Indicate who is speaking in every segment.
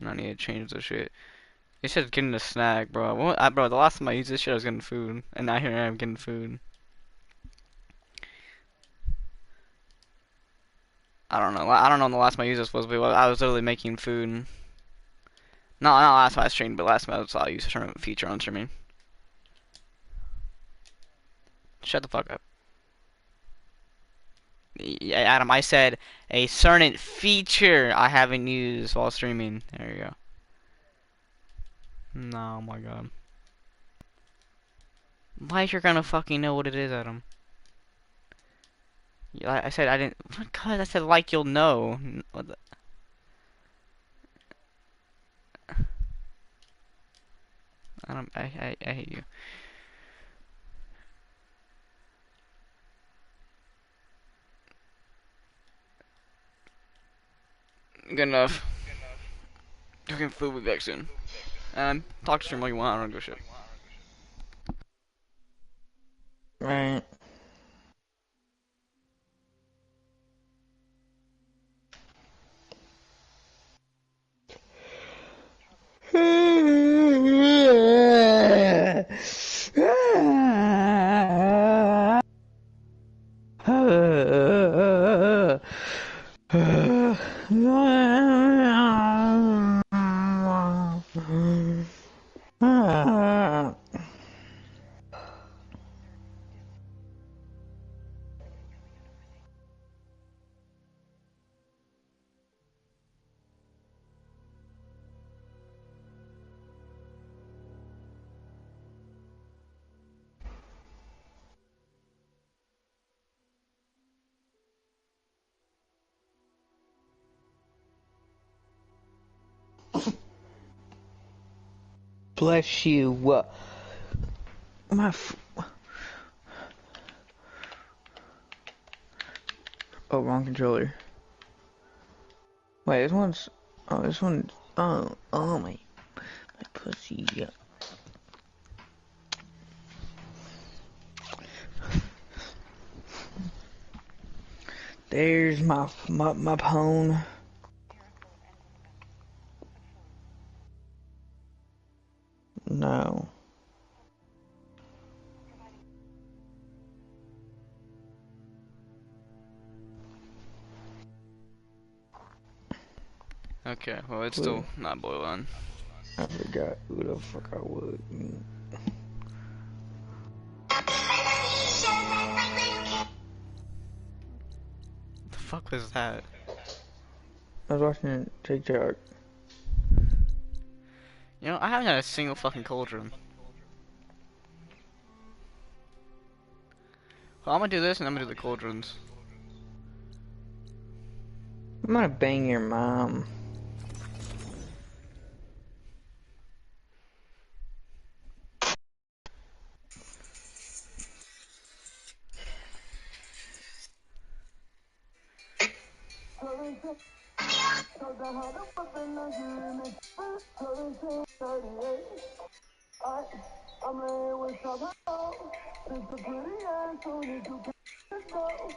Speaker 1: I need to change this shit. This shit's getting a snack, bro. Bro, the last time I used this shit, I was getting food, and now here I am getting food. I don't know. I don't know when the last time I used this was, but I was literally making food. No, not last time I streamed, but last time I saw I used a feature on streaming. Shut the fuck up. Yeah, Adam, I said a certain feature I haven't used while streaming. There you go. No, oh my god. Like you're gonna fucking know what it is, Adam. Yeah, I said I didn't. God, I said like you'll know. What the? I don't. I hate you. Good enough. Cooking food will be back soon. And talk to stream all you want. I don't go shit.
Speaker 2: Right. Bless you. My. Oh, wrong controller. Wait, this one's. Oh, this one. Oh my pussy. Yeah. There's my phone. No.
Speaker 1: Okay, well it's
Speaker 2: Who?
Speaker 1: still not boiling.
Speaker 2: I forgot who the fuck I was.
Speaker 1: The fuck was that?
Speaker 2: I was watching TikTok.
Speaker 1: You know, I haven't had a single fucking cauldron. Well, I'm gonna do this and I'm gonna do the cauldrons.
Speaker 2: I'm gonna bang your mom.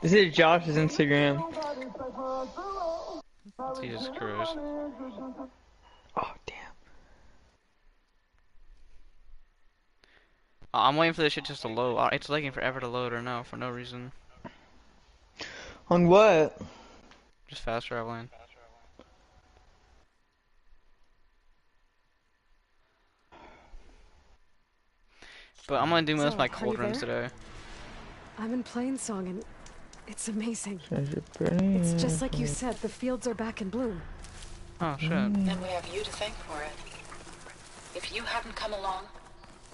Speaker 2: This is Josh's Instagram.
Speaker 1: Jesus Christ.
Speaker 2: Oh, damn.
Speaker 1: I'm waiting for this shit just to load. It's taking forever to load or no, for no reason.
Speaker 2: On what?
Speaker 1: Just fast traveling. But I'm gonna do most of
Speaker 3: So,
Speaker 1: my
Speaker 3: are you
Speaker 1: cauldrons
Speaker 3: there?
Speaker 1: today.
Speaker 3: I'm in Plainsong and it's amazing.
Speaker 2: Such a pretty
Speaker 3: It's just like you said, the fields are back in bloom.
Speaker 1: Oh shit.
Speaker 4: And we have you to thank for it. If you hadn't come along,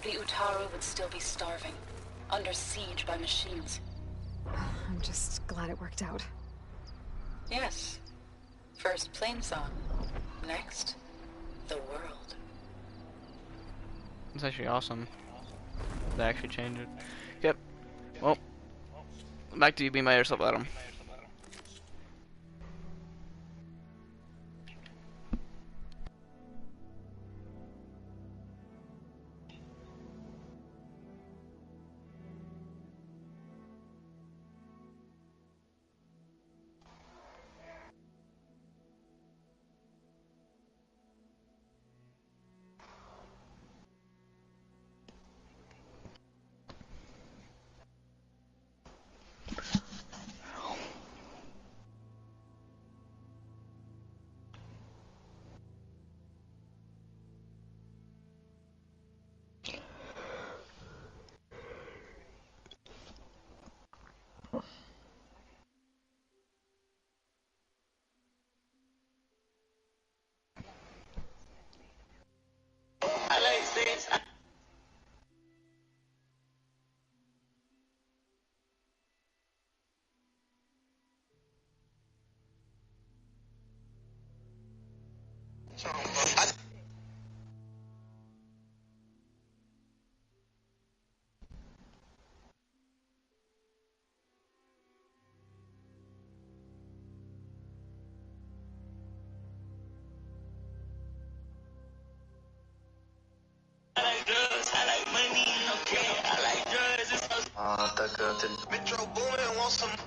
Speaker 4: the Utaru would still be starving, under siege by machines.
Speaker 3: I'm just glad it worked out.
Speaker 4: Yes. First Plainsong. Next, the world.
Speaker 1: It's actually awesome. They actually changed it. Yep. Well, back to you being by yourself, Adam.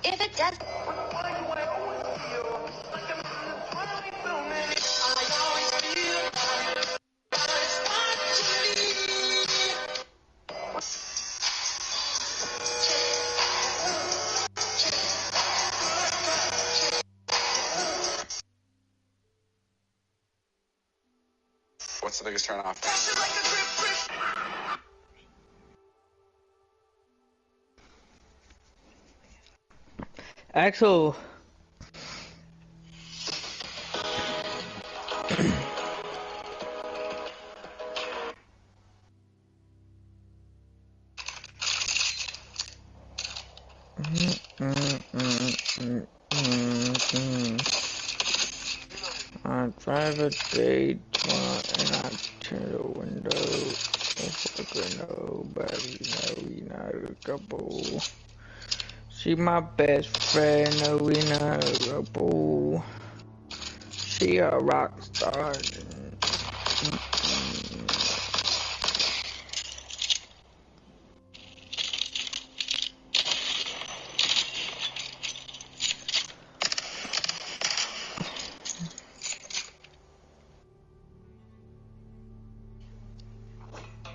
Speaker 4: If it does.
Speaker 5: What's the biggest turn off?
Speaker 2: Axel. I drive a day and I turn the window. Nobody know we not a couple. She my best friend, no we not a couple. She a rock star.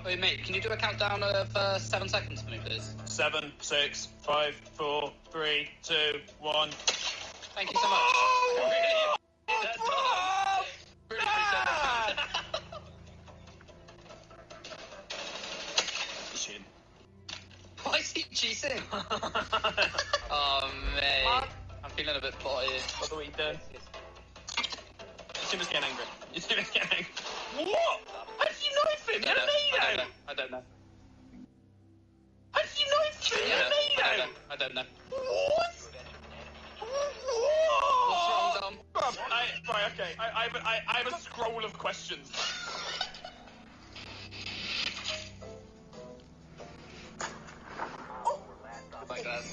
Speaker 6: Wait, mate, can you do a countdown of 7 seconds for me, please?
Speaker 7: 7, 6, 5, 4, 3, 2, 1.
Speaker 6: Thank you so much.
Speaker 7: Oh!
Speaker 6: Really appreciate that.
Speaker 7: Shit.
Speaker 6: Why is he cheating? Oh, mate.
Speaker 7: What?
Speaker 6: I'm feeling a bit potty.
Speaker 7: What are we doing? You seem to get angry. You seem to get angry. What? How did you knife him? You're a NATO!
Speaker 6: I don't know.
Speaker 7: How did you knife him? You're a NATO!
Speaker 6: I don't know.
Speaker 7: What?
Speaker 6: What's wrong, Dom?
Speaker 7: Right, okay. I have a scroll of questions.
Speaker 6: Like that.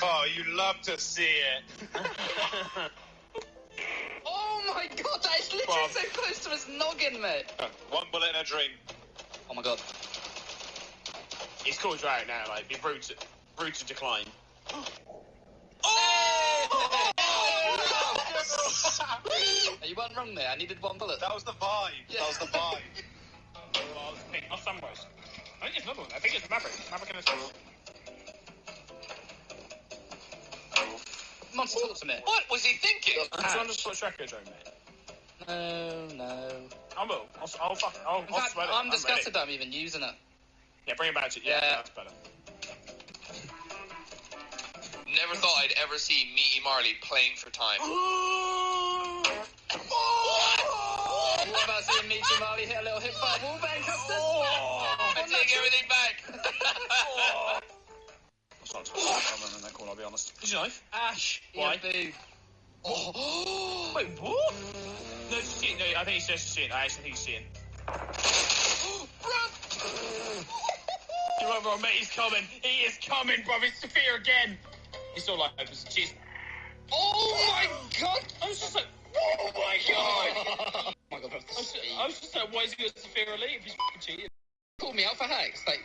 Speaker 7: Oh, you love to see it.
Speaker 6: Oh my god, that is literally
Speaker 7: Bob.
Speaker 6: so close to his noggin, mate.
Speaker 7: One bullet in a dream.
Speaker 6: Oh my god.
Speaker 7: He's called you out now, like, be rude to decline.
Speaker 6: You weren't wrong there, I needed one bullet.
Speaker 7: That was the vibe.
Speaker 6: Yeah.
Speaker 7: That was the vibe. Not Sunrise. I think it's another one. I think it's Maverick. Maverick in the school.
Speaker 6: Monster, talk to me.
Speaker 7: What was he thinking? Do you want to switch records, mate?
Speaker 6: No.
Speaker 7: I will. I'll fuck it. I'll
Speaker 6: In fact,
Speaker 7: sweat it.
Speaker 6: I'm disgusted that I'm even using it.
Speaker 7: Yeah, bring it back to yeah,
Speaker 6: Yeah.
Speaker 7: that's better.
Speaker 8: Never thought I'd ever see Meaty Marley playing for time.
Speaker 6: What about seeing Meaty Marley hit a little hit by a wallbang, Custard?
Speaker 8: I take everything back.
Speaker 7: That's not too that cool, I'll be honest. Did you knife?
Speaker 6: Ash.
Speaker 7: Why?
Speaker 6: Boo.
Speaker 7: Oh. Wait, what? No, it's cheating. No, I think he's just cheating. I actually think he's cheating. You won't wrong, mate. He's coming. He is coming, bruv. It's Sophia again. He's still like, cheese. Oh my god! I was just like, oh my god!
Speaker 6: Oh my god, that's
Speaker 7: I was just like, why is he going to Sophia Elite if he's fucking cheating?
Speaker 6: called me out for hacks, like...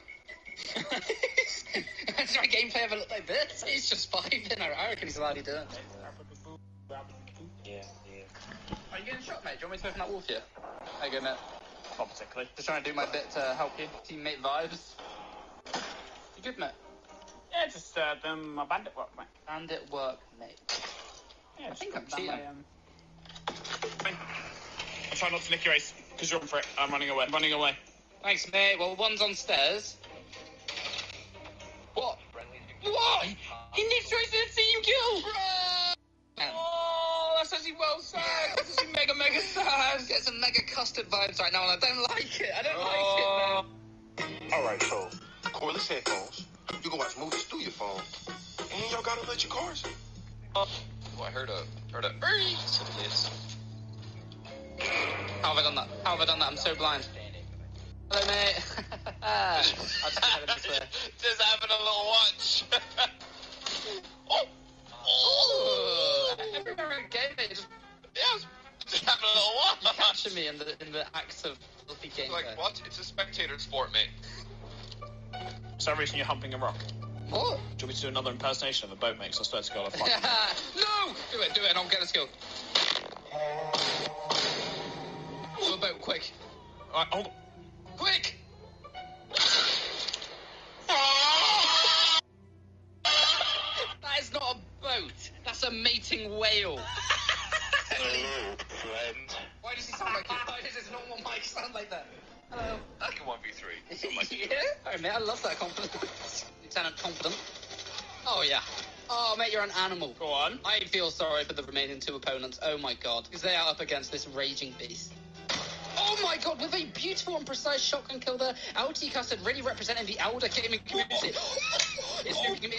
Speaker 6: That's my gameplay ever looked like this. He's just vibing. I reckon he's allowed to do it.
Speaker 7: Yeah.
Speaker 6: Are you getting shot, mate? Do you want me to open that wall for you? There you go, mate.
Speaker 7: Not particularly.
Speaker 6: Just trying to do my bit to help you. Teammate vibes. You good, mate?
Speaker 7: Yeah, just my bandit work, mate.
Speaker 6: Bandit work, mate.
Speaker 7: Yeah,
Speaker 6: I think I'm cheating.
Speaker 7: Fine. I'm trying not to nick your ace, because you're on for it. I'm running away.
Speaker 6: Thanks, mate. Well, one's on stairs. What? What? He nicked your ace and see you kill!
Speaker 7: Oh, that's actually well sad. That's actually mega sad.
Speaker 6: Get some mega custard vibes right now, and I don't like it. I don't like it, man.
Speaker 5: Alright, so, cordless headphones. You can watch movies through your phone. And y'all gotta let your cars.
Speaker 8: Oh, I heard a. Yes, it is.
Speaker 6: How done that? How have I done that? I'm so blind. Hello, mate. I'm just having this way.
Speaker 8: Just having a little watch.
Speaker 6: Oh! Everywhere I go, mate,
Speaker 8: Just having a little watch.
Speaker 6: you capture me in the acts of filthy gameplay.
Speaker 8: Like, what? It's a spectator sport, mate.
Speaker 7: For some reason, you're humping a rock.
Speaker 6: What?
Speaker 7: Do you want me to do another impersonation of a boat, mate? 'Cause I swear to God, I'll fuck you.
Speaker 6: No! Do it, and I'll get a skill. Do a boat, quick.
Speaker 7: Alright, hold on.
Speaker 6: Quick! That is not a boat. That's a mating whale.
Speaker 8: Hello, friend.
Speaker 6: Why does he sound like it? Why does his normal mic sound like that? Hello.
Speaker 8: I can 1v3.
Speaker 6: Yeah? Alright, mate, I love that confidence. Lieutenant Confident. Oh, yeah. Oh, mate, you're an animal.
Speaker 7: Go on.
Speaker 6: I feel sorry for the remaining two opponents. Oh, my God. Because they are up against this raging beast. Oh, my God. With a beautiful and precise shotgun kill there, LT Custard really representing the elder gaming community. It's looking at me.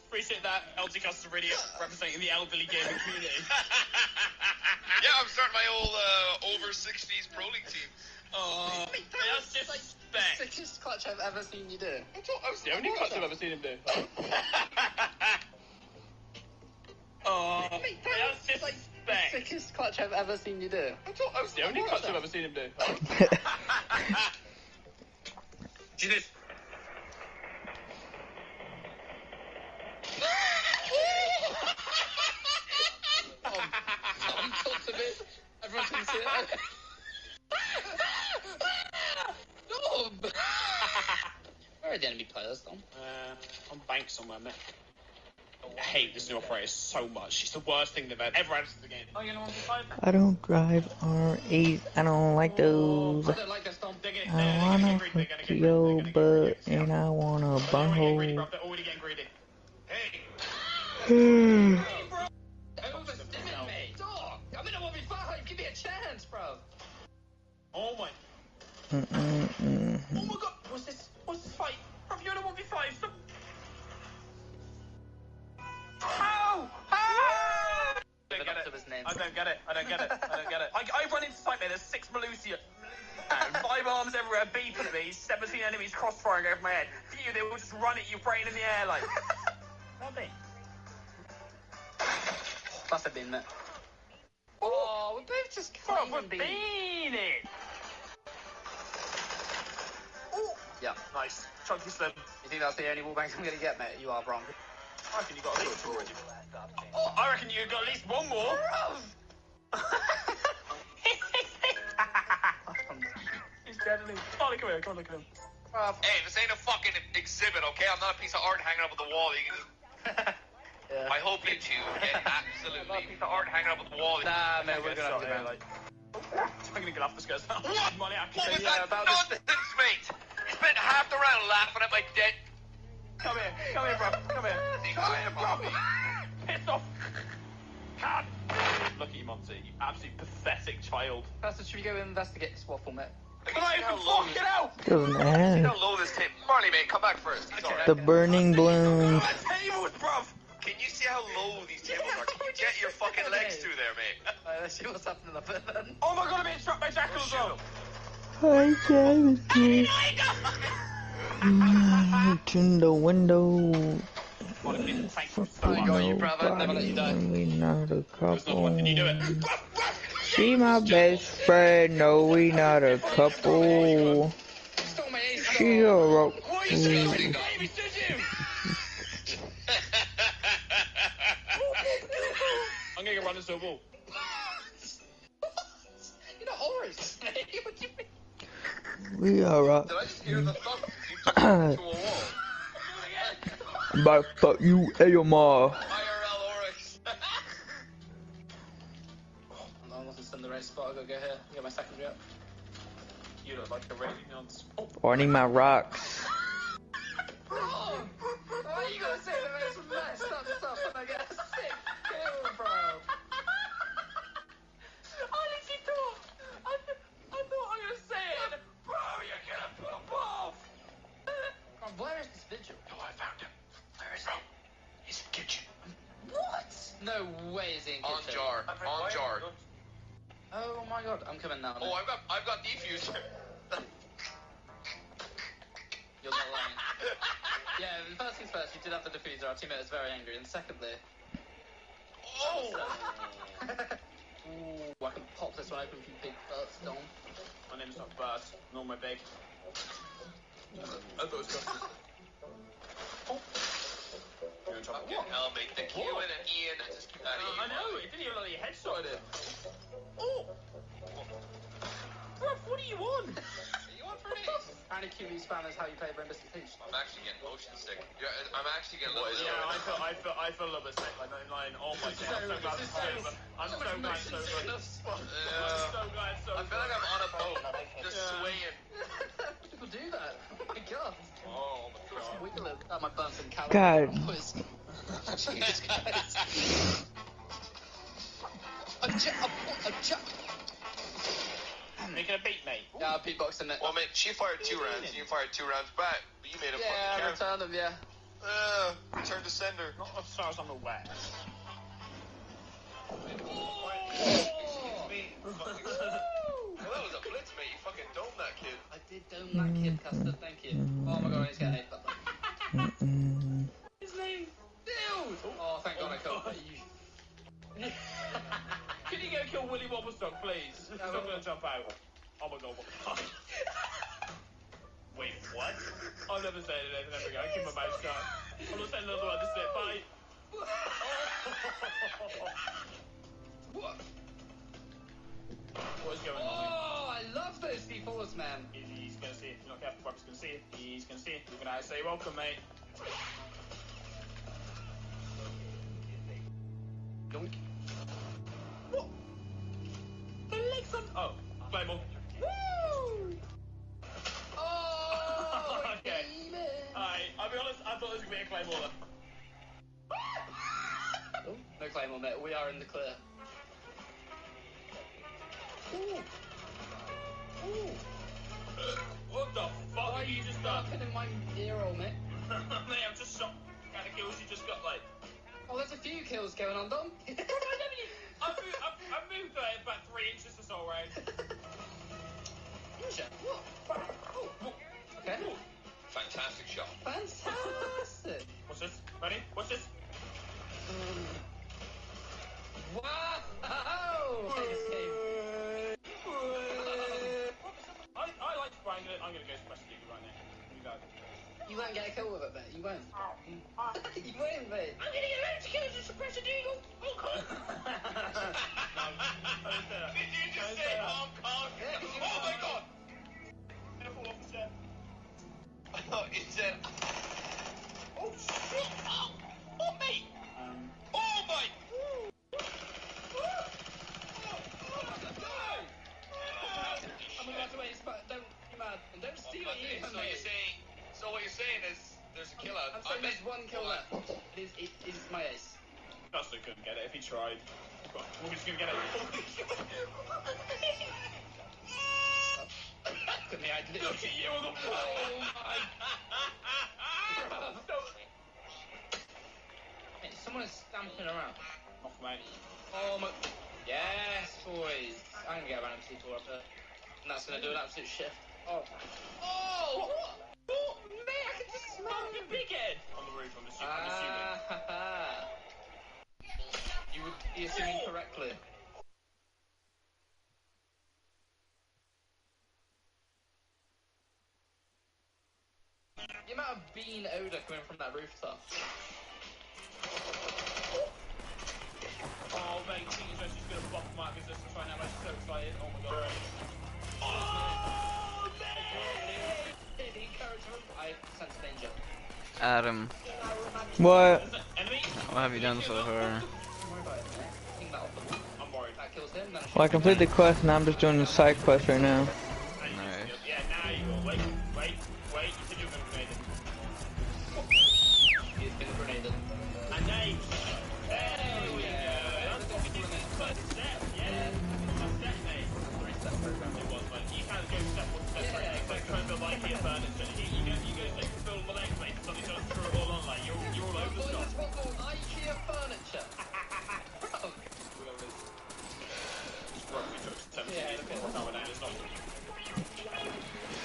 Speaker 7: Appreciate that. LT Custard really representing the elderly gaming community.
Speaker 8: Yeah, I'm starting my old over 60s pro league team.
Speaker 7: Oh, that's just like
Speaker 6: Sickest clutch I've ever seen you do.
Speaker 7: That's the only clutch I've ever seen him do. Oh, that's just like
Speaker 6: Sickest clutch I've ever seen you do.
Speaker 7: That's the only clutch I've ever seen him do. Do this.
Speaker 6: Talk to me. Everyone can see it. No! Where are the enemy players, Tom?
Speaker 7: On bank somewhere, mate. I hate this new operator so much. It's the worst thing they've ever added to the game. Oh, you know 1v5?
Speaker 2: I don't drive R8s. I don't like those.
Speaker 6: I don't like this, Tom.
Speaker 2: I wanna fuck your butt and I wanna
Speaker 7: They're already getting greedy,
Speaker 2: butthole.
Speaker 7: bro. They're already getting greedy.
Speaker 8: Hey,
Speaker 6: Overstimulate me. Dog, I'm in a 1v5. Give me a chance, bro.
Speaker 7: Oh my. Oh my god. What's this? What's this fight? Bro, you're in a 1v5. Stop. How? I don't get it. I don't get it. I don't get it. I don't get it. I run into sight, mate. There's 6 Malusia. And 5 arms everywhere, beeping at me. 17 enemies crossfiring over my head. For you, they will just run at you, brain in the air like. Nothing.
Speaker 6: That's a bin, mate. Oh, we're both just
Speaker 7: Bro,
Speaker 6: clean
Speaker 7: we're
Speaker 6: and bean.
Speaker 7: beaning.
Speaker 6: Yeah.
Speaker 7: Nice. Chunky slim.
Speaker 6: You think that's the only wallbang I'm gonna get, mate? You are wrong.
Speaker 7: I reckon you got at least 2 already. Oh, I reckon you got at least 1 more. He's deadly. Oh, look at him. Come on, look at him.
Speaker 8: hey, this ain't a fucking exhibit, okay? I'm not a piece of art hanging up on the wall. You can...
Speaker 6: Yeah.
Speaker 8: I hope you two get absolutely... Not a piece of art hanging up on the wall.
Speaker 6: Nah, mate, we're gonna have to
Speaker 7: Sorry,
Speaker 6: go.
Speaker 7: like... I'm gonna get off this guy's now.
Speaker 8: What?
Speaker 7: Money, I can
Speaker 8: What
Speaker 7: say,
Speaker 8: was
Speaker 7: yeah,
Speaker 8: that
Speaker 7: about
Speaker 8: nonsense, mate? You spent half the round laughing at my dead...
Speaker 7: Come here, bro. Come here.
Speaker 8: Come here, bro.
Speaker 7: Piss off. God. Look at you, Monty. You absolute pathetic child.
Speaker 6: Pastor, should we go investigate this waffle, mate?
Speaker 7: I'm not even fucking out.
Speaker 2: Doesn't
Speaker 8: See
Speaker 2: matter.
Speaker 8: how low this table... Marley, mate, come back first. He's alright.
Speaker 2: The burning bloom.
Speaker 7: Tables, bruv.
Speaker 8: Can you see how low these tables are? Can you get your fucking legs through there, mate?
Speaker 6: Let's see what's happening up there then.
Speaker 7: Oh my god, I'm being struck by jackals as well.
Speaker 2: Hi, Travis. Turn the window.
Speaker 7: Thank you so
Speaker 6: I got
Speaker 7: much.
Speaker 6: you, brother. Never let you die.
Speaker 2: We not a
Speaker 7: There's another one. Can you do
Speaker 2: couple.
Speaker 7: it?
Speaker 2: She my best friend. No, we not a couple.
Speaker 6: Stole my ace.
Speaker 2: She a rope.
Speaker 7: What are you saying? Baby, stood you. I'm gonna go run into a wall.
Speaker 6: You're not Horus, mate. What do you mean?
Speaker 2: We are rock.
Speaker 8: Did I just hear the thump? You took me to a wall.
Speaker 2: But fuck you, AMR.
Speaker 8: IRL Oryx.
Speaker 6: I wasn't in the right spot. I gotta go here. Get my secondary up.
Speaker 7: You look like a raging nonce.
Speaker 2: Or I need my rocks.
Speaker 6: Oh, why are you gonna say the most messed up stuff when I get a sick kill, bro?
Speaker 7: I literally thought, I thought I was gonna say it. Bro, you're gonna poop off.
Speaker 6: Bro, where is this vigil?
Speaker 8: Oh, I found him. Where is he? He's in the kitchen.
Speaker 6: What? No way is he in
Speaker 8: On
Speaker 6: kitchen.
Speaker 8: jar. On jar.
Speaker 6: Oh my god, I'm coming now.
Speaker 8: Oh, I've got defuse.
Speaker 6: You're not lying. Yeah, first things first, you did have the diffuser. Our teammate is very angry. And secondly...
Speaker 8: Oh!
Speaker 6: Ooh, I can pop this one open for you big Bert Dom.
Speaker 7: My name's not Bert, nor my big. I thought it was Gus's. You're in trouble.
Speaker 8: Fucking hell, mate. The Q and an Ian just keep out of here.
Speaker 7: I know, it didn't even look like you headshotted him. Oh! Bro, what do you want?
Speaker 8: You want for me?
Speaker 6: Andy QB spam is how you play Rainbow Six Siege.
Speaker 8: I'm actually getting motion sick. Yeah, I'm actually getting a little
Speaker 7: Yeah,
Speaker 8: ill.
Speaker 7: I feel a little bit sick. Like, I'm lying. Oh my god, I'm so glad it's over. I'm so glad it's over. I'm so glad it's over.
Speaker 8: I feel like I'm on a boat, just swaying.
Speaker 6: People do that. Oh my god.
Speaker 8: Oh my god.
Speaker 6: Wiggling. Oh, my burn some calories.
Speaker 2: God.
Speaker 6: Jesus Christ.
Speaker 7: Making a beat, mate.
Speaker 6: Yeah, I'll beatboxing it.
Speaker 8: Well, mate, she fired 2 rounds, you fired 2 rounds back, but you made a
Speaker 6: Yeah,
Speaker 8: fucking
Speaker 6: return them, yeah.
Speaker 8: return to sender.
Speaker 7: Not as far as I'm aware.
Speaker 8: Well, that was a blitz, mate. You fucking domed that kid.
Speaker 6: I did dome that kid, Custer, thank you. Oh my god, he's getting hit. His name? Dude! Oh, thank god I killed you.
Speaker 7: Can you go kill Willy Wobblestock, please? He's not gonna jump out. Oh my god, what the fuck? Wait, what? I'll never say anything ever again. I keep my mouth shut. I'm not saying another word, just say it. Bye.
Speaker 6: What?
Speaker 7: What is going on?
Speaker 6: Oh, I love those D4s, man.
Speaker 7: He's gonna see it. If you're not careful, Bob's gonna see it. He's gonna see it. You're gonna say welcome, mate.
Speaker 6: Yoink.
Speaker 7: What? The legs on. Oh, Claymore. Woo!
Speaker 6: Oh,
Speaker 7: Okay. Alright, I'll be honest, I thought this was gonna be a Claymore then.
Speaker 6: Oh, no claim on it. We are in the clear. Ooh. Ooh.
Speaker 7: What the fuck
Speaker 6: Why
Speaker 7: have you just done?
Speaker 6: in my ear roll, mate?
Speaker 7: Mate, I've just shot what kind of kills you just got, like.
Speaker 6: Oh, there's a few kills going on, Dom.
Speaker 7: I've moved about 3 inches this whole round.
Speaker 6: What? Oh. Okay.
Speaker 8: Fantastic shot.
Speaker 6: Fantastic.
Speaker 7: What's this? Ready? What's this?
Speaker 6: Wow! Famous game.
Speaker 7: I like Brian. I'm gonna go Special League right now. You go.
Speaker 6: You won't get a kill with it, mate. You won't. You won't, mate.
Speaker 7: I'm getting a load of kills with Suppressor Eagle. Oh, God.
Speaker 8: Did you just say Hong Kong? Oh my god!
Speaker 7: Careful, officer.
Speaker 8: He said,
Speaker 7: Oh, shit.
Speaker 8: oh mate! Oh my!
Speaker 6: I'm about to wait, but don't be mad. And don't steal it,
Speaker 8: So you're saying, so what you're saying is there's a kill out.
Speaker 6: I'm saying there's one kill left. It is my ace.
Speaker 7: Custer couldn't get it if he tried. We're just gonna get it.
Speaker 6: Look at me, I literally...
Speaker 7: Look at you on the floor!
Speaker 6: Oh my... Hey, someone is stamping around.
Speaker 7: Off, mate.
Speaker 6: Oh my... Yes, boys. I'm gonna get a random C4 up there. And that's gonna do an absolute shift. Oh. Oh! What? Mate, I can just smell
Speaker 7: The big head! On the roof, I'm assuming.
Speaker 6: You would be assuming correctly. The amount of bean odour coming from that rooftop.
Speaker 7: Oh, mate, King is just gonna block my resistance right now. I'm so excited. Oh my god. Oh, mate!
Speaker 6: The encouragement. I sense danger.
Speaker 1: Adam,
Speaker 2: What?
Speaker 7: Is that enemy?
Speaker 1: what have you done so far?
Speaker 6: Don't worry about it, mate. Ping that off the wall.
Speaker 7: I'm worried.
Speaker 6: That kills him, then I
Speaker 2: Well, I completed the quest and I'm just doing the side quest right now.
Speaker 1: Nice.
Speaker 7: Yeah, now you will. Wait. You said you were gonna grenade it.
Speaker 6: He's been grenaded.
Speaker 7: And now you... There we go. That's what we did in the first step, yeah. First step, mate.
Speaker 6: 3-step program.
Speaker 7: It was, but you can't go step one step right. It's like trying to build IKEA furniture. You go like build the legs, mate. Suddenly trying to screw it all on, like you're all over the shop.
Speaker 6: What's called IKEA furniture?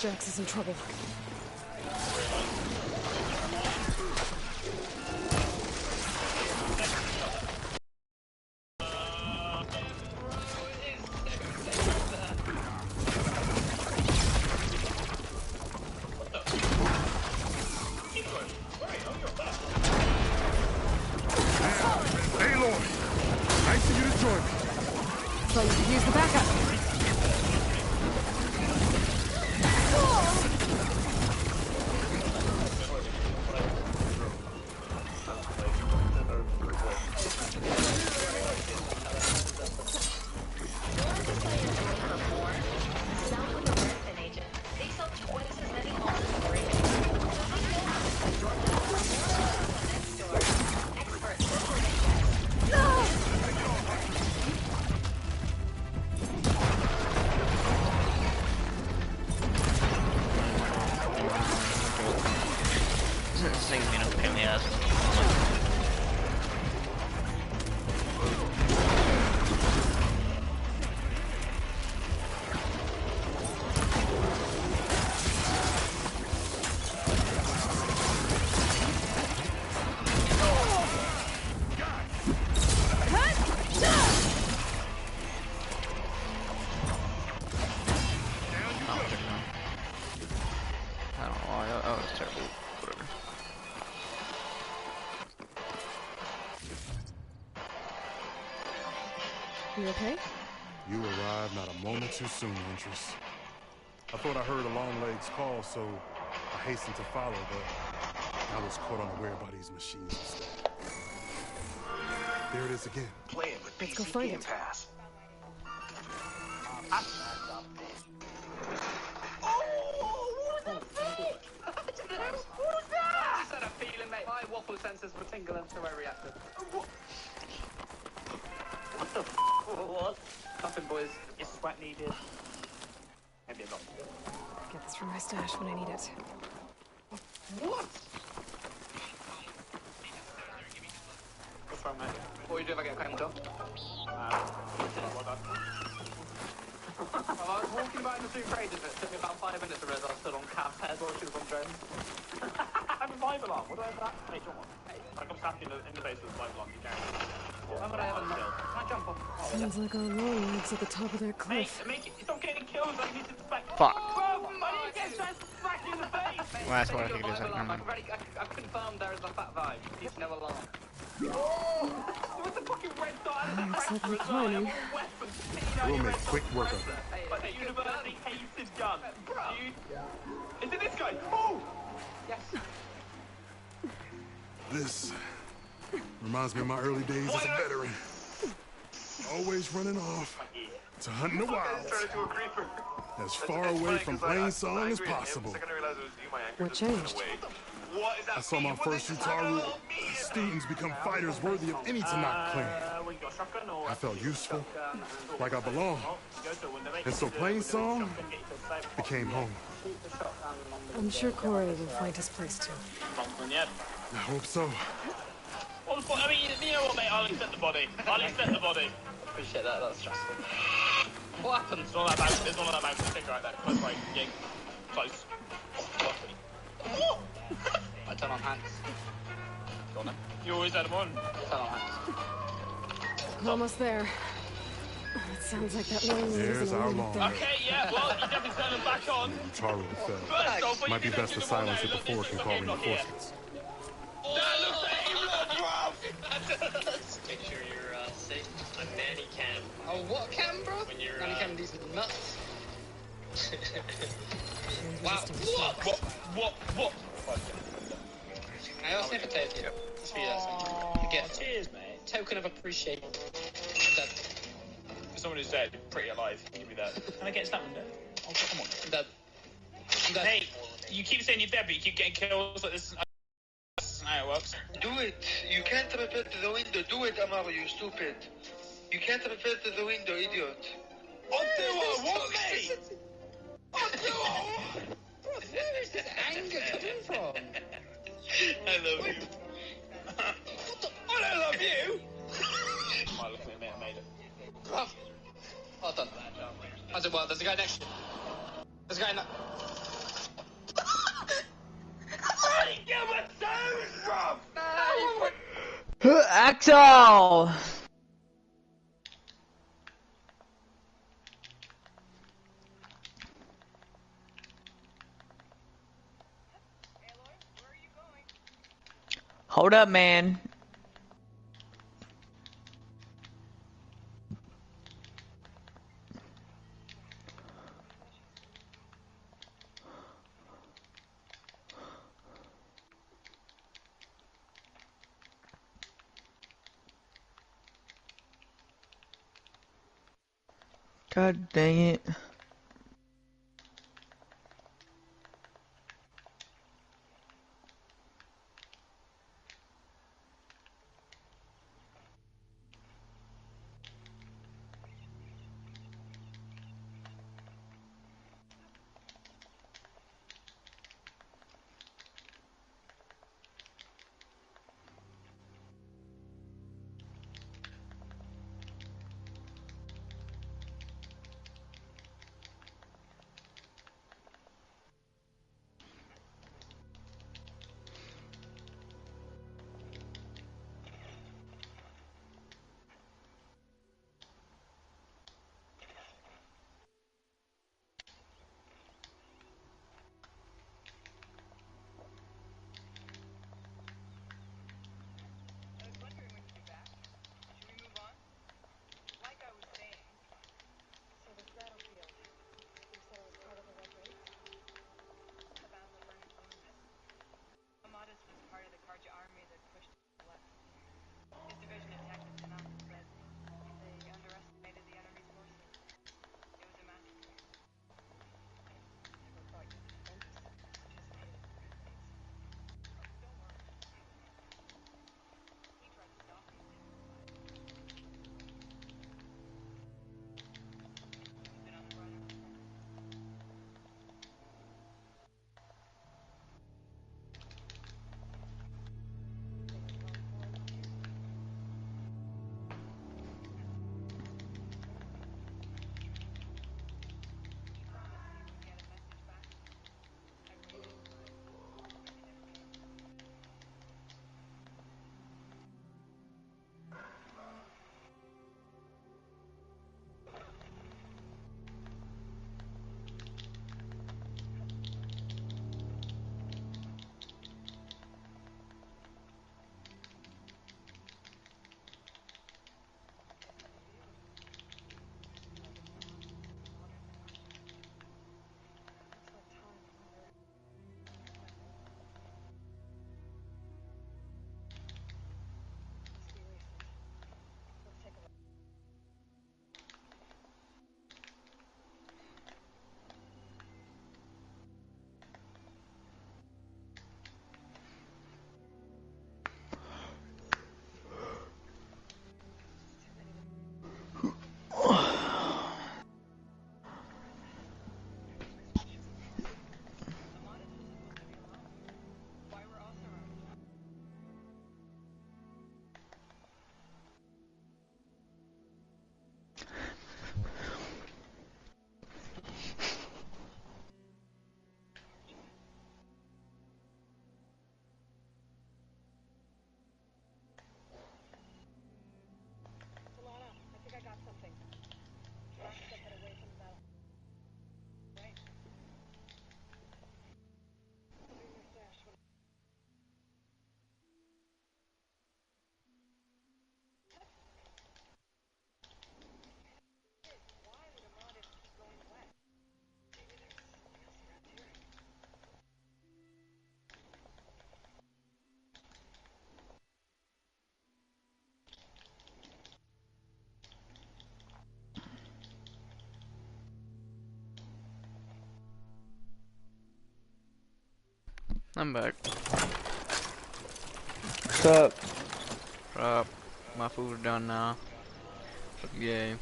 Speaker 3: Jax is in trouble.
Speaker 9: Aloy! Nice of you to join me.
Speaker 3: So you could use the backup.
Speaker 1: This thing's being a pain in the ass. I don't know why, that was terrible. Whatever.
Speaker 3: You okay?
Speaker 9: You arrived not a moment too soon, Ventress. I thought I heard a Longlegs call, so I hastened to follow, but I was caught unaware by these machines instead. There it is again.
Speaker 5: Playing with
Speaker 3: Let's go
Speaker 5: PC
Speaker 3: find
Speaker 5: Game
Speaker 3: it.
Speaker 5: Pass.
Speaker 7: I just had a feeling, mate. My waffle sensors were tingling to I reacted. What the f***? What? Nothing, boys. Is sweat needed? Maybe a lot.
Speaker 3: Get this from my stash when I need it.
Speaker 7: What? What's wrong, mate? What do you do if I get a claim done? Well done. Well, I was walking by in the Zoom raiders, it took me about 5 minutes to realise I was still on Cam's head while she was on drone. I have a vibe alarm. What do I have that? Hey, John. Hey, like I'm sat in the base with a vibe alarm. You can't. When would I have a kill? Can I jump off?
Speaker 3: Sounds like our Longlegs at the top of that cliff.
Speaker 7: Stop getting kills. I need to back.
Speaker 1: Fuck.
Speaker 7: Bro, I need to get back in the face.
Speaker 1: Well, that's what I think it is.
Speaker 7: I've confirmed there is a fat vibe. He's never alarm. What's the fucking red dot?
Speaker 3: Looks like we're climbing.
Speaker 9: We'll make quick work of it.
Speaker 7: Like a university hated gun. Is it this guy? Oh! Yes.
Speaker 9: This reminds me of my early days as a veteran. Always running off to hunt in the wilds, as far away from playing song as possible.
Speaker 3: What changed?
Speaker 9: I saw my first Utaru students become fighters worthy of any Tanakh claim. I felt useful, like I belonged. And so playing song became home.
Speaker 3: I'm sure Corey will find his place too.
Speaker 9: I hope so.
Speaker 7: I mean, you know what, mate? I'll accept the body. I'll accept the body. Appreciate that. That's stressful. What happened? It's all that mouse. There's all that mouse stick right there. Close, right? Yeah. Close. I turn on hands. Go on then. You always had them on. Turn on hands.
Speaker 3: Almost there. It sounds like that one
Speaker 9: There's our long.
Speaker 7: Okay, yeah, well, you definitely turn them back on.
Speaker 9: Utaru fell.
Speaker 7: First off,
Speaker 9: Might be best to silence it before it can call reinforcements.
Speaker 7: That looks like you look rough!
Speaker 6: Make sure you're safe on nanny cam.
Speaker 7: Oh, what cam, bro?
Speaker 6: When you're
Speaker 7: nanny cam these nuts.
Speaker 3: Wow.
Speaker 7: What? I also have a token. Just for you, that's a gift.
Speaker 6: Cheers, mate.
Speaker 7: Token of appreciation.
Speaker 6: For someone who's dead, pretty alive. Give me that. Can I get into that window? Oh, come on.
Speaker 7: I'm dead.
Speaker 6: Hey, you keep saying you're dead, but you keep getting kills like this. This isn't how it works.
Speaker 10: Do it. You can't repair to the window. Do it, Amaru, you stupid. You can't repair to the window, idiot.
Speaker 7: What, mate? Where is this anger coming from?
Speaker 6: I love you.
Speaker 7: I don't love you!
Speaker 6: Might look at me, mate, I made it.
Speaker 7: Well done. How's it work? There's a guy next to you. There's a guy in that...
Speaker 2: Axel! Hold up, man. God dang it.
Speaker 1: I'm back.
Speaker 2: What's up?
Speaker 1: My food's done now. Yay.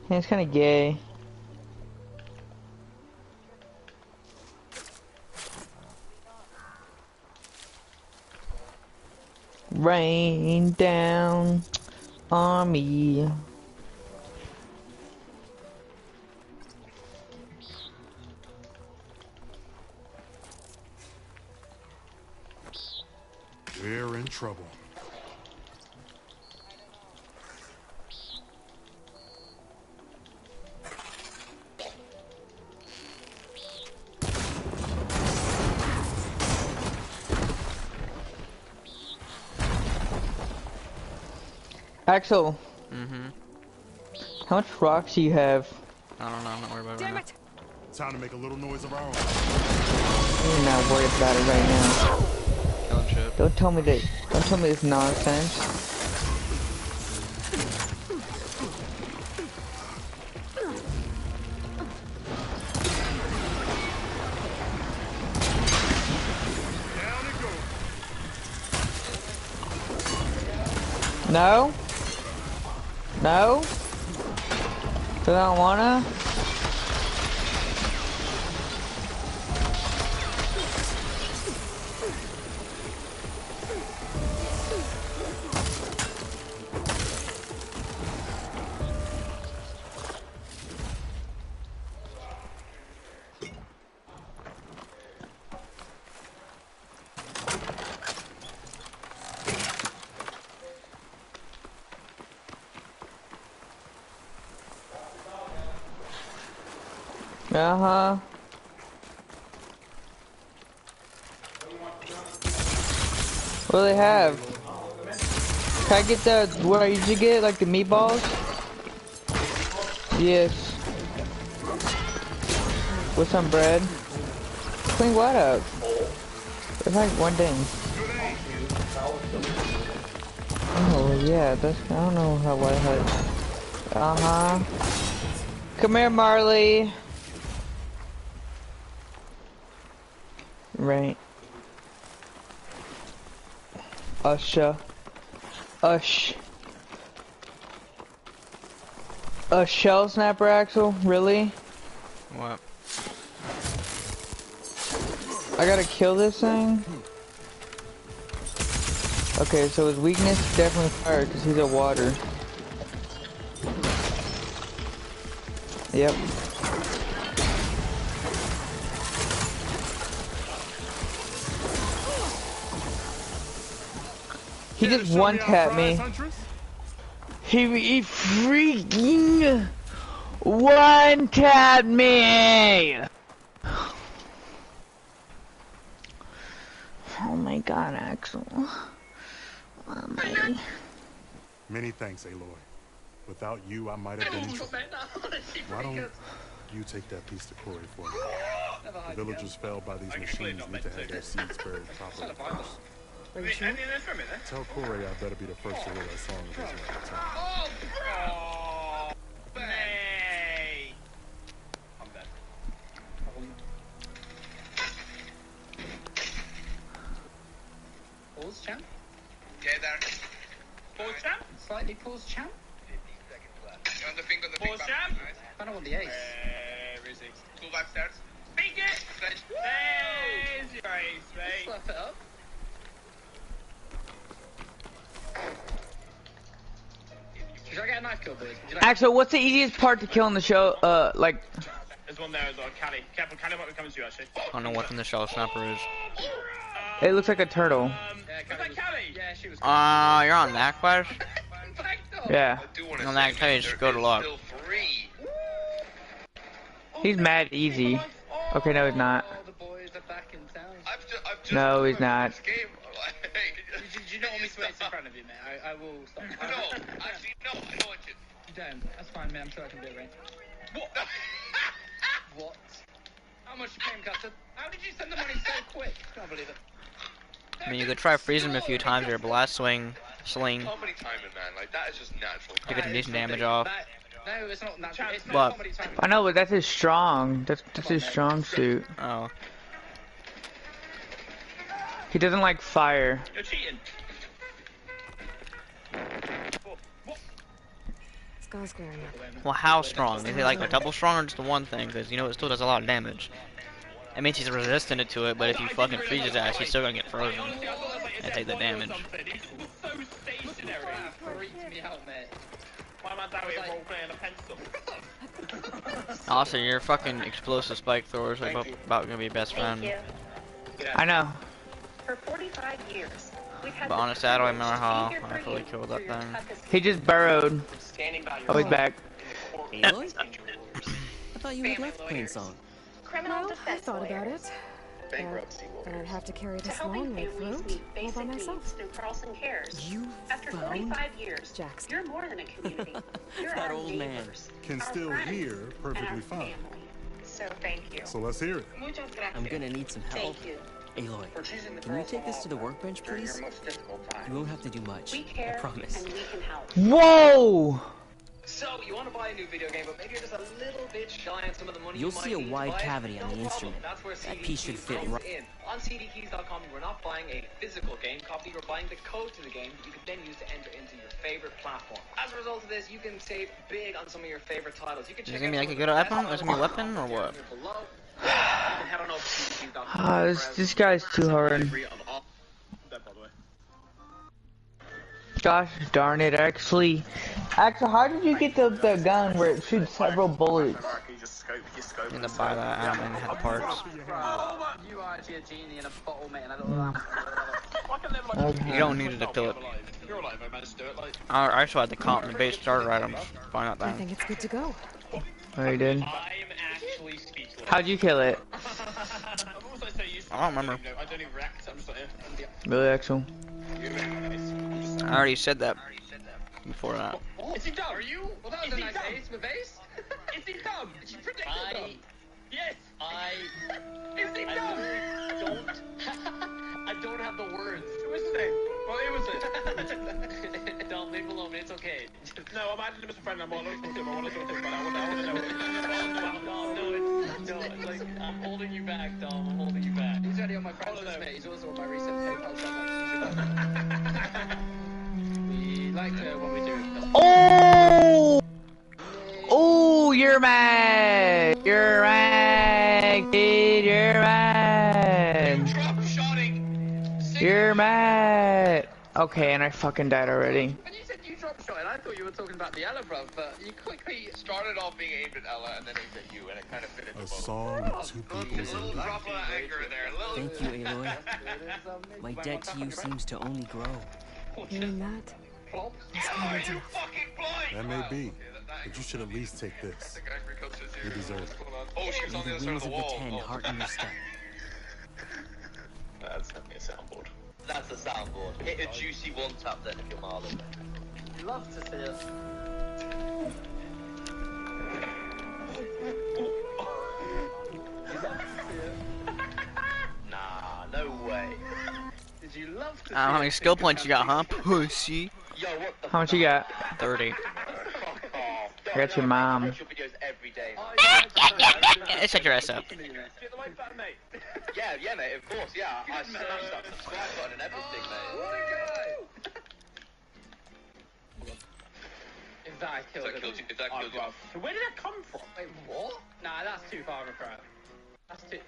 Speaker 2: Yeah, it's kind of gay. Rain down on me.
Speaker 9: We're in trouble.
Speaker 2: Axel.
Speaker 1: Mm-hmm.
Speaker 2: How much rocks do you have?
Speaker 1: I don't know, I'm not worried about it right now.
Speaker 9: Time to make a little noise of our own.
Speaker 2: You're not worried about it right now.
Speaker 1: Killing shit.
Speaker 2: Don't tell me this nonsense. No? No? Do I don't wanna? Uh-huh. What do they have? Can I get the, what I usually get, like the meatballs? Yes. With some bread. Clean what up? It's like one thing. Oh yeah, that's, I don't know how I had. Uh-huh. Come here, Marley. Right. Usha. Ush. A shell snapper, Axel? Really?
Speaker 1: What?
Speaker 2: I gotta kill this thing? Okay, so his weakness is definitely fire because he's at water. Yep. He just one-tapped me. He freaking one-tapped me! Oh my god, Axel. Oh my.
Speaker 9: Many thanks, Aloy. Without you, I might have been in trouble. Why don't you take that piece to Corey for me? The villagers felled by these machines need to have their seeds buried properly. Tell Corey I better be the first to hear that song of his next time.
Speaker 7: Oh, bro! Hey! I'm dead.
Speaker 6: Pause, champ?
Speaker 8: Get there.
Speaker 7: Pause, champ?
Speaker 6: Slightly pause, champ?
Speaker 8: 15 seconds left. You're on the finger on the
Speaker 7: Pause,
Speaker 8: big
Speaker 7: champ?
Speaker 8: Nice.
Speaker 6: I don't want the ace.
Speaker 7: Where is he?
Speaker 8: 2 left stairs.
Speaker 7: Speak it!
Speaker 8: Flash.
Speaker 7: There's your ace, mate.
Speaker 6: Slap it up. Should I get a knife kill, boys? Would you like
Speaker 2: Axel, what's the easiest part to kill in the show? Like...
Speaker 7: There's one there as well, Callie. Careful, Callie might be coming to you, actually.
Speaker 1: I don't know what the shell snapper is.
Speaker 2: It looks like a turtle.
Speaker 7: Was that Callie?
Speaker 6: Yeah, she was.
Speaker 1: You're on that quest?
Speaker 2: Yeah.
Speaker 8: I do want to
Speaker 1: On that
Speaker 8: say,
Speaker 1: page, go to log.
Speaker 8: still 3.
Speaker 2: He's mad easy. Okay, no, he's not.
Speaker 6: Oh, the boys are back in town.
Speaker 8: I've just
Speaker 2: No, he's not.
Speaker 8: This game.
Speaker 6: Do you not want me to race in front of you, mate? I will stop.
Speaker 8: No, actually, no, I don't want you.
Speaker 6: You don't. That's fine, mate. I'm sure I can do it, right?
Speaker 8: What?
Speaker 6: What? How much you paying, Custard? How did you send the money so quick? Can't believe it.
Speaker 1: I mean, you could try freezing him a few times, your blast swing, sling,
Speaker 8: Comedy timing, man. Like, that is just natural.
Speaker 1: to get some decent damage off.
Speaker 6: No, it's not natural. It's
Speaker 1: But-
Speaker 6: not comedy timing.
Speaker 2: I know, but that's his strong. That's his strong suit.
Speaker 1: Oh.
Speaker 2: He doesn't like fire.
Speaker 7: You're cheating.
Speaker 3: Skull squaring up.
Speaker 1: Well, how strong? Is it like a double strong or just the one thing? Because you know it still does a lot of damage. It means he's resistant to it, but if you fucking freeze his ass, he's still gonna get frozen and take the damage. Also, your fucking explosive spike throwers are about gonna be best friend.
Speaker 2: I know.
Speaker 11: For 45 years,
Speaker 1: But honestly, I don't remember how I fully killed that thing.
Speaker 2: He just burrowed. Oh, he's back.
Speaker 12: Aloy? I thought you had left Plain Song.
Speaker 3: Well, I thought about it. But I'd have to carry this long way through all by myself.
Speaker 12: You
Speaker 11: After
Speaker 12: found
Speaker 11: 45 years,
Speaker 3: Jackson.
Speaker 11: you're more than a community. You're
Speaker 12: that
Speaker 11: our
Speaker 12: old man.
Speaker 11: neighbors,
Speaker 9: Can
Speaker 11: our
Speaker 9: still
Speaker 11: friends,
Speaker 9: hear
Speaker 11: and
Speaker 9: perfectly
Speaker 11: our
Speaker 9: fine.
Speaker 11: family. So thank you.
Speaker 9: So let's hear it.
Speaker 12: I'm gonna need some help.
Speaker 11: Thank you.
Speaker 12: Aloy, can you take this to the workbench, please? You won't have to do much.
Speaker 11: We care,
Speaker 12: I promise.
Speaker 11: and we can help.
Speaker 2: Whoa!
Speaker 13: So, you want to buy a new video game, but maybe you're just a little bit shy on some of the money
Speaker 12: You'll
Speaker 13: you might
Speaker 12: see a
Speaker 13: need to
Speaker 12: wide
Speaker 13: buy it?
Speaker 12: cavity on the
Speaker 13: No
Speaker 12: instrument.
Speaker 13: problem. That's where
Speaker 12: That
Speaker 13: CD
Speaker 12: piece should
Speaker 13: Keys
Speaker 12: fit
Speaker 13: comes
Speaker 12: right.
Speaker 13: in. On cdkeys.com, you're not buying a physical game copy, you're buying the code to the game that you can then use to enter into your favorite platform. As a result of this, you can save big on some of your favorite titles. You can
Speaker 1: Is
Speaker 13: check
Speaker 1: it gonna be
Speaker 13: out
Speaker 1: like a
Speaker 13: some
Speaker 1: good
Speaker 13: of the best
Speaker 1: weapon? Is it gonna be a
Speaker 13: titles
Speaker 1: weapon or what?
Speaker 13: below. You can head on over to cdkeys.com.
Speaker 2: This guy's too hard. Gosh darn it, actually, how did you get the gun where it shoots several bullets?
Speaker 1: I'm gonna buy that. I don't even have the parts.
Speaker 6: You are actually a genie in a bottle, mate, and I don't know.
Speaker 1: You don't need it to kill it. I just had the base starter items. Find out
Speaker 3: I
Speaker 1: that.
Speaker 3: think it's good to go.
Speaker 2: Oh, you did?
Speaker 7: I am actually speechless.
Speaker 2: How'd you kill it?
Speaker 1: I don't remember.
Speaker 7: I don't even react. I'm just like,
Speaker 2: Really, Axel?
Speaker 1: I already said that before that.
Speaker 7: Is he dumb?
Speaker 6: Are you? Well, that was a nice ace with base.
Speaker 7: Is he dumb? Did you predict him? Yes. Is he dumb?
Speaker 6: I don't have the words.
Speaker 7: What's his name? Well, who was it?
Speaker 6: Don't leave him alone. It's okay.
Speaker 7: No, I'm adding him as a friend. I'm not looking for him. I want to talk to him, but I want to know.
Speaker 6: No, it's like I'm holding you back, Dom. I'm holding you back. He's already on my friends list, mate. He's also on my recent PayPal transaction. We like what we do.
Speaker 2: Oh! Oh, you're mad! You're mad, kid, you're mad! You're mad! Okay, and I fucking died already.
Speaker 6: When you said you drop shot, I thought you were talking about the Ella, bruv, but you quickly
Speaker 8: started off being aimed at Ella and then aimed at you, and it kind of fit into
Speaker 9: A song with two people's in it.
Speaker 8: drop of anger there.
Speaker 12: Thank you, Aloy. My debt to you seems to only grow.
Speaker 3: Hearing that,
Speaker 8: Are you fucking blind?
Speaker 9: That may be, but you should at least take this. You deserve it.
Speaker 8: Oh, she was on the
Speaker 12: May
Speaker 8: other
Speaker 12: the
Speaker 8: side of
Speaker 12: wings
Speaker 8: the
Speaker 12: of the
Speaker 8: wall.
Speaker 12: ten hearten your step.
Speaker 8: That's definitely a soundboard. That's a soundboard. Hit a juicy one tap then if you're Marlon.
Speaker 6: love to see it.
Speaker 8: Nah, no way.
Speaker 6: Did you love to see
Speaker 1: How many skill points you got, huh, pussy?
Speaker 8: Yo, what the
Speaker 2: How much you got?
Speaker 1: 30.
Speaker 2: I got your mom.
Speaker 8: videos every day.
Speaker 1: Hey, shut your ass up.
Speaker 8: Yeah, mate, of course, yeah. I smashed that subscribe button and everything, mate.
Speaker 6: If that killed it.
Speaker 7: Where did that come from?
Speaker 6: Wait, what? Nah, that's too far of a crap. That's too...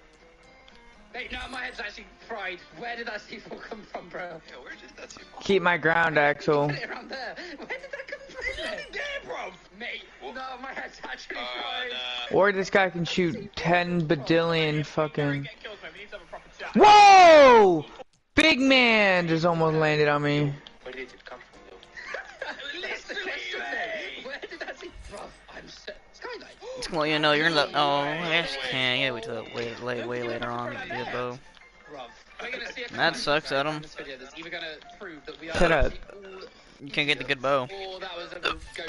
Speaker 6: Wait, no, my head's actually fried. Where did that C4 come from, bro?
Speaker 8: Yeah, where did that C4
Speaker 2: Keep my ground, Axel.
Speaker 6: Put it around there. Where did that come from? It's only there, bro. Mate, no, my head's actually fried.
Speaker 2: Or this guy can shoot 10 badillion fucking... Whoa! Big man just almost landed on me.
Speaker 8: Where did it come from, though?
Speaker 6: Where did that see? Bro, I'm so... Skylight.
Speaker 1: Well, you know, you're gonna. Oh, yes, you can. You gotta wait till way later on to get a bow. That sucks, Adam.
Speaker 2: Shut up.
Speaker 1: You can't get the good bow.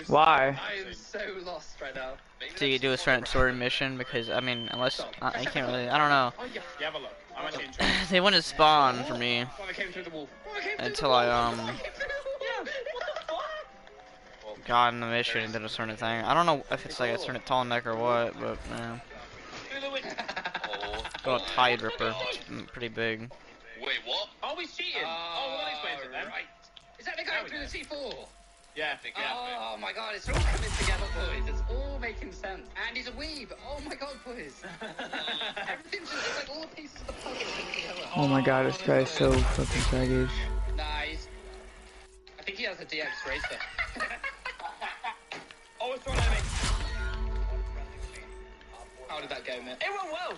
Speaker 2: Why?
Speaker 6: I am so lost right now.
Speaker 1: So you do a certain story mission because I mean, unless I can't really. I don't know.
Speaker 7: You have a look. I'm actually interested.
Speaker 1: They wouldn't spawn for me until I got in the mission and did a certain thing. I don't know if it's like a certain tall neck or what, but man. Got a Tide Ripper. It's pretty big.
Speaker 8: Wait, what?
Speaker 7: Oh, he's cheating. Oh, well, that explains it then.
Speaker 6: Right. Is that the guy through the C4?
Speaker 7: Yeah.
Speaker 6: Oh my god, it's all coming together, boys. It's all making sense. And he's a weeb. Oh my god, boys. Everything's just, it's like all the pieces of the puzzle coming together.
Speaker 2: Oh my god, this guy's so fucking savage.
Speaker 6: Nice. I think he has a DX racer.
Speaker 7: Oh, it's throwing at me.
Speaker 6: How did that go, mate?
Speaker 7: It went well.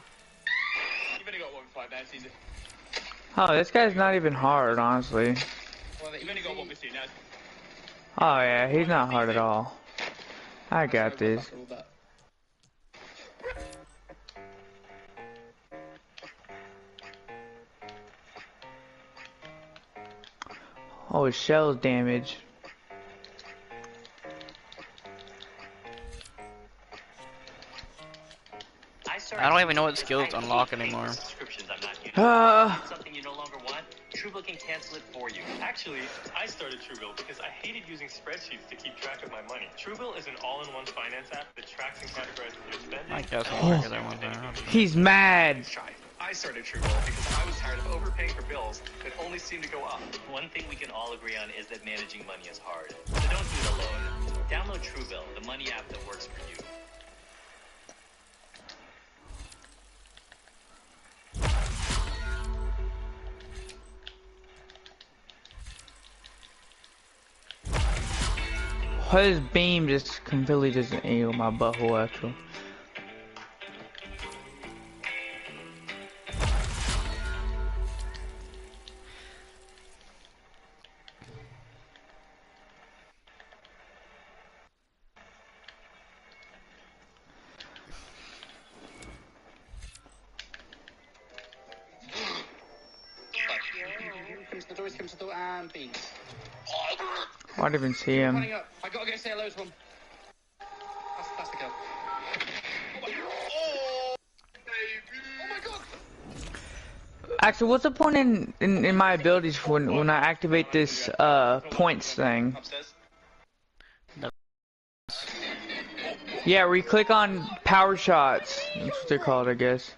Speaker 7: You've only got 1v5 now, it's easy.
Speaker 2: Oh, this guy's not even hard, honestly.
Speaker 6: Well,
Speaker 7: You've only got 1v2 now.
Speaker 2: Oh yeah, he's not hard at all. I got this. Oh, his shell's damaged.
Speaker 1: I don't even know what skills to unlock anymore.
Speaker 14: Something you no longer want? Truebill can cancel it for you. Actually, I started Truebill because I hated using spreadsheets to keep track of my money. Truebill is an all-in-one finance app that tracks and categorizes your spending.
Speaker 1: I guess
Speaker 2: He's mad.
Speaker 14: I started Truebill because I was tired of overpaying for bills that only seem to go up. One thing we can all agree on is that managing money is hard. So don't do it alone. Download Truebill, the money app that works for you.
Speaker 2: His beam just completely doesn't aim my butthole actually.
Speaker 6: Comes to the door and beat.
Speaker 2: I didn't even see him.
Speaker 6: I gotta go say hello to him. That's the kill. Oh my god!
Speaker 2: Actually, what's the point in my abilities when I activate this points thing? Yeah, where you click on power shots. That's what they're called, I guess.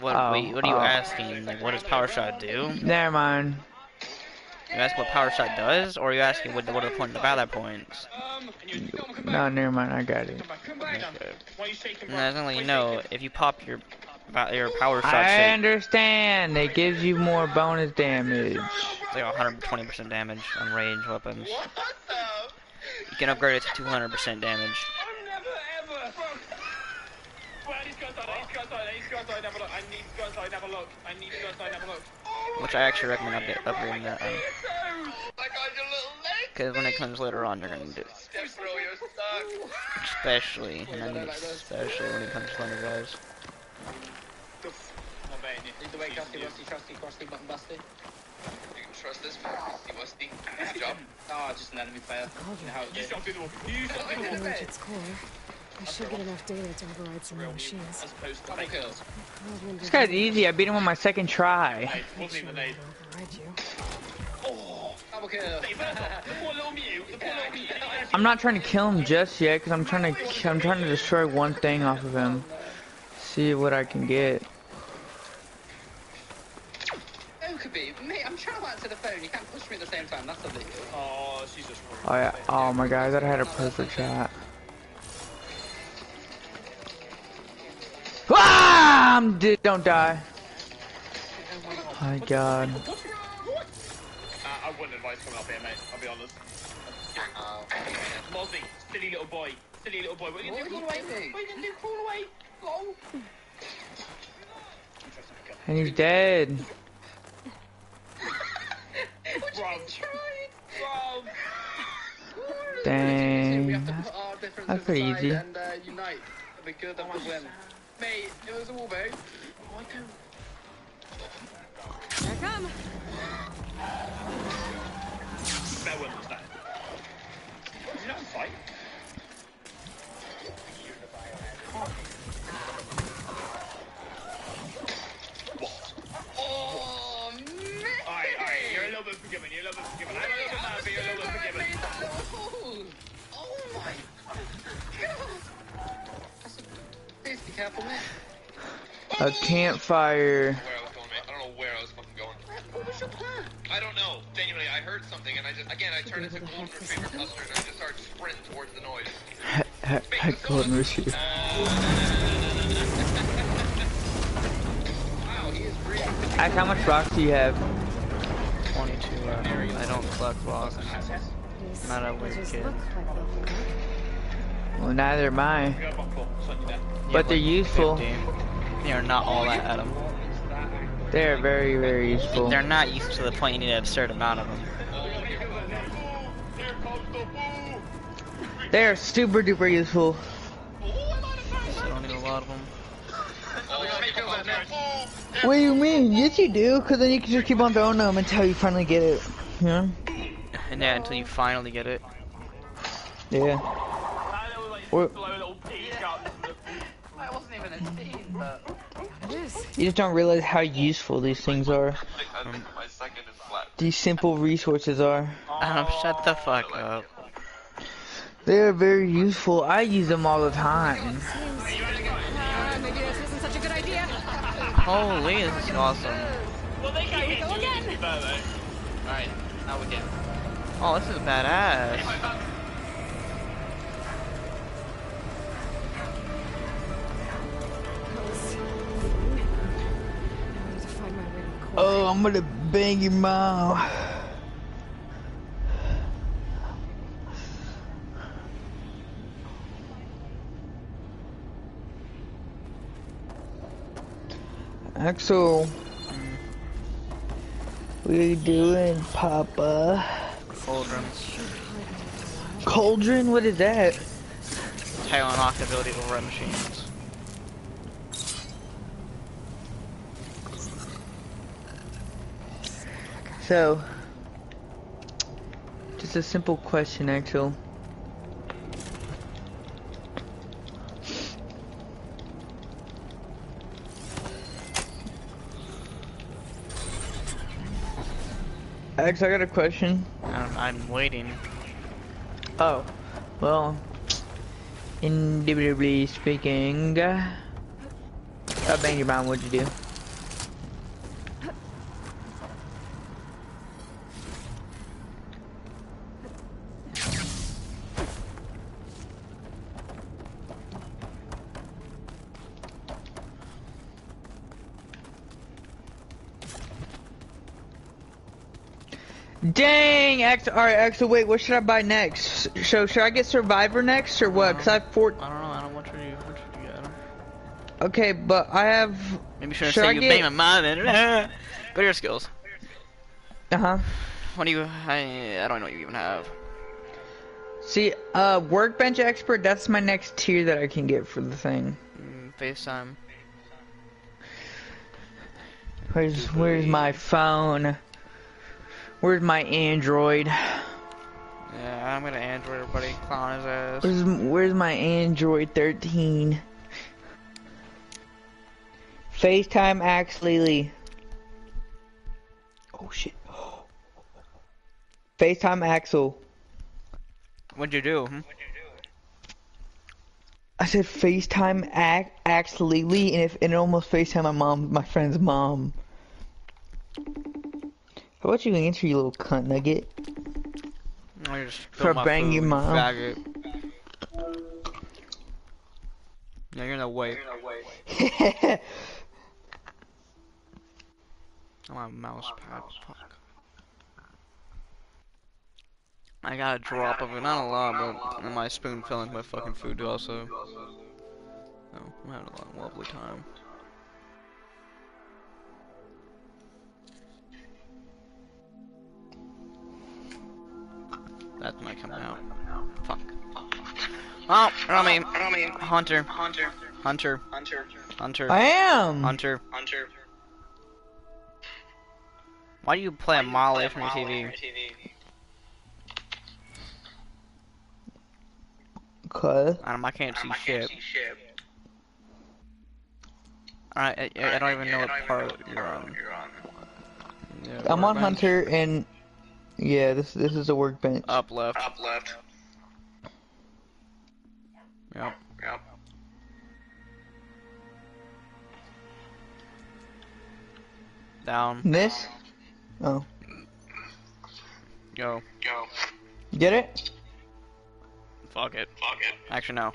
Speaker 1: What are you asking? Like, what does Power Shot do?
Speaker 2: Never mind.
Speaker 1: You ask what Power Shot does, or are you asking what are the point of the battle points?
Speaker 2: No, never mind. I got it.
Speaker 1: Okay. And I was gonna let you know, if you pop your Power Shot
Speaker 2: I
Speaker 1: shape,
Speaker 2: understand. It gives you more bonus damage.
Speaker 1: it's like 120% damage on range weapons. You can upgrade it to 200% damage. Which I actually recommend upgrading that. Because when it comes later on, you're gonna do it. Especially when it comes to Thunder guys.
Speaker 6: Lead the way, Crusty, button busty.
Speaker 8: You can trust this man, Rusty. Good job.
Speaker 6: Oh, just an enemy player. You know how it is.
Speaker 3: Reach its core. I should get enough data to override some more machines.
Speaker 6: Double kills.
Speaker 2: This guy's easy. I beat him on my second try.
Speaker 3: Make sure I override you.
Speaker 6: Double kill.
Speaker 2: I'm not trying to kill him just yet, because I'm trying to destroy one thing off of him. See what I can get.
Speaker 6: Mate, I'm trying to answer the phone. You can't push me at the same time. That's illegal.
Speaker 7: Oh, she's just rude.
Speaker 2: Oh yeah. Oh my god, I thought I had a perfect shot. Ah! Don't die. Oh my god.
Speaker 7: I wouldn't advise coming up here, mate. I'll be honest. Mozzie, silly little boy. What are you gonna do? What are you gonna do? Crawl away. Lol.
Speaker 2: And he's dead. Dang. That's pretty easy.
Speaker 6: And unite. It'll be good. That would win. Mate, it was all, mate. Oh, I do.
Speaker 3: Here I come.
Speaker 7: Better win was that. Did you not fight?
Speaker 6: Oh, man.
Speaker 7: Alright, you're a little bit forgiven. I'm a little bit mad, but you're a little bit forgiven.
Speaker 6: Oh my god. Please be careful, man.
Speaker 2: A campfire.
Speaker 8: I don't know where I was fucking going.
Speaker 6: What was your plan?
Speaker 8: I don't know. Genuinely, I heard something, and I turned into Golden Retriever Custer, and I just started sprinting towards the noise.
Speaker 2: Golden Retriever.
Speaker 8: Wow, he is breathing.
Speaker 2: How much rocks do you have?
Speaker 1: 22. I don't collect rocks. Not a weird kid.
Speaker 2: Well, neither am I. But they're useful.
Speaker 1: 50. They are not all that, Adam.
Speaker 2: They're very, very useful.
Speaker 1: They're not useful to the point you need an absurd amount of them.
Speaker 2: They're super duper useful.
Speaker 1: I don't need a lot of them.
Speaker 2: What do you mean? Yes, you do. Because then you can just keep on throwing them until you finally get it. Yeah.
Speaker 1: And yeah, until you finally get it.
Speaker 2: Yeah. Or,
Speaker 6: I wasn't even a teen, but...
Speaker 2: you just don't realize how useful these things are.
Speaker 8: My second is flat.
Speaker 2: These simple resources are.
Speaker 1: Adam, shut the fuck up.
Speaker 2: They are very useful. I use them all the time.
Speaker 3: Maybe this isn't such a good idea.
Speaker 1: Holy, this is awesome.
Speaker 7: Well, they can't
Speaker 3: Here we
Speaker 7: get
Speaker 3: go
Speaker 7: you
Speaker 3: again.
Speaker 7: any further.
Speaker 6: Alright, now we can.
Speaker 1: Oh, this is badass.
Speaker 2: Oh, I'm gonna bang your mom. Axel, what are you doing, Papa?
Speaker 1: Cauldrons.
Speaker 2: Cauldron? What is that?
Speaker 1: Tail unlock ability to override machines.
Speaker 2: So, just a simple question, Axel. Axel, I got a question.
Speaker 1: I'm waiting.
Speaker 2: Oh, well, indubitably speaking, bang your mom, what'd you do? Dang, alright, Axel, wait, what should I buy next? So, should I get Survivor next, or what? Cause I have
Speaker 1: I don't know, what should you get?
Speaker 2: Okay, but I have...
Speaker 1: Maybe should I say you bang my mom and... Go to your skills.
Speaker 2: Uh-huh.
Speaker 1: What do you... I don't know what you even have.
Speaker 2: See, Workbench Expert, that's my next tier that I can get for the thing.
Speaker 1: FaceTime.
Speaker 2: Where's my phone? Where's my Android?
Speaker 1: Yeah, I'm gonna Android everybody, clown his ass.
Speaker 2: Where's my Android 13? FaceTime Axe Lily. Oh shit. FaceTime Axel.
Speaker 1: What'd you do?
Speaker 2: I said FaceTime Axe Lily, and it almost FaceTime my friend's mom. How about you answer, you little cunt nugget?
Speaker 1: I just
Speaker 2: for banging your mom.
Speaker 1: Faggot. Yeah, you're in the way. I'm on a mouse pad. Fuck. I got a drop of it, not a lot, but my spoon fell into my fucking food also. Oh, I'm having a lovely time. That's not coming out. Fuck. Oh, Rami. Hunter.
Speaker 2: I am.
Speaker 1: Hunter. Why do you play a mile away from your TV?
Speaker 2: Cause
Speaker 1: I can't see shit. Alright, I don't even know what part you're on. Yeah,
Speaker 2: I'm on Hunter, and yeah, this is a workbench.
Speaker 1: Up left. Yep. Down.
Speaker 2: This? Oh.
Speaker 1: Go.
Speaker 2: Get it?
Speaker 1: Fuck it. Actually, no.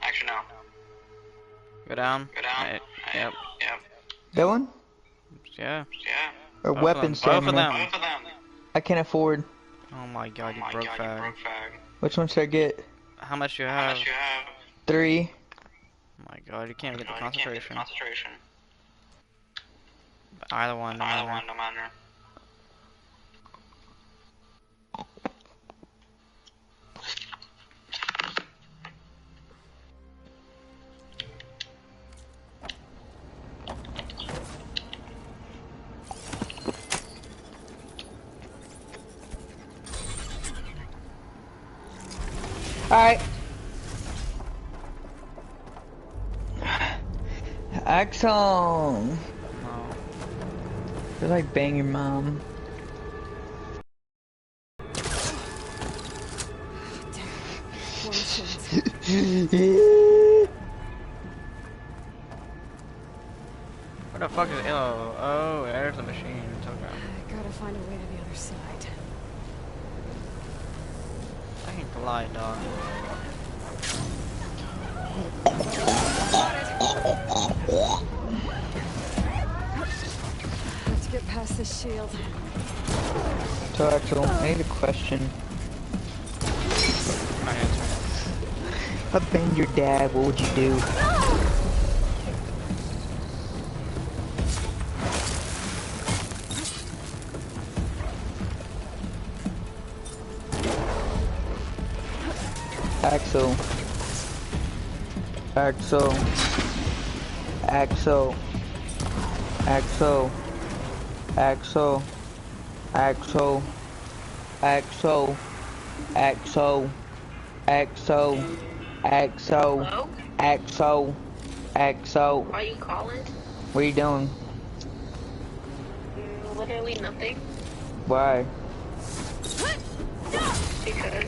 Speaker 1: Go down. Right. Yep.
Speaker 2: That one?
Speaker 1: Yeah.
Speaker 2: Or
Speaker 1: Both
Speaker 2: weapon
Speaker 1: of them.
Speaker 2: stamina? I can't afford.
Speaker 1: Oh my god, you broke fag.
Speaker 2: Which one should I get?
Speaker 1: How much you have?
Speaker 2: 3.
Speaker 1: Oh my god, you can't get the concentration. But either one, no matter.
Speaker 2: Alright. Axon.
Speaker 1: No.
Speaker 2: You're like bang your mom.
Speaker 3: One chance.
Speaker 1: Where the fuck is it? Oh, there's the machine. It's okay.
Speaker 3: I gotta find a way to the other side.
Speaker 1: I hate the lie, dog.
Speaker 3: Have to get past this shield.
Speaker 2: So Axel, I need a question.
Speaker 1: My answer.
Speaker 2: If I banged your dad, what would you do? Axel. Axel. Axel. Axel. Axel. Axel. Axel. Axel. Axel. Axel.
Speaker 15: Hello?
Speaker 2: Axel. Axel.
Speaker 15: Why are you calling?
Speaker 2: What are you doing?
Speaker 15: Literally nothing.
Speaker 2: Why?
Speaker 15: Because.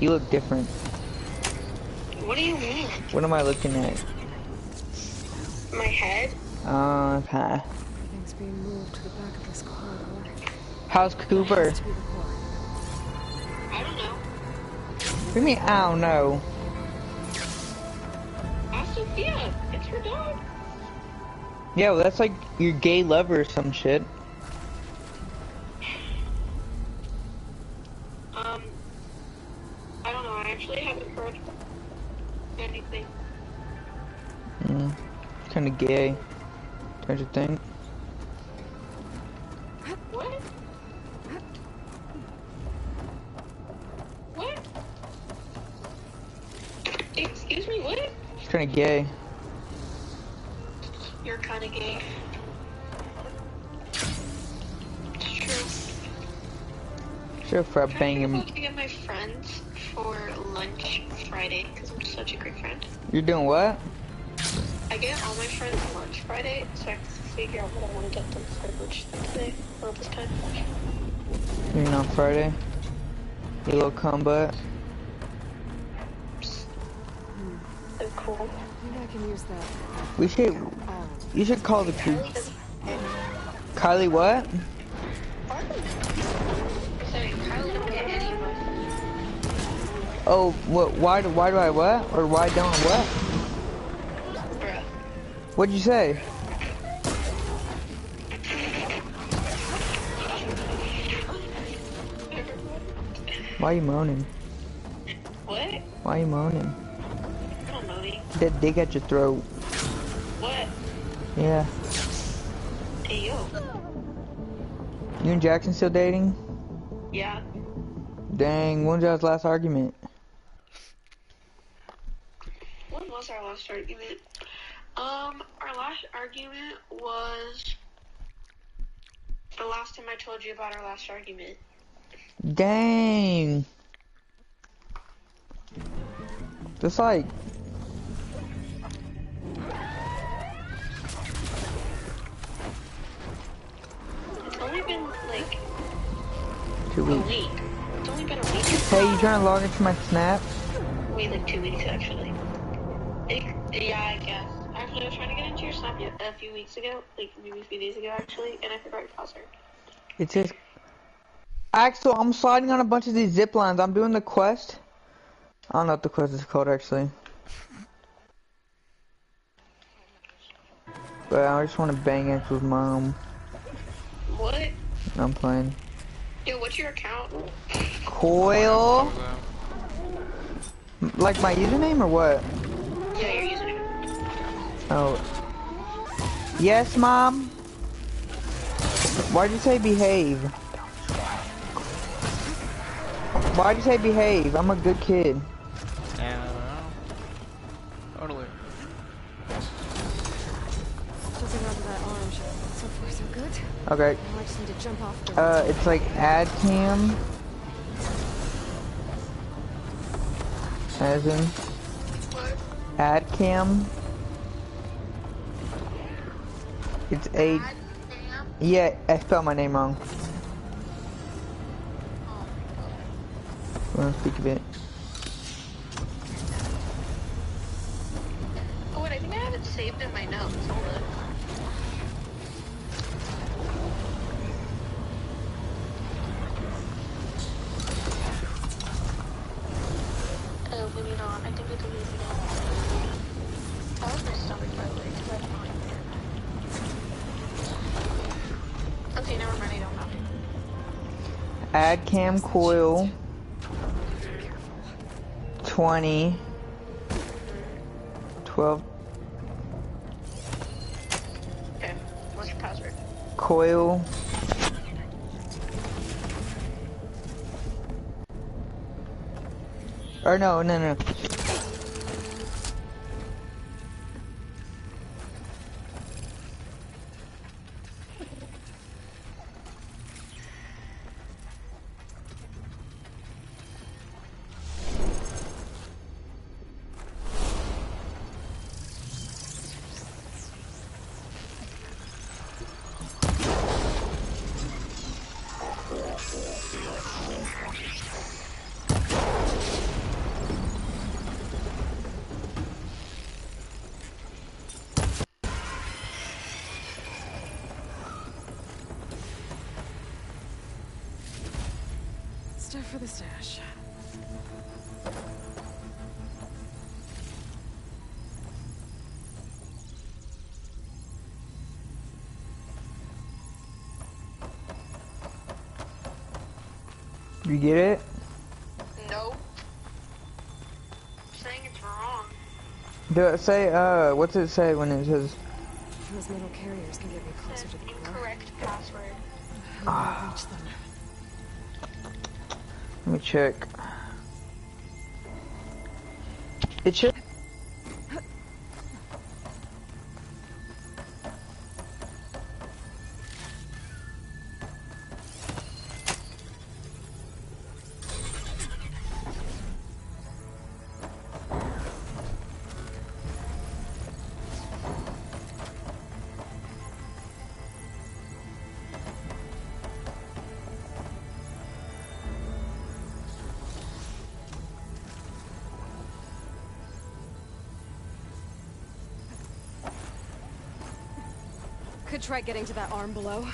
Speaker 2: You look different.
Speaker 15: What do you mean?
Speaker 2: What am I looking at?
Speaker 15: My head?
Speaker 2: Okay.
Speaker 3: Everything's being moved to the back of this corridor.
Speaker 2: How's Cooper?
Speaker 15: I don't know.
Speaker 2: What do you mean, I don't know?
Speaker 15: Ask Sophia. It's her dog.
Speaker 2: Yeah, well, that's like your gay lover or some shit.
Speaker 15: I don't know. I actually haven't heard anything.
Speaker 2: Kind of gay, don't you think?
Speaker 15: What? What? Excuse me, what?
Speaker 2: It's kind of gay.
Speaker 15: You're kind of gay. It's true.
Speaker 2: Sure, for
Speaker 15: I'm
Speaker 2: banging.
Speaker 15: gonna go get my friends for lunch Friday because I'm such a great friend.
Speaker 2: You're doing what?
Speaker 15: I get all my friends lunch Friday, so I have to figure out what I want to get them for lunch today, or this time.
Speaker 2: You're not Friday? You little combat?
Speaker 15: They're cool.
Speaker 3: Maybe I can use that.
Speaker 2: We should. You should call the crew. Kylie, what?
Speaker 15: Sorry, Kylie don't get any of my friends.
Speaker 2: Oh, what? Why do I what? Or why don't I what?
Speaker 15: Bruh.
Speaker 2: What'd you say? Why are you moaning?
Speaker 15: What?
Speaker 2: Why are you moaning?
Speaker 15: I'm not moaning.
Speaker 2: That dick at your throat.
Speaker 15: What?
Speaker 2: Yeah.
Speaker 15: Hey, yo.
Speaker 2: You and Jackson still dating?
Speaker 15: Yeah.
Speaker 2: Dang, when's y'all's last argument?
Speaker 15: When was our last argument? Our last argument was the last time I told you about our last argument.
Speaker 2: Dang. That's like...
Speaker 15: It's only been like
Speaker 2: 2
Speaker 15: a
Speaker 2: weeks.
Speaker 15: week. It's only been a week.
Speaker 2: Hey, you trying to log into my Snap?
Speaker 15: Wait, like 2 weeks actually. Yeah, I guess. Actually, I was trying to get into your Snap a few weeks ago, like maybe a few days ago actually, and I forgot your password.
Speaker 2: It's just... Axel, I'm sliding on a bunch of these zip lines. I'm doing the quest. I don't know what the quest is called actually. But I just want to bang Axel's mom.
Speaker 15: What?
Speaker 2: I'm playing.
Speaker 15: Yo, what's your account?
Speaker 2: Coil? Like my username or what?
Speaker 15: Yeah, your username.
Speaker 2: Oh. Yes, Mom? Why'd you say behave? Why'd you say behave? I'm a good kid.
Speaker 1: Yeah, I don't know. Totally.
Speaker 3: Jumping onto that orange. So far, so good.
Speaker 2: Okay.
Speaker 3: Now I just need to jump off the
Speaker 2: It's like add cam. As in add cam. It's a yeah, I spelled my name wrong. Wanna speak a bit.
Speaker 15: Oh wait, I think I have it saved in my notes. Hold on. Oh, maybe not. I think I deleted it. I was my stomach by the way, because I don't know. Okay, never mind, I don't have to.
Speaker 2: Add cam coil 20 12
Speaker 15: Okay, what's your password?
Speaker 2: coil or no.
Speaker 3: Stuff for the stash.
Speaker 2: You get it?
Speaker 15: No. Saying it's wrong.
Speaker 2: Do it say what's it say when it says
Speaker 3: Those metal carriers can get me closer to the core.
Speaker 15: Incorrect password.
Speaker 3: How do I reach them?
Speaker 2: let me check. It should
Speaker 3: Could try getting to that arm below.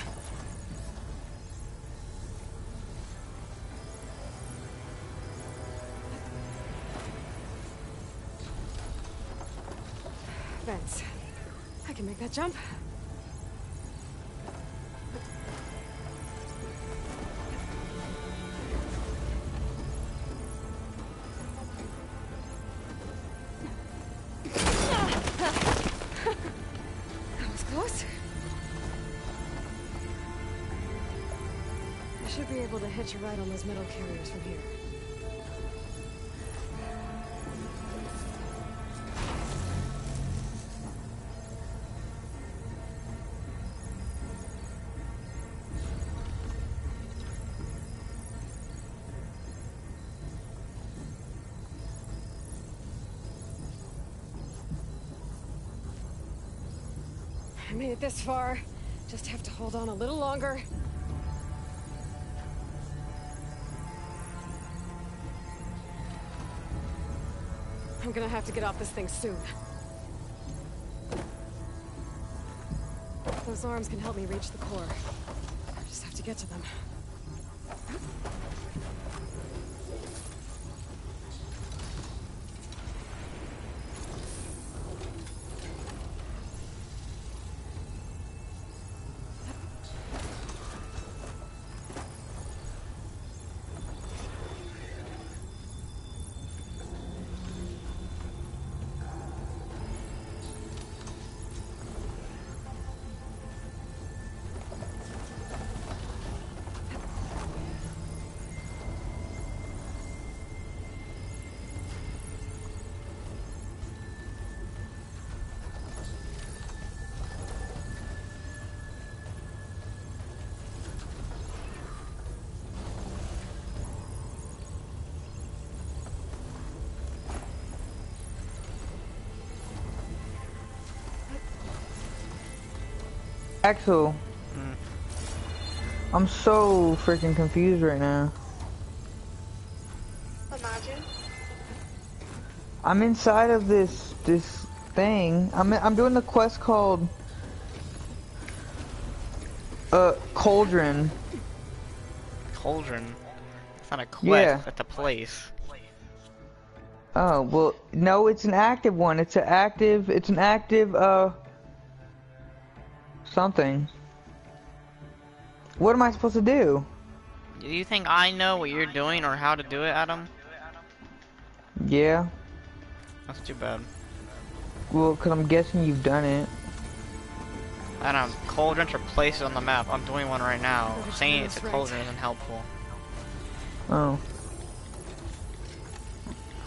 Speaker 3: Vents. I can make that jump. That was close. I should be able to hitch a ride on those metal carriers from here. I made it this far. Just have to hold on a little longer. I'm gonna have to get off this thing soon. Those arms can help me reach the core. I just have to get to them.
Speaker 2: Axel, I'm so freaking confused right now.
Speaker 15: Imagine.
Speaker 2: I'm inside of this thing. I'm doing the quest called Cauldron.
Speaker 1: Cauldron? It's not a quest,
Speaker 2: Yeah.
Speaker 1: that's a place.
Speaker 2: Oh, well, no, it's an active one. It's an active, something. What am I supposed to do?
Speaker 1: Do you think I know what you're doing or how to do it, Adam?
Speaker 2: Yeah.
Speaker 1: That's too bad.
Speaker 2: Well, cause I'm guessing you've done it.
Speaker 1: Adam, cauldrons are places on the map. I'm doing one right now. Saying it's a cauldron isn't helpful.
Speaker 2: Oh.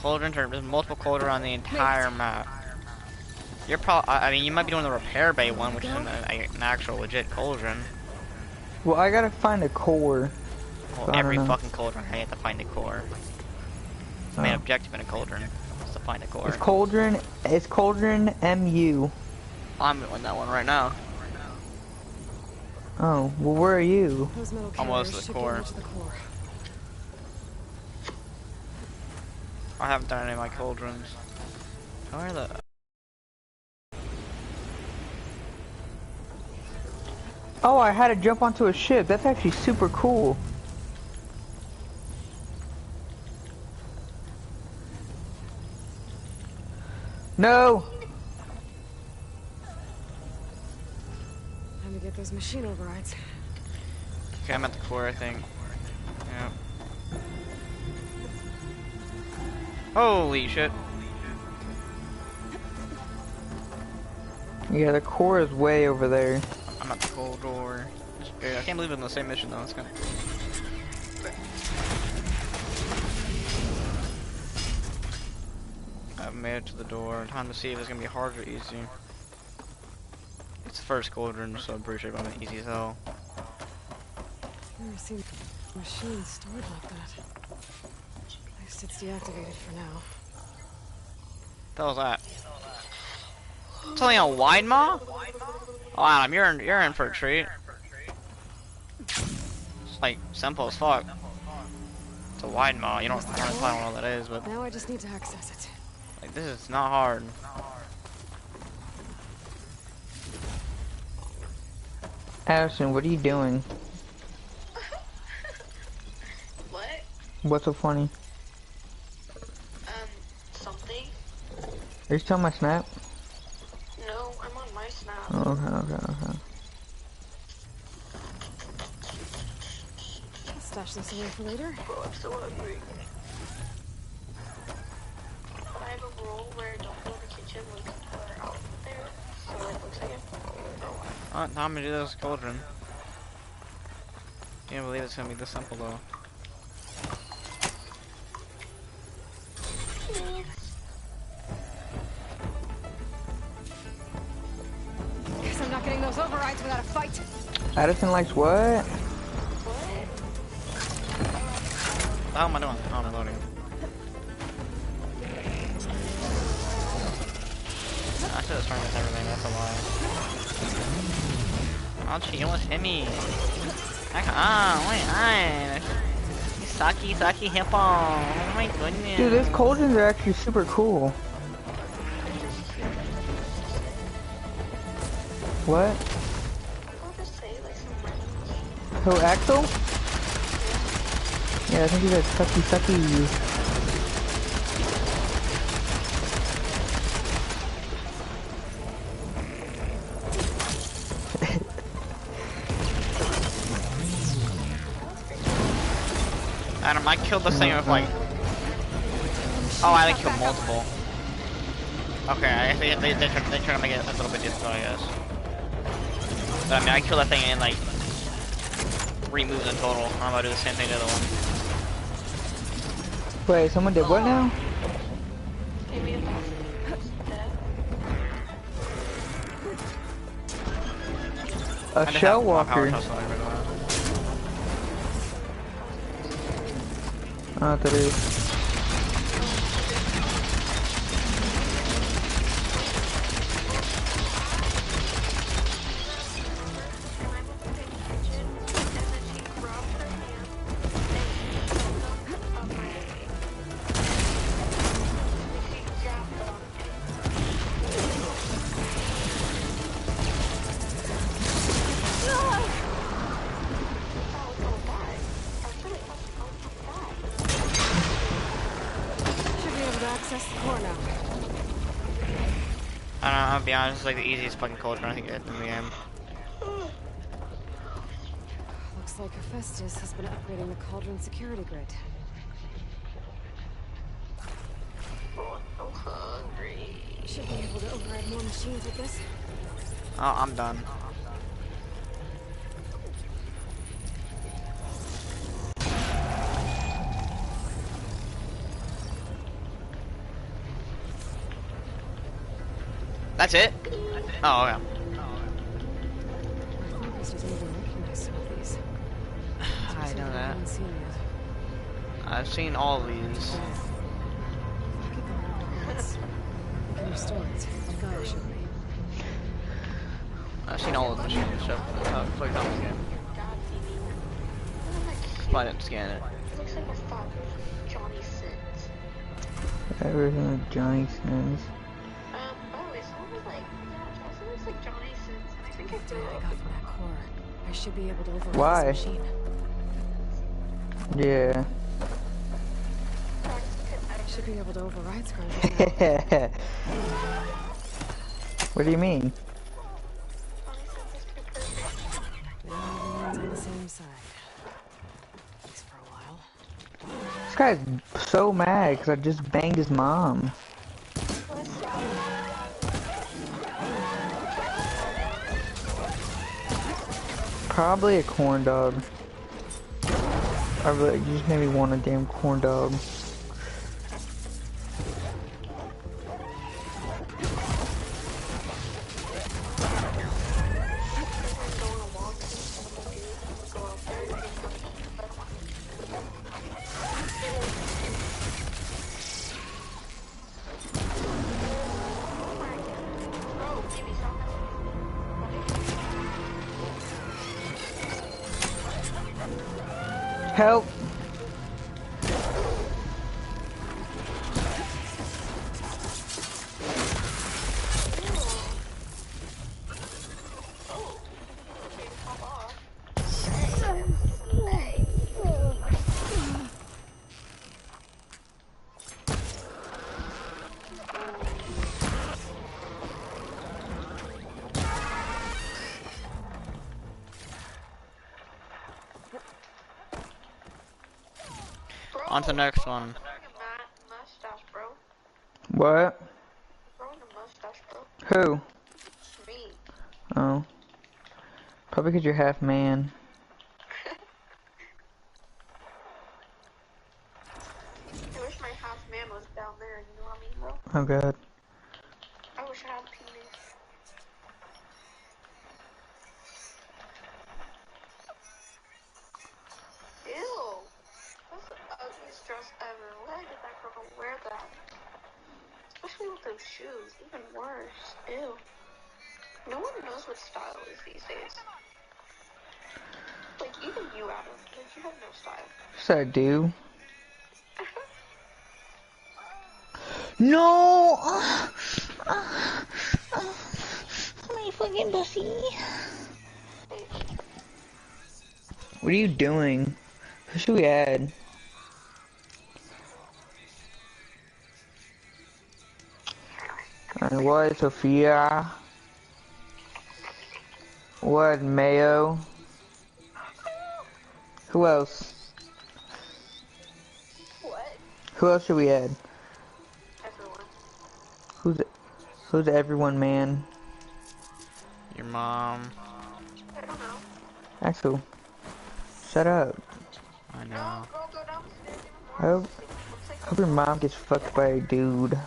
Speaker 1: Cauldrons are, there's multiple cauldrons on the entire map. You're probably, I mean, you might be doing the repair bay one, which is an actual legit cauldron.
Speaker 2: Well, I gotta find a core.
Speaker 1: Well,
Speaker 2: So I
Speaker 1: every
Speaker 2: don't know.
Speaker 1: fucking cauldron, I have to find a core. It's the main objective in a cauldron, is to find a core.
Speaker 2: It's Cauldron MU.
Speaker 1: I'm doing that one right now.
Speaker 2: Oh, well, where are you?
Speaker 3: Those metal
Speaker 1: Almost
Speaker 3: carriers
Speaker 1: the
Speaker 3: should get
Speaker 1: core.
Speaker 3: me to the core.
Speaker 1: I haven't done any of my cauldrons. Where are the...
Speaker 2: Oh, I had to jump onto a ship. That's actually super cool. No!
Speaker 3: Time to get those machine overrides.
Speaker 1: Okay, I'm at the core, I think. Yeah. Holy shit.
Speaker 2: Yeah, the core is way over there.
Speaker 1: I'm at the cold door. Dude, I can't believe it's in the same mission though. It's kind of... I've made it to the door. Time to see if it's gonna be hard or easy. It's the first cauldron, so I'm pretty sure it's gonna be easy as hell.
Speaker 3: I've never seen machines stored like that. At least it's deactivated for now.
Speaker 1: What the hell's that? It's only a wide maw? Oh, Adam, you're in for a treat. It's like simple as fuck. It's a wide maw. You don't probably don't know what that is, but
Speaker 3: Now I just need to access it.
Speaker 1: like this is not hard.
Speaker 2: Addison, what are you doing?
Speaker 15: What?
Speaker 2: What's so funny?
Speaker 15: Something?
Speaker 2: Are you still on my snap?
Speaker 15: No, I'm on my snap.
Speaker 2: Oh, okay.
Speaker 3: I'll stash this away for later.
Speaker 15: Bro, I'm so hungry. I have a rule where don't go to the kitchen when people are out there. So it looks like
Speaker 1: Oh, time to do this cauldron. Can't believe it's gonna be this simple though.
Speaker 3: Guess I'm not getting those overrides without a fight.
Speaker 2: Addison likes what?
Speaker 1: How am I doing? Oh, I'm loading. I should have started with everything, that's a lie. Oh, she almost hit me. Wait, Sucky hip on. Oh my goodness.
Speaker 2: Dude, these cauldrons are actually super cool. What? Who, Axel? Yeah, I think you guys sucky.
Speaker 1: Adam, I killed the thing with like... Oh, I killed multiple. Okay, I guess they try to make it a little bit difficult, I guess. But I mean, I killed that thing in like 3 moves in total. I'm about to do the same thing to the other one.
Speaker 2: Wait, someone did what now? A shell walker. Oh, that is.
Speaker 1: I'll be honest, it's like the easiest fucking cauldron I think in the game.
Speaker 3: Looks like Hephaestus has been upgrading the cauldron security grid.
Speaker 15: Oh, I'm hungry.
Speaker 3: Should be able to override more machines with this.
Speaker 1: Oh, I'm done. That's it? Oh, okay. I know that. I've seen all of these. I've seen all of the machines, so click on the game. But I didn't scan it.
Speaker 15: Looks like a thought of Johnny Sins.
Speaker 2: Everything with Johnny Sins.
Speaker 15: Like Johnny Sins, and I think I
Speaker 3: got from that core. I should be able to override
Speaker 2: Why?
Speaker 3: this machine.
Speaker 2: Yeah.
Speaker 3: I should be able to override Scourge.
Speaker 2: What do you mean?
Speaker 3: Now everyone's on the same side. At least for a while.
Speaker 2: This guy's so mad because I just banged his mom. Probably a corn dog. You just made me want a damn corn dog. Help!
Speaker 1: On to the next one.
Speaker 2: What? Who?
Speaker 15: Me.
Speaker 2: Oh. Probably because you're half man.
Speaker 15: I wish my half man was down there, you know what I mean, bro?
Speaker 2: Oh god.
Speaker 15: I wish I had a penis. Ew! That's the ugliest dress ever. Why did that girl wear that? Especially with those shoes. Even worse. Ew. No one knows what style is these days. Like, even you, Adam. Like, you have no style.
Speaker 2: Yes, I do. No! My fucking pussy. What are you doing? Who should we add? And what, Sophia? What, Mayo? Who else?
Speaker 15: What?
Speaker 2: Who else should we add?
Speaker 15: Everyone.
Speaker 2: Who's everyone, man?
Speaker 1: Your mom.
Speaker 15: I don't know.
Speaker 2: Axel, shut up.
Speaker 1: I know.
Speaker 15: Go downstairs.
Speaker 2: I hope your mom gets fucked by a dude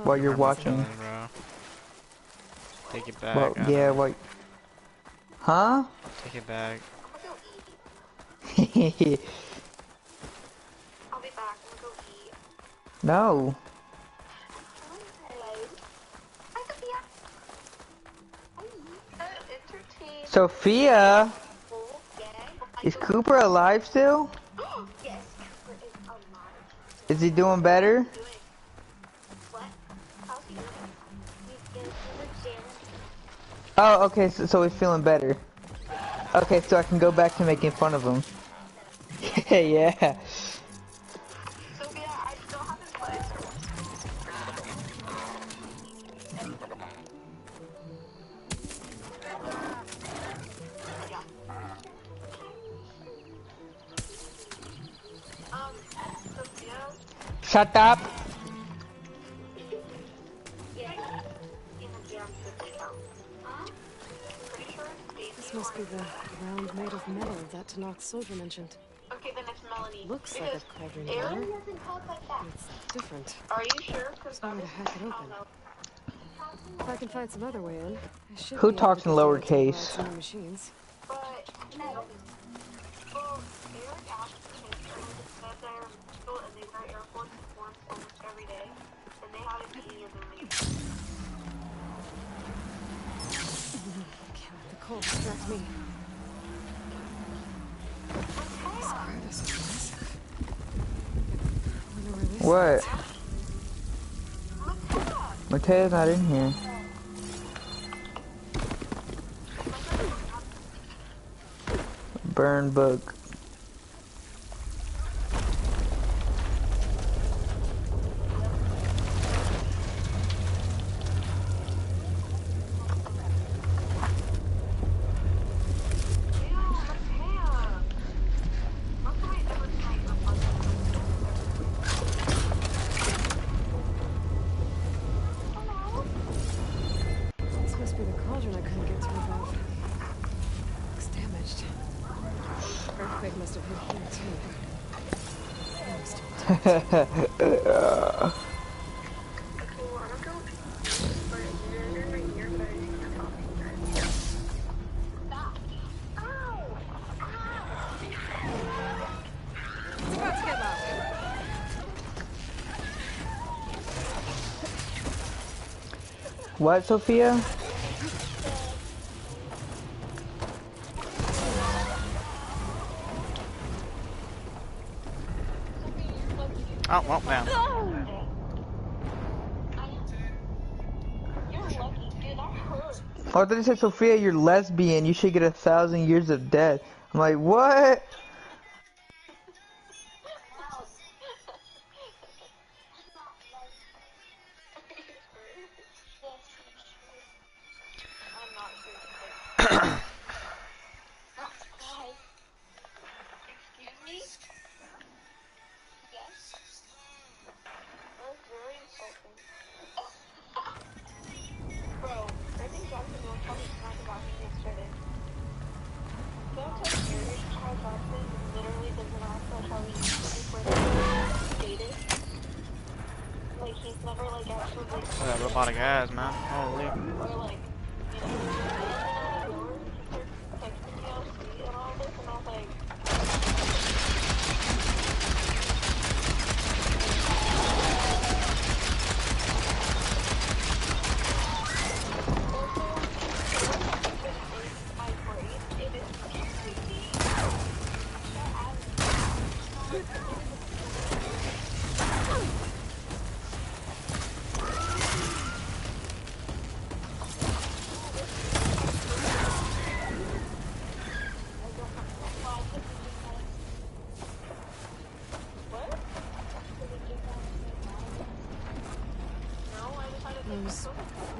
Speaker 2: while you're watching.
Speaker 1: Bro. Take it back.
Speaker 2: Well, yeah, what? Huh?
Speaker 1: Take it back.
Speaker 15: I'll be back. I'm gonna go eat.
Speaker 2: No. Sophia? Is Cooper alive still?
Speaker 15: Yes, Cooper is alive.
Speaker 2: Is he doing better?
Speaker 15: What? How's he doing? He's in jail.
Speaker 2: Oh, okay, so he's feeling better. Okay, so I can go back to making fun of him. Yeah.
Speaker 15: Sophia, I still haven't played. Sophia?
Speaker 2: Shut up.
Speaker 3: This must be the round made of metal that Tanakh soldier mentioned.
Speaker 15: Okay, then it's Melanie.
Speaker 3: Looks like a cauldron
Speaker 15: Aaron
Speaker 3: here.
Speaker 15: doesn't talk like that.
Speaker 3: It's different.
Speaker 15: Are you sure?
Speaker 3: There's no way to hack it open. If I can find some other way in, I should
Speaker 2: Who
Speaker 3: be
Speaker 2: talks in
Speaker 3: able to
Speaker 2: lowercase?
Speaker 3: some of the machines.
Speaker 15: But, well, Eric asked his friends that they're in school and they wear Air Force uniforms almost every day, and they have a meeting in their leave.
Speaker 3: Can't let the cold distract me. This crevice is massive. I wonder where this
Speaker 2: What?
Speaker 3: is.
Speaker 2: Mateo's not in here. Burn book.
Speaker 3: This must be the cauldron I couldn't get to above. Looks damaged. Earthquake must have hit here too. It's about to get loud.
Speaker 2: What, Sophia?
Speaker 1: Oh, well, man.
Speaker 2: Oh, they said, Sophia, you're lesbian. You should get 1,000 years of death. I'm like, what?
Speaker 1: That robotic ass, man. Holy.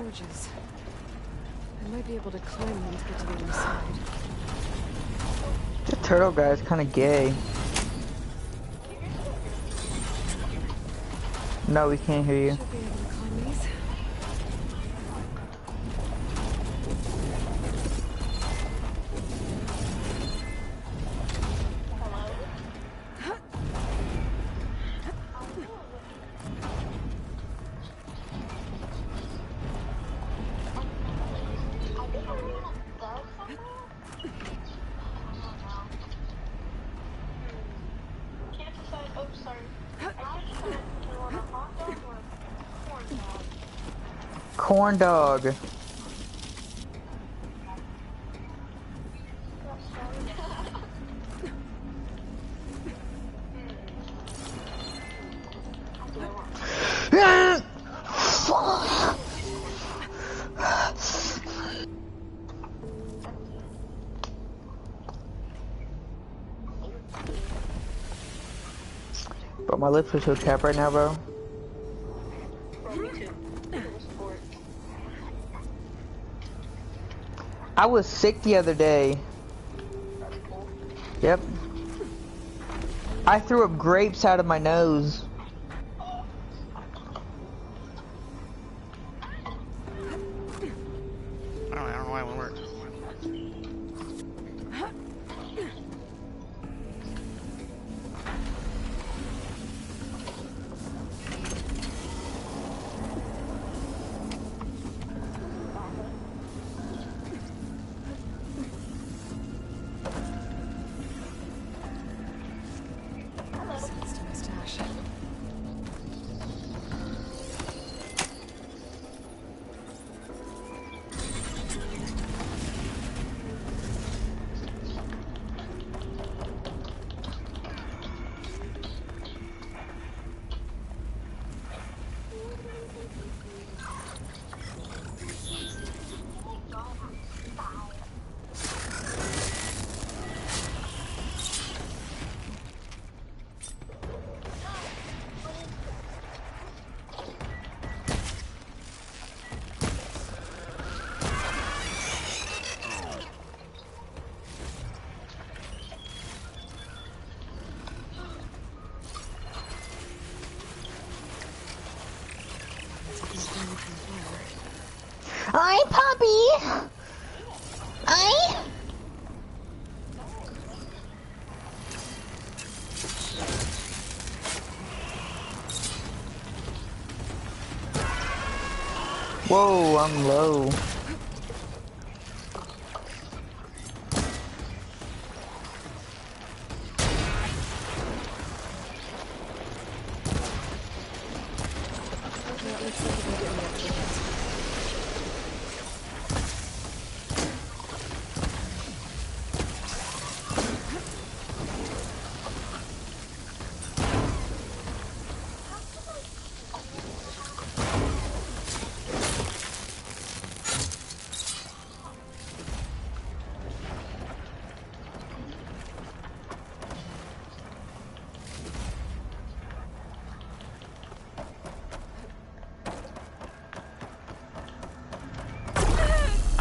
Speaker 3: forges. I might be able to climb them to get to the other side.
Speaker 2: The turtle guy is kind of gay. No, we can't hear you.
Speaker 3: Should be able to climb these.
Speaker 2: Corn dog. But my lips are so chapped right now, bro. I was sick the other day. Yep. I threw up grapes out of my nose.
Speaker 1: I don't know why it won't work.
Speaker 3: Sense to my stash.
Speaker 2: Hi, puppy. Hi. Whoa, I'm low.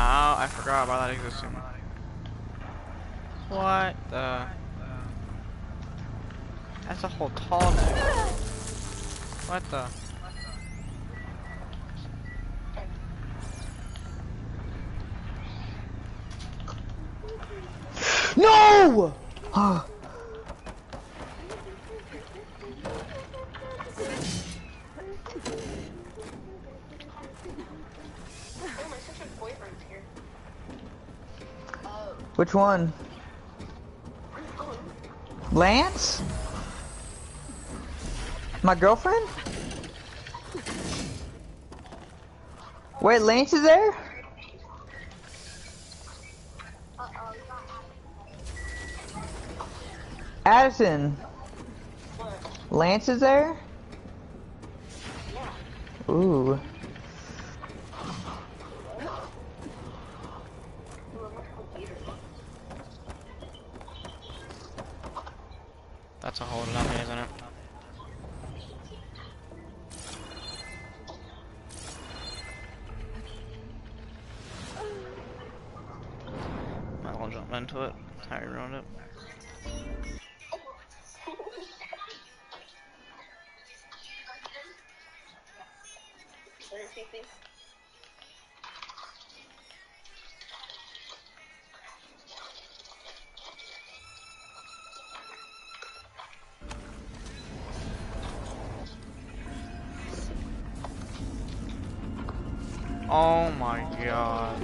Speaker 1: Oh, I forgot about that existing. What the? That's a whole tall neck. What the?
Speaker 2: No! Which one? Lance? My girlfriend? Wait, Lance is there? Addison. Lance is there? Ooh.
Speaker 1: That's a whole lot, isn't it? Sorry, ruined it. Oh my god.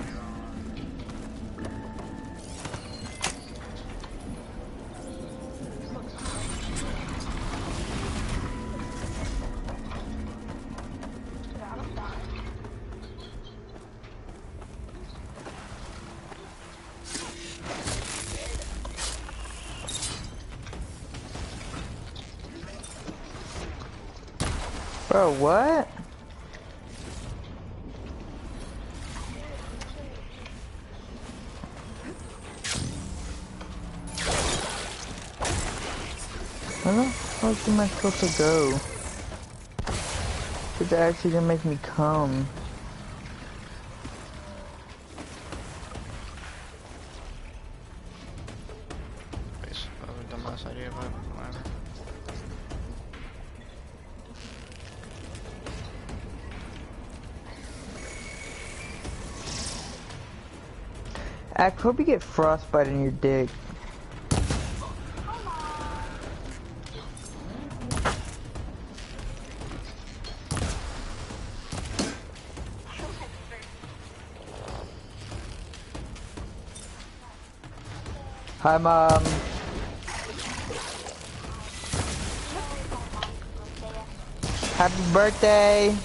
Speaker 2: Bro, what? Where the fuck am I supposed to go? It's actually gonna make me come.
Speaker 1: It's probably the dumbass idea, but whatever.
Speaker 2: I hope you get frostbite in your dick. Hi, Mom. Happy birthday.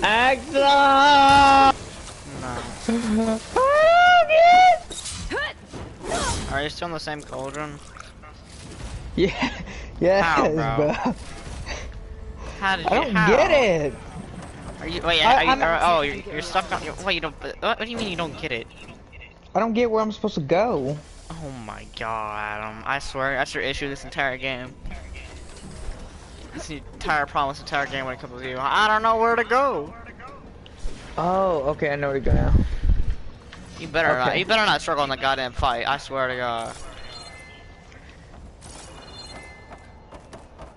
Speaker 2: Axel!
Speaker 1: No. Are you still in the same cauldron?
Speaker 2: Yeah, yes,
Speaker 1: How, bro? How did you?
Speaker 2: I don't get it.
Speaker 1: Are you? Wait, you're stuck on. Wait, you don't. What do you mean you don't get it?
Speaker 2: I don't get where I'm supposed to go.
Speaker 1: Oh my god, Adam! I swear that's your issue this entire game. That's the entire problem this entire game when it comes to you. I don't know where to go.
Speaker 2: Oh, okay, I know where to go now.
Speaker 1: You better not.
Speaker 2: Okay.
Speaker 1: You better not struggle in the goddamn fight. I swear to God.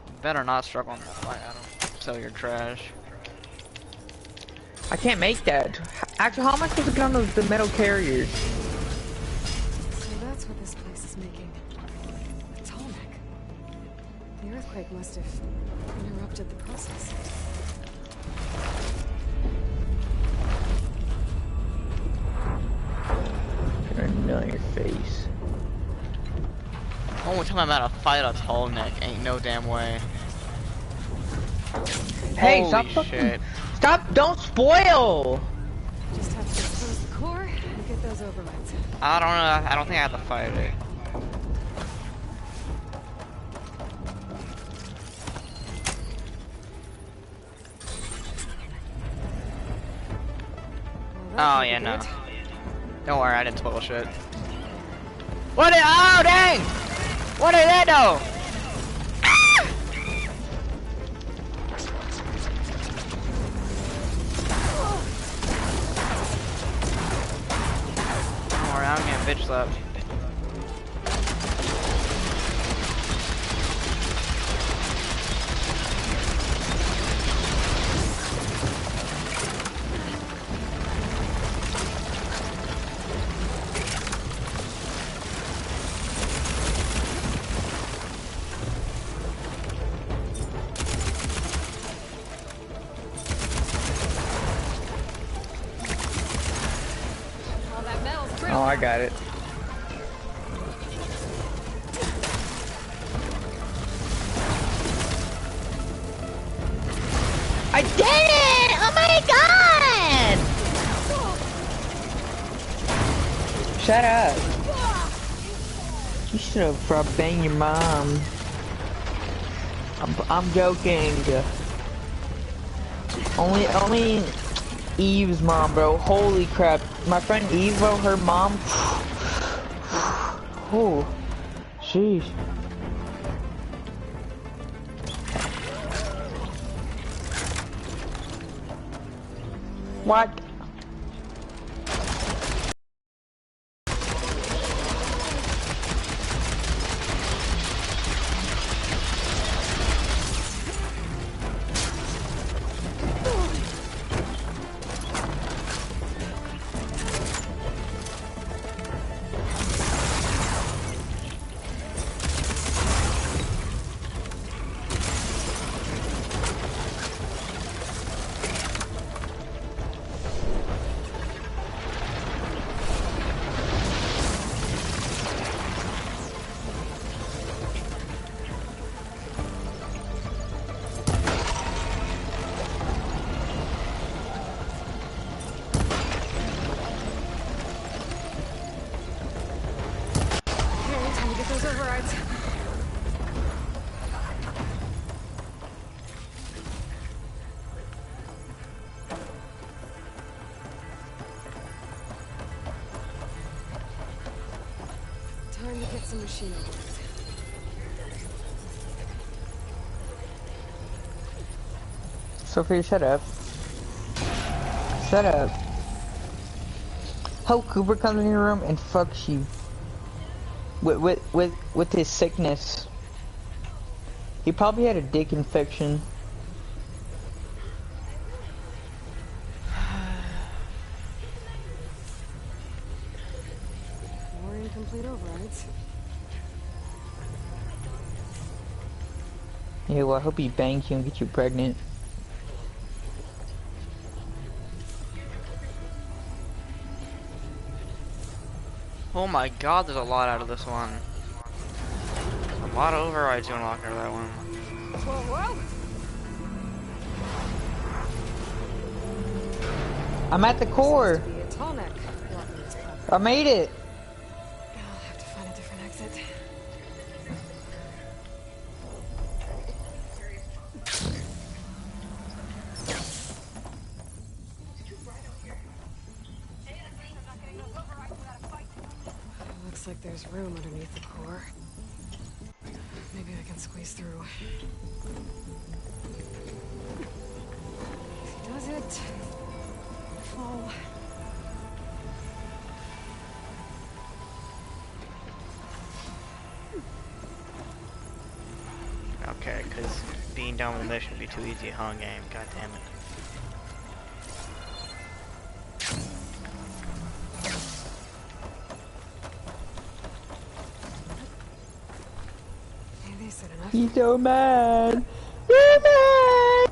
Speaker 1: You better not struggle in the fight, Adam. So you're trash.
Speaker 2: I can't make that. Actually, how am I supposed to get on the metal carriers?
Speaker 3: So that's what this place is making. A tall neck. The earthquake must have interrupted the process.
Speaker 2: On your face.
Speaker 1: Oh, we're talking about a fight a tall neck. Ain't no damn way.
Speaker 2: Hey,
Speaker 1: Holy
Speaker 2: stop fucking.
Speaker 1: shit.
Speaker 2: Stop! Don't spoil!
Speaker 3: Just have to expose the core and get those overrides.
Speaker 1: I don't know. I don't think I have to fight it. Oh yeah, no. Don't worry, I didn't spoil shit. What did? Oh dang! What did that do? Ah! Don't worry, I'm getting bitch slapped.
Speaker 2: Oh, I got it. I did it! Oh my god! Shut up. You should have probably banged your mom. I'm joking. Only Eve's mom, bro. Holy crap. My friend Eve, bro, her mom. Oh, sheesh. What?
Speaker 3: Time to get some machine overrides.
Speaker 2: Sophia, shut up. Shut up. Hope Cooper comes in your room and fucks you. With his sickness. He probably had a dick infection.
Speaker 3: More incomplete overrides.
Speaker 2: Yeah, well, I hope he bangs you and gets you pregnant.
Speaker 1: Oh my god, there's a lot out of this one. A lot of overrides you unlock out of that one.
Speaker 3: Whoa.
Speaker 2: I'm at the core. I made it.
Speaker 3: I'll have to find a different exit. Looks like there's room underneath the core. Maybe I can squeeze through. If he does it, I'll fall.
Speaker 1: Okay, because being done with the mission would be too easy, huh, game? God damn it.
Speaker 2: He's so mad. You're mad.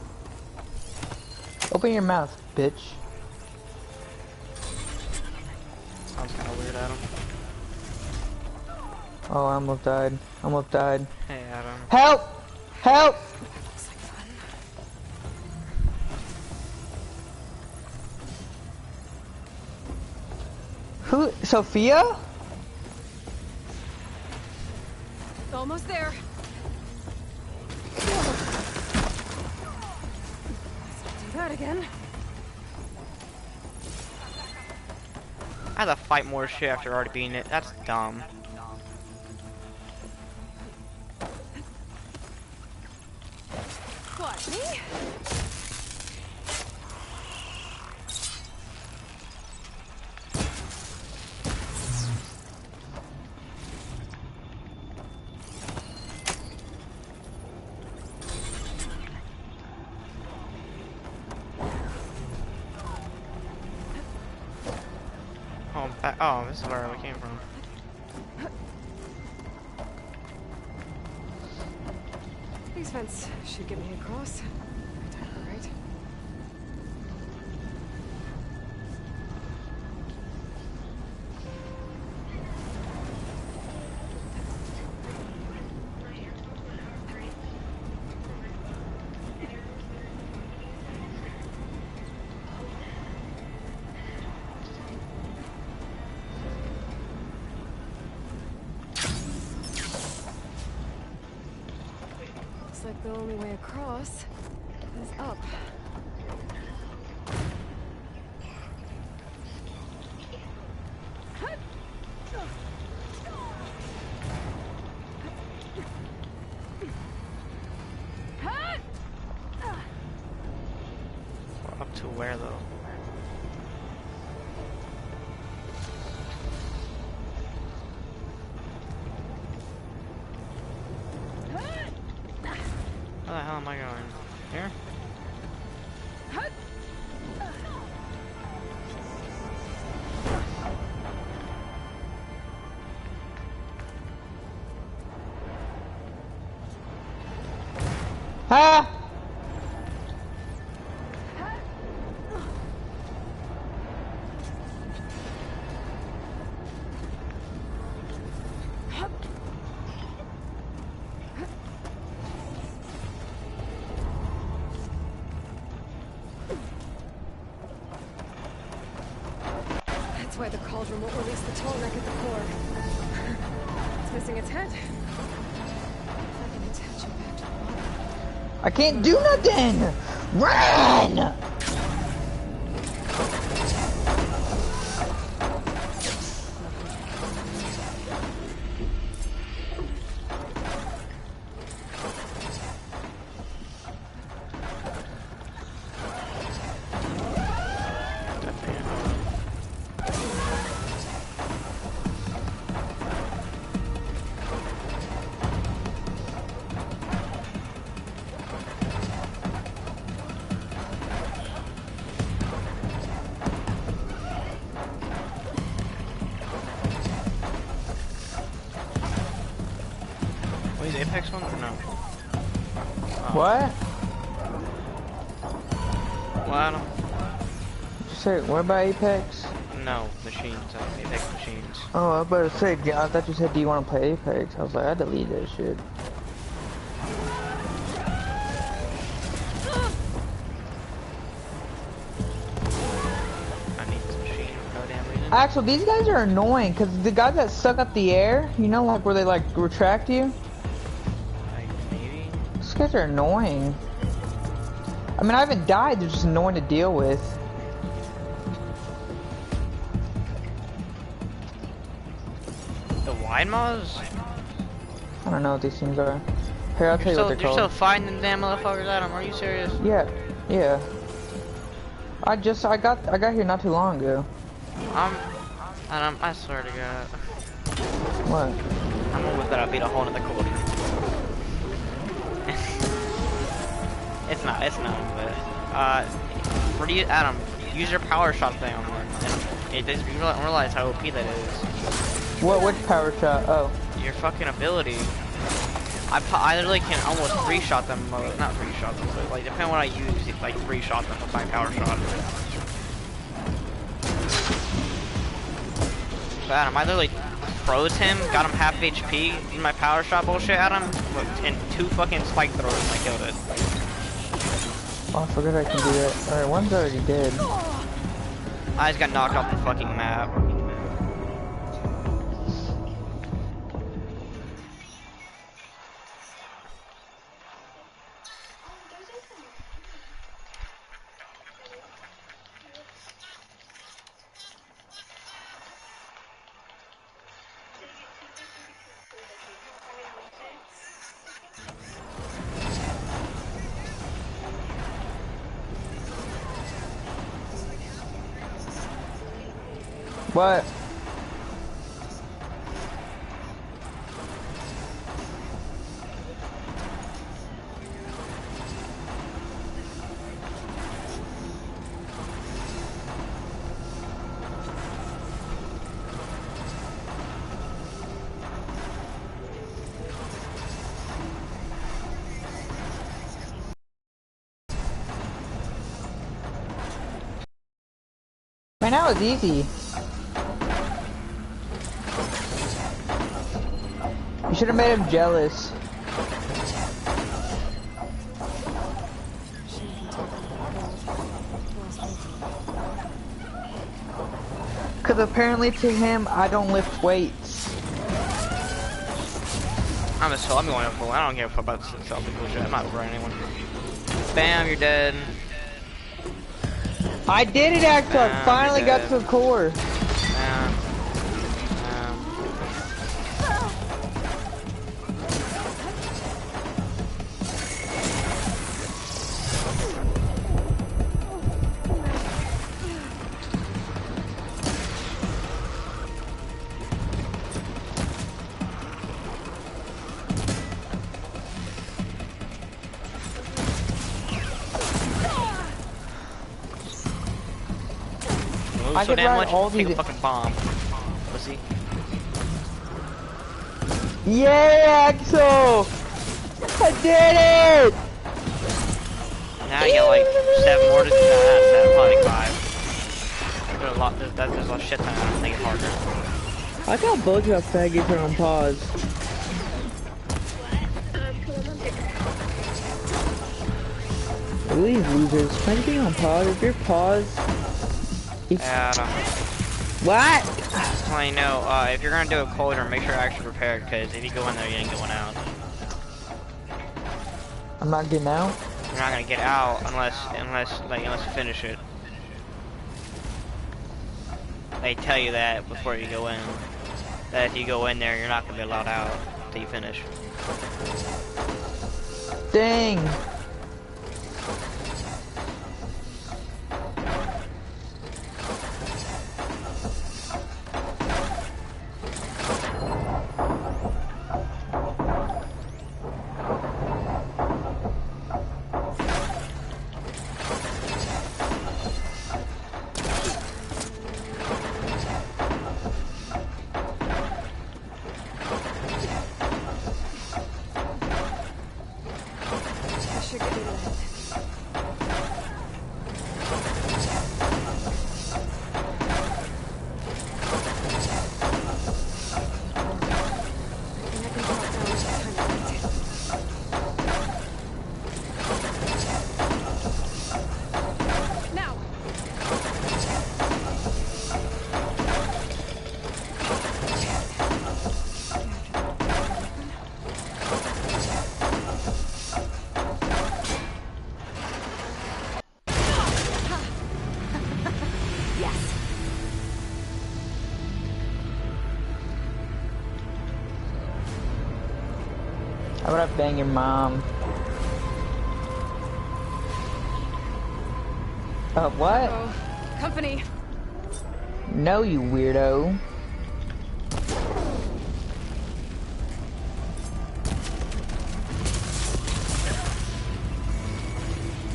Speaker 2: Open your mouth, bitch.
Speaker 1: Sounds kind of weird, Adam.
Speaker 2: Oh, I almost died. Almost died.
Speaker 1: Hey, Adam.
Speaker 2: Help! Help! Who? Sophia?
Speaker 3: Almost there. Do that again.
Speaker 1: I had to fight more shit after already beating it. That's dumb.
Speaker 3: What, me?
Speaker 1: Oh, this is where we came from.
Speaker 3: These vents should get me across. Right? Looks like the only way across is up.
Speaker 1: Up to where though? Where the hell am I going? Here?
Speaker 2: Ah!
Speaker 3: That's why the cauldron won't release the Tallneck at the core. It's missing its head. If I can attach him back to the body.
Speaker 2: I can't do nothing! Run!
Speaker 1: Apex one or no?
Speaker 2: What?
Speaker 1: Well, I don't...
Speaker 2: Say, what about Apex?
Speaker 1: No, machines, Apex machines.
Speaker 2: Oh, I was about to say, I thought you said, do you want to play Apex? I was like, I deleted that shit.
Speaker 1: I need this machine for no damn reason.
Speaker 2: Actually, these guys are annoying, because the guys that suck up the air, you know, like where they like retract you?
Speaker 1: Maybe?
Speaker 2: These guys are annoying. I mean, I haven't died, they're just annoying to deal with.
Speaker 1: The wide mods?
Speaker 2: I don't know what these things are. Here, I'll tell you what they're
Speaker 1: You're
Speaker 2: called.
Speaker 1: still fighting them damn motherfuckers, Adam? Are you serious?
Speaker 2: Yeah, yeah. I got here not too long ago.
Speaker 1: I swear to God.
Speaker 2: What?
Speaker 1: I'm almost gonna beat a hole in the cauldron. It's not, but, Adam, use your power shot thing on one. And you don't realize how OP that is.
Speaker 2: What, which power shot? Oh.
Speaker 1: Your fucking ability. I literally can almost 3-shot them, not 3-shot them, but like, depending on what I use, it's like 3-shot them with my power shot. So Adam, I literally froze him, got him half HP, in my power shot bullshit at him, and 2 fucking spike throws and I killed it.
Speaker 2: Oh, I forgot I can do that. Alright, one's already dead.
Speaker 1: I just got knocked off the fucking map.
Speaker 2: What? Man, that was easy. You should have made him jealous. Cause apparently to him, I don't lift weights.
Speaker 1: I'm going full. I don't give a fuck about this selfie bullshit. I'm not over anyone. Bam, you're dead.
Speaker 2: I did it, actually. I finally got to the core.
Speaker 1: move
Speaker 2: I
Speaker 1: so
Speaker 2: could
Speaker 1: damn
Speaker 2: ride
Speaker 1: much,
Speaker 2: all
Speaker 1: take a
Speaker 2: these-
Speaker 1: fucking bomb. Pussy.
Speaker 2: Yay, Axel! I did it!
Speaker 1: Now you got like 7 more to do. That's probably 5. There's a lot. There's a shit ton. I make it harder.
Speaker 2: I got both of faggots are on pause. Look at these losers. Trying to be on pause. If you're pause.
Speaker 1: Adam.
Speaker 2: What?
Speaker 1: Just let you know, if you're gonna do a colder, make sure you're actually prepared, because if you go in there, you ain't going out.
Speaker 2: I'm not getting out.
Speaker 1: You're not gonna get out unless you finish it. They tell you that before you go in. That if you go in there, you're not gonna be allowed out until you finish.
Speaker 2: Dang.
Speaker 3: I should get rid of that. Now. Yes.
Speaker 2: How about I bang your mom? What?
Speaker 3: Oh, company.
Speaker 2: No, you weirdo.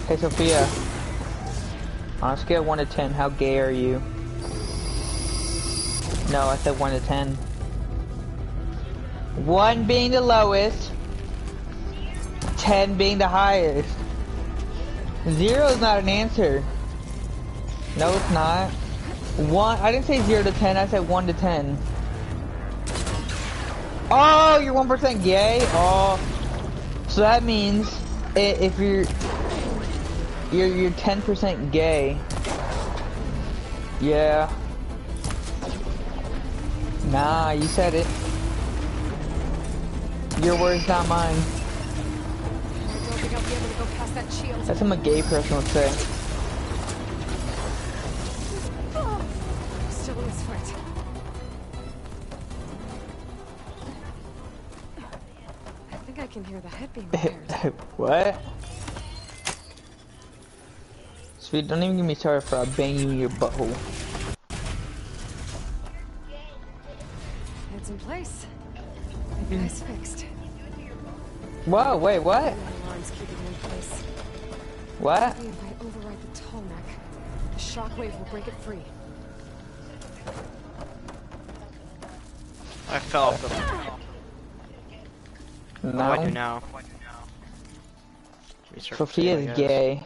Speaker 2: Hey, Sophia. On a scale of 1 to 10, how gay are you? No, I said 1 to 10. 1 being the lowest, 10 being the highest. 0 is not an answer. No, it's not. 1, I didn't say 0 to 10, I said 1 to 10. Oh, you're 1% gay? Oh. So that means if you're 10% gay. Yeah. Nah, you said it. Your words, not mine.
Speaker 3: I don't think I'll be able to go past that shield.
Speaker 2: That's what a gay person would say.
Speaker 3: Oh, still in his foot. I think I can hear the head being repaired.
Speaker 2: What? Sweet, don't even get me started for bang you in your butthole.
Speaker 3: It's in place. The guy's fixed.
Speaker 2: Whoa, wait, what?
Speaker 3: The alarms keep it in place.
Speaker 2: What?
Speaker 3: Maybe if I override the Tallneck, the shockwave will break it free.
Speaker 1: I fell off the...
Speaker 2: No.
Speaker 1: What do I do now?
Speaker 2: Sophia's gay.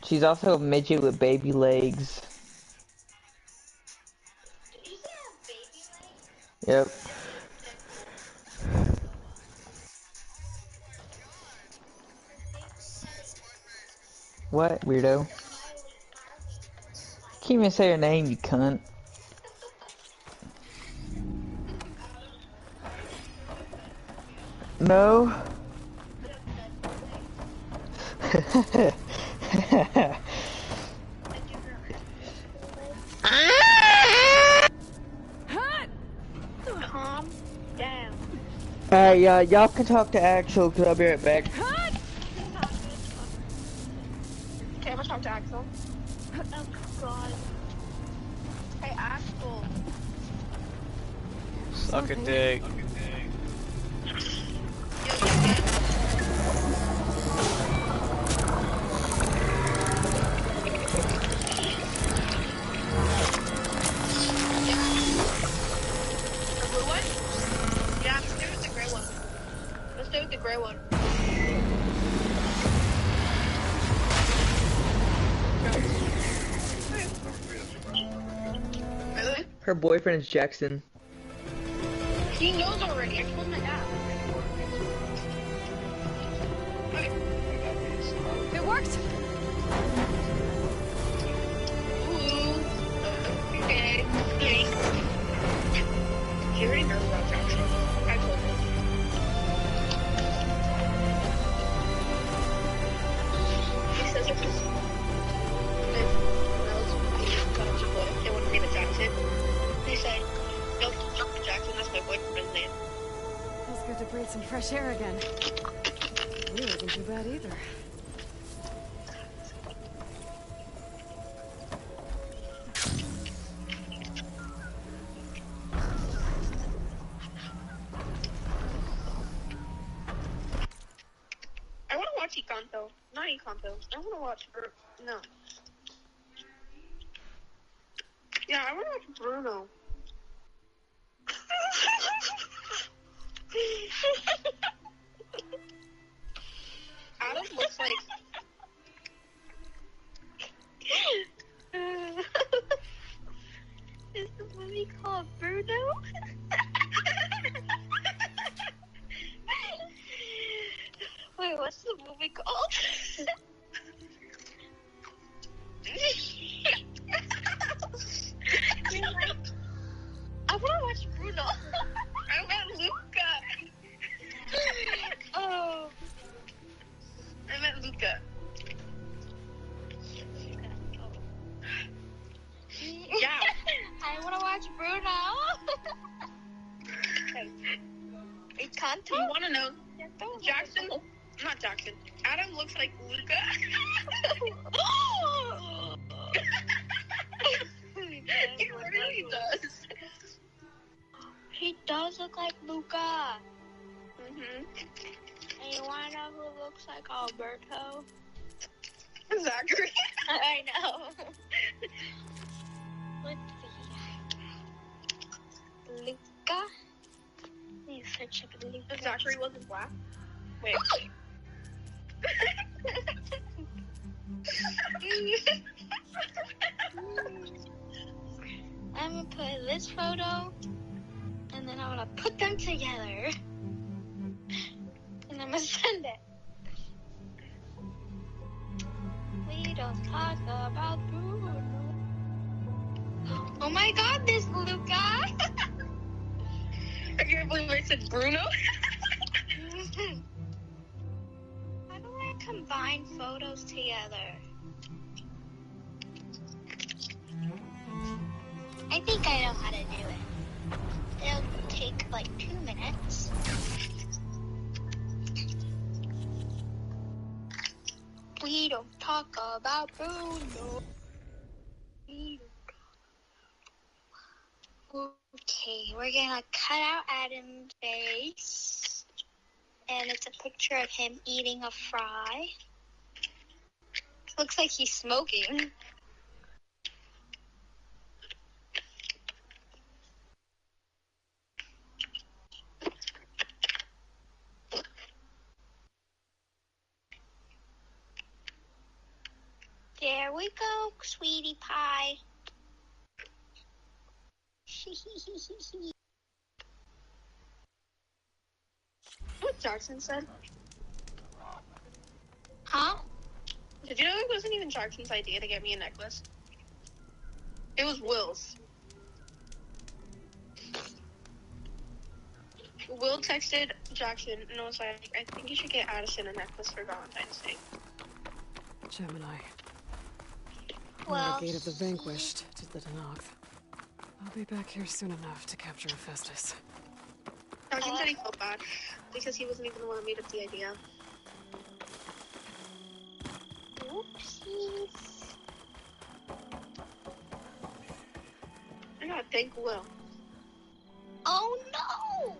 Speaker 2: She's also a midget with baby legs. Yep. What, weirdo? Can't even say her name, you cunt. No.
Speaker 15: Calm down.
Speaker 2: Alright, y'all can talk to Axel, cause I'll be right back.
Speaker 15: Okay, I'm gonna talk to Axel. Oh god. Hey Axel.
Speaker 1: Suck a dick.
Speaker 2: Her boyfriend is Jackson.
Speaker 15: He knows already. I told my dad.
Speaker 3: It worked.
Speaker 15: Okay. He already knows about Jackson. I told him. He says if they want to name it Jackson. He said, no, Jackson, that's my boyfriend's name.
Speaker 3: Feels good to breathe some fresh air again. You wasn't too bad either.
Speaker 15: I want to watch Encanto. Not Encanto. I want to watch no. Yeah, I want to watch Bruno. Adam looks like... Is the movie called Bruno? Wait, what's the movie called? I want to watch Bruno. I want Luca. Oh. I meant Luca. Yeah. I want to watch Bruno. Encanto? You want to know? Jackson? Not Jackson. Adam looks like Luca. He really does. He does look like Luca. And you wanna know who looks like Alberto? Zachary. I know. Let's see. Luca. He's such a Luca. If Zachary wasn't black. Wait. I'm gonna put this photo, and then I'm gonna put them together, and I'm gonna send it. We don't talk about Bruno. Oh my God, this Luca! I can't believe I said Bruno. How do I combine photos together? I think I know how to do it. It'll take like 2 minutes. We don't talk about Bruno. Okay, we're gonna cut out Adam's face. And it's a picture of him eating a fry. Looks like he's smoking. There we go, sweetie pie. What Jackson said? Huh? Did you know it wasn't even Jackson's idea to get me a necklace? It was Will's. Will texted Jackson and was like, I think you should get Addison a necklace for Valentine's Day.
Speaker 3: Gemini.
Speaker 15: Well,
Speaker 3: The gate of the vanquished to the Denoth. I'll be back here soon enough to capture Hephaestus.
Speaker 15: Jackson said he felt bad because he wasn't even the one who made up the idea. Oopsies. I gotta thank Will. Oh no!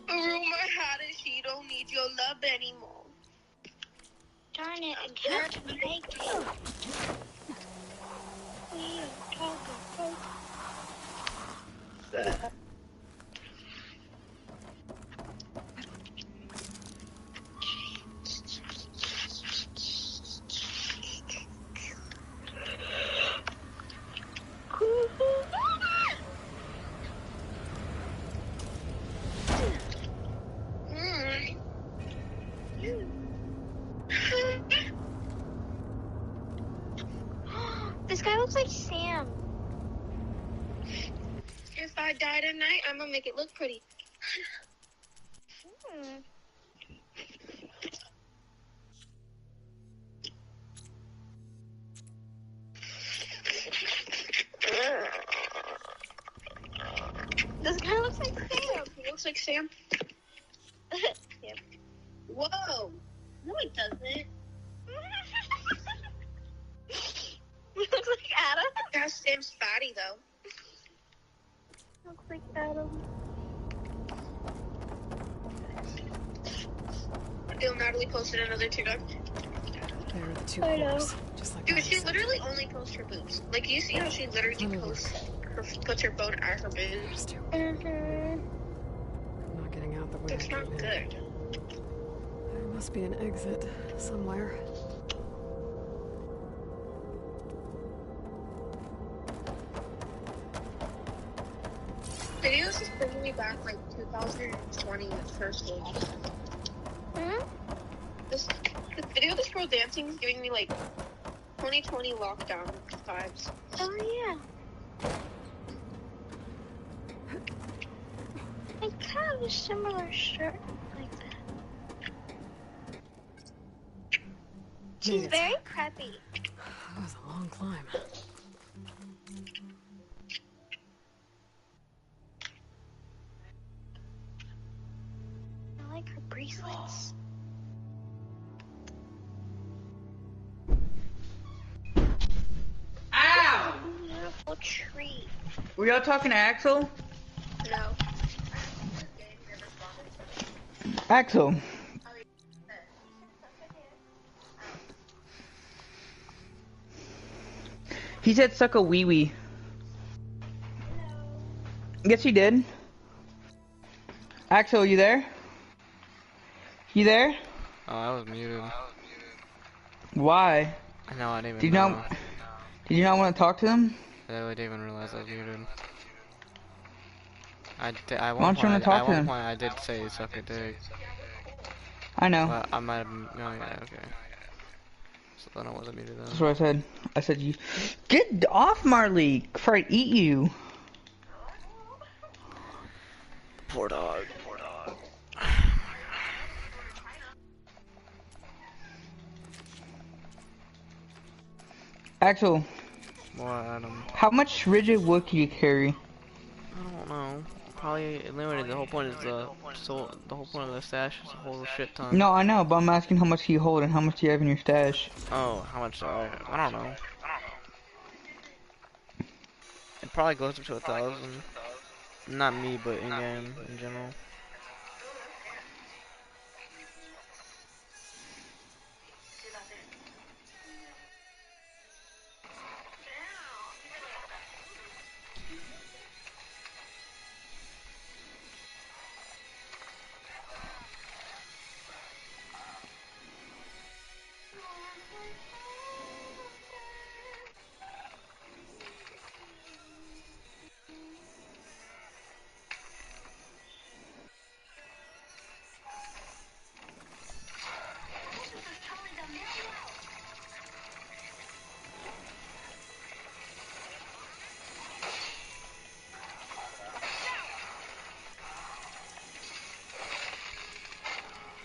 Speaker 15: Rumor had it she don't need your love anymore. Darn it, I can't make it. We don't talk about This guy looks like Sam. If I die tonight, I'm gonna make it look pretty. This guy looks like Sam. He looks like Sam. Yep. Whoa. No, he doesn't. He looks like Adam. That's Sam's fatty, though. Looks like Adam. Yo, Natalie posted another TikTok.
Speaker 3: There are the two
Speaker 15: I know.
Speaker 3: cores, just like
Speaker 15: Dude,
Speaker 3: Adam
Speaker 15: she
Speaker 3: said.
Speaker 15: literally only posts her boobs. Like, you see how she literally puts her phone at her boobs? Mm-hmm.
Speaker 3: I'm not getting out the way
Speaker 15: It's
Speaker 3: I
Speaker 15: not
Speaker 3: came in.
Speaker 15: good.
Speaker 3: There must be an exit somewhere.
Speaker 15: Videos is bringing me back like 2020 first game. The video of this girl dancing is giving me like 2020 lockdown vibes. Oh yeah. I kind of a similar shirt like that. She's very preppy.
Speaker 3: That was a long climb.
Speaker 15: I like her bracelets.
Speaker 2: Ow!
Speaker 15: Beautiful tree.
Speaker 2: Were y'all talking to Axel?
Speaker 15: No.
Speaker 2: Axel. He said suck a wee wee. Yes, he did. Axel, you there? You there?
Speaker 1: Oh, I was muted.
Speaker 2: Why?
Speaker 1: No, I didn't
Speaker 2: Did you
Speaker 1: even know.
Speaker 2: not? Did you not want to talk to them?
Speaker 1: I didn't even realize I was muted. At
Speaker 2: Why don't you wanna talk to
Speaker 1: one
Speaker 2: him?
Speaker 1: point I did say suck a dick.
Speaker 2: I know.
Speaker 1: But I might have. Oh yeah, okay. So then I wasn't muted then.
Speaker 2: That's what I said. I said you get off Marley before I eat you.
Speaker 1: Poor dog. Poor dog.
Speaker 2: Axel,
Speaker 1: What, Adam?
Speaker 2: how much rigid wood can you carry?
Speaker 1: I don't know. Probably limited. The whole point is the whole point of the stash is a whole shit ton.
Speaker 2: No, I know, but I'm asking how much do you hold and how much do you have in your stash?
Speaker 1: Oh, how much? I don't know. It probably goes up to 1,000. Not me, but in game in general.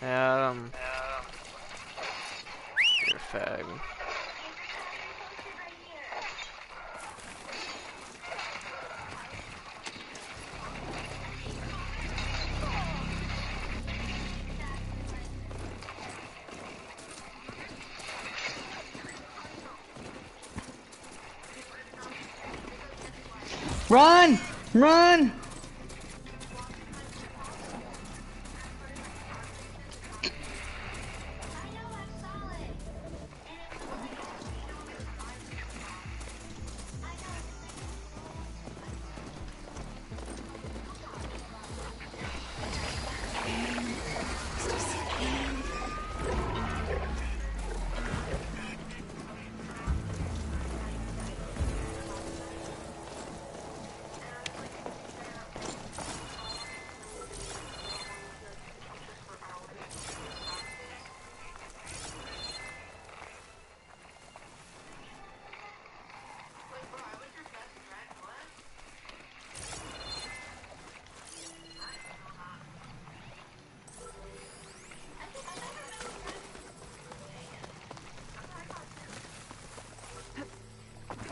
Speaker 1: Adam. You're a fag.
Speaker 2: Run! Run!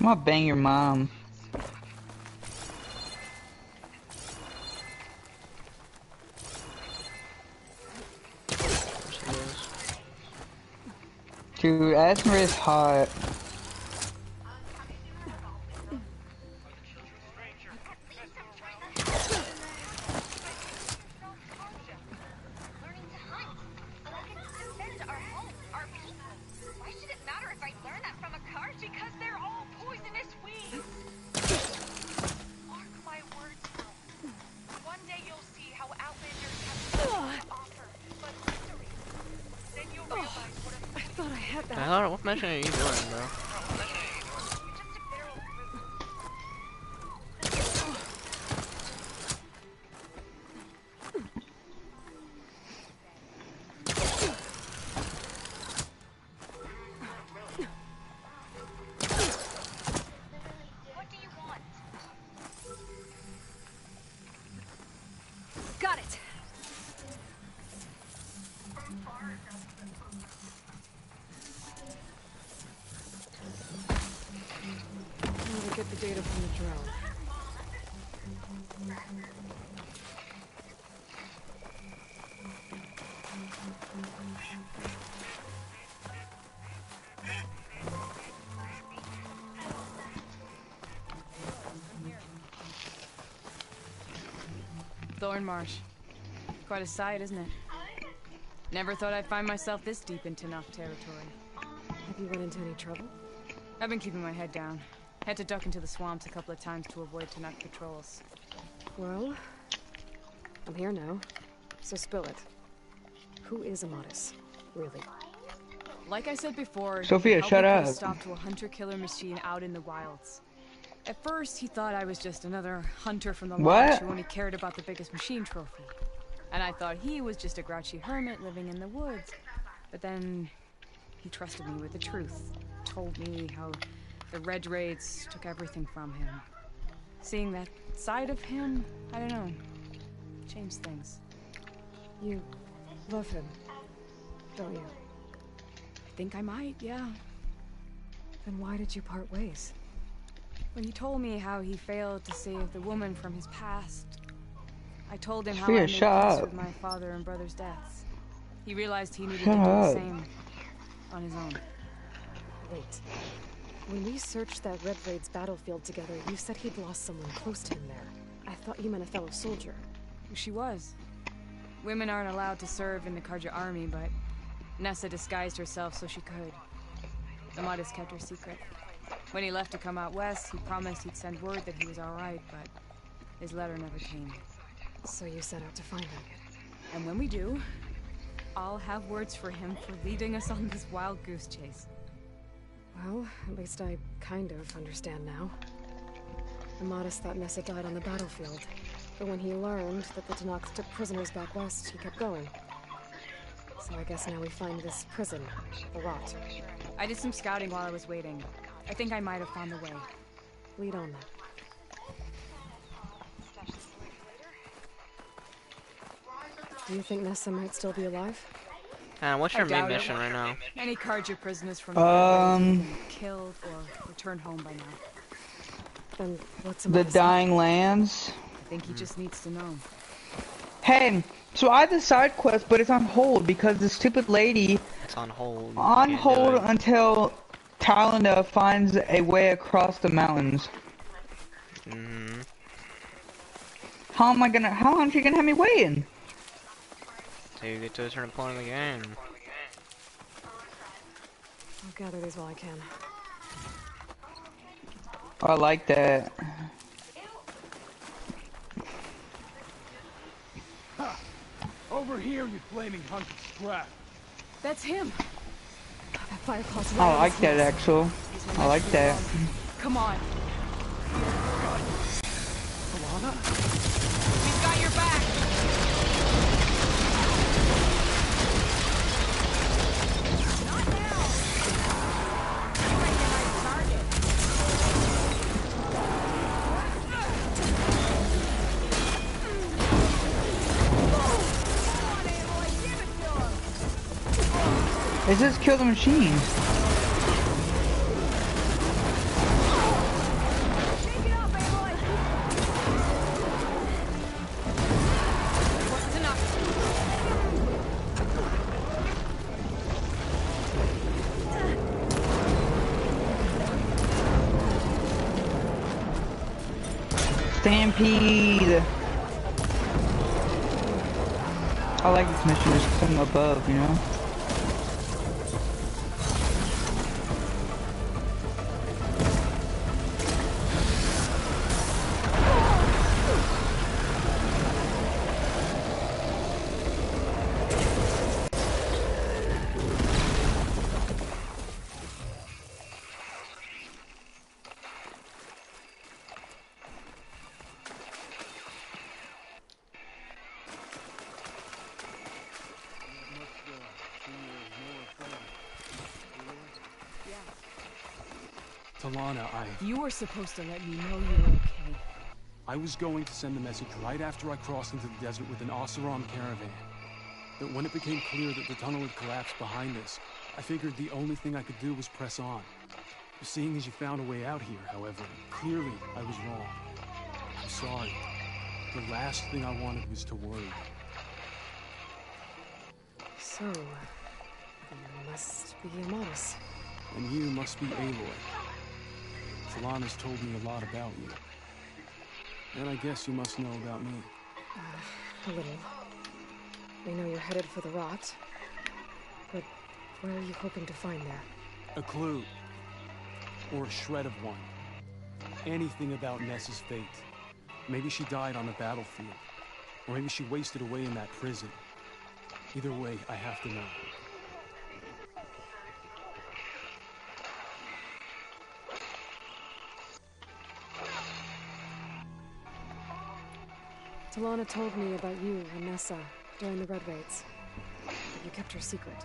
Speaker 2: I'm gonna bang your mom. Dude, Esmer is hot.
Speaker 1: What mission are you doing, bro?
Speaker 3: Got it. Get the data from the drone.
Speaker 16: Thornmarsh. Quite a sight, isn't it? Never thought I'd find myself this deep into Nock territory.
Speaker 3: Have you run into any trouble?
Speaker 16: I've been keeping my head down. Had to duck into the swamps a couple of times to avoid Tenakth patrols.
Speaker 3: Well, I'm here now, so spill it. Who is Amadis, really?
Speaker 16: Like I said before,
Speaker 2: Sophia,
Speaker 16: he
Speaker 2: shut
Speaker 16: helped me
Speaker 2: up.
Speaker 16: put a stop to a hunter-killer machine out in the wilds. At first, he thought I was just another hunter from the
Speaker 2: What?
Speaker 16: lodge who only cared about the biggest machine trophy. And I thought he was just a grouchy hermit living in the woods. But then, he trusted me with the truth. Told me how the Red Raids took everything from him. Seeing that side of him, I don't know, changed things.
Speaker 3: You love him, don't you?
Speaker 16: I think I might, yeah.
Speaker 3: Then why did you part ways?
Speaker 16: When he told me how he failed to save the woman from his past, I told him how
Speaker 2: Sophia,
Speaker 16: I made
Speaker 2: shut
Speaker 16: peace
Speaker 2: up.
Speaker 16: with my father and brother's deaths. He realized he needed
Speaker 2: Shut
Speaker 16: to do the
Speaker 2: up.
Speaker 16: same on his own.
Speaker 3: Wait. When we searched that Red Raids battlefield together, you said he'd lost someone close to him there. I thought you meant a fellow soldier.
Speaker 16: She was. Women aren't allowed to serve in the Karja army, but Nessa disguised herself so she could. Amadis kept her secret. When he left to come out west, he promised he'd send word that he was alright, but his letter never came.
Speaker 3: So you set out to find him.
Speaker 16: And when we do, I'll have words for him for leading us on this wild goose chase.
Speaker 3: Well, at least I kind of understand now. Amadis thought Nessa died on the battlefield, but when he learned that the Tenakth took prisoners back west, he kept going. So I guess now we find this prison, the Rot.
Speaker 16: I did some scouting while I was waiting. I think I might have found the way.
Speaker 3: Lead on then. Do you think Nessa might still be alive?
Speaker 1: What's
Speaker 16: I
Speaker 1: your main
Speaker 16: doubt it.
Speaker 1: mission right now?
Speaker 16: Any Karja prisoners from the Red Raids have been killed or returned home by now.
Speaker 3: Then what's
Speaker 2: The
Speaker 3: Amadis?
Speaker 2: Dying Lands.
Speaker 16: I think he just needs to know.
Speaker 2: Hey, so I have the side quest, but it's on hold because the stupid lady.
Speaker 1: It's on hold.
Speaker 2: On
Speaker 1: Can't do
Speaker 2: hold
Speaker 1: it.
Speaker 2: until Talenda finds a way across the mountains.
Speaker 1: Mm-hmm.
Speaker 2: How long is she gonna have me waiting?
Speaker 1: So you get to a certain point in the game.
Speaker 3: I'll gather these while I can.
Speaker 2: I like that.
Speaker 17: Ha! Over here, you flaming hunk of scrap.
Speaker 16: That's him.
Speaker 3: That fire claw's
Speaker 2: I like that, actual. I like that.
Speaker 16: Come on.
Speaker 17: Alana?
Speaker 16: We've got your back. Not now. You recognize target.
Speaker 2: Let's just kill the machines. Stampede. I like this mission just from above, you know?
Speaker 17: Talana,
Speaker 16: You were supposed to let me know you were okay.
Speaker 17: I was going to send the message right after I crossed into the desert with an Oseram caravan. But when it became clear that the tunnel had collapsed behind us, I figured the only thing I could do was press on. Seeing as you found a way out here, however, clearly I was wrong. I'm sorry. The last thing I wanted was to worry.
Speaker 3: So, you must be Amaris.
Speaker 17: And you must be Aloy. Talana's told me a lot about you. And I guess you must know about me.
Speaker 3: A little. I know you're headed for the rot. But where are you hoping to find that?
Speaker 17: A clue. Or a shred of one. Anything about Nessa's fate. Maybe she died on the battlefield. Or maybe she wasted away in that prison. Either way, I have to know.
Speaker 3: Talana told me about you and Nessa during the Red Raids. You kept her secret.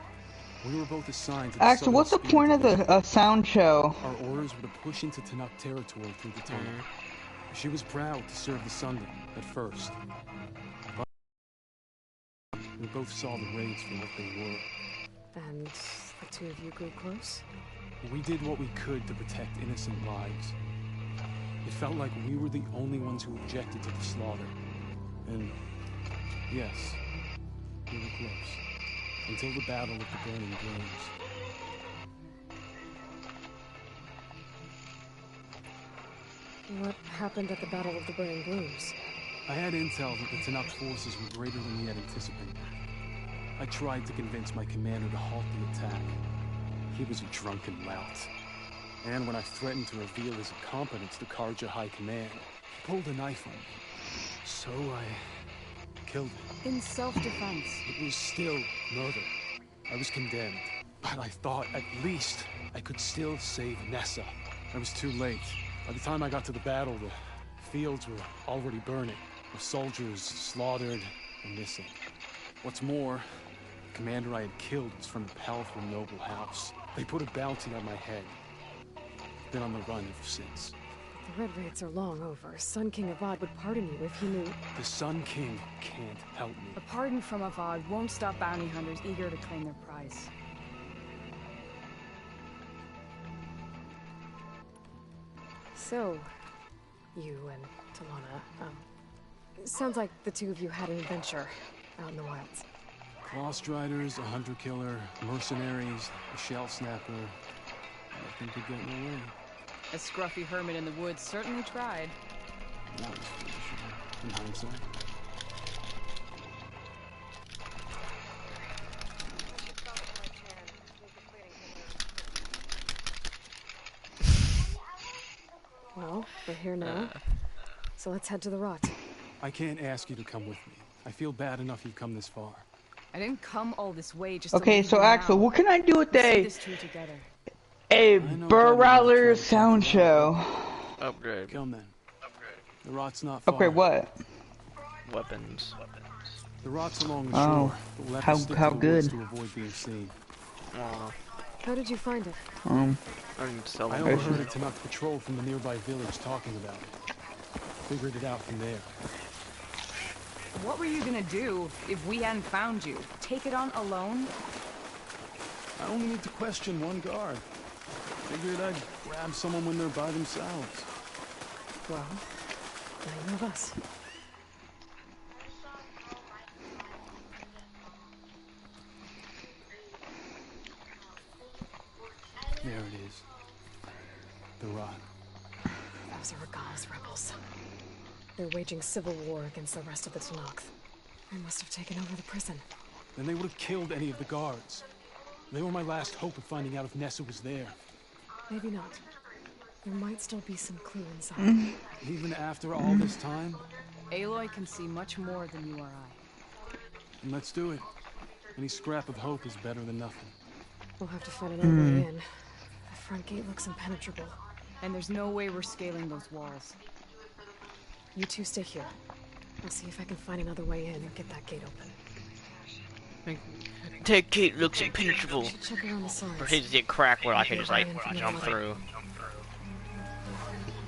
Speaker 17: We were both assigned to the
Speaker 2: Actually, what's the point of the sound show?
Speaker 17: Our orders were to push into Tenuk territory through the tunnel. She was proud to serve the Sundom at first. But we both saw the raids for what they were.
Speaker 3: And the two of you grew close?
Speaker 17: We did what we could to protect innocent lives. It felt like we were the only ones who objected to the slaughter. And yes, we were close. Until the Battle of the Burning Blooms.
Speaker 3: What happened at the Battle of the Burning Blooms?
Speaker 17: I had intel that the Tenuk forces were greater than we had anticipated. I tried to convince my commander to halt the attack. He was a drunken lout. And when I threatened to reveal his incompetence to Karja High Command, he pulled a knife on me. So I killed him.
Speaker 16: In self-defense.
Speaker 17: It was still murder. I was condemned. But I thought at least I could still save Nessa. I was too late. By the time I got to the battle, the fields were already burning. The soldiers slaughtered and missing. What's more, the commander I had killed was from a powerful noble house. They put a bounty on my head. I've been on the run ever since.
Speaker 3: The Red Raids are long over. Sun King Avad would pardon you if he knew.
Speaker 17: The Sun King can't help me.
Speaker 16: A pardon from Avad won't stop bounty hunters eager to claim their prize.
Speaker 3: So, you and Talana, sounds like the two of you had an adventure out in the wilds.
Speaker 17: Clostriders, a hunter killer, mercenaries, a shell snapper. I think we're getting away.
Speaker 16: A scruffy hermit in the woods certainly tried.
Speaker 17: That was foolish, in hindsight.
Speaker 3: Well, we're here now, so let's head to the rot.
Speaker 17: I can't ask you to come with me. I feel bad enough you've come this far.
Speaker 16: I didn't come all this way just
Speaker 2: Okay,
Speaker 16: to leave
Speaker 2: so
Speaker 16: you
Speaker 2: Axel,
Speaker 16: now.
Speaker 2: what can I do with
Speaker 16: Let's see
Speaker 2: a
Speaker 16: this through together.
Speaker 2: Burr Rattler sound show?
Speaker 1: Upgrade.
Speaker 17: Come then. The rot's not far.
Speaker 2: Okay, what?
Speaker 1: Weapons.
Speaker 17: The rot's along the
Speaker 2: Oh,
Speaker 17: shore, but we'll have to stick
Speaker 2: how
Speaker 17: to the woods
Speaker 2: good.
Speaker 17: to avoid being seen.
Speaker 3: How did you find it?
Speaker 1: I didn't sell
Speaker 17: I
Speaker 1: them.
Speaker 17: overheard a Tenuk patrol from the nearby village talking about it. Figured it out from there.
Speaker 16: What were you gonna do if we hadn't found you? Take it on alone?
Speaker 17: I only need to question one guard. Figured I'd grab someone when they're by themselves.
Speaker 3: Well, now you have us.
Speaker 17: There it is. The rot.
Speaker 3: Those are Raga's rebels. They're waging civil war against the rest of the Tenakth. They must have taken over the prison.
Speaker 17: Then they would have killed any of the guards. They were my last hope of finding out if Nessa was there.
Speaker 3: Maybe not. There might still be some clue inside.
Speaker 17: Even after all this time?
Speaker 16: Aloy can see much more than you or I.
Speaker 17: And let's do it. Any scrap of hope is better than nothing.
Speaker 3: We'll have to find another way in. The front gate looks impenetrable.
Speaker 16: And there's no way we're scaling those walls.
Speaker 3: You two stay here. I'll see if I can find another way in and get that gate open.
Speaker 1: That gate looks impenetrable.
Speaker 3: Check around the sides.
Speaker 1: Or his get crack where I can just like jump through.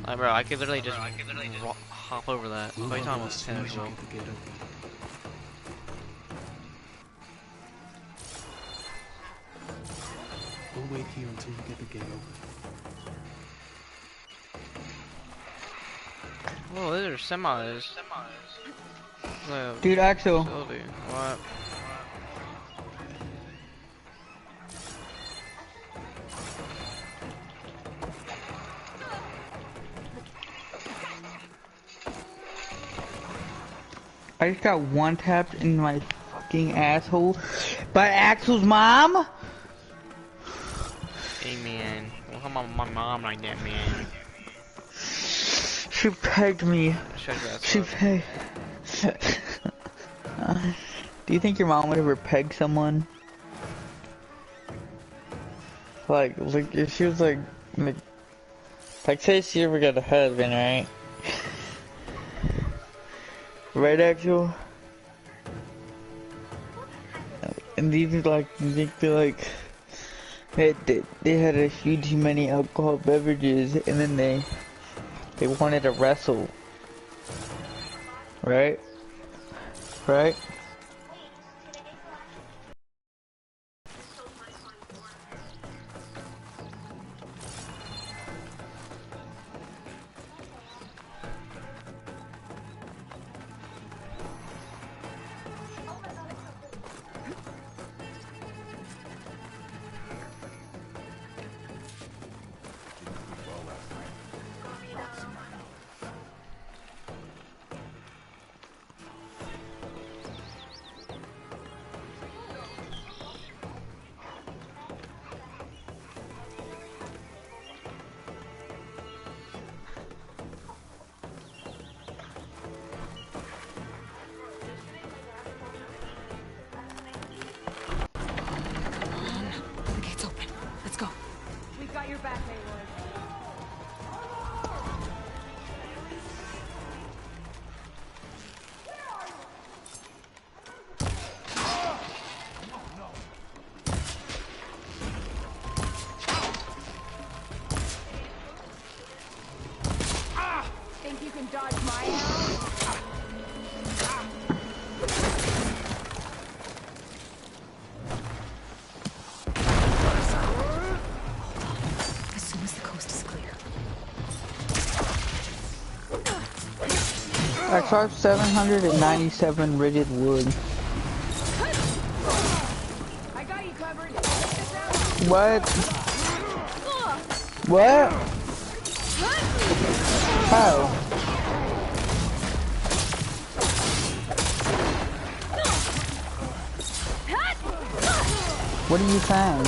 Speaker 1: Like, bro, I could literally just hop over that. What are you talking about? Impenetrable.
Speaker 17: We'll wait here until you get the gate open.
Speaker 1: Whoa, those are semis.
Speaker 2: Dude, Axel.
Speaker 1: What?
Speaker 2: I just got one tapped in my fucking asshole by Axel's mom.
Speaker 1: Hey man, well, come on, my mom like that, man.
Speaker 2: She pegged me. She pegged. Do you think your mom would ever peg someone? Like if she was like say she ever got a husband, right? Right, Axel? And these like they feel like they had a huge many alcohol beverages, and then they wanted to wrestle. Right? Right? I charged 797 rigid wood.
Speaker 16: I got you covered.
Speaker 2: What? What? How? What are you saying?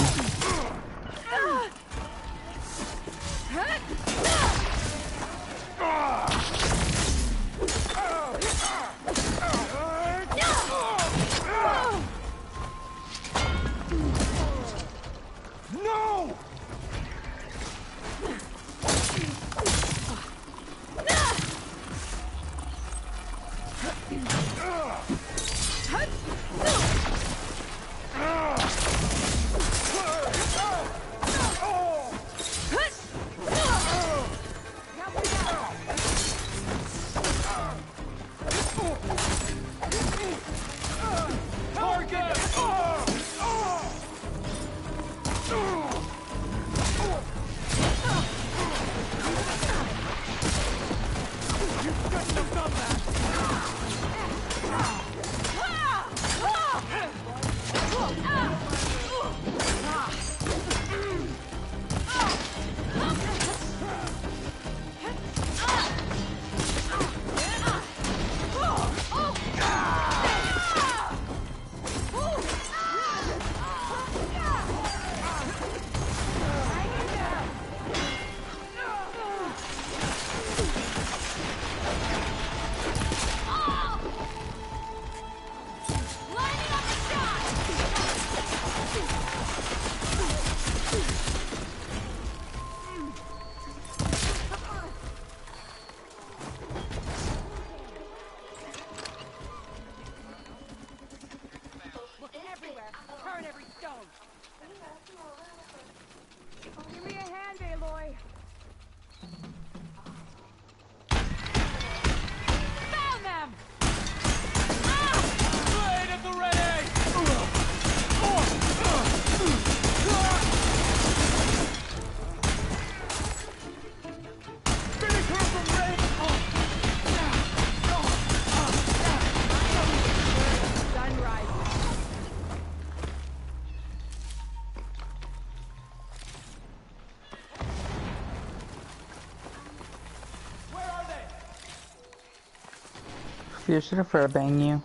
Speaker 2: You should have to bang you.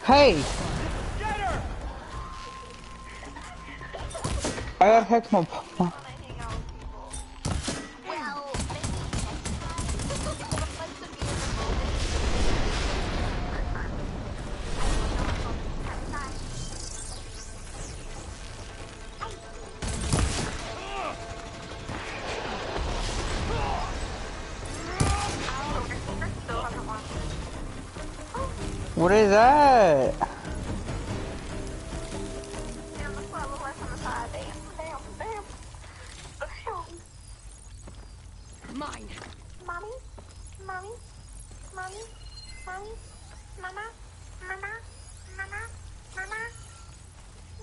Speaker 2: Hey! I gotta catch my papa. What is that?
Speaker 15: Mine. Mommy? Mommy? Mommy? Mommy? Mama? Mama? Mama? Mama?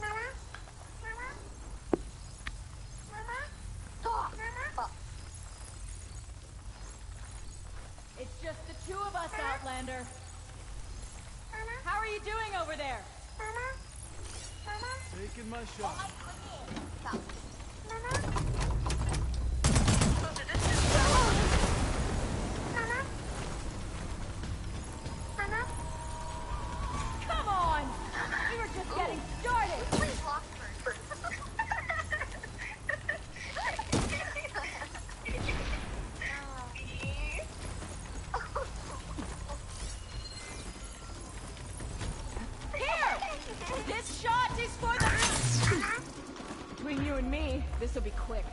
Speaker 15: Mama? Mama? Mama? Mama?
Speaker 18: It's just the two of us, Outlander. How are you doing over there?
Speaker 17: Taking my shot.
Speaker 18: Come on! We were just getting started! Here! This shot is for the... Between you and me, this'll be quick.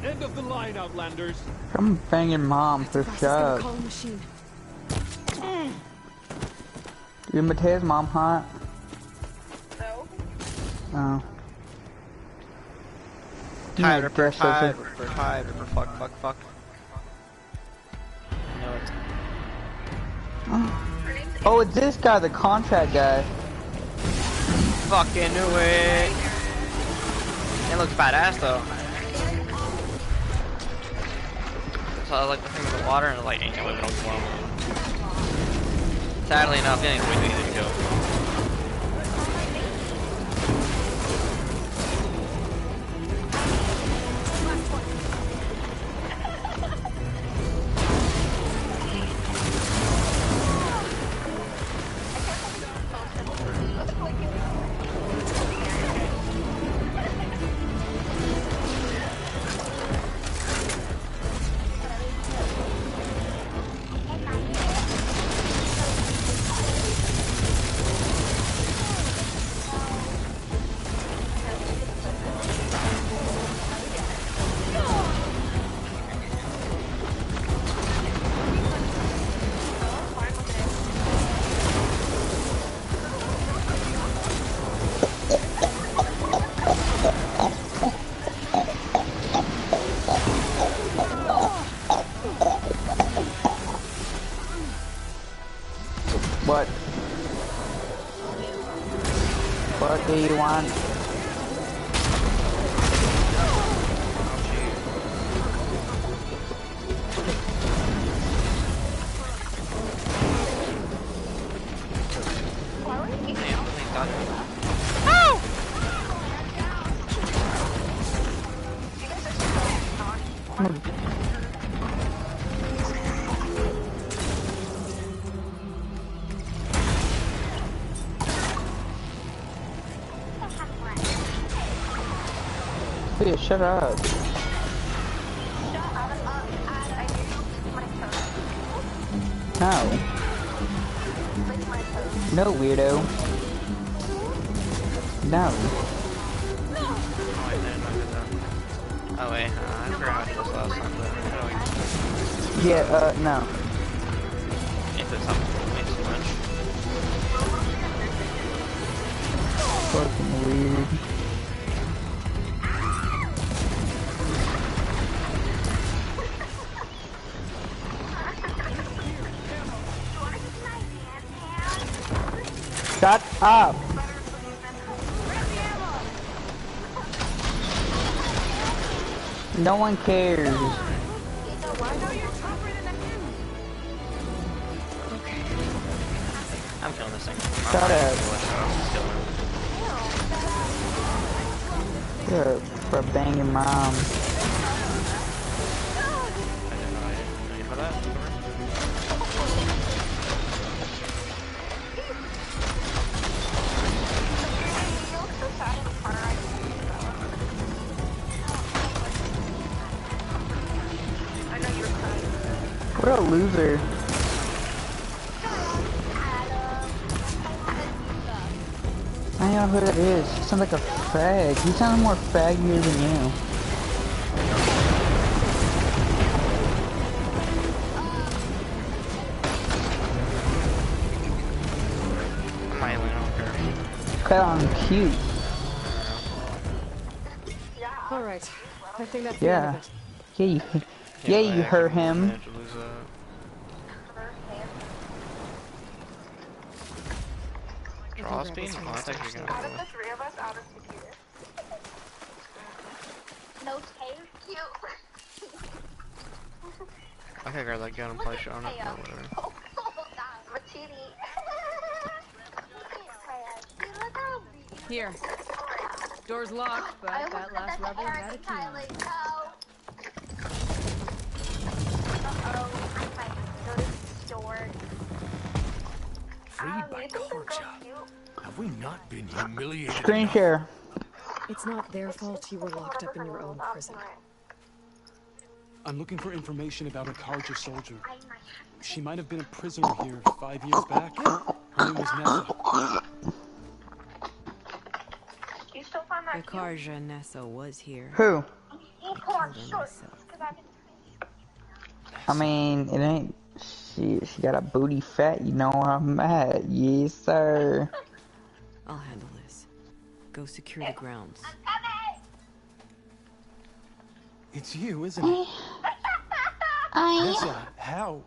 Speaker 17: End of the line, Outlanders.
Speaker 2: I'm banging mom for sure. Dude, Matea's mom hot?
Speaker 15: No.
Speaker 2: Oh.
Speaker 1: Tied,
Speaker 2: Yeah,
Speaker 1: Ripper,
Speaker 2: guess that's
Speaker 1: tied,
Speaker 2: it.
Speaker 1: Ripper, tied, Ripper, fuck. No, it's...
Speaker 2: Oh, it's this guy, the contract guy.
Speaker 1: Fucking knew it. It looks badass though. So I was like looking at the water and it was like, ain't no way we don't swim. Sadly enough, it ain't way too easy to kill.
Speaker 2: What do you want? Hey, shut up. No. No, weirdo. No.
Speaker 1: Oh wait, I forgot how to do this last time, but
Speaker 2: Yeah, no.
Speaker 1: if it's something way too much.
Speaker 2: Fucking weird. up. No one cares.
Speaker 1: I'm killing this thing.
Speaker 2: Shut up. You're for banging mom.
Speaker 1: For that?
Speaker 2: What a loser. I don't know who that is. He sounds like a fag. He sounds more faggier than you. I'm cute.
Speaker 3: Alright, I think that's
Speaker 2: Yeah.
Speaker 3: the end of it.
Speaker 2: Yeah, you heard him.
Speaker 1: Draw speed? Oh, I think you're gonna
Speaker 15: Out of the three of us, out of computer. No tape, cute.
Speaker 1: I could grab that gun and play shot on it, but whatever.
Speaker 16: Here. Door's locked, but that last rebel had a key.
Speaker 9: Freed by Karja. Have we not been humiliated?
Speaker 2: Screen share.
Speaker 3: It's not their fault you were locked up in your own prison.
Speaker 17: I'm looking for information about a Karja soldier. She might have been a prisoner here 5 years back. Her name was Nessa.
Speaker 16: The Karja Nessa was here.
Speaker 2: Who?
Speaker 16: I killed her myself.
Speaker 2: I mean, it ain't. She got a booty fat. You know where I'm at. Yes, sir.
Speaker 16: I'll handle this. Go secure the grounds.
Speaker 17: It's you, isn't it? Nessa, how?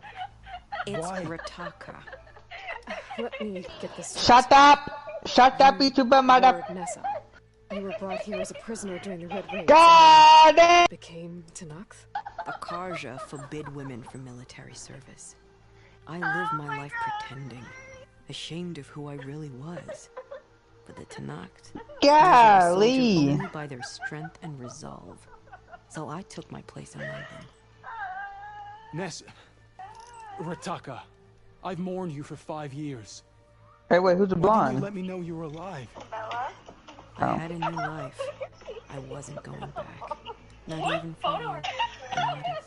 Speaker 16: It's
Speaker 17: Why?
Speaker 16: Rataka.
Speaker 3: Let me get this.
Speaker 2: Shut up! Shut up, YouTuber mother.
Speaker 3: Nessa. You were brought here as a prisoner during the Red Raid.
Speaker 2: God damn!
Speaker 3: Became Tenakth?
Speaker 16: The Karja forbid women from military service. I lived my life pretending, ashamed of who I really was. But the Tenakth
Speaker 2: Golly!
Speaker 16: only by their strength and resolve. So I took my place among them.
Speaker 17: Nessa. Rataka. I've mourned you for 5 years.
Speaker 2: Hey, wait, who's the
Speaker 17: Why didn't
Speaker 2: blonde?
Speaker 17: you let me know you were alive?
Speaker 16: I had a new life. I wasn't going back. Not even for you. Amadis.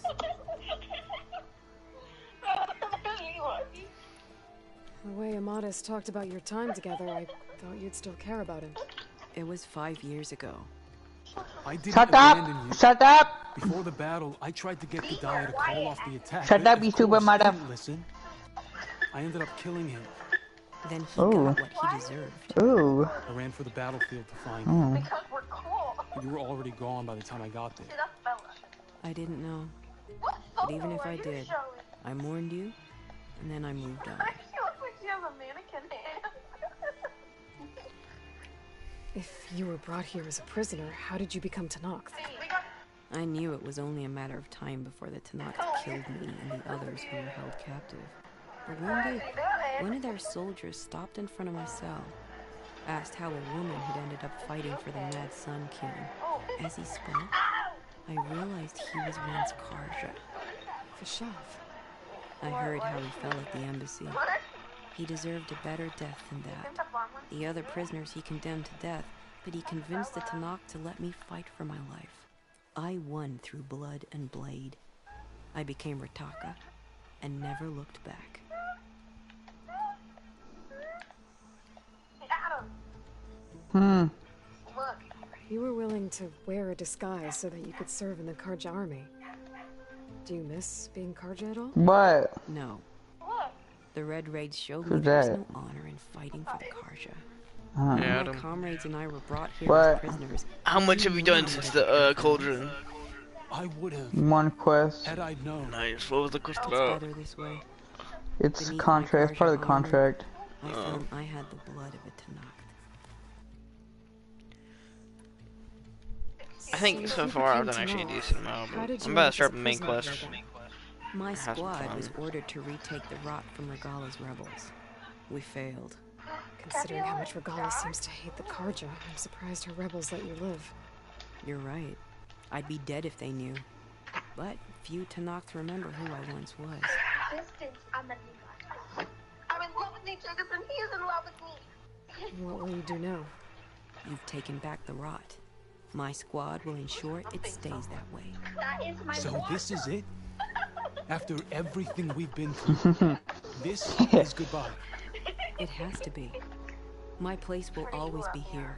Speaker 3: The way Amadis talked about your time together, I thought you'd still care about him.
Speaker 16: It was 5 years ago.
Speaker 17: I didn't
Speaker 2: Shut
Speaker 17: abandon
Speaker 2: up!
Speaker 17: you.
Speaker 2: Shut up!
Speaker 17: Before the battle, I tried to get Gedaliah to call off the attack.
Speaker 2: Shut
Speaker 17: but
Speaker 2: up, you
Speaker 17: of
Speaker 2: stupid
Speaker 17: course, he
Speaker 2: mother.
Speaker 17: didn't listen. I ended up killing him.
Speaker 16: Then he
Speaker 2: Ooh.
Speaker 16: got what he deserved.
Speaker 2: Ooh.
Speaker 17: I ran for the battlefield to find
Speaker 2: Mm.
Speaker 17: you. You were already gone by the time I got there.
Speaker 16: I didn't know. But even if I did, I mourned you, and then I moved on.
Speaker 3: If you were brought here as a prisoner, how did you become Tenakth?
Speaker 16: I knew it was only a matter of time before the Tenakth killed me and the others who were held captive. But one day, one of their soldiers stopped in front of my cell, asked how a woman had ended up fighting for the Mad Sun King. As he spoke, I realized he was once Karja.
Speaker 3: Fashav.
Speaker 16: I heard how he fell at the embassy. He deserved a better death than that. The other prisoners he condemned to death, but he convinced the Tenakth to let me fight for my life. I won through blood and blade. I became Rataka and never looked back.
Speaker 2: Hmm.
Speaker 3: You were willing to wear a disguise so that you could serve in the Karja army. Do you miss being Karja at all?
Speaker 2: What?
Speaker 16: No. The Red Raids showed me
Speaker 2: Who's
Speaker 16: there was
Speaker 2: that?
Speaker 16: no honor in fighting for the Karja.
Speaker 2: Yeah,
Speaker 16: My comrades and I were brought here
Speaker 2: What?
Speaker 16: as prisoners.
Speaker 1: How much have you done since the Cauldron?
Speaker 17: I would have.
Speaker 2: One quest.
Speaker 17: Had I known.
Speaker 1: Nice. What was the quest
Speaker 16: It's
Speaker 1: about?
Speaker 16: better this way.
Speaker 2: It's contract. It's part of the contract.
Speaker 12: I found I had the blood of a Tenakth.
Speaker 1: I think so far I've done actually a decent amount, but I'm about to start the main quest.
Speaker 12: My squad was ordered to retake the Rot from Regala's rebels. We failed.
Speaker 3: Considering how much Regala seems to hate the Karja, I'm surprised her rebels let you live.
Speaker 12: You're right. I'd be dead if they knew. But few Tenakth remember who I once was.
Speaker 15: I'm in love with Nijiggas and he is in love with me.
Speaker 3: What will you do now?
Speaker 12: You've taken back the Rot. My squad will ensure it stays that way.
Speaker 15: That is my
Speaker 17: So
Speaker 15: lord.
Speaker 17: this is it? After everything we've been through, this is goodbye.
Speaker 12: It has to be. My place will always be here.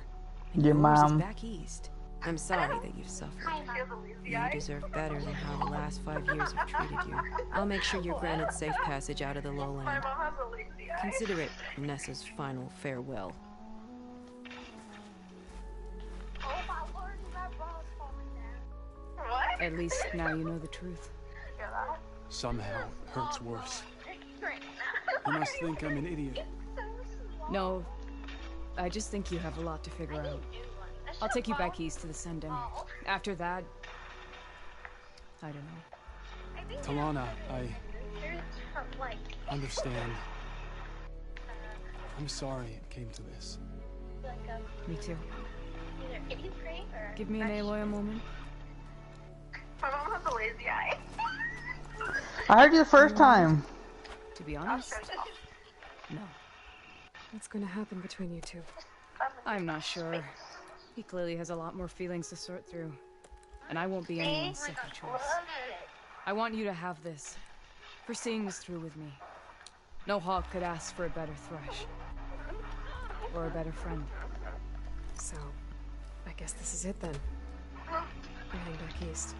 Speaker 2: Your
Speaker 12: Yours is
Speaker 2: mom.
Speaker 12: back east. I'm sorry that you've suffered. You deserve better than how the last 5 years have treated you. I'll make sure you're granted safe passage out of the lowland. Consider it Nessa's final farewell.
Speaker 3: At least now you know the truth.
Speaker 17: Somehow, it hurts worse. You must think I'm an idiot.
Speaker 16: No, I just think you have a lot to figure out. I'll take you back east to the Sending. After that, I don't know.
Speaker 17: Talana, I understand. I'm sorry it came to this.
Speaker 16: Me too. Give me an Aloy a moment.
Speaker 15: My mom has a lazy eye.
Speaker 2: I heard you the first time.
Speaker 16: To be honest, no.
Speaker 3: What's going to happen between you two?
Speaker 16: I'm not sure. He clearly has a lot more feelings to sort through. And I won't be anyone's second choice. I want you to have this. For seeing this through with me. No hawk could ask for a better Thresh. Or a better friend.
Speaker 3: So, I guess this is it then. You're heading back east.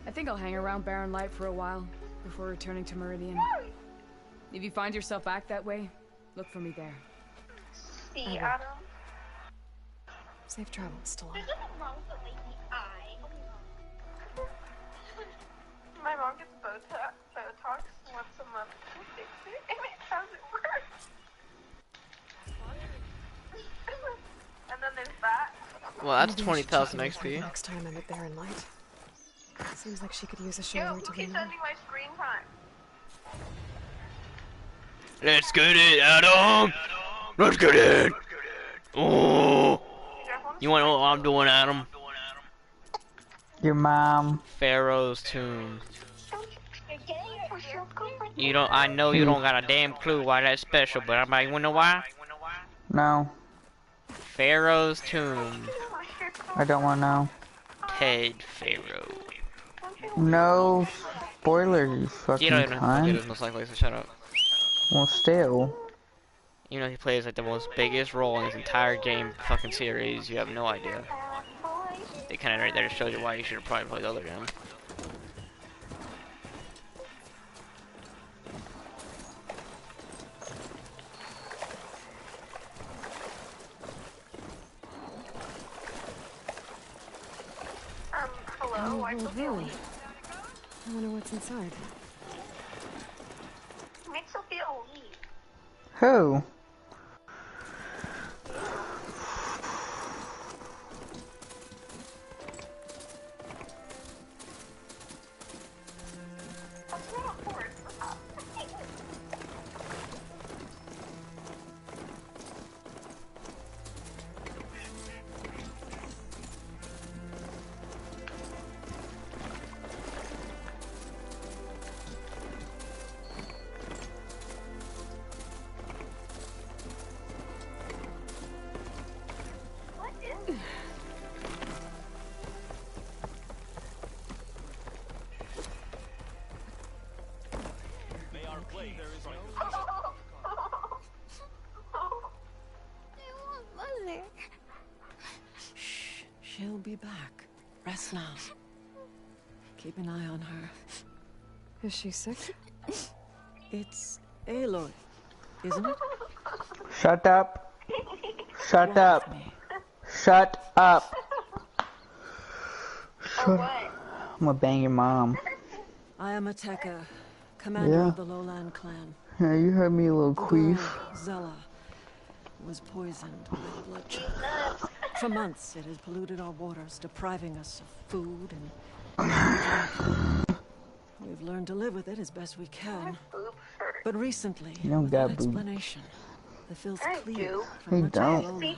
Speaker 16: I think I'll hang around Barren Light for a while, before returning to Meridian. If you find yourself back that way, look for me there.
Speaker 15: See, Adam.
Speaker 3: Safe travels, Talana.
Speaker 15: There's nothing wrong with the lazy eye. My mom gets Botox once a month to fix it, and it doesn't work. And then there's that.
Speaker 1: Well, that's
Speaker 3: Maybe I should
Speaker 1: 20,000
Speaker 3: check in with her
Speaker 1: XP.
Speaker 3: Next time I'm at Barren Light. Seems like she could use a
Speaker 15: Yo,
Speaker 3: shoulder
Speaker 15: who
Speaker 3: to
Speaker 15: keeps
Speaker 3: lean on.
Speaker 15: sending my screen time?
Speaker 1: Let's get it, Adam! Let's get it! Oh! You wanna know what I'm doing, Adam?
Speaker 2: Your mom.
Speaker 1: Pharaoh's tomb.
Speaker 15: You're getting yourself comfortable.
Speaker 1: You don't. I know you don't got a damn clue why that's special, but I'm like, you know why?
Speaker 2: No,
Speaker 1: Pharaoh's tomb.
Speaker 2: I don't want to know.
Speaker 1: Ted Pharaoh.
Speaker 2: No spoilers, you fucking
Speaker 1: You don't even know who it
Speaker 2: cunt.
Speaker 1: is, most likely, so shut up.
Speaker 2: Well, still.
Speaker 1: You know he plays like the most biggest role in his entire game fucking series. You have no idea. They kind of right there to show you why you should have probably played the other game.
Speaker 15: Hello, why so
Speaker 3: really? I wonder what's inside.
Speaker 15: Make Sophia leave.
Speaker 2: Who?
Speaker 15: That's not a horse. What is it?
Speaker 12: Shh, she'll be back. Rest now. Keep an eye on her.
Speaker 3: Is she sick?
Speaker 12: It's Aloy, isn't it?
Speaker 2: Shut up. Shut up. Shut up. Shut up. I'm gonna bang your mom.
Speaker 12: I am Ateka, commander
Speaker 2: Yeah.
Speaker 12: of the Lowland clan.
Speaker 2: Yeah, you heard me, a little queef.
Speaker 12: Zella was poisoned by the blood choke. For months, it has polluted our waters, depriving us of food and we've learned to live with it as best we can. But recently,
Speaker 2: You don't
Speaker 12: with
Speaker 2: got
Speaker 12: that
Speaker 2: boobs.
Speaker 12: explanation, the field's clear
Speaker 2: You
Speaker 12: from much of the
Speaker 2: don't.
Speaker 12: lowland.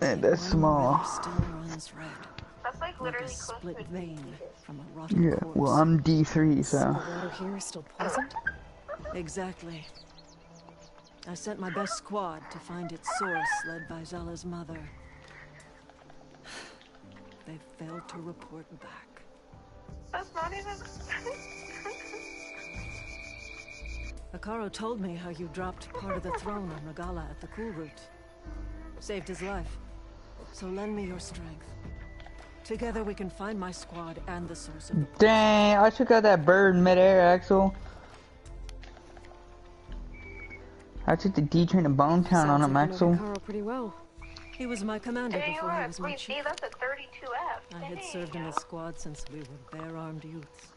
Speaker 2: Yeah, that's
Speaker 12: One
Speaker 2: small.
Speaker 12: river still runs red,
Speaker 15: That's like
Speaker 12: like
Speaker 15: literally
Speaker 12: a
Speaker 15: close
Speaker 12: split
Speaker 15: to
Speaker 12: vein from a rotten
Speaker 2: Yeah,
Speaker 12: corpse.
Speaker 2: well, I'm D3,
Speaker 3: The
Speaker 2: so.
Speaker 3: water here is still poisoned?
Speaker 12: Exactly. I sent my best squad to find its source, led by Zella's mother. They failed to report back.
Speaker 15: That's not even.
Speaker 12: Hekarro told me how you dropped part of the throne on Regala at the Cool Root. Saved his life. So lend me your strength. Together we can find my squad and the source of the
Speaker 2: Dang, I took out that bird midair, Axel. I took the D train to Bone Town on him, Axel.
Speaker 3: Hekarro pretty well.
Speaker 12: He was my commander
Speaker 15: There you
Speaker 12: before
Speaker 15: are,
Speaker 12: he was my chief.
Speaker 15: that's a 32F.
Speaker 12: I had served in his squad since we were bare-armed youths.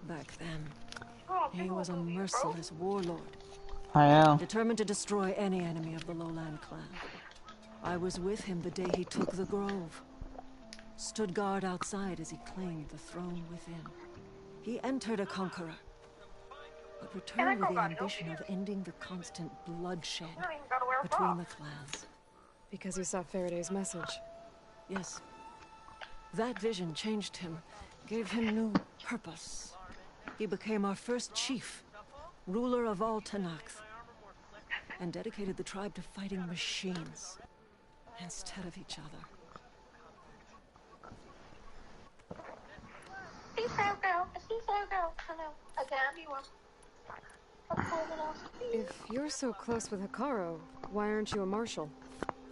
Speaker 12: Back then, he was a merciless warlord.
Speaker 2: I am.
Speaker 12: Determined to destroy any enemy of the Lowland clan. I was with him the day he took the grove. Stood guard outside as he claimed the throne within. He entered a conqueror, but returned with the ambition of ending the constant bloodshed between the clans.
Speaker 3: Because you saw Faraday's message.
Speaker 12: Yes. That vision changed him, gave him new purpose. He became our first chief, ruler of all Tenakth, and dedicated the tribe to fighting machines instead of each other.
Speaker 3: If you're so close with Hekarro, why aren't you a marshal?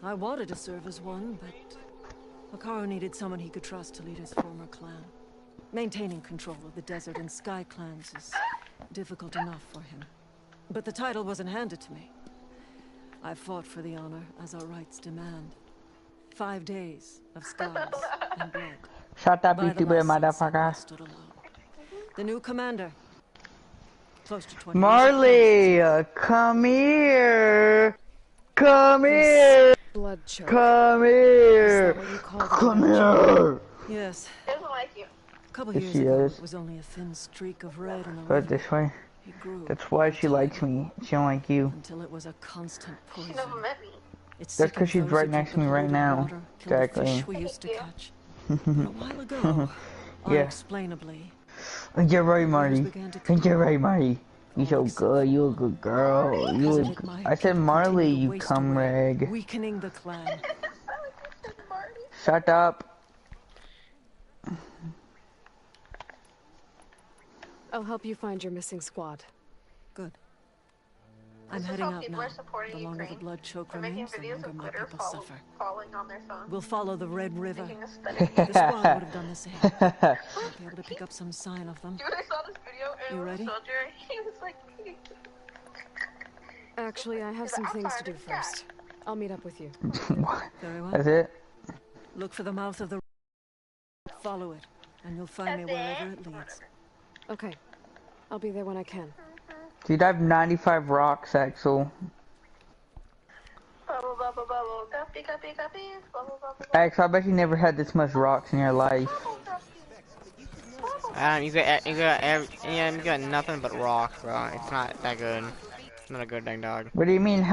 Speaker 12: I wanted to serve as one, but Hekarro needed someone he could trust to lead his former clan. Maintaining control of the desert and sky clans is difficult enough for him. But the title wasn't handed to me. I fought for the honor as our rights demand. 5 days of scars and blood.
Speaker 2: Shut up,
Speaker 12: By the
Speaker 2: YouTuber,
Speaker 12: last sunset, I
Speaker 2: motherfucker.
Speaker 12: stood alone. The new commander. Close to 20
Speaker 2: Marley, come here. Come here.
Speaker 3: Blood choke.
Speaker 2: Come here. Come here.
Speaker 12: Yes.
Speaker 15: Doesn't like you.
Speaker 12: A couple
Speaker 2: Yes,
Speaker 12: years
Speaker 2: she
Speaker 12: ago,
Speaker 2: is.
Speaker 12: it was only a thin streak of red in the
Speaker 2: Go
Speaker 12: river.
Speaker 2: this way.
Speaker 12: He grew
Speaker 2: That's why she likes me. She don't like you.
Speaker 12: until it was a constant poison.
Speaker 15: She never met me.
Speaker 12: It
Speaker 2: That's 'cause
Speaker 12: sickened
Speaker 2: she's
Speaker 12: those
Speaker 2: right
Speaker 12: who
Speaker 2: next to
Speaker 12: took
Speaker 2: me
Speaker 12: the
Speaker 2: right
Speaker 12: hold of
Speaker 2: now.
Speaker 12: water, killed the
Speaker 2: Exactly.
Speaker 12: fish we used to catch. But a while ago,
Speaker 2: Yeah.
Speaker 12: unexplainably,
Speaker 2: You're right, Marty.
Speaker 12: began to
Speaker 2: You're right, Marty. You so good. You a good girl. You. I said Marley, you cum rag.
Speaker 12: weakening the clan.
Speaker 2: Shut up.
Speaker 3: I'll help you find your missing squad.
Speaker 12: Good. I'm
Speaker 15: This is
Speaker 12: heading
Speaker 15: how
Speaker 12: out
Speaker 15: people
Speaker 12: now.
Speaker 15: are supporting
Speaker 12: The longer the
Speaker 15: Ukraine.
Speaker 12: blood choke
Speaker 15: They're making
Speaker 12: remains, the
Speaker 15: videos
Speaker 12: longer
Speaker 15: of
Speaker 12: my
Speaker 15: glitter
Speaker 12: people suffer.
Speaker 15: falling on their phone.
Speaker 12: We'll follow the Red River.
Speaker 15: Making a stunning
Speaker 12: The squad would have done the same. We'll be able to pick up some sign of them.
Speaker 15: Dude, I saw this video and
Speaker 12: You
Speaker 15: it was
Speaker 12: ready?
Speaker 15: a soldier. He was like,
Speaker 3: Actually, I have some things to do first. I'll meet up with you.
Speaker 12: Very well.
Speaker 2: That's it?
Speaker 12: Look for the mouth of the follow it, and you'll find me wherever it leads.
Speaker 3: Okay. I'll be there when I can.
Speaker 2: Dude, I have 95 rocks, Axel.
Speaker 15: bubble, bubble, bubble, guppy, guppy, guppy, bubble, bubble,
Speaker 2: Axel, I bet you never had this much rocks in your life.
Speaker 1: You got nothing but rock, bro. It's not that good. It's not a good dang dog.
Speaker 2: What do you mean?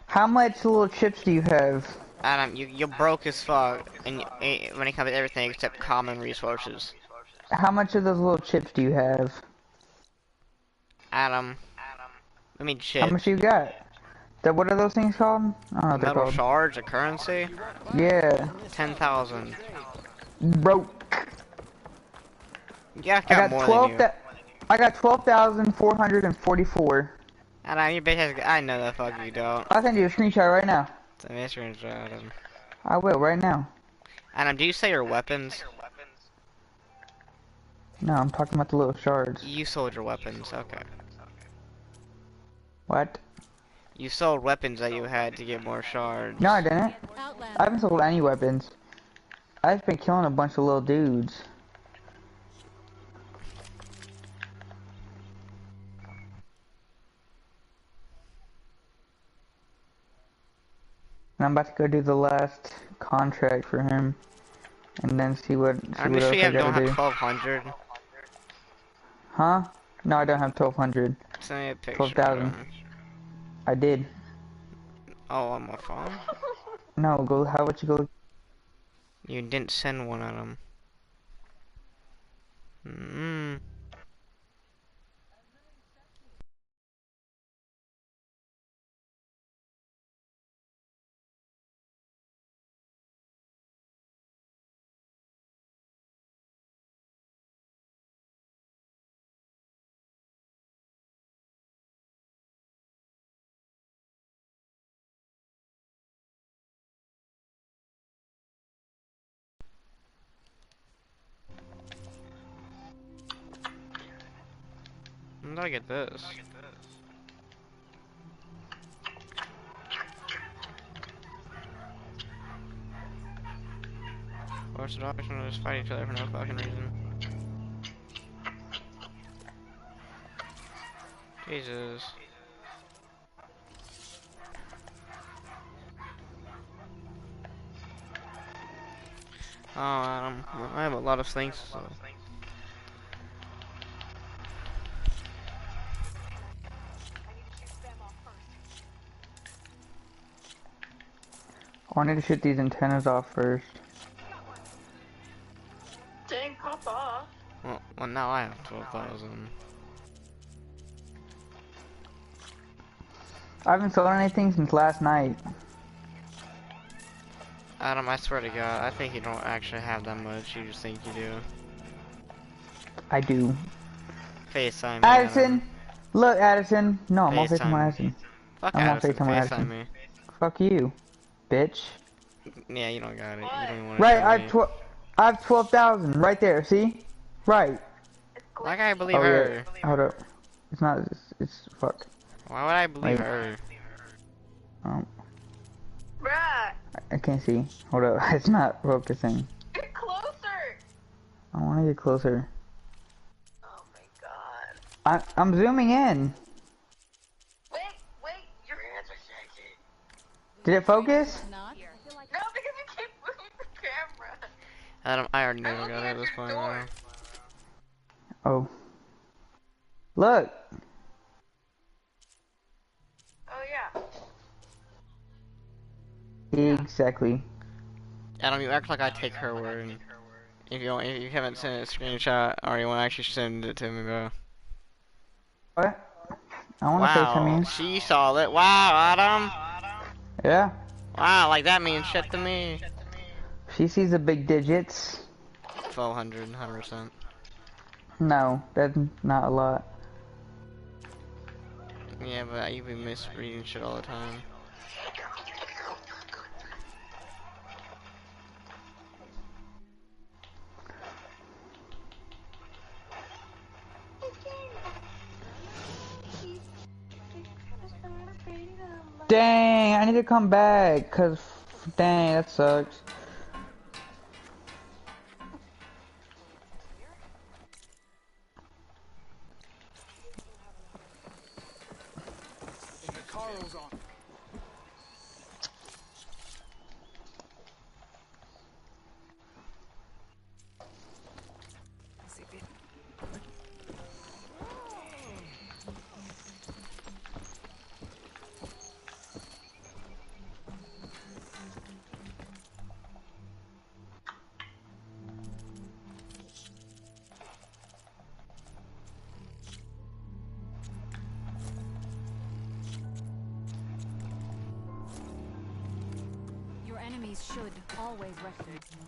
Speaker 2: How much little chips do you have?
Speaker 1: Adam, you're broke as fuck, and when it comes to everything except common resources.
Speaker 2: How much of those little chips do you have?
Speaker 1: Adam. I mean, shit.
Speaker 2: How much you got? What are those things called? I don't know what they're
Speaker 1: Metal
Speaker 2: called.
Speaker 1: shards, a currency?
Speaker 2: Yeah.
Speaker 1: 10,000.
Speaker 2: Broke.
Speaker 1: Yeah,
Speaker 2: I got
Speaker 1: more
Speaker 2: 12.
Speaker 1: than you.
Speaker 2: I got 12,444.
Speaker 1: Adam, you bitch has. I know the fuck you don't.
Speaker 2: I'll send you a screenshot right now.
Speaker 1: It's a mystery, Adam.
Speaker 2: I will right now.
Speaker 1: Adam, do you say your weapons?
Speaker 2: No, I'm talking about the little shards.
Speaker 1: You sold your weapons, okay.
Speaker 2: What?
Speaker 1: You sold weapons that you had to get more shards.
Speaker 2: No, I didn't. I haven't sold any weapons. I've been killing a bunch of little dudes. And I'm about to go do the last contract for him. And then see what
Speaker 1: I'm
Speaker 2: else
Speaker 1: sure you
Speaker 2: I
Speaker 1: don't
Speaker 2: gotta
Speaker 1: have
Speaker 2: do.
Speaker 1: 1200.
Speaker 2: Huh? No, I don't have 1200.
Speaker 1: Send me a picture.
Speaker 2: 12,000. I did.
Speaker 1: Oh, on my phone?
Speaker 2: No, go. How would you go?
Speaker 1: You didn't send one of them. When did I get this? Force the option to just fight each other for no fucking reason. Jesus. Oh, Adam, I have a lot of things, so.
Speaker 2: I wanted to shoot these antennas off first.
Speaker 15: Dang, pop off.
Speaker 1: Well, now I have 12,000.
Speaker 2: I haven't sold anything since last night.
Speaker 1: Adam, I swear to God, I think you don't actually have that much. You just think you do.
Speaker 2: I do.
Speaker 1: FaceTime me,
Speaker 2: Addison!
Speaker 1: Adam.
Speaker 2: Look, Addison! No, I'm on
Speaker 1: FaceTime
Speaker 2: FaceTime
Speaker 1: me.
Speaker 2: Addison.
Speaker 1: Fuck
Speaker 2: I'm on
Speaker 1: Addison,
Speaker 2: FaceTime
Speaker 1: FaceTime
Speaker 2: Addison.
Speaker 1: me.
Speaker 2: Fuck you, bitch.
Speaker 1: Yeah, you don't got it. You don't even want to
Speaker 2: Right,
Speaker 1: I
Speaker 2: I have 12,000 right there. See? Right.
Speaker 1: Like I believe
Speaker 2: Oh,
Speaker 1: her.
Speaker 2: yeah. Hold up. It's not. It's fuck.
Speaker 1: Why would I believe
Speaker 2: Wait.
Speaker 1: her?
Speaker 15: Bruh,
Speaker 2: I can't see. Hold up. It's not focusing.
Speaker 15: get closer.
Speaker 2: I want to get closer.
Speaker 15: Oh my god.
Speaker 2: I'm zooming in.
Speaker 15: Wait, your hands are shaking.
Speaker 2: Did it focus?
Speaker 15: No, because you keep moving the camera.
Speaker 1: Adam, I already know you got it at this point. Now.
Speaker 2: Oh. Look.
Speaker 15: Oh yeah.
Speaker 2: Exactly.
Speaker 1: Adam, you act like I take her word. If you haven't sent a screenshot or you want to actually send it to me, bro.
Speaker 2: What? I want to say
Speaker 1: Wow,
Speaker 2: something.
Speaker 1: she saw it. Wow, Adam.
Speaker 2: Yeah.
Speaker 1: Wow, like that means shit to me.
Speaker 2: She sees the big digits.
Speaker 1: 1200, 100%.
Speaker 2: No, that's not a lot.
Speaker 1: Yeah, but you be misreading shit all the time.
Speaker 2: Dang, I need to come back, cause dang, that sucks.
Speaker 19: Your enemies should always recognize you.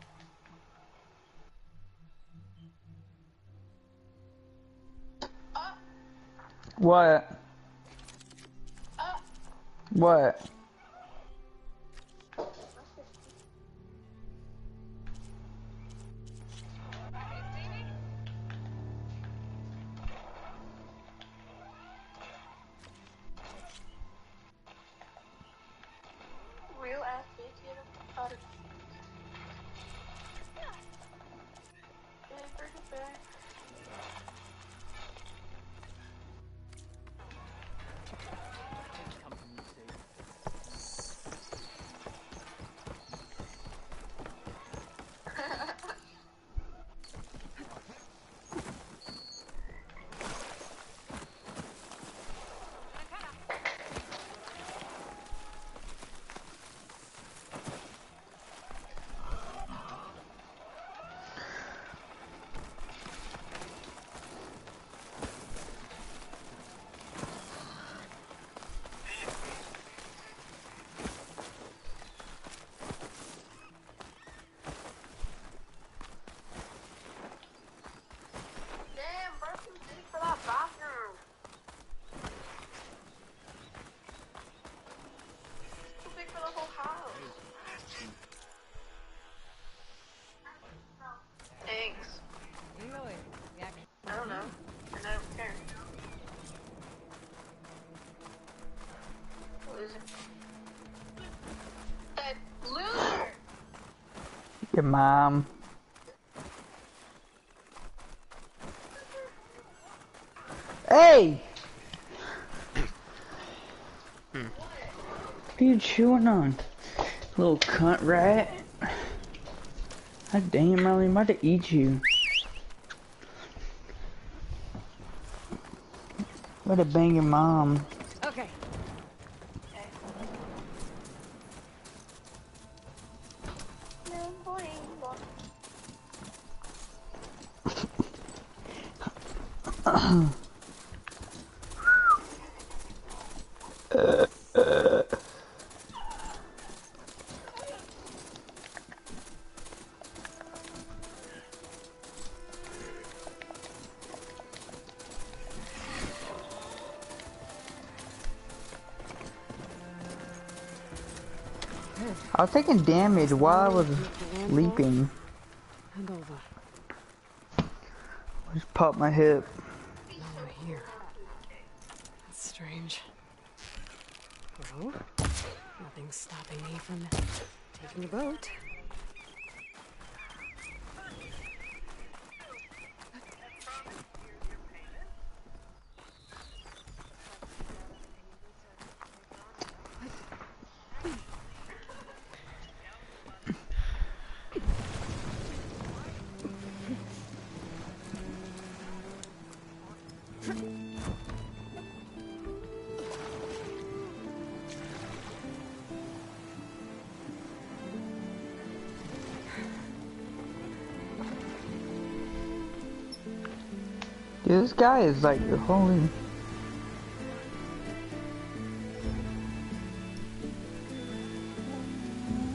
Speaker 2: What? What?
Speaker 15: Real ass bitch, you know. Bring it back.
Speaker 2: Your mom. Hey! What are you chewing on? Little cunt rat. God damn, Riley, I'm about to eat you. I'm about to bang your mom.
Speaker 3: Okay.
Speaker 2: I was taking damage while I was leaping.
Speaker 3: And over.
Speaker 2: I just popped my hip.
Speaker 3: Not here. That's strange. Well, nothing's stopping me from taking a boat.
Speaker 2: Dude, this guy is like, holy.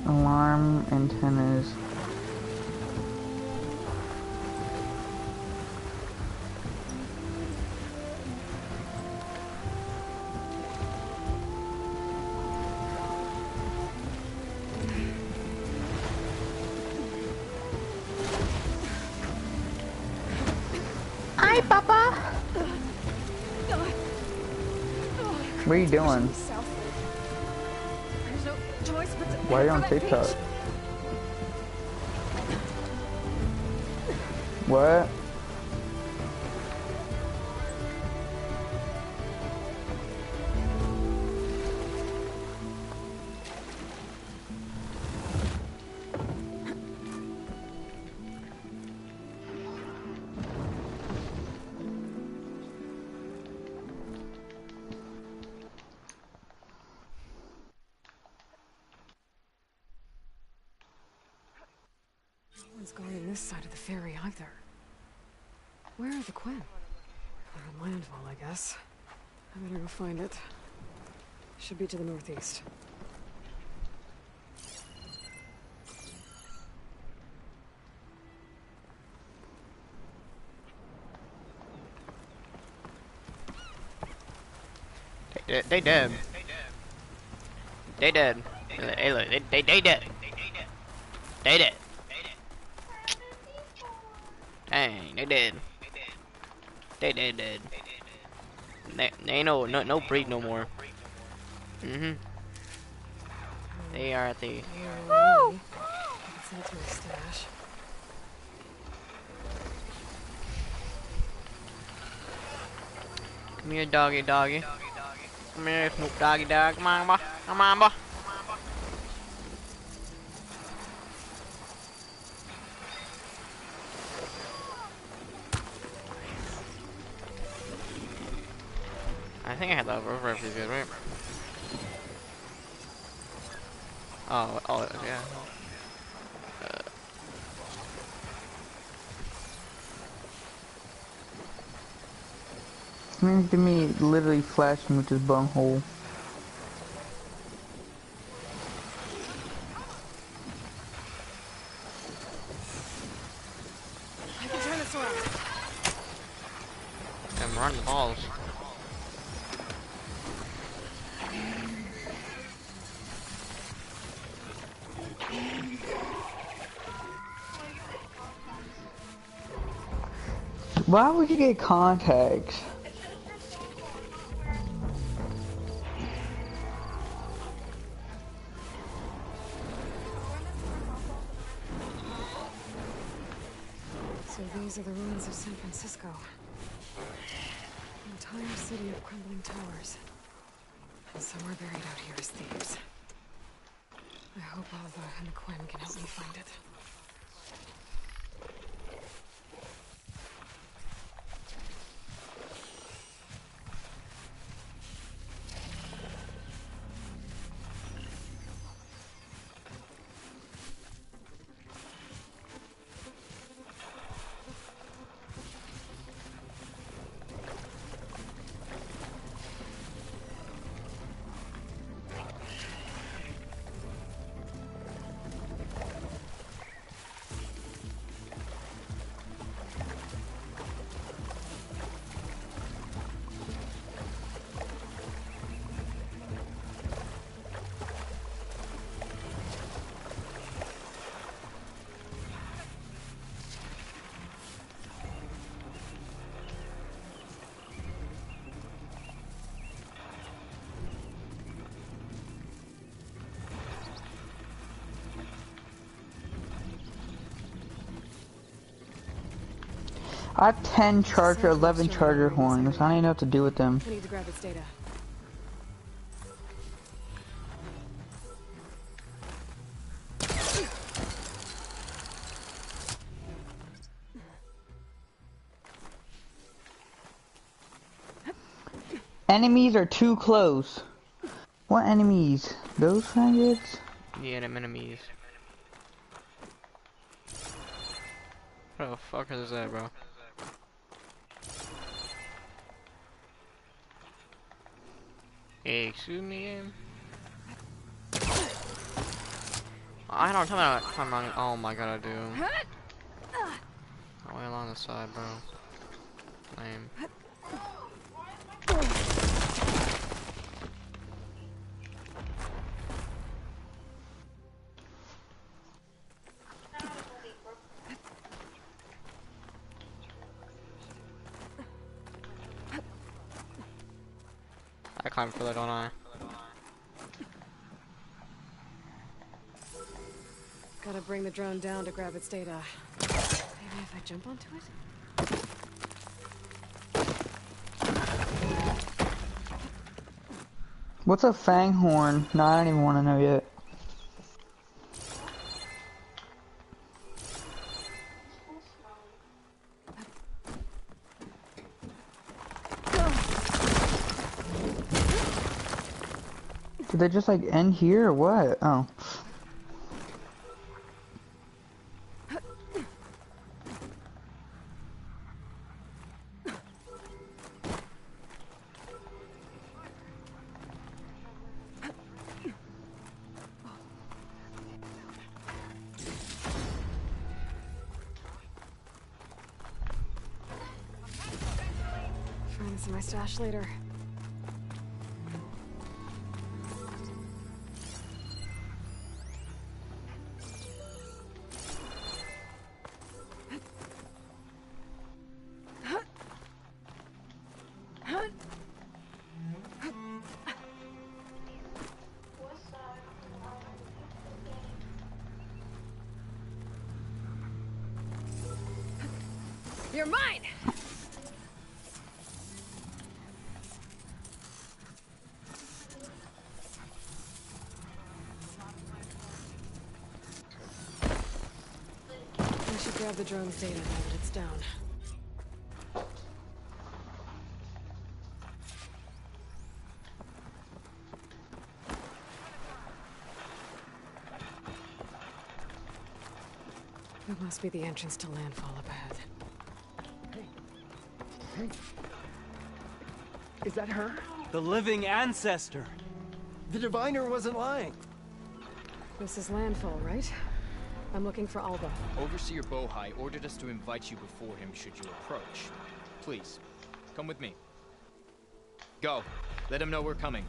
Speaker 2: Alarm antennas. Hi, Papa. What are you doing?
Speaker 3: There's no choice but to
Speaker 2: Why are you on
Speaker 3: head for that
Speaker 2: TikTok?
Speaker 3: beach.
Speaker 2: What?
Speaker 3: No one's guarding this side of the ferry either. Where are the Quinn? They're in landfall, I guess. I better go find it. Should be to the northeast.
Speaker 1: They dead. They dead. Hey, look, they dead. They dead. Dang, they dead. They dead. They ain't no breed no more. They are at the.
Speaker 3: Woo! Send it to my stash.
Speaker 1: Come here, doggy. Come here, Snoop Doggy Dog. Come on, boy. Come on, boy. I think I had that over pretty good, right? Oh, yeah.
Speaker 2: Seems to me literally flashing with his bunghole.
Speaker 3: I can turn this around.
Speaker 1: I'm running balls.
Speaker 2: Why would you get contacts?
Speaker 3: These are the ruins of San Francisco. An entire city of crumbling towers. And somewhere buried out here is Thebes. I hope Alva and Quinn can help me find it.
Speaker 2: I have 10 charger, 11 charger horns. I don't even know what to do with them.
Speaker 3: I need to grab its data.
Speaker 2: Enemies are too close. What enemies? Those faggots?
Speaker 1: Yeah, them enemies. What the fuck is that, bro? Hey, excuse me, game? I don't tell me how I'm wrong. Oh my god, I do. All the way along the side, bro. Lame. I climb further, don't I?
Speaker 3: Gotta bring the drone down to grab its data. Maybe if I jump onto it?
Speaker 2: What's a fang horn? No, I don't even want to know yet. Did they just like end here or what? Oh.
Speaker 3: Find this in my stash later. You're mine! I should grab the drone's data now that it's down. That must be the entrance to landfall up ahead.
Speaker 20: Hey. Is that her?
Speaker 21: The living ancestor.
Speaker 20: The diviner wasn't lying.
Speaker 3: This is landfall, right? I'm looking for Alva.
Speaker 22: Overseer Bohai ordered us to invite you before him should you approach. Please, come with me. Go. Let him know we're coming.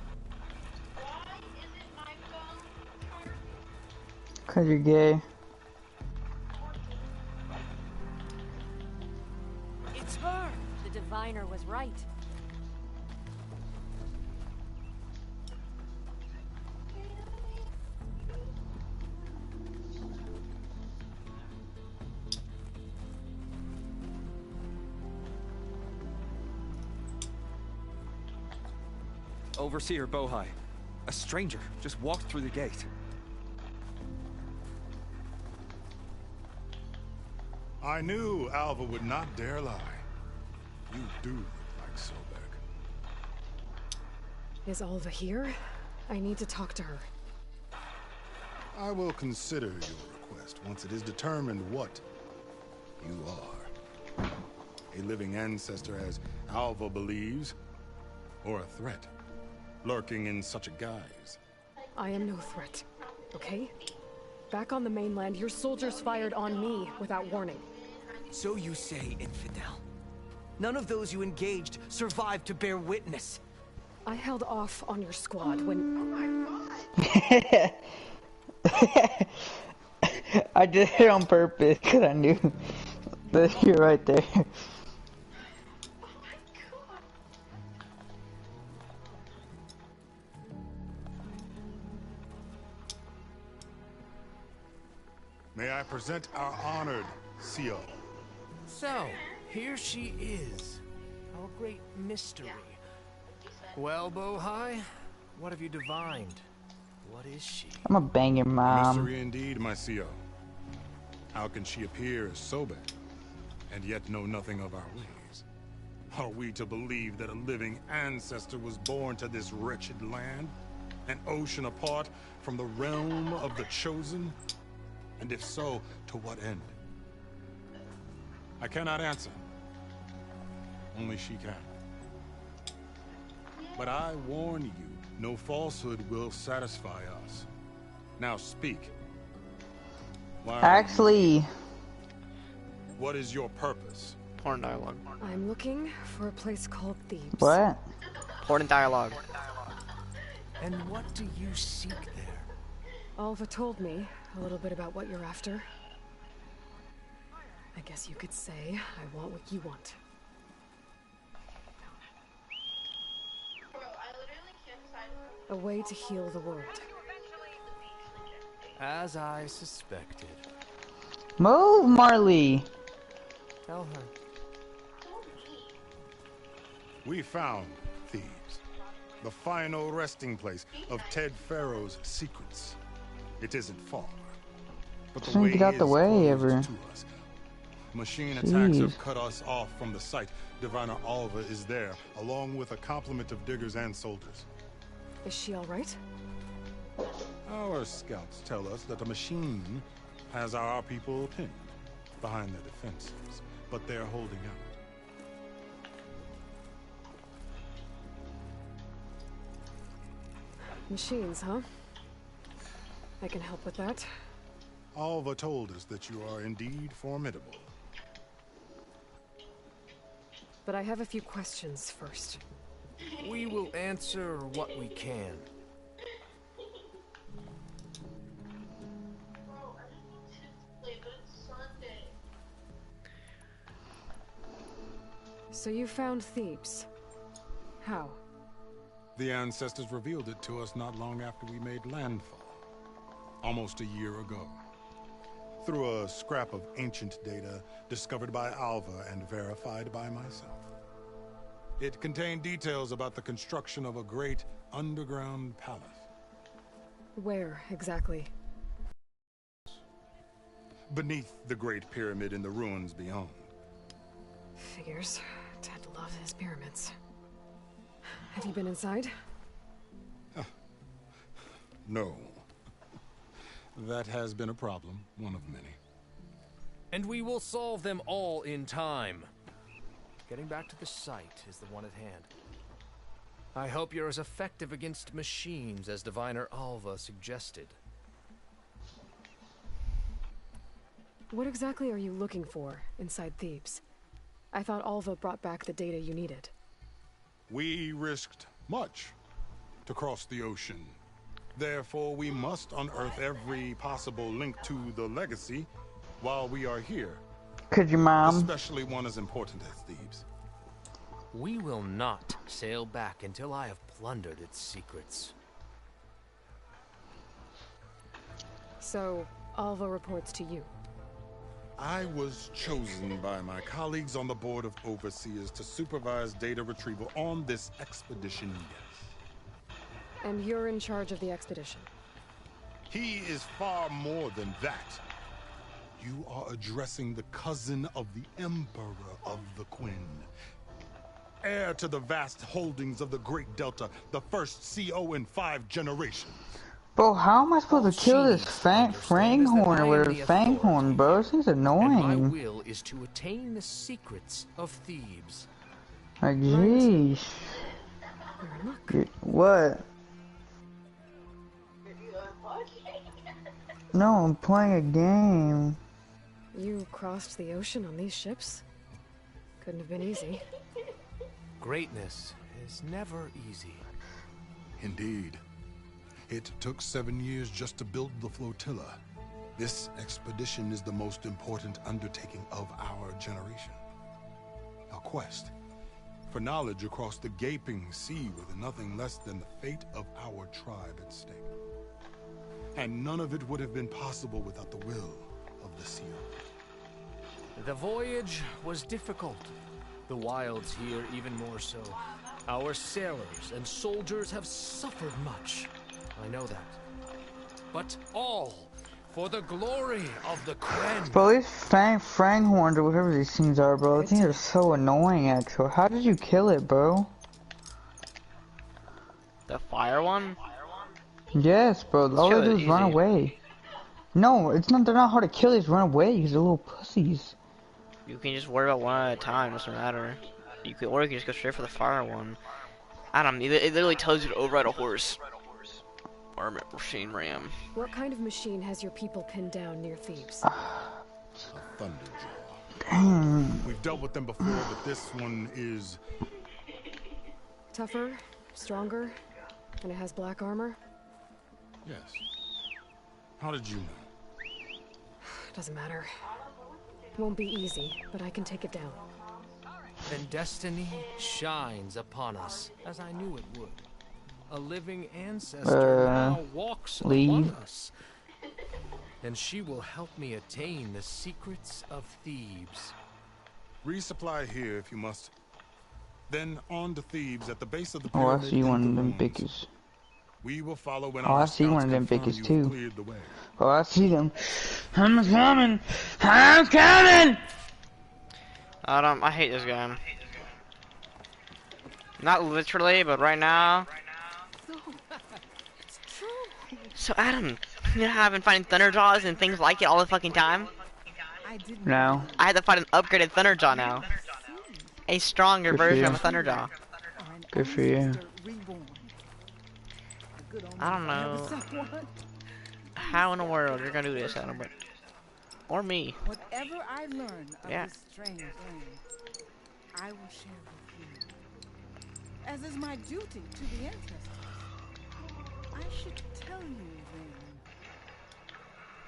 Speaker 2: Cause you're gay.
Speaker 18: It's her! The diviner was right.
Speaker 4: Overseer Bohai. A stranger just walked through the gate.
Speaker 9: I knew Alva would not dare lie. You do look like Sobek.
Speaker 3: Is Alva here? I need to talk to her.
Speaker 9: I will consider your request once it is determined what you are. A living ancestor, as Alva believes, or a threat, lurking in such a guise.
Speaker 3: I am no threat, okay? Back on the mainland, your soldiers fired on me without warning.
Speaker 20: So you say, infidel. None of those you engaged survived to bear witness.
Speaker 3: I held off on your squad when...
Speaker 15: Oh my god!
Speaker 2: I did it on purpose because I knew that you're right there.
Speaker 9: May I present our honored CO.
Speaker 5: So, here she is. Our great mystery. Well, Bohai, what have you divined? What is she?
Speaker 2: I'm gonna bang your mom.
Speaker 9: Mystery indeed, my CO. How can she appear as Sobek, and yet know nothing of our ways? Are we to believe that a living ancestor was born to this wretched land? An ocean apart from the realm of the Chosen? And if so, to what end? I cannot answer. Only she can. But I warn you, no falsehood will satisfy us. Now speak. Why
Speaker 2: Actually...
Speaker 9: What is your purpose?
Speaker 1: Porn dialogue.
Speaker 3: I'm looking for a place called Thebes.
Speaker 2: What?
Speaker 1: Porn dialogue.
Speaker 5: And what do you seek there?
Speaker 3: Alva told me a little bit about what you're after. I guess you could say I want what you want. A way to heal the world.
Speaker 5: As I suspected.
Speaker 2: Move, Marley!
Speaker 5: Tell her.
Speaker 9: We found Thebes, the final resting place of Ted Pharaoh's secrets. It isn't far, but the way
Speaker 2: Get out the
Speaker 9: is
Speaker 2: way,
Speaker 9: closed
Speaker 2: ever.
Speaker 9: to us. Machine attacks
Speaker 2: Jeez.
Speaker 9: have cut us off from the site. Diviner Alva is there, along with a complement of diggers and soldiers.
Speaker 3: Is she alright?
Speaker 9: Our scouts tell us that the machine has our people pinned behind their defenses, but they're holding out.
Speaker 3: Machines, huh? I can help with that.
Speaker 9: Alva told us that you are indeed formidable.
Speaker 3: But I have a few questions first.
Speaker 5: We will answer what we can.
Speaker 3: So you found Thebes. How?
Speaker 9: The ancestors revealed it to us not long after we made landfall, almost a year ago, through a scrap of ancient data discovered by Alva and verified by myself. It contained details about the construction of a great underground palace.
Speaker 3: Where, exactly?
Speaker 9: Beneath the Great Pyramid in the ruins beyond.
Speaker 3: Figures. Ted loved his pyramids. Have you been inside?
Speaker 9: No. That has been a problem, one of many.
Speaker 5: And we will solve them all in time. Getting back to the site is the one at hand. I hope you're as effective against machines as Diviner Alva suggested.
Speaker 3: What exactly are you looking for inside Thebes? I thought Alva brought back the data you needed.
Speaker 9: We risked much to cross the ocean. Therefore, we must unearth every possible link to the legacy while we are here.
Speaker 2: Could your mom?
Speaker 9: Especially one as important as Thebes.
Speaker 5: We will not sail back until I have plundered its secrets.
Speaker 3: So, Alva reports to you.
Speaker 9: I was chosen by my colleagues on the Board of Overseers to supervise data retrieval on this expedition, yes.
Speaker 3: And you're in charge of the expedition.
Speaker 9: He is far more than that. You are addressing the cousin of the Emperor of the Quinn. Heir to the vast holdings of the Great Delta, the first CO in 5 generations.
Speaker 2: Bro, how am I supposed to kill this Fanghorn or whatever Fanghorn, bro? This thing's annoying.
Speaker 5: My will is to attain the secrets of Thebes.
Speaker 2: Like, jeez. What? No, I'm playing a game.
Speaker 3: You crossed the ocean on these ships? Couldn't have been easy.
Speaker 5: Greatness is never easy.
Speaker 9: Indeed. It took 7 years just to build the flotilla. This expedition is the most important undertaking of our generation. A quest for knowledge across the gaping sea with nothing less than the fate of our tribe at stake. And none of it would have been possible without the will of the seal.
Speaker 5: The voyage was difficult. The wilds here even more so. Our sailors and soldiers have suffered much. I know that. But all for the glory of the Quinn.
Speaker 2: Bro, these Fanghorns or whatever these things are, bro. These things are so annoying, actually. How did you kill it, bro?
Speaker 1: The fire one?
Speaker 2: Yes, bro. All they do is run away. No, it's not. They're not hard to kill. They just run away because they're little pussies.
Speaker 1: You can just worry about one at a time. Doesn't matter. You can, or you can just go straight for the fire one. Adam, it literally tells you to override a horse. Or a machine ram.
Speaker 3: What kind of machine has your people pinned down near Thebes?
Speaker 9: A Thunderjaw.
Speaker 2: Damn.
Speaker 9: We've dealt with them before, but this one is...
Speaker 3: Tougher, stronger, and it has black armor?
Speaker 9: Yes. How did you know?
Speaker 3: Doesn't matter. Won't be easy, but I can take it down.
Speaker 5: Then destiny shines upon us, as I knew it would. A living ancestor now walks among us. And she will help me attain the secrets of Thebes.
Speaker 9: Resupply here if you must. Then on to Thebes at the base of the
Speaker 2: pyramid. Oh, I see one of them biggies.
Speaker 9: We will follow when
Speaker 2: I see one of them biggies too. Oh, I see them. I'm coming! I'm coming!
Speaker 1: I hate this game. Not literally, but right now. So Adam, you know how I've been fighting Thunderjaws and things like it all the fucking time?
Speaker 2: No.
Speaker 1: I had to fight an upgraded Thunderjaw now. A stronger version of a Thunderjaw.
Speaker 2: Good for you.
Speaker 1: I don't know how in the world you're gonna do this, Adam, but or me.
Speaker 10: Whatever I learn of this strange land, I will share with you, as is my duty to the ancestors. I should tell you then.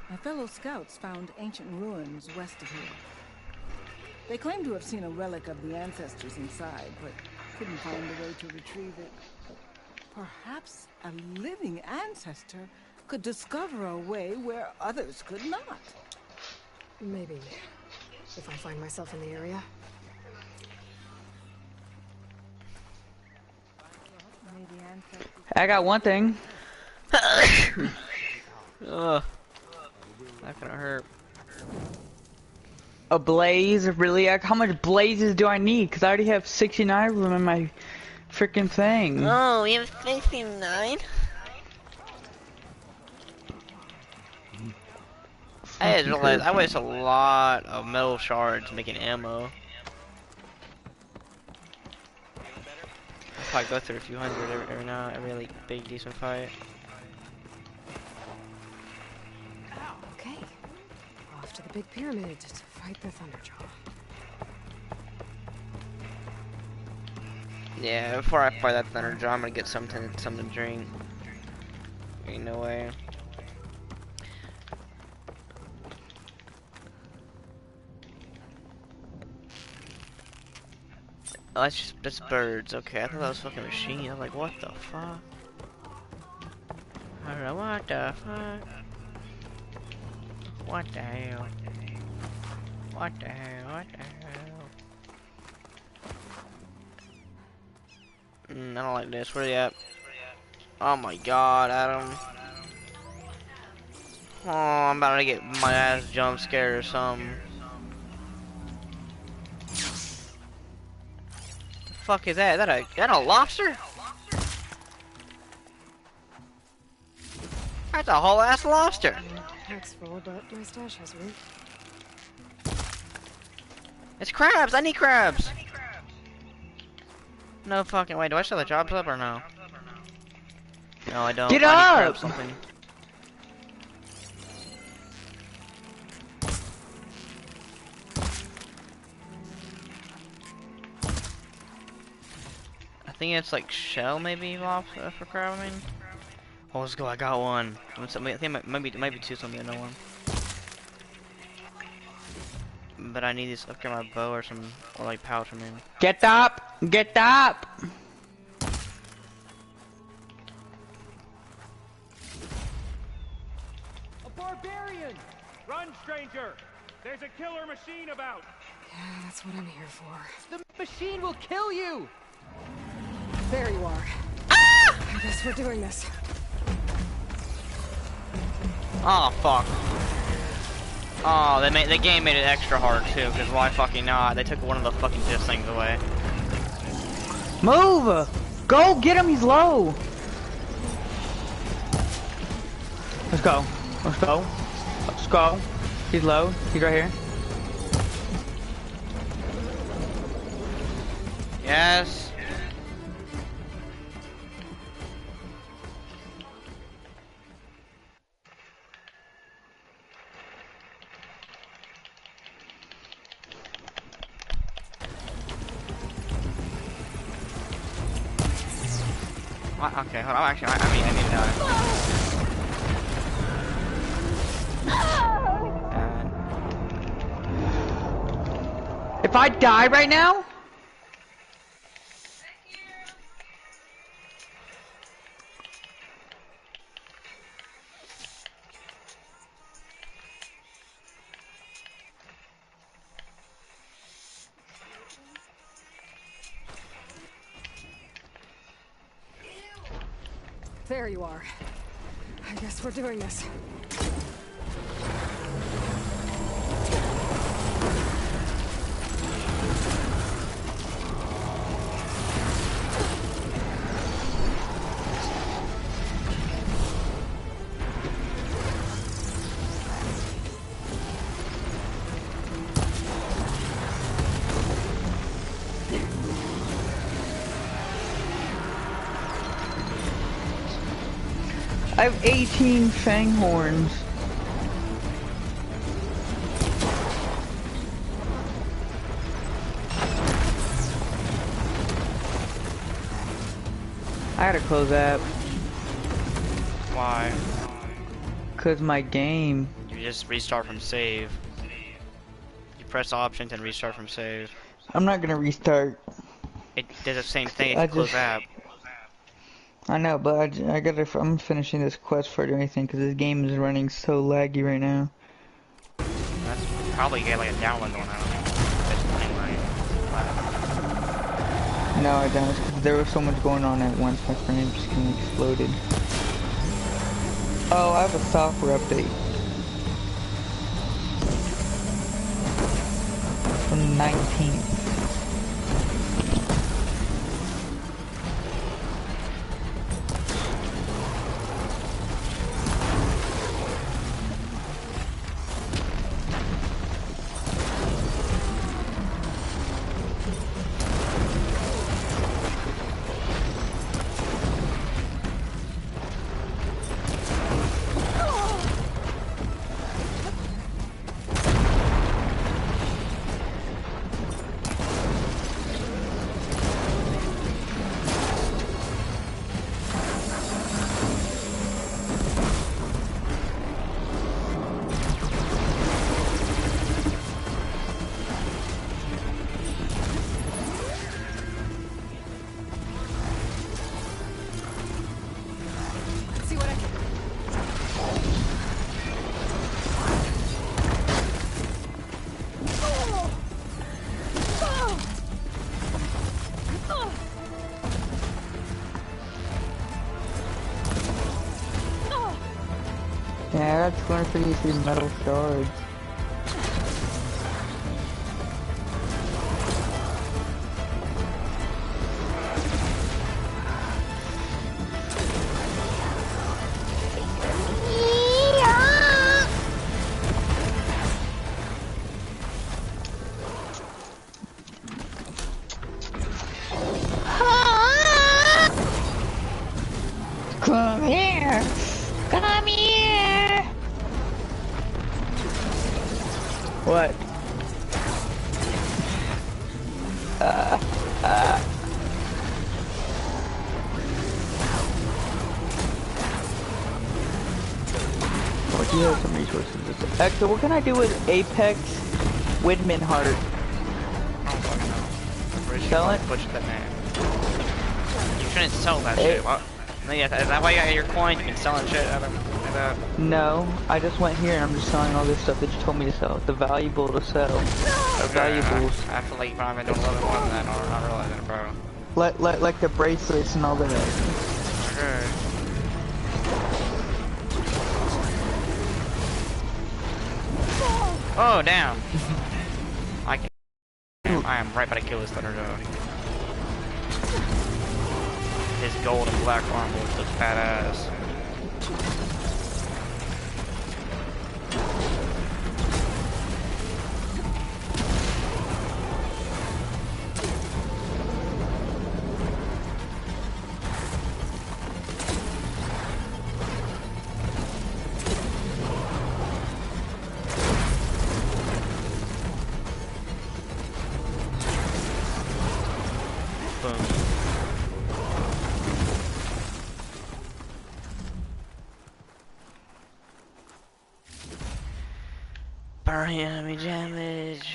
Speaker 10: My fellow scouts found ancient ruins west of here. They claim to have seen a relic of the ancestors inside, but couldn't find a way to retrieve it. Perhaps a living ancestor could discover a way where others could not.
Speaker 3: Maybe. If I find myself in the area.
Speaker 2: I got one thing.
Speaker 1: Ugh. Not gonna hurt.
Speaker 2: A blaze? Really? How much blazes do I need? Because I already have 69 of them in my freaking thing.
Speaker 1: Oh, we have 69? I just realized I waste a lot of metal shards making ammo. I'll probably go through a few hundred every now, every like big decent fight.
Speaker 3: Okay. Off to the big pyramid to fight the Thunderjaw.
Speaker 1: Yeah, before I fight that Thunderjaw, I'm gonna get something to drink. Ain't no way. Oh, that's birds. Okay, I thought that was fucking machine. I'm like, what the fuck? I don't know what the fuck. What the hell? What the hell? What the hell? I don't like this. Where are you at? Oh my god, Adam. Oh, I'm about to get my ass jump scared or something. The fuck is that? Is that a lobster? That's a whole ass lobster.
Speaker 3: Pack's full, but my stash has room.
Speaker 1: It's crabs. I need crabs. No fucking way. Do I still have the jobs up or no? No, I don't.
Speaker 2: Get
Speaker 1: I need
Speaker 2: up!
Speaker 1: crab something. I think it's like shell maybe off for crab. I mean. Oh, let's go. I got one. I think maybe two. Something I know one. But I need this upgrade my bow or some like pouch. I mean.
Speaker 2: Get up! Get up!
Speaker 11: A barbarian! Run, stranger! There's a killer machine about!
Speaker 3: Yeah, that's what I'm here for.
Speaker 11: The machine will kill you!
Speaker 3: There you are. Ah! I guess we're doing this.
Speaker 1: Oh fuck. Oh, the game made it extra hard too, because why fucking not? They took one of the fucking disc things away.
Speaker 2: Move! Go get him, he's low! Let's go. Let's go. Let's go. He's low. He's right here.
Speaker 1: Yes. What? Okay, hold on. Actually, I need to die.
Speaker 2: If I die right now?
Speaker 3: There you are. I guess we're doing this.
Speaker 2: I have 18 fang horns. I gotta close that.
Speaker 1: Why?
Speaker 2: Cause my game.
Speaker 1: You just restart from save. You press options and restart from save.
Speaker 2: I'm not gonna restart.
Speaker 1: It does the same thing if you close app.
Speaker 2: I know, but I'm finishing this quest for anything because this game is running so laggy right now.
Speaker 1: That's probably get like a download going on. It's running right.
Speaker 2: No, I don't. It's because there was so much going on at once. My frame just kind of exploded. Oh, I have a software update. From the 19th. have 253 metal shards. Come here! Come here! What? Oh, you have some resources. Actually, what can I do with Apex Widman Heart? Sell it?
Speaker 1: Butcher that man. You shouldn't sell that shit. What? Yeah, is that why you got your coins? You can sell shit out of that.
Speaker 2: No, I just went here and I'm just selling all this stuff that you told me to sell. The valuable to sell. The valuables.
Speaker 1: I feel like you probably been doing a little bit more than that, or not realizing it, bro.
Speaker 2: Like the bracelets and all that.
Speaker 1: Okay. Oh, damn. I am right about to kill this Thunderdog. His gold and black armor looks badass. Burning enemy damage.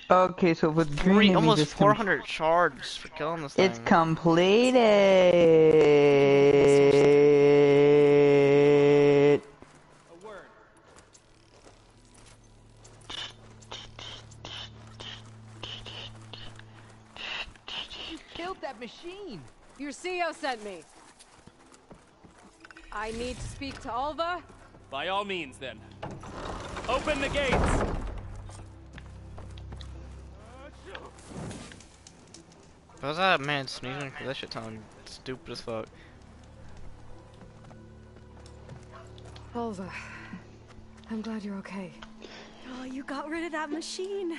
Speaker 2: Okay, so with green
Speaker 1: almost 400 shards for killing this thing.
Speaker 2: It's completed.
Speaker 18: You killed that machine.
Speaker 3: Your CEO sent me. I need to speak to Alva.
Speaker 11: By all means, then. Open the gates!
Speaker 1: What was that man sneezing? That shit sounded stupid as fuck.
Speaker 3: Alva, I'm glad you're okay.
Speaker 13: Oh, you got rid of that machine.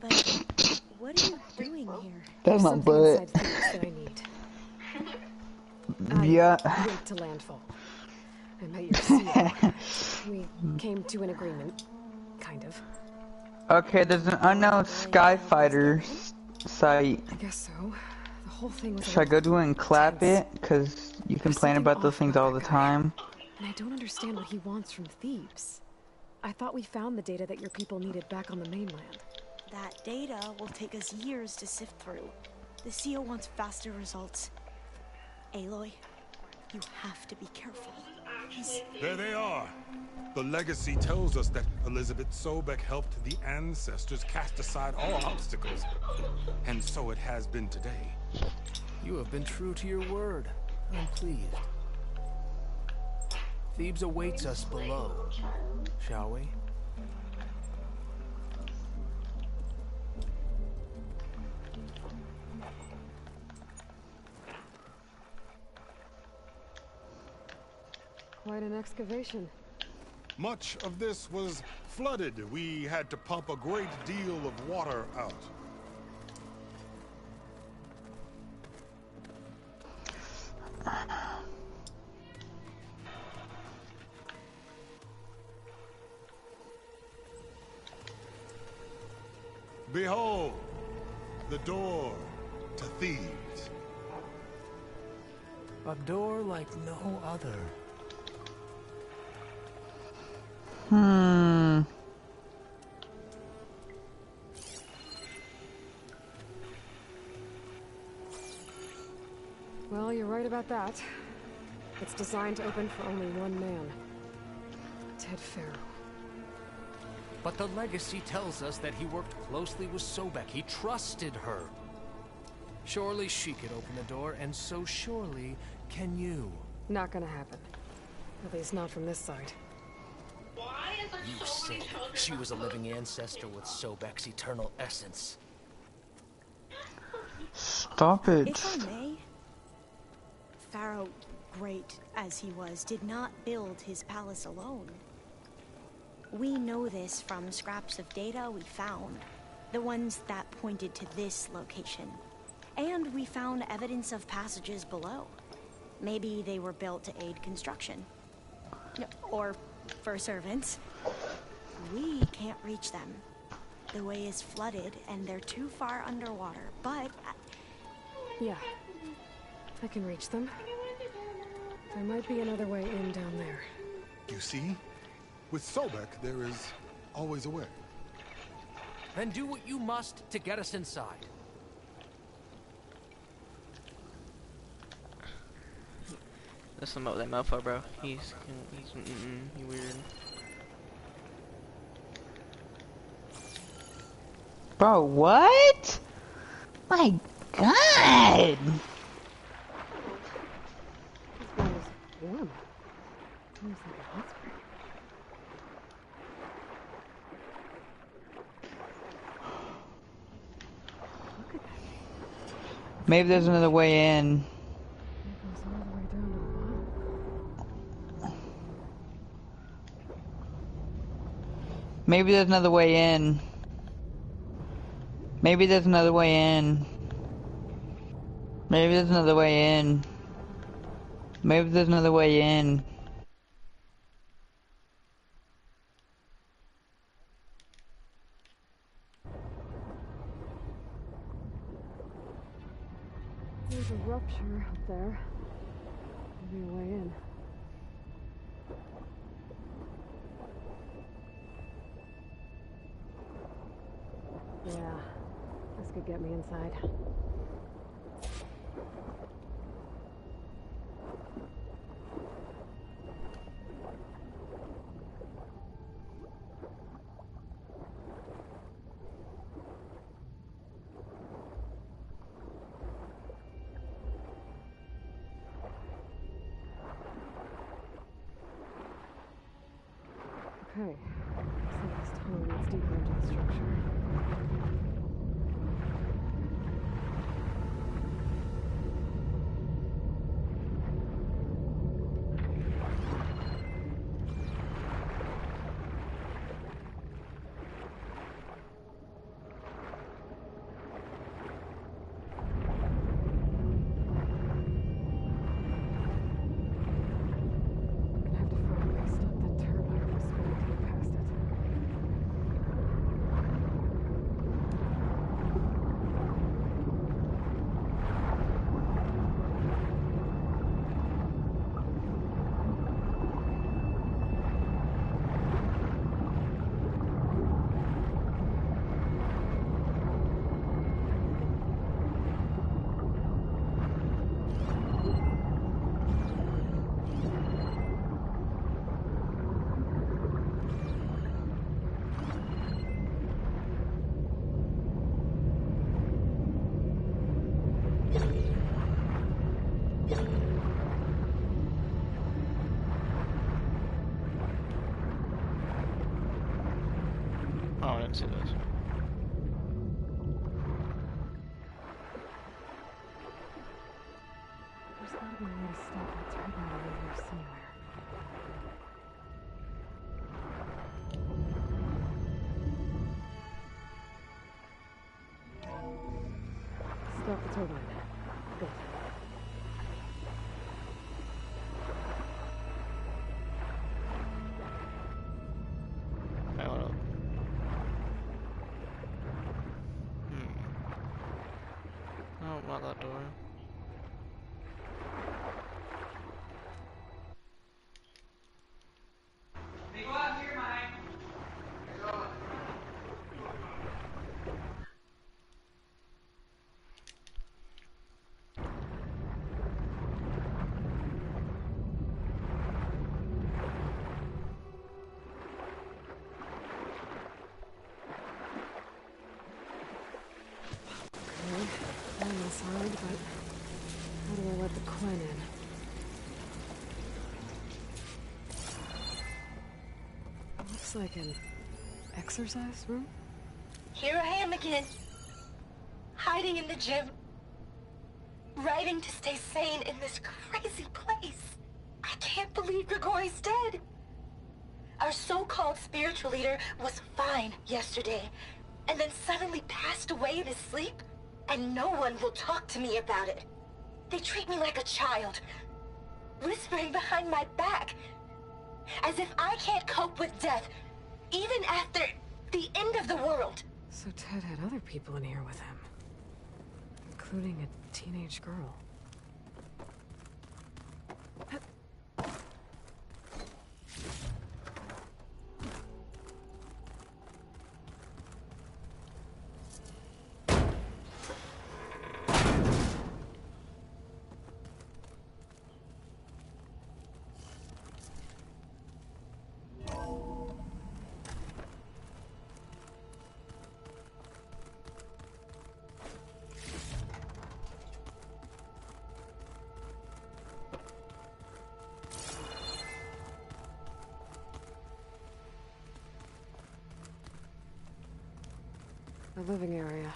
Speaker 13: But what are you doing here?
Speaker 2: That's my butt.
Speaker 3: That I need.
Speaker 2: Yeah.
Speaker 3: I went to landfall. I met your CEO. We came to an agreement, kind of.
Speaker 2: Okay, there's an unknown Skyfighter site.
Speaker 3: I guess so. The whole thing was.
Speaker 2: Should I go to it and clap it? Cause you complain about those things all the time.
Speaker 3: And I don't understand what he wants from Thebes. I thought we found the data that your people needed back on the mainland.
Speaker 13: That data will take us years to sift through. The CEO wants faster results. Aloy, you have to be careful.
Speaker 9: There they are. The legacy tells us that Elizabeth Sobek helped the ancestors cast aside all obstacles. And so it has been today.
Speaker 5: You have been true to your word. I'm pleased. Thebes awaits us below. Shall we?
Speaker 3: Quite an excavation.
Speaker 9: Much of this was flooded. We had to pump a great deal of water out. Behold, the door to Thebes.
Speaker 5: A door like no other.
Speaker 3: Well, you're right about that. It's designed to open for only one man. Ted Faro.
Speaker 5: But the legacy tells us that he worked closely with Sobek. He trusted her. Surely she could open the door, and so surely can you.
Speaker 3: Not gonna happen. At least not from this side.
Speaker 5: You said she was a living ancestor with Sobek's eternal essence.
Speaker 2: Stop it.
Speaker 13: If I may, Pharaoh, great as he was, did not build his palace alone. We know this from scraps of data we found, the ones that pointed to this location. And we found evidence of passages below. Maybe they were built to aid construction. Or for servants. We can't reach them. The way is flooded and they're too far underwater, but...
Speaker 3: Yeah. I can reach them. There might be another way in down there.
Speaker 9: You see? With Sobek, there is always a way.
Speaker 5: Then do what you must to get us inside.
Speaker 1: Listen to that mofo, bro. He's weird.
Speaker 2: Bro, what? My God!
Speaker 3: Warm.
Speaker 2: Maybe there's another way in. Maybe there's another way in. Maybe there's another way in. Maybe there's another way in. Maybe there's another way in.
Speaker 3: There's a rupture up there. Maybe a way in. Yeah, this could get me inside. Okay, so this tunnel leads deeper into the structure.
Speaker 1: Oh, I didn't see this.
Speaker 3: There's gotta be a way to stop that turbine over here somewhere. Stop the turbine. Good.
Speaker 1: I don't know. Oh, not that door.
Speaker 3: Inside, but how do I let the Quen in? Looks this like an exercise room?
Speaker 8: Here I am again. Hiding in the gym. Writing to stay sane in this crazy place. I can't believe Grigori's dead. Our so-called spiritual leader was fine yesterday, and then suddenly passed away in his sleep, and no one will talk to me about it. They treat me like a child, whispering behind my back, as if I can't cope with death, even after the end of the world.
Speaker 3: So Ted had other people in here with him, including a teenage girl. The living area.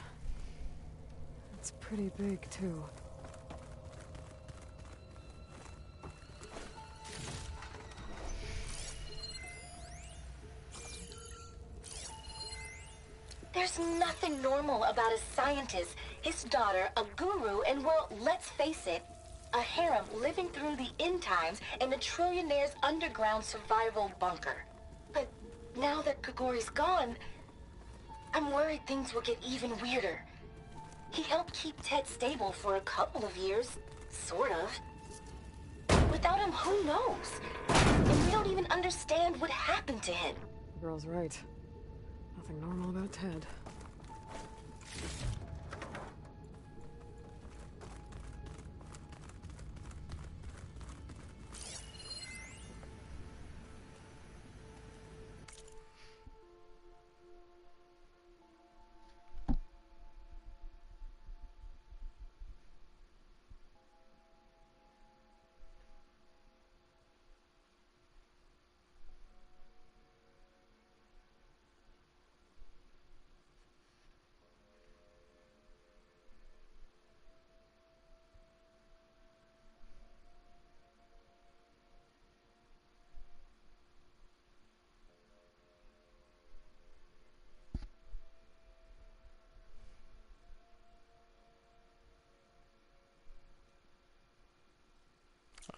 Speaker 3: It's pretty big, too.
Speaker 8: There's nothing normal about a scientist, his daughter, a guru, and well, let's face it, a harem living through the end times in a trillionaire's underground survival bunker. But now that Grigori's gone, I'm worried things will get even weirder. He helped keep Ted stable for a couple of years, sort of. Without him, who knows? And we don't even understand what happened to him.
Speaker 3: The girl's right. Nothing normal about Ted.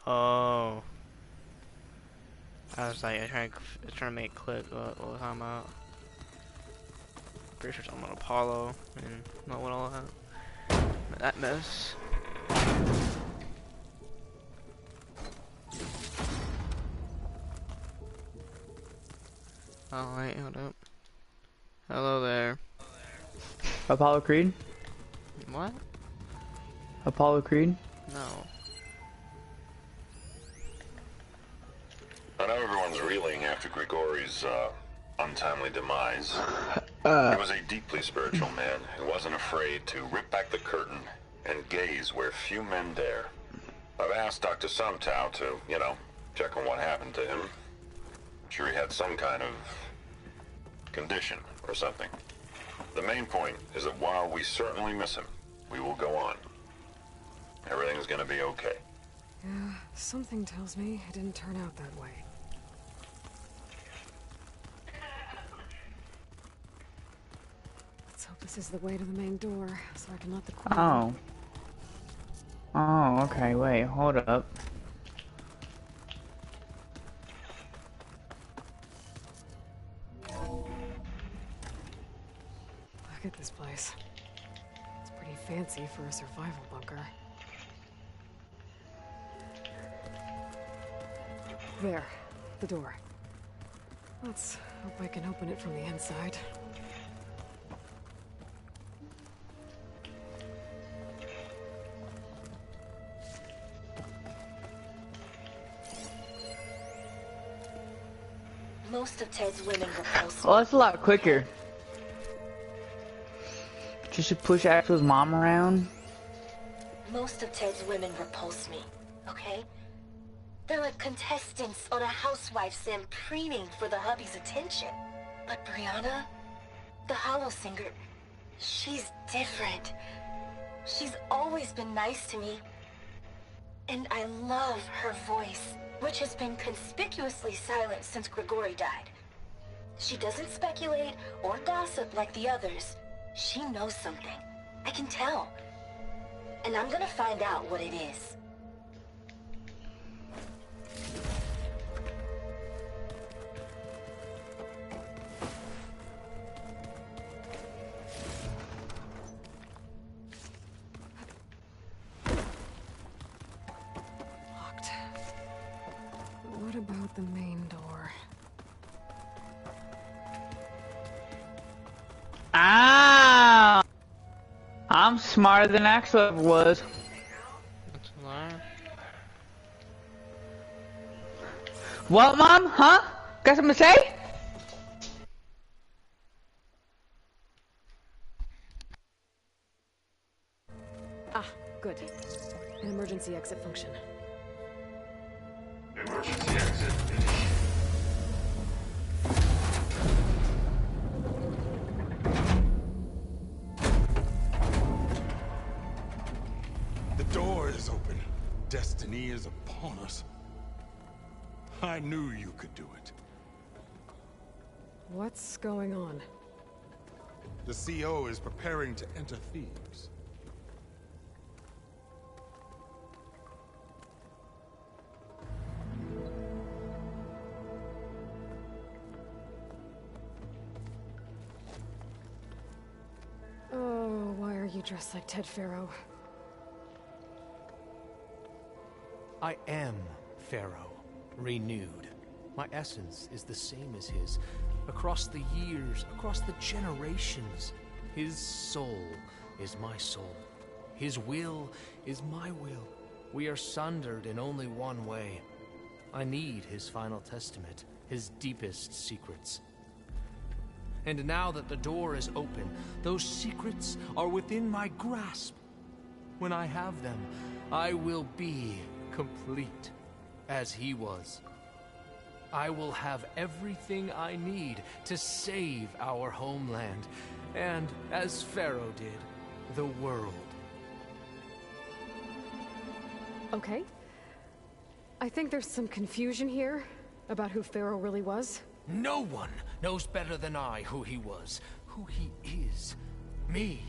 Speaker 1: Oh. I was like, trying to make click what was I'm about. Pretty sure something on Apollo and not what all that mess. Oh wait, hold up. Hello there.
Speaker 2: Apollo Creed?
Speaker 1: What?
Speaker 2: Apollo Creed?
Speaker 1: No.
Speaker 14: I know everyone's reeling after Grigori's untimely demise. He was a deeply spiritual man who wasn't afraid to rip back the curtain and gaze where few men dare. I've asked Dr. Sumtow to, check on what happened to him. I'm sure he had some kind of condition or something. The main point is that while we certainly miss him, we will go on. Everything's gonna be okay.
Speaker 3: Yeah, something tells me it didn't turn out that way. Let's hope this is the way to the main door, so I can let the queen
Speaker 2: Oh. Oh, okay, wait, hold up.
Speaker 3: Look at this place. It's pretty fancy for a survival bunker. There, the door. Let's hope I can open it from the inside.
Speaker 8: Most of Ted's women repulse me.
Speaker 2: Well, that's a lot quicker. Just to push Axel's mom around.
Speaker 8: Most of Ted's women repulse me, okay? They're like contestants on a housewife sim preening for the hubby's attention. But Brianna, the Hollow Singer, she's different. She's always been nice to me. And I love her voice, which has been conspicuously silent since Grigori died. She doesn't speculate or gossip like the others. She knows something. I can tell. And I'm gonna find out what it is.
Speaker 3: Locked. What about the main door?
Speaker 2: Ah! I'm smarter than Axel ever was.
Speaker 1: That's a lie.
Speaker 2: What, Mom? Huh? Got something to say?
Speaker 3: Ah, good. An emergency exit function.
Speaker 14: Emergency exit.
Speaker 9: The door is open. Destiny is upon us. I knew you could do it.
Speaker 3: What's going on?
Speaker 9: The CO is preparing to enter Thebes.
Speaker 3: Oh, why are you dressed like Ted Pharaoh?
Speaker 5: I am Pharaoh, renewed. My essence is the same as his. Across the years, across the generations, his soul is my soul. His will is my will. We are sundered in only one way. I need his final testament, his deepest secrets. And now that the door is open, those secrets are within my grasp. When I have them, I will be complete, as he was. I will have everything I need to save our homeland, and, as Pharaoh did, the world.
Speaker 3: Okay. I think there's some confusion here about who Pharaoh really was.
Speaker 5: No one knows better than I who he was, who he is. Me.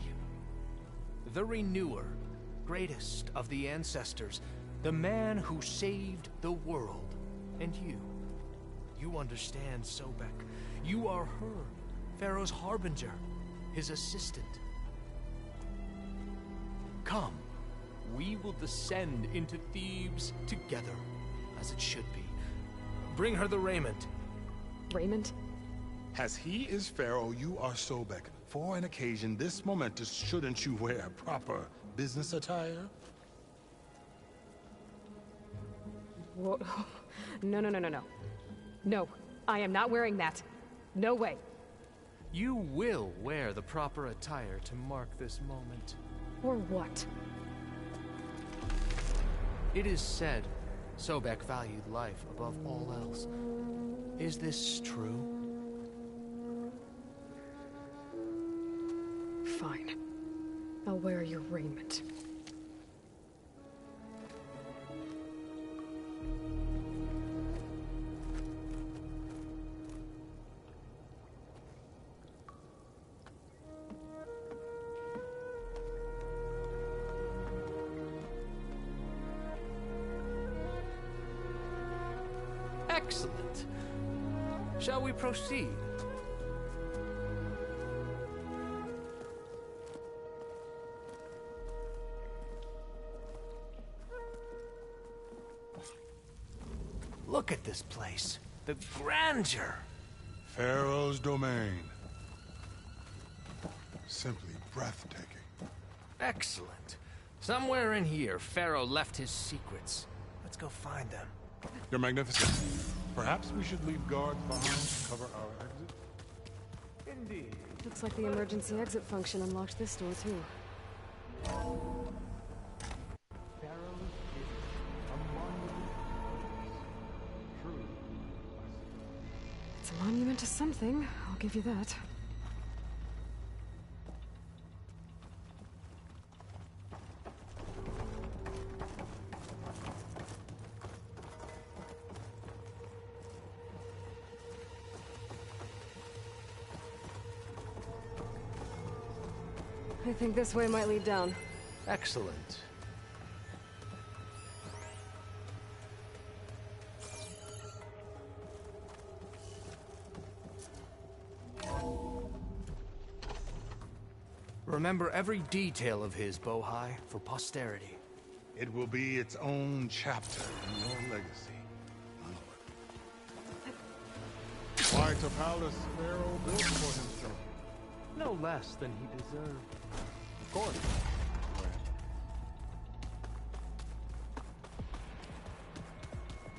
Speaker 5: The Renewer, greatest of the ancestors, the man who saved the world. And you. You understand, Sobek. You are her, Pharaoh's harbinger, his assistant. Come, we will descend into Thebes together, as it should be. Bring her the raiment.
Speaker 3: Raiment?
Speaker 9: As he is Pharaoh, you are Sobek. For an occasion this momentous, shouldn't you wear proper business attire?
Speaker 3: Whoa. No. No, I am not wearing that. No way.
Speaker 5: You will wear the proper attire to mark this moment.
Speaker 3: Or what?
Speaker 5: It is said Sobek valued life above all else. Is this true?
Speaker 3: Fine. I'll wear your raiment.
Speaker 5: Excellent. Shall we proceed? Look at this place. The grandeur.
Speaker 9: Pharaoh's domain. Simply breathtaking.
Speaker 5: Excellent. Somewhere in here, Pharaoh left his secrets. Let's go find them.
Speaker 9: You're magnificent. Perhaps we should leave guards behind to cover our exit?
Speaker 5: Indeed.
Speaker 3: Looks like the emergency exit function unlocked this door, too. to something, I'll give you that. I think this way might lead down.
Speaker 5: Excellent. Remember every detail of his, Bohai, for posterity.
Speaker 9: It will be its own chapter in your legacy, my lord. Quite a palace Pharaoh built for himself.
Speaker 21: No less than he deserved.
Speaker 9: Of course.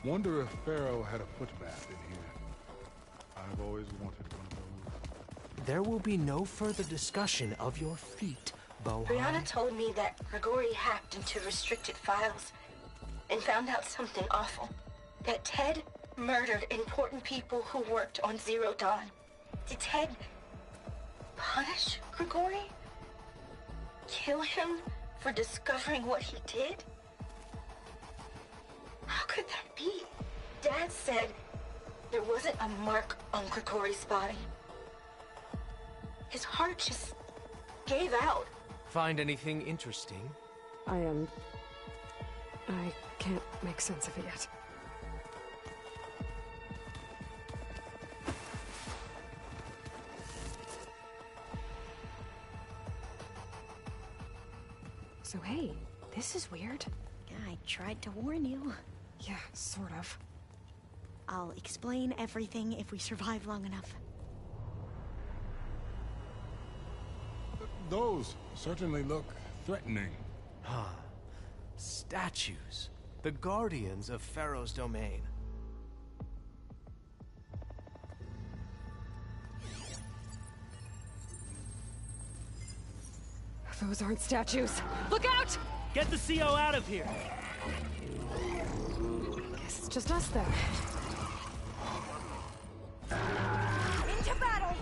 Speaker 9: Wonder if Pharaoh had a footbath in here. I've always wanted one of those.
Speaker 5: There will be no further discussion of your feat, Bohai.
Speaker 8: Brianna told me that Grigori hacked into restricted files and found out something awful. That Ted murdered important people who worked on Zero Dawn. Did Ted punish Grigori? Kill him for discovering what he did? How could that be? Dad said there wasn't a mark on Grigori's body. His heart just gave out.
Speaker 5: Find anything interesting?
Speaker 3: I can't make sense of it yet. So hey, this is weird.
Speaker 13: Yeah, I tried to warn you.
Speaker 3: Yeah, sort of.
Speaker 13: I'll explain everything if we survive long enough.
Speaker 9: Those certainly look threatening.
Speaker 5: Huh. Statues. The guardians of Pharaoh's domain.
Speaker 3: Those aren't statues. Look out!
Speaker 21: Get the CO out of here!
Speaker 3: Guess it's just us then.
Speaker 8: Into battle!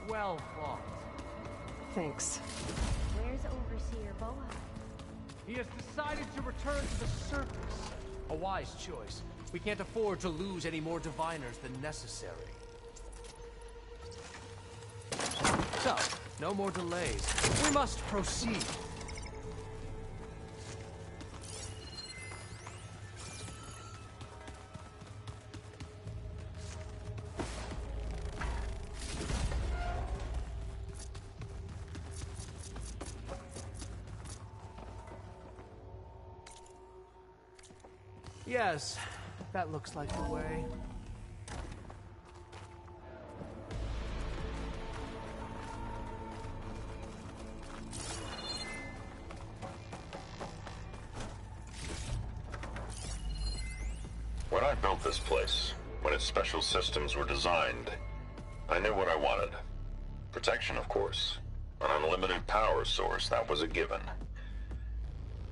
Speaker 21: Well fought.
Speaker 3: Thanks.
Speaker 15: Where's Overseer Boa?
Speaker 21: He has decided to return to the surface.
Speaker 5: A wise choice. We can't afford to lose any more diviners than necessary. So, no more delays. We must proceed. Yes, that looks like the way.
Speaker 14: When I built this place, when its special systems were designed, I knew what I wanted. Protection, of course. An unlimited power source, that was a given.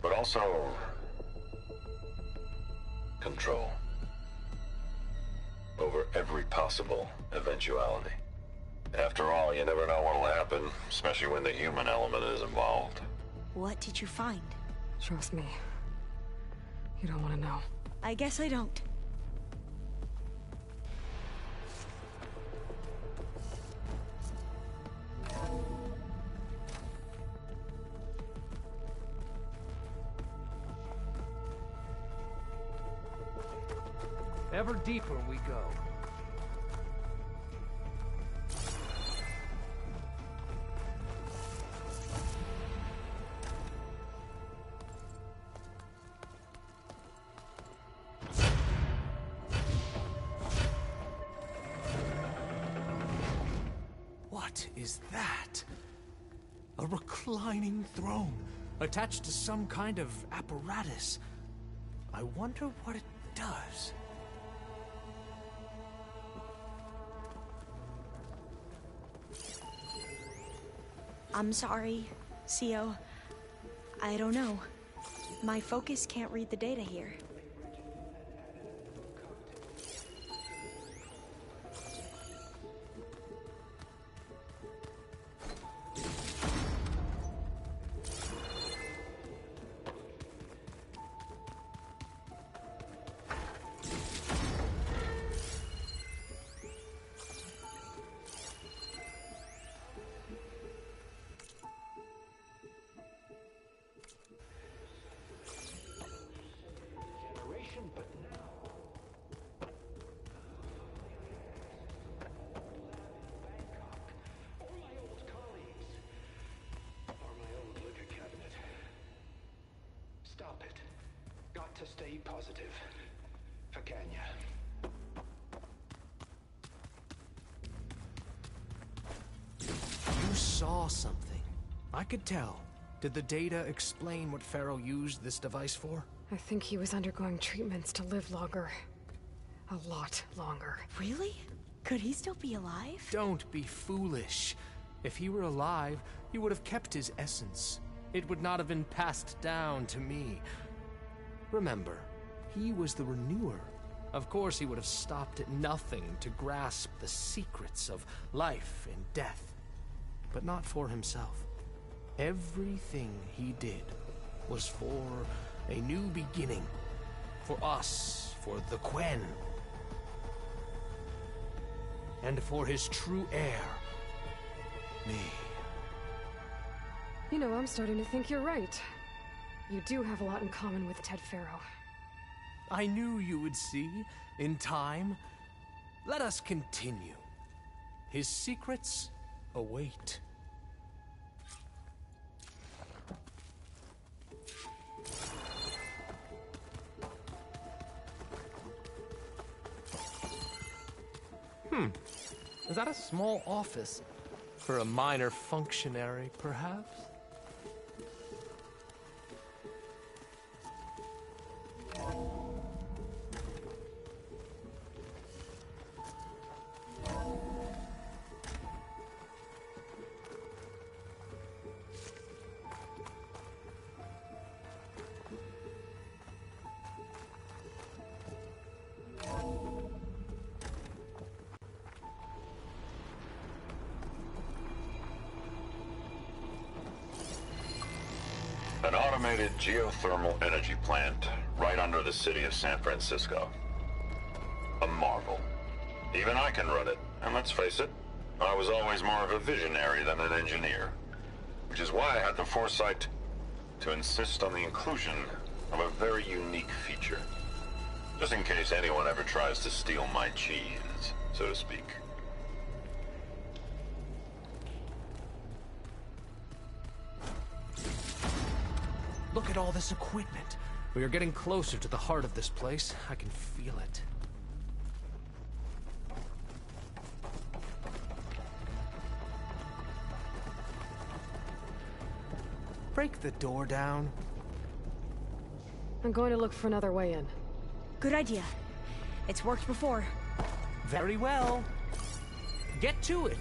Speaker 14: But also control over every possible eventuality. After all, you never know what'll happen, especially when the human element is involved.
Speaker 13: What did you find?
Speaker 3: Trust me. You don't want to know.
Speaker 13: I guess I don't.
Speaker 5: Ever deeper we go. What is that? A reclining throne, attached to some kind of apparatus. I wonder what it does.
Speaker 13: I'm sorry, CO. I don't know. My focus can't read the data here.
Speaker 6: Stop it. Got to stay positive. For Kenya.
Speaker 5: You saw something. I could tell. Did the data explain what Pharaoh used this device for?
Speaker 3: I think he was undergoing treatments to live longer. A lot longer.
Speaker 13: Really? Could he still be alive?
Speaker 5: Don't be foolish. If he were alive, he would have kept his essence. It would not have been passed down to me. Remember, he was the renewer. Of course he would have stopped at nothing to grasp the secrets of life and death. But not for himself. Everything he did was for a new beginning. For us, for the Quen. And for his true heir, me.
Speaker 3: You know, I'm starting to think you're right. You do have a lot in common with Ted Pharaoh.
Speaker 5: I knew you would see, in time. Let us continue. His secrets await. Is that a small office? For a minor functionary, perhaps?
Speaker 14: An automated geothermal energy plant right under the city of San Francisco. A marvel. Even I can run it, and let's face it, I was always more of a visionary than an engineer. Which is why I had the foresight to insist on the inclusion of a very unique feature. Just in case anyone ever tries to steal my cheese, so to speak.
Speaker 5: Look at all this equipment. We are getting closer to the heart of this place. I can feel it. Break the door down.
Speaker 3: I'm going to look for another way in.
Speaker 13: Good idea. It's worked before.
Speaker 5: Very well. Get to it.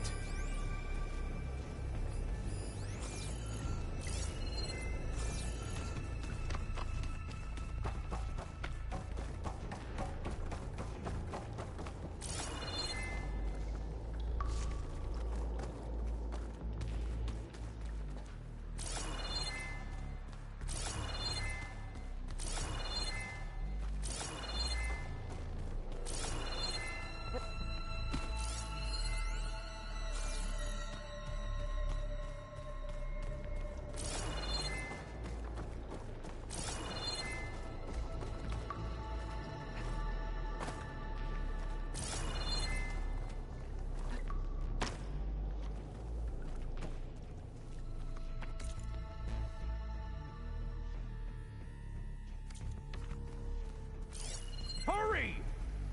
Speaker 21: Hurry!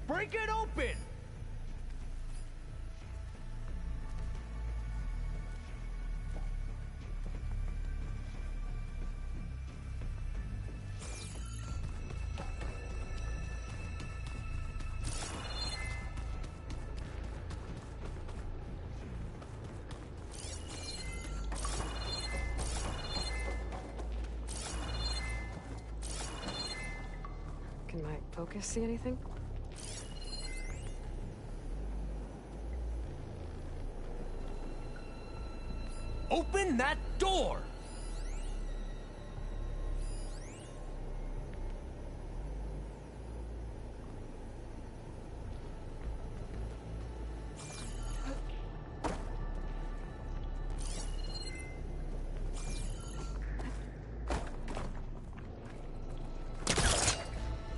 Speaker 21: Break it open!
Speaker 3: Can my focus see anything?
Speaker 5: Open that door!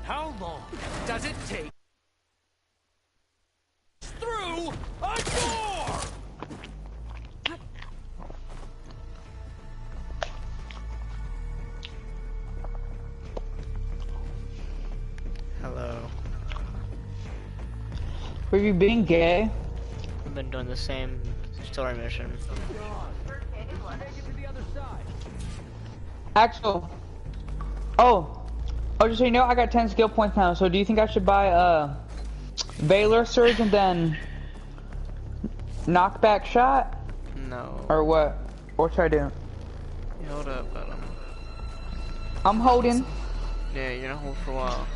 Speaker 5: How long does it take through a door?
Speaker 1: Hello.
Speaker 2: Were you being gay?
Speaker 1: I've been doing the same story mission.
Speaker 2: Axel. Oh, just so you know, I got 10 skill points now, so do you think I should buy Valor Surge and then knockback shot?
Speaker 1: No.
Speaker 2: Or what? What should I do?
Speaker 1: You hold up, Adam.
Speaker 2: I'm holding.
Speaker 1: Yeah, you're gonna hold for a while.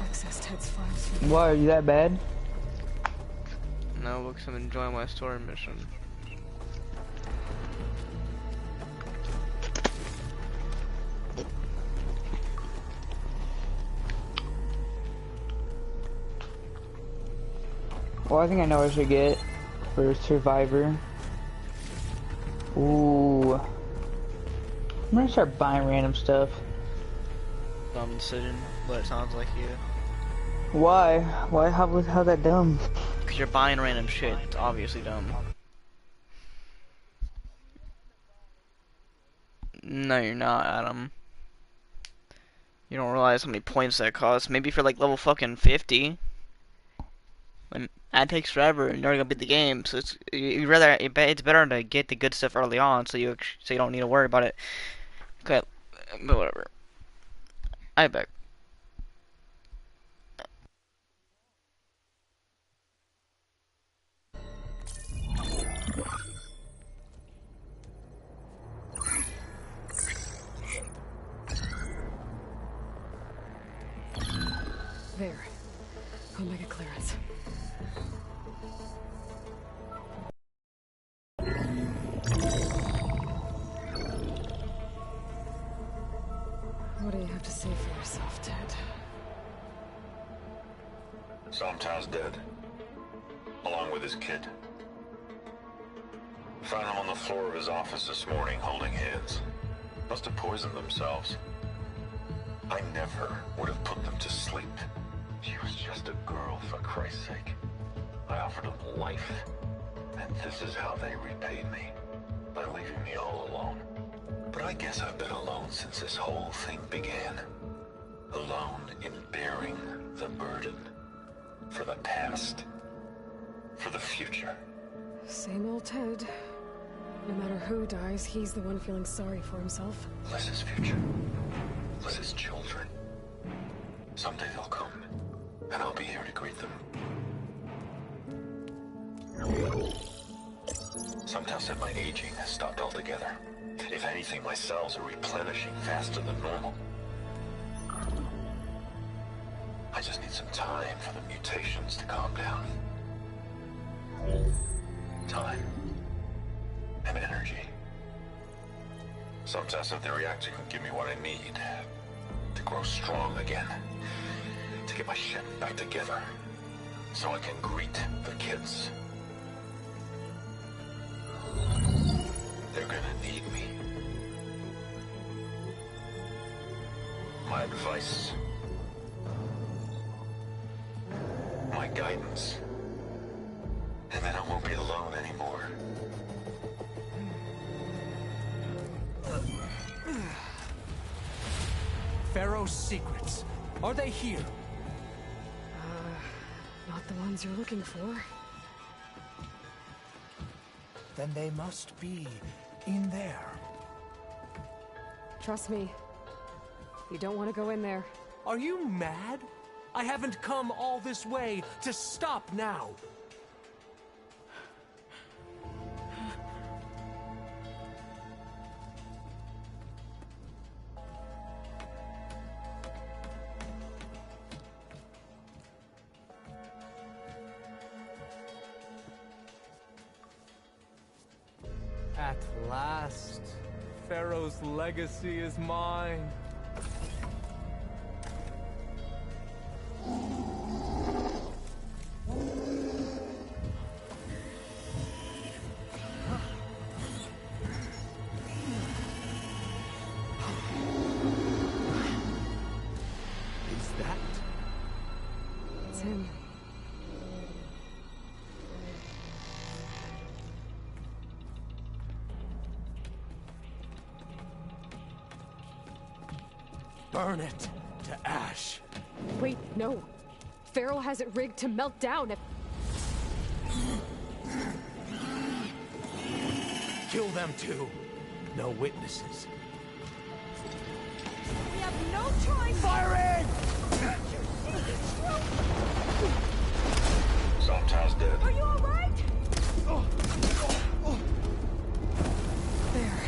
Speaker 2: Why, are you that bad?
Speaker 1: No, because I'm enjoying my story mission.
Speaker 2: Well, I think I know what I should get for Survivor. Ooh. I'm gonna start buying random stuff.
Speaker 1: Dumb decision, but it sounds like you.
Speaker 2: Why? Why? How that dumb?
Speaker 1: Because you're buying random shit. It's obviously dumb. No, you're not, Adam. You don't realize how many points that costs. Maybe for like level fucking 50. When that takes forever and you're already gonna beat the game, so it's it's better to get the good stuff early on, so you don't need to worry about it. Okay, but whatever. I bet.
Speaker 3: There. I'll make a clearance. What do you have to say for yourself?
Speaker 14: Somtow's dead, along with his kid. Found him on the floor of his office this morning, holding hands. Must have poisoned themselves. I never would have put them to sleep. She was just a girl, for Christ's sake. I offered them life, and this is how they repaid me, by leaving me all alone. But I guess I've been alone since this whole thing began. Alone in bearing the burden. For the past. For the future.
Speaker 3: Same old Ted. No matter who dies, he's the one feeling sorry for himself.
Speaker 14: Liz's future. Liz's children. Someday they'll come, and I'll be here to greet them. Somtow said my aging has stopped altogether. If anything, my cells are replenishing faster than normal. I just need some time for the mutations to calm down. Time. And energy. Somtow said the reactor can give me what I need to grow strong again. To get my shit back together. So I can greet the kids. They're gonna need me. My advice. My guidance. And then I won't be alone anymore.
Speaker 20: Pharaoh's secrets. Are they here?
Speaker 3: Not the ones you're looking for.
Speaker 20: Then they must be in there.
Speaker 3: Trust me. You don't want to go in there.
Speaker 20: Are you mad? I haven't come all this way to stop now. At last, Pharaoh's legacy is mine. Is that?
Speaker 3: It's him.
Speaker 20: Burn it to ash.
Speaker 3: Wait, no. Pharaoh has it rigged to melt down if...
Speaker 20: Kill them too. No witnesses.
Speaker 18: We have no choice!
Speaker 20: Fire in!
Speaker 14: Somtow's dead.
Speaker 18: Are you alright?
Speaker 3: There.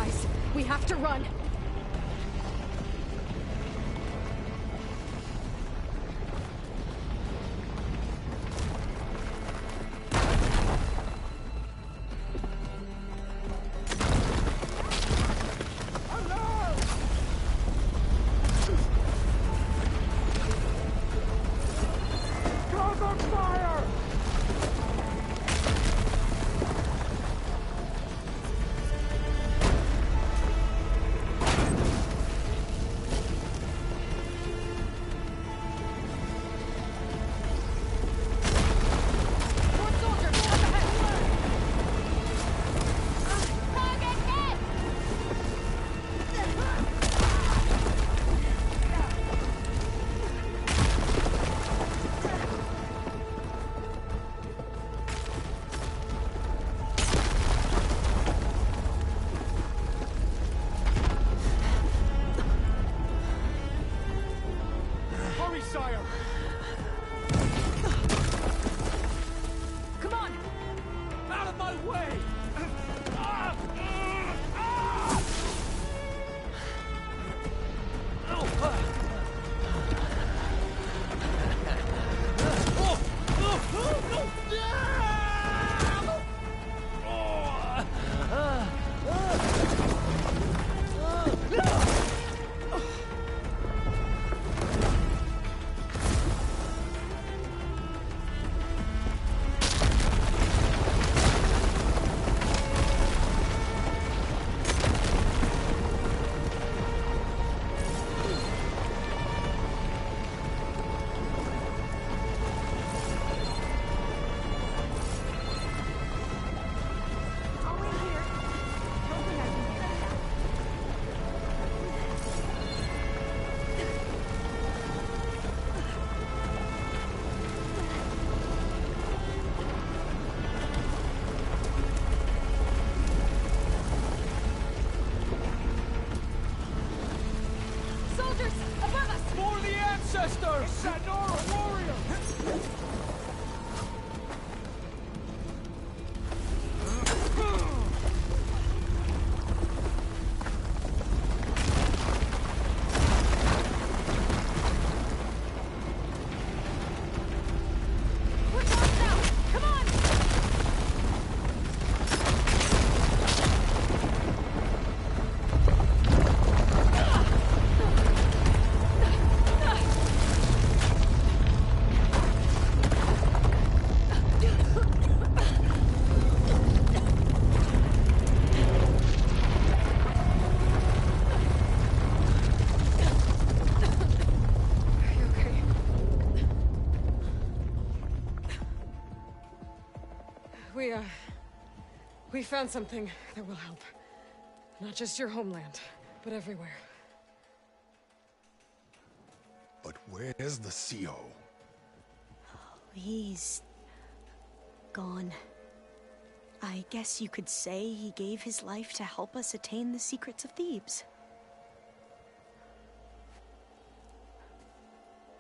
Speaker 3: guys. We have to run. We found something that will help. Not just your homeland, but everywhere.
Speaker 9: But where's the CO?
Speaker 13: He's gone. I guess you could say he gave his life to help us attain the secrets of Thebes.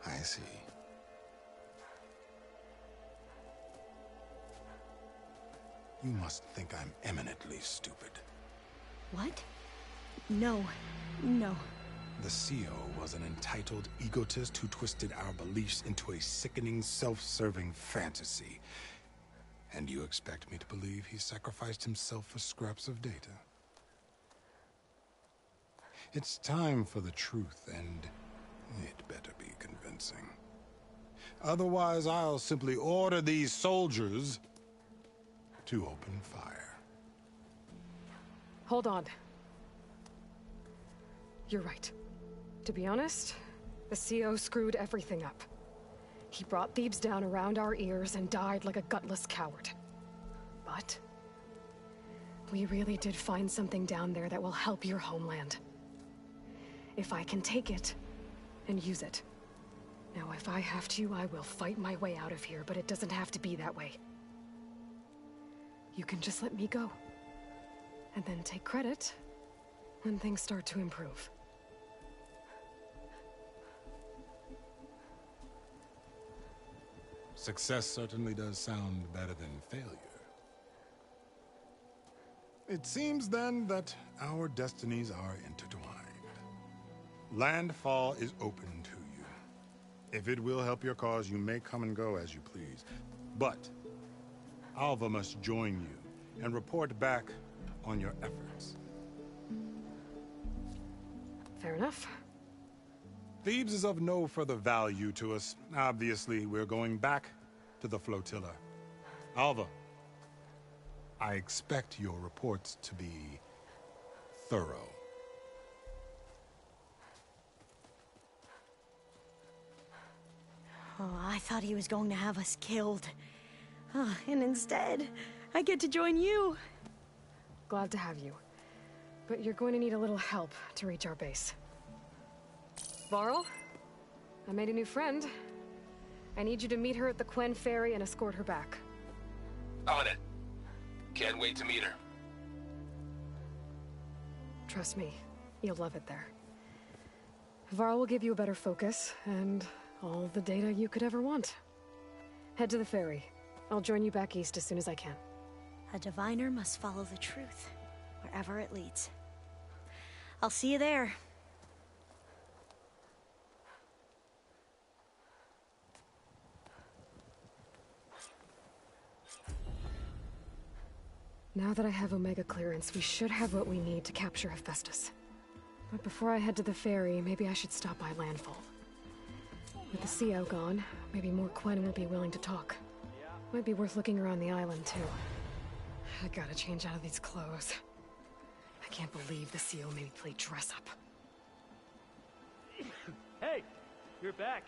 Speaker 9: I see. You must think I'm eminently stupid.
Speaker 13: What? No. No.
Speaker 9: The CO was an entitled egotist who twisted our beliefs into a sickening, self-serving fantasy. And you expect me to believe he sacrificed himself for scraps of data? It's time for the truth, and it better be convincing. Otherwise, I'll simply order these soldiers to open fire.
Speaker 3: Hold on. You're right. To be honest, the CO screwed everything up. He brought Thebes down around our ears and died like a gutless coward. But we really did find something down there that will help your homeland. If I can take it and use it. Now, if I have to, I will fight my way out of here, but it doesn't have to be that way. You can just let me go. And then take credit when things start to improve.
Speaker 9: Success certainly does sound better than failure. It seems then that our destinies are intertwined. Landfall is open to you. If it will help your cause, you may come and go as you please. But Alva must join you and report back on your efforts.
Speaker 3: Fair enough.
Speaker 9: Thebes is of no further value to us. Obviously, we're going back to the flotilla. Alva, I expect your reports to be thorough.
Speaker 13: Oh, I thought he was going to have us killed. And instead, I get to join you.
Speaker 3: Glad to have you. But you're going to need a little help to reach our base. Varl, I made a new friend. I need you to meet her at the Quen Ferry and escort her back.
Speaker 7: On it. Can't wait to meet her.
Speaker 3: Trust me, you'll love it there. Varl will give you a better focus, and all the data you could ever want. Head to the ferry. I'll join you back east as soon as I can.
Speaker 13: A diviner must follow the truth, wherever it leads. I'll see you there.
Speaker 3: Now that I have Omega clearance, we should have what we need to capture Hephaestus. But before I head to the ferry, maybe I should stop by Landfall. With the CO gone, maybe more Quen will be willing to talk. Might be worth looking around the island, too. I gotta change out of these clothes. I can't believe the CO made me play dress up.
Speaker 11: Hey, you're back.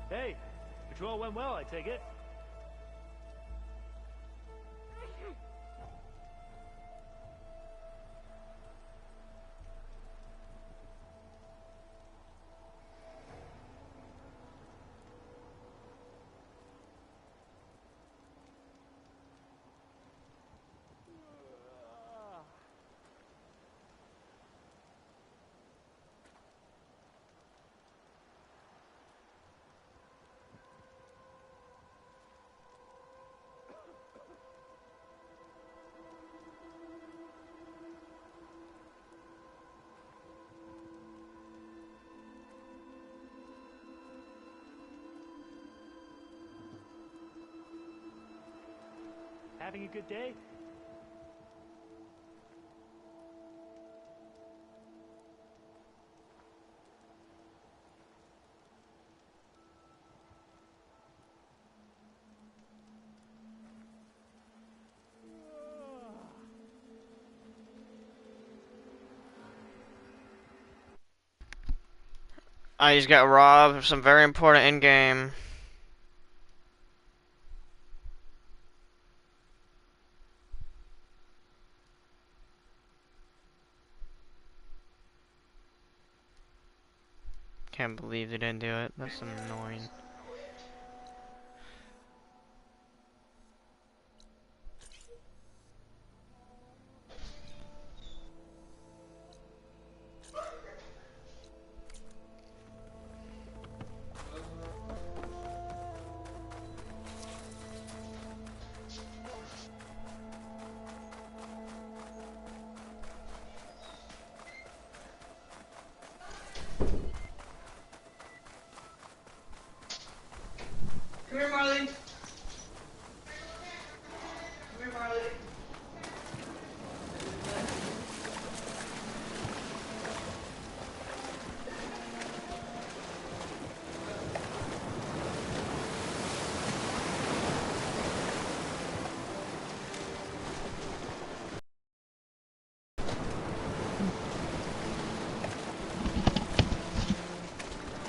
Speaker 11: Hey, patrol went well, I take it. Having a good day?
Speaker 1: I just got robbed of some very important in-game. Can't believe they didn't do it. That's annoying.
Speaker 2: Come here, Marley. Come here, Marley.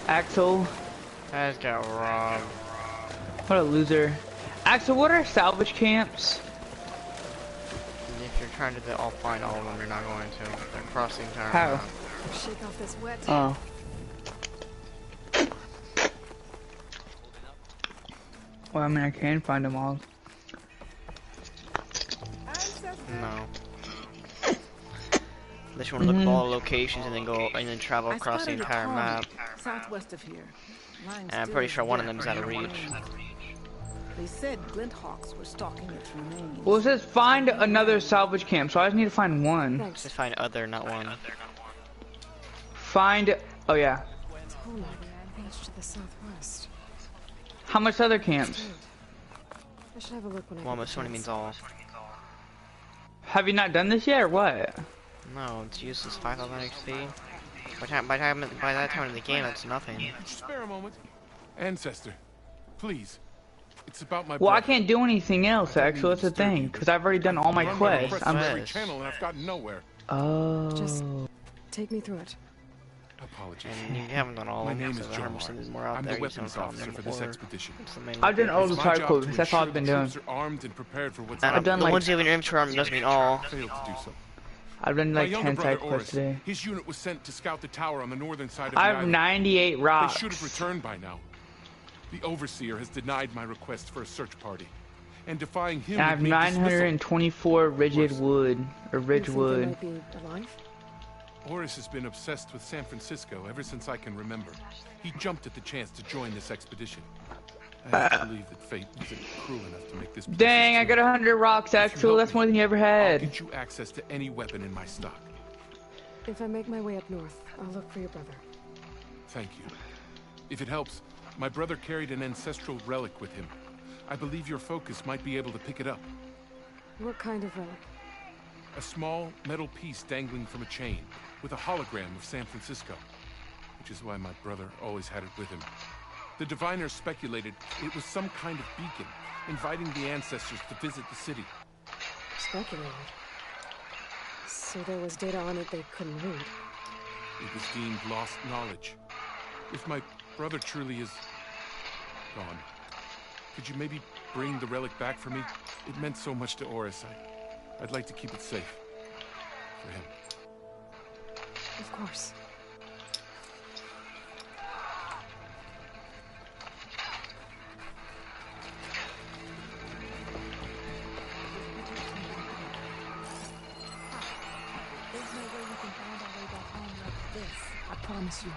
Speaker 2: Axel.
Speaker 1: I just got robbed.
Speaker 2: What a loser. Axel, what are salvage camps?
Speaker 1: And if you're trying to all find all of them, you're not going to. They're crossing the entire
Speaker 2: How?
Speaker 1: map.
Speaker 3: Shake off this wet.
Speaker 2: Oh. Well, I mean, I can find them all.
Speaker 1: No. Unless you want to look at all the locations and then go and then travel across the entire map.
Speaker 10: Southwest of here.
Speaker 1: And I'm pretty sure one of them is out of reach.
Speaker 10: They said Glint Hawks were stalking its remains.
Speaker 2: Well, it says find another salvage camp, so I just need to find one.
Speaker 1: Just find other, not one.
Speaker 2: Find. Oh yeah.
Speaker 3: Tolek, much to the southwest.
Speaker 2: How much other camps?
Speaker 3: I should have a look when I.
Speaker 1: Well, I'm assuming it means all.
Speaker 2: Have you not done this yet, or what?
Speaker 1: No, it's useless. 5,000 XP. By that time in the game, that's nothing.
Speaker 9: Spare a moment. Ancestor, please. It's about my
Speaker 2: Well,
Speaker 9: brother.
Speaker 2: I can't do anything else, Axel. That's the thing, because I've already done all my quests.
Speaker 9: I'm every channel and I've gotten nowhere.
Speaker 2: Oh.
Speaker 3: Just take me through it.
Speaker 9: Apologies.
Speaker 1: And you haven't done all
Speaker 9: My
Speaker 1: of them,
Speaker 9: name is
Speaker 1: so
Speaker 9: John
Speaker 1: 100% is more out
Speaker 9: I'm
Speaker 1: there.
Speaker 9: the weapons officer for this expedition.
Speaker 2: I've done all the
Speaker 9: It's my
Speaker 2: side
Speaker 9: job
Speaker 2: quests.
Speaker 9: to
Speaker 2: That's all I've
Speaker 9: ensure
Speaker 2: been
Speaker 9: the
Speaker 2: doing.
Speaker 9: troops are armed and prepared for what's
Speaker 2: I've done
Speaker 1: the
Speaker 2: like.
Speaker 1: ones you have in your inventory arm doesn't mean all.
Speaker 9: Failed to do so.
Speaker 2: I've done
Speaker 9: My
Speaker 2: like
Speaker 9: younger
Speaker 2: 10
Speaker 9: brother,
Speaker 2: side quests
Speaker 9: Oris,
Speaker 2: today.
Speaker 9: his unit was sent to scout the tower on the northern side of the
Speaker 2: I have
Speaker 9: island.
Speaker 2: 98 rocks.
Speaker 9: They should have returned by now. The Overseer has denied my request for a search party. And defying him
Speaker 2: And I have
Speaker 9: would mean dismissal.
Speaker 2: 924 rigid wood, or ridgewood.
Speaker 3: Might be alive?
Speaker 9: Oris has been obsessed with San Francisco ever since I can remember. He jumped at the chance to join this expedition. I have to believe that fate wasn't cruel enough to make this.
Speaker 2: Dang, I got 100 rocks, Axel. That's more than you ever
Speaker 9: I'll
Speaker 2: had.
Speaker 9: get you access to any weapon in my stock.
Speaker 3: If I make my way up north, I'll look for your brother.
Speaker 9: Thank you. If it helps, my brother carried an ancestral relic with him. I believe your focus might be able to pick it up.
Speaker 3: What kind of relic?
Speaker 9: A small metal piece dangling from a chain with a hologram of San Francisco, which is why my brother always had it with him. The diviners speculated it was some kind of beacon, inviting the ancestors to visit the city.
Speaker 3: Speculated. So there was data on it they couldn't read.
Speaker 9: It was deemed lost knowledge. If my brother truly is gone, could you maybe bring the relic back for me? It meant so much to Oris. I'd like to keep it safe. For him.
Speaker 3: Of course.
Speaker 10: There's no way we can find our way back home like this. I promise you.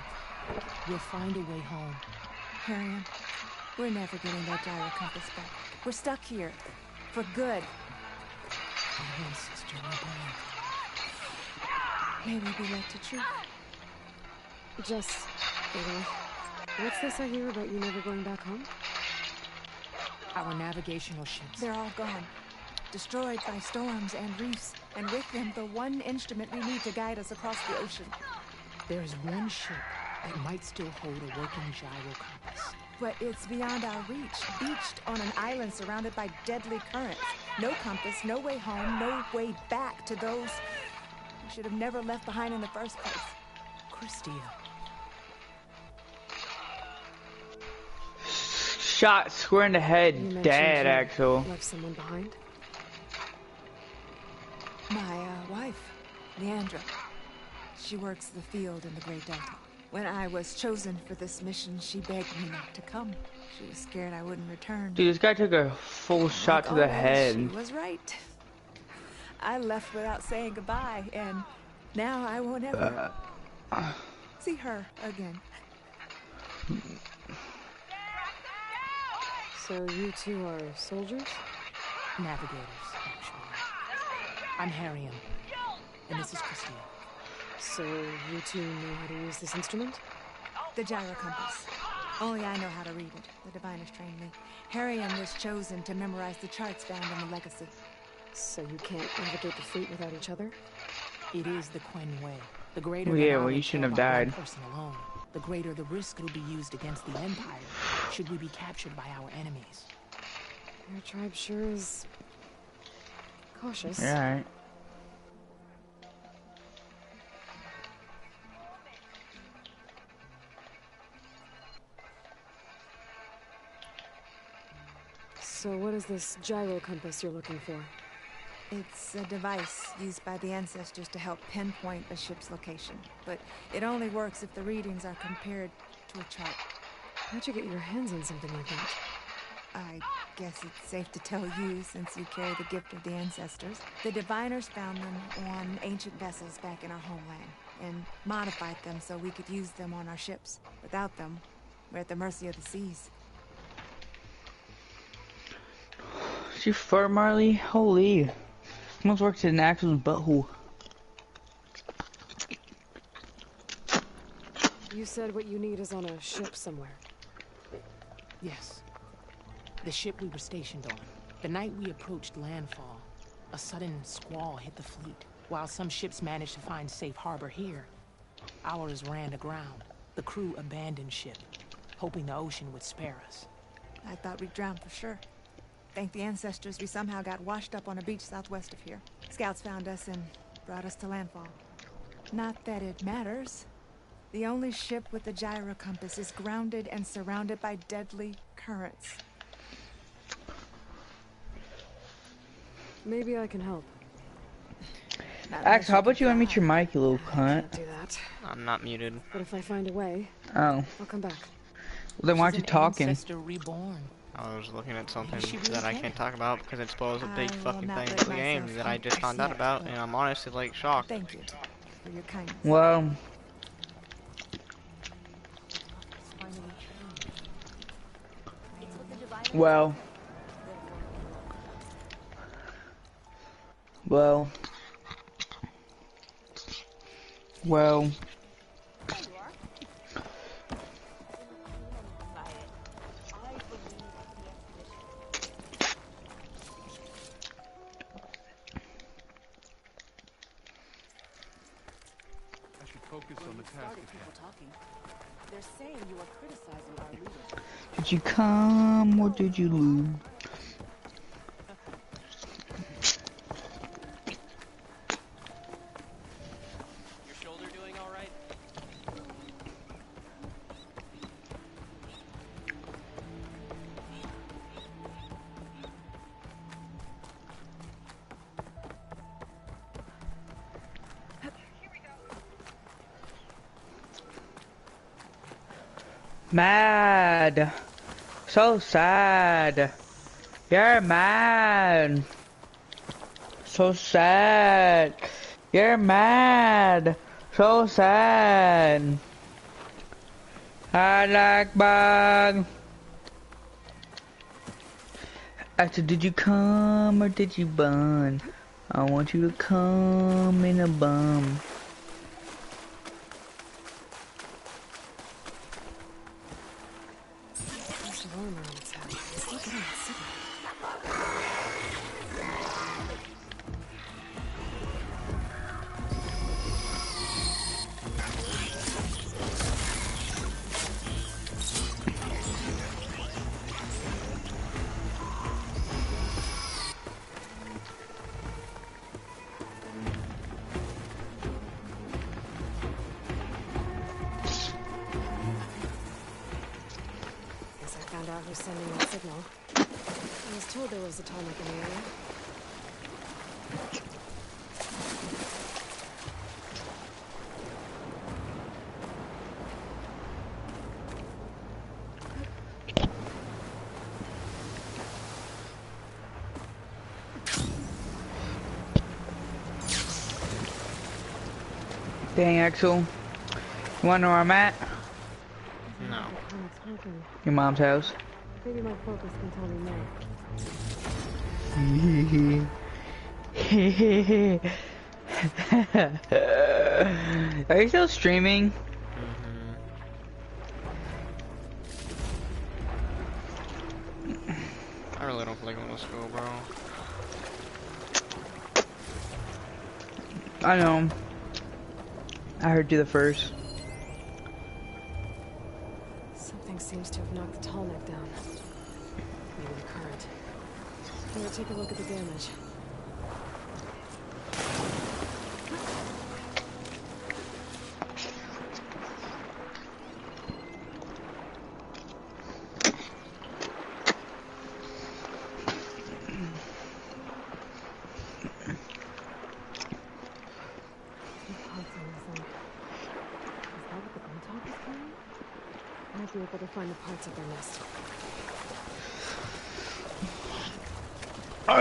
Speaker 10: We'll find a way home.
Speaker 18: Harriet, we're never getting that gyro compass back. We're stuck here. For good.
Speaker 10: My ancestor will
Speaker 18: May we be led to truth.
Speaker 3: Just, what's this I hear about you never going back home?
Speaker 10: Our navigational ships.
Speaker 18: They're all gone. Destroyed by storms and reefs. And with them, the one instrument we need to guide us across the ocean.
Speaker 10: There is one ship that might still hold a working gyro compass.
Speaker 18: But it's beyond our reach. Beached on an island surrounded by deadly currents. No compass, no way home, no way back to those we should have never left behind in the first place.
Speaker 10: Christia.
Speaker 2: shot square in the
Speaker 3: You
Speaker 2: head,
Speaker 3: mentioned
Speaker 2: dead,
Speaker 3: you
Speaker 2: Axel.
Speaker 3: left someone behind?
Speaker 18: My wife, Leandra. She works the field in the Great Delta. When I was chosen for this mission, she begged me not to come. She was scared I wouldn't return.
Speaker 2: Dude, this guy took a full shot to the head.
Speaker 18: She was right. I left without saying goodbye, and now I won't ever see her again.
Speaker 3: So you two are soldiers?
Speaker 16: Navigators, actually. I'm Harriam, and this is Christine.
Speaker 3: So you two know how to use this instrument?
Speaker 18: The gyro compass. Only I know how to read it. The diviners trained me. Harriam was chosen to memorize the charts found in the Legacy.
Speaker 3: So you can't navigate the fleet without each other?
Speaker 16: It is the Quen Way. The greater
Speaker 2: Yeah,
Speaker 16: the
Speaker 2: well, you
Speaker 16: knowledge
Speaker 2: shouldn't have
Speaker 16: by one
Speaker 2: died.
Speaker 16: person alone, the greater the risk it'll be used against the Empire should we be captured by our enemies.
Speaker 3: Your tribe sure is cautious.
Speaker 2: Yeah, alright.
Speaker 3: So what is this gyro compass you're looking for?
Speaker 18: It's a device used by the ancestors to help pinpoint a ship's location. But it only works if the readings are compared to a chart.
Speaker 3: How'd you get your hands on something like that?
Speaker 18: I guess it's safe to tell you since you carry the gift of the ancestors. The diviners found them on ancient vessels back in our homeland and modified them so we could use them on our ships. Without them, we're at the mercy of the seas.
Speaker 2: She fur Marley? Holy. Almost worked in Axel's butthole.
Speaker 3: You said what you need is on a ship somewhere.
Speaker 16: Yes. The ship we were stationed on. The night we approached landfall, a sudden squall hit the fleet. While some ships managed to find safe harbor here, ours ran aground. The crew abandoned ship, hoping the ocean would spare us.
Speaker 18: I thought we'd drown for sure. Thank the ancestors we somehow got washed up on a beach southwest of here. Scouts found us and brought us to landfall. Not that it matters. The only ship with the gyro compass is grounded and surrounded by deadly currents.
Speaker 3: Maybe I can help.
Speaker 2: Axel, how about you unmute your mic, you little cunt?
Speaker 3: Do that.
Speaker 1: I'm not muted.
Speaker 3: But if I find a way,
Speaker 2: Oh.
Speaker 3: I'll come back.
Speaker 2: Well, then why aren't you talking?
Speaker 16: Reborn.
Speaker 1: I was looking at something that I can't talk about because it spoils a big fucking thing in the game that I just found out about, and I'm honestly like shocked.
Speaker 18: Thank you for your kindness.
Speaker 2: Well. Well.
Speaker 9: Focus on the task at hand.
Speaker 18: They're saying you are criticizing our leader.
Speaker 2: Did you come or did you lose?
Speaker 17: Your shoulder doing all right?
Speaker 2: Mad. So sad. You're mad. So sad. You're mad. So sad. I like bug. I said, did you come or did you bun? I want you to come in a bum.
Speaker 3: out who's sending that signal. I was told there was a tonic in the area.
Speaker 2: Dang, Axel. You wanna know where I'm at?
Speaker 1: No.
Speaker 2: Your mom's house.
Speaker 3: Maybe my focus can tell me more.
Speaker 2: Are you still streaming?
Speaker 1: I really don't feel like going to school, bro.
Speaker 2: I know. I heard you the first.
Speaker 3: Something seems to have knocked the tall neck down. Maybe the current. I'm gonna take a look at the damage. Be able to find the parts of their nest.
Speaker 1: I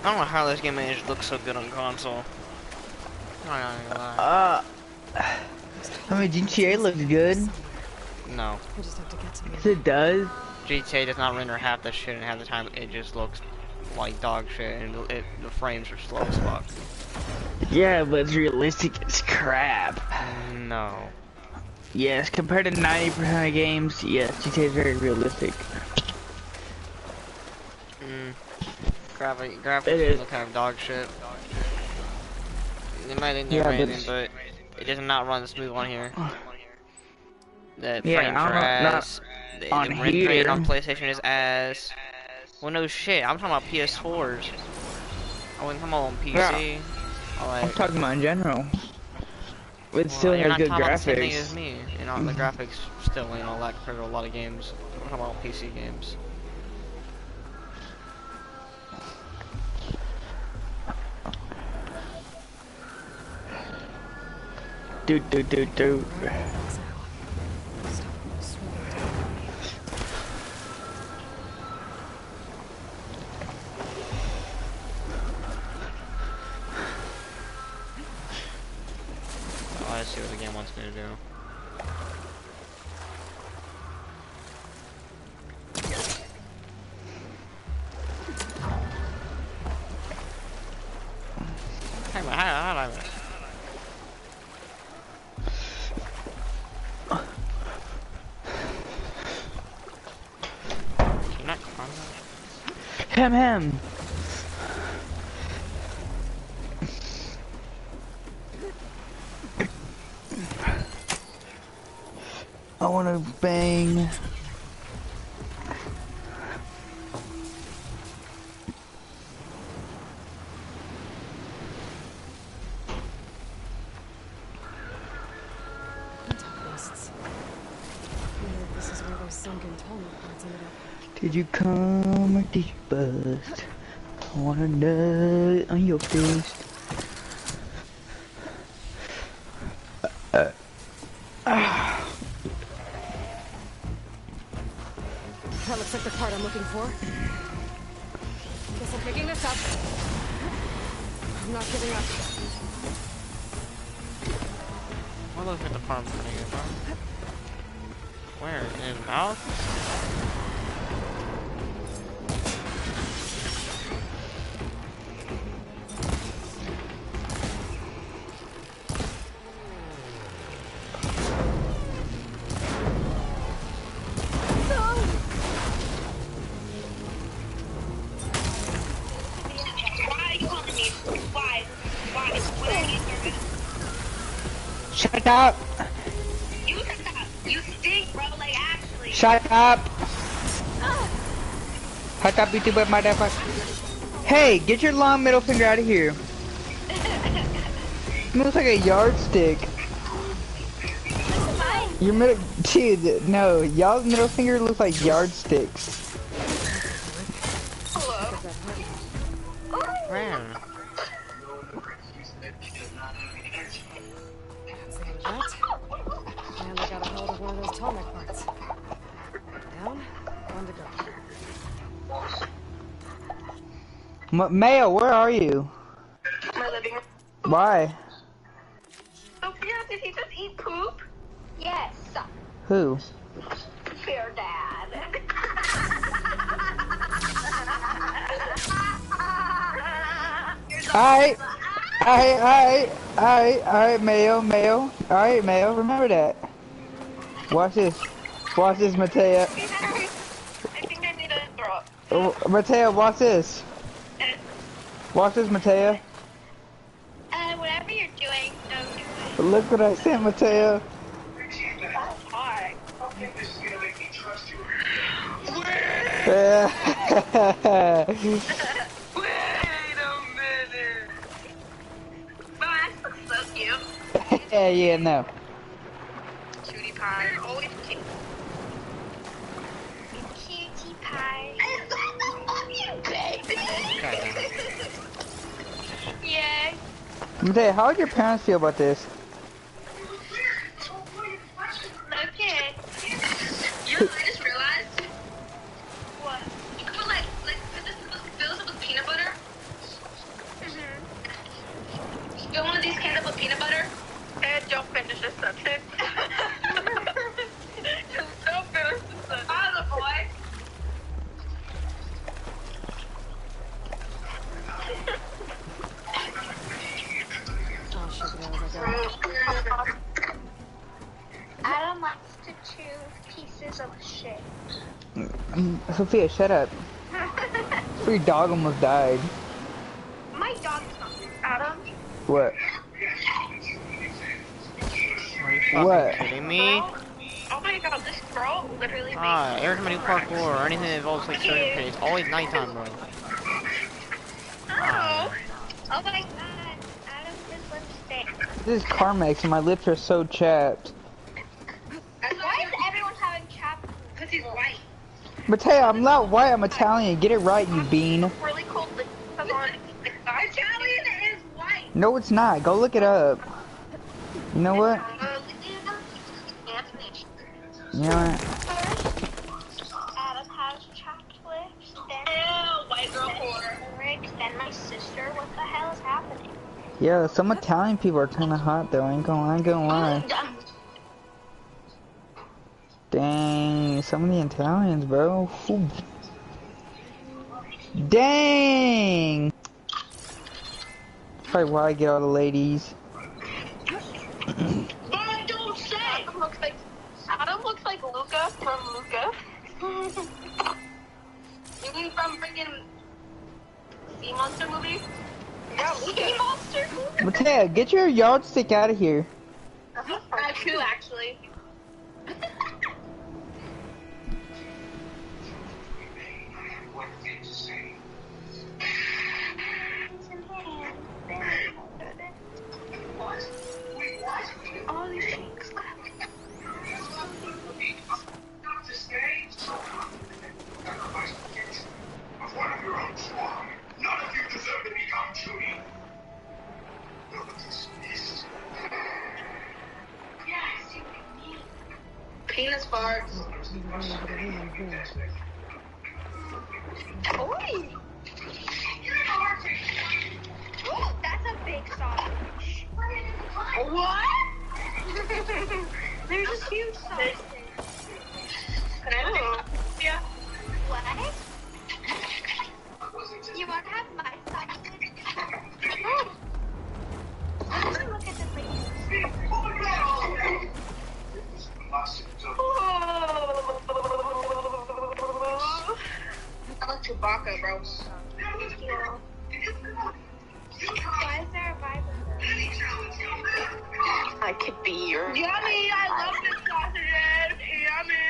Speaker 1: don't know how this game managed to look so good on console. I'm not gonna lie.
Speaker 2: I mean, GTA looks good.
Speaker 1: No.
Speaker 3: I just have to get to
Speaker 2: Yes, it does.
Speaker 1: GTA does not render half the shit, and half the time it just looks like dog shit, and the frames are slow as fuck.
Speaker 2: Yeah, but it's realistic as crap.
Speaker 1: No.
Speaker 2: Yes, compared to 90% of games, yes, GTA is very realistic.
Speaker 1: Graphics look kind of dog shit. It might be amazing, but it does not run smooth on here. The frames are ass. The render rate on PlayStation is ass. Well, no shit. I'm talking about PS4s. I wouldn't come on PC.
Speaker 2: Yeah. I'm talking about in general. It still has good graphics. You're not talking about the same thing
Speaker 1: as me. You know, the graphics still, you know, lack compared to a lot of games. I'm talking about PC games.
Speaker 2: Do.
Speaker 1: Let's see what the game wants me to do. Hey man, how do I miss? Can you not climb that?
Speaker 2: Hem. I wanna bang. Did you come or did you bust? I want a nut on your face.
Speaker 3: That looks like the part I'm looking for. Guess I'm picking this up. I'm not giving up.
Speaker 1: What looks like the part I'm putting it on? Where? In his mouth?
Speaker 2: Shut up!
Speaker 8: You stink, bro, like actually.
Speaker 2: Shut up! Shut up, YouTuber motherfucker. Hey, get your long middle finger out of here. looks like a yardstick. Your middle, dude, no, y'all's middle finger looks like yardsticks.
Speaker 1: Man.
Speaker 3: And I got a hold of one of those Tolmec parts. Down, one to go.
Speaker 2: Mayo, where are you?
Speaker 15: My living room.
Speaker 2: Why?
Speaker 15: Sophia, did he just eat poop? Yes.
Speaker 2: Who?
Speaker 15: Fair dad.
Speaker 2: Alright, Mayo. Alright, Mayo, remember that. Watch this, Matea.
Speaker 15: I think I need a throw up.
Speaker 2: Oh, Matea, watch this. Watch this, Matea.
Speaker 15: Whatever you're doing, don't do it.
Speaker 2: Look what I sent, Matea.
Speaker 15: That's hard.
Speaker 2: Yeah.
Speaker 15: Wait a minute. My ass looks so cute.
Speaker 2: Yeah, no.
Speaker 15: Cutie pie. You're always cute. Cutie pie. I love you, baby. Yeah.
Speaker 2: Matea, how would your parents feel about this?
Speaker 15: Okay. You know what I just realized? What? You could put like fill this up with peanut butter. Fill one of these cans up with peanut butter. And don't finish the sentence. Just don't finish the sentence. Follow, boy. Adam likes to chew pieces of shit.
Speaker 2: Sophia, shut up. Your dog almost died.
Speaker 15: My dog's not Adam.
Speaker 2: What?
Speaker 1: Are you
Speaker 2: What?
Speaker 1: kidding me?
Speaker 15: Oh my god, this girl literally
Speaker 1: Every time I do parkour or anything that involves like certain pace, it's always nighttime, bro.
Speaker 15: Oh my god, Adam's lipstick.
Speaker 2: This is Carmex and my lips are so chapped.
Speaker 15: Why is everyone having chapped? Because he's white.
Speaker 2: Matea, I'm not white, I'm Italian. Get it right, you bean.
Speaker 15: Really cold lip. Italian is white.
Speaker 2: No, it's not. Go look it up. You know what? You know what?
Speaker 15: Adam has chapped lips. Then white girl quarter. Then my sister. What the hell is happening?
Speaker 2: Yeah, some Italian people are kinda hot though, I ain't gonna lie. Dang, some of the Italians, bro. Ooh. Dang! Probably why I get all the ladies.
Speaker 15: Don't say! Adam looks like Luca from Luca. You mean from freaking Sea Monster movie? Yeah, Sea Monster movie?
Speaker 2: Matea, get your yardstick out of here.
Speaker 15: True, actually. All these things.
Speaker 14: One of your own swarm. None of you deserve to become Judy. Look at this beast.
Speaker 15: Yes, you can. Penis farts. Oi! Ooh, that's a big sausage. What? There's a huge sausage. Can I have yeah. What? You want to have my sausage? Look at the place. I like Chewbacca, bro. Thank you. Why is there a vibe? I could be your. Yummy! I love this sausage. Yummy!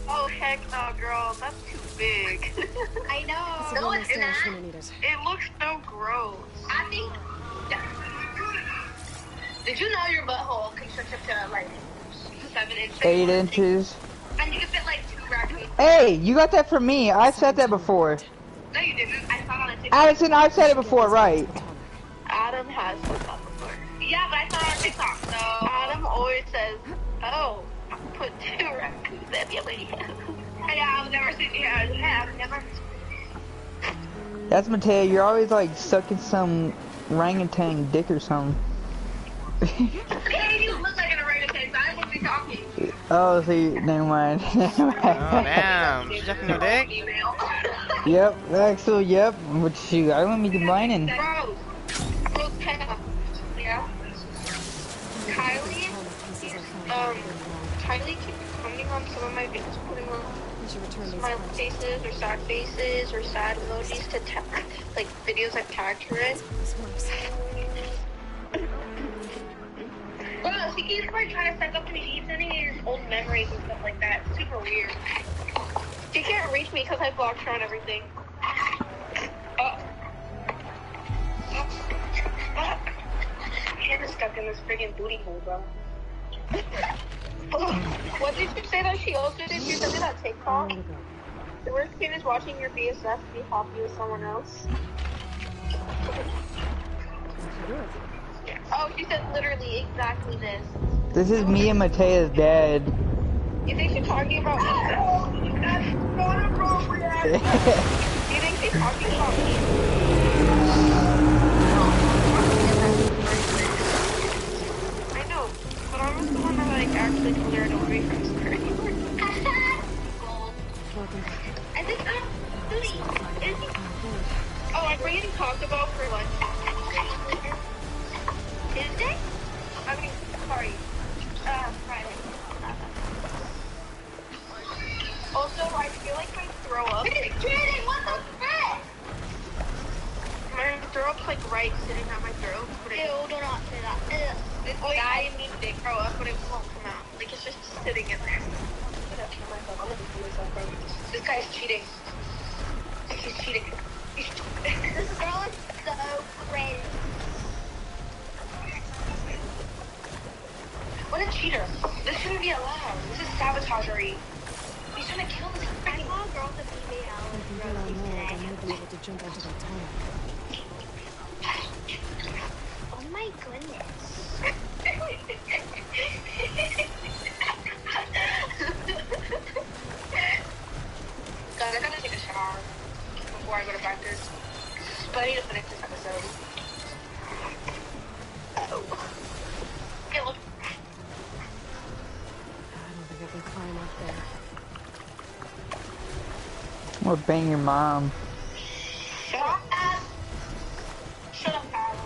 Speaker 15: Oh heck no! big. I know. No, it's not. It looks so gross. I think. Did you know your butthole can stretch up to like 7 inches?
Speaker 2: 8 inches.
Speaker 15: And you can fit like 2 raccoons.
Speaker 2: Hey, you got that from me. I said that before.
Speaker 15: No, you didn't. I saw it on a TikTok.
Speaker 2: Addison, I've said it before, right?
Speaker 15: Adam has said that before. Yeah, but I saw it on TikTok. So Adam always says, "Oh, put 2 raccoons in your lady." Yeah, I've never seen you. I've never.
Speaker 2: That's Mateo. You're always like sucking some orangutan dick or something.
Speaker 15: Hey, you look like an orangutan, so I wouldn't be talking.
Speaker 2: Oh, see, never mind. Never mind.
Speaker 1: Oh, damn. She's sucking your dick?
Speaker 2: Yep, actually, yep. But shoot, I wouldn't be complaining.
Speaker 15: Yeah. Kylie keeps commenting on some of my videos, putting on smiley faces or sad faces or sad emojis to like videos I've tagged her in. Well, he keeps like trying to suck up to me. He keeps sending me his old memories and stuff like that. It's super weird. She can't reach me because I blocked her on everything. I'm stuck in this friggin' booty hole, bro. What did you say that she also did? You said that TikTok? The worst thing is watching your BSF be happy with someone else. Oh, she said literally exactly this.
Speaker 2: This is me and Matea's dad.
Speaker 15: You think she's talking about me? That's not appropriate! You think she's talking about me? I know, but I was the one that like actually told her I don't agree from her anymore. I think I'm bringing Taco Bell for lunch. Tuesday? I mean, sorry. Friday. Also, I feel like my throw up. What the frick? My throw up's like right sitting at my throat. Ew, do not say that. It's like I mean they throw up, but it won't come out. Like it's just sitting in there. This guy's cheating. He's cheating. This girl is so crazy. What a cheater. This shouldn't be allowed. This is sabotagery. He's trying to kill this freaking girl to be me out.
Speaker 3: I'm not be able to jump onto that tunnel.
Speaker 15: Oh my goodness. Guys, I gotta take a shower before I go to practice. But I need to finish this episode. Oh. Okay, look.
Speaker 3: I don't think I can climb up there.
Speaker 2: I'm gonna bang your mom.
Speaker 15: Shut up, Adam. Shut up, Adam.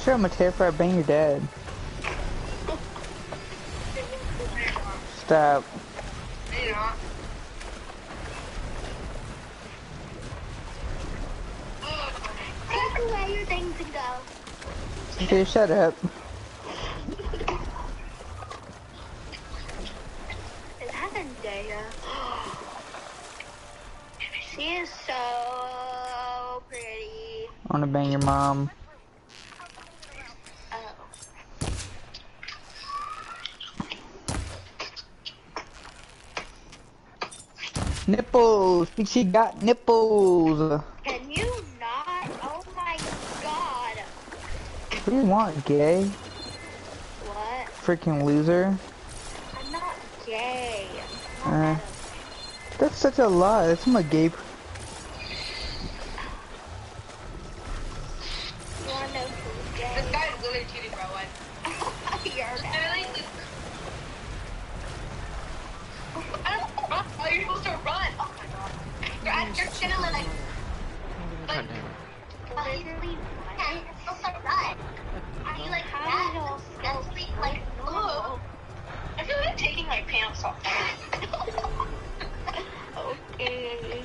Speaker 2: Sure, I'm gonna tear if I bang your dad. Stop.
Speaker 15: No, you're not. Take away your things and go.
Speaker 2: Okay, shut up.
Speaker 15: Is that Zendaya? She is so pretty.
Speaker 2: I wanna bang your mom.
Speaker 15: Oh.
Speaker 2: Nipples! She got nipples!
Speaker 15: Can you not? Oh my god.
Speaker 2: What do you want, gay?
Speaker 15: What?
Speaker 2: Freaking loser.
Speaker 15: I'm not gay.
Speaker 2: That's such a lie. That's my gay.
Speaker 15: You wanna know who's gay? This guy is literally cheating, bro. Oh, you're supposed to run. Oh my god. You're gonna like. Literally run. You're supposed to run. Are you like that? That's like, oh. I feel like taking my pants off. Okay.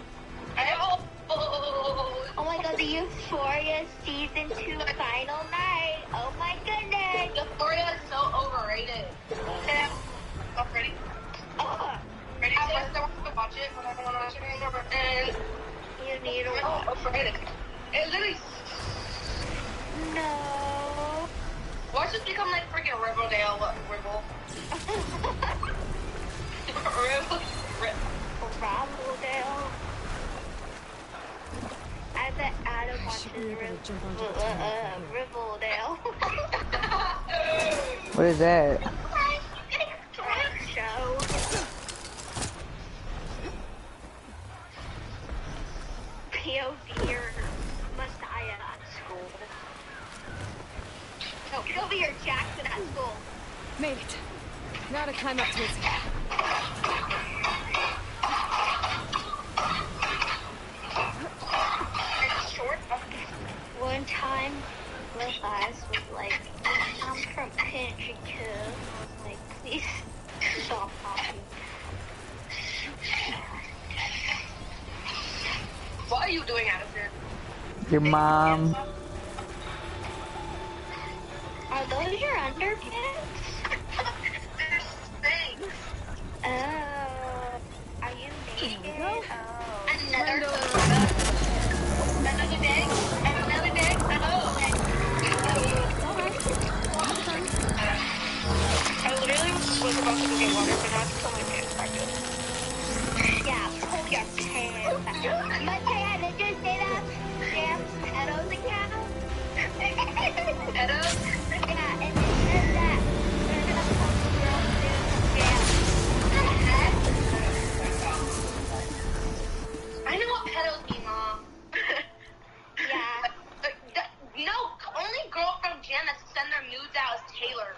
Speaker 15: Oh my god, the Euphoria Season 2 final night. Oh my goodness. Euphoria is so overrated. Okay. Oh, ready? Ready? I want to watch it. And become like freaking Riverdale? What? Ribble? Riverdale. I bet Adam watches Riverdale.
Speaker 2: What is that?
Speaker 15: Show. POV or Messiah at school. No, POV or Jackson at school.
Speaker 3: Made it. Now to climb up to his head.
Speaker 15: Short. One time, Matthias was like, I'm from Country Cove. I was like, please stop talking. What are you doing, Addison?
Speaker 2: Your mom.
Speaker 15: Are those your underpants? Thanks. Oh, are you naked? Oh. Another bag? Another bag? Oh, okay. I literally was about to go get water, but now I have to pull my pants back up. Yeah, pull your pants back up. But Taya, did you say that? Damn, pedos account? Pedos? Yeah, and it says that they're gonna post girls doing jam. I know what pedos mean, Mom. Yeah. No, only girl from jam that send their nudes out is Taylor.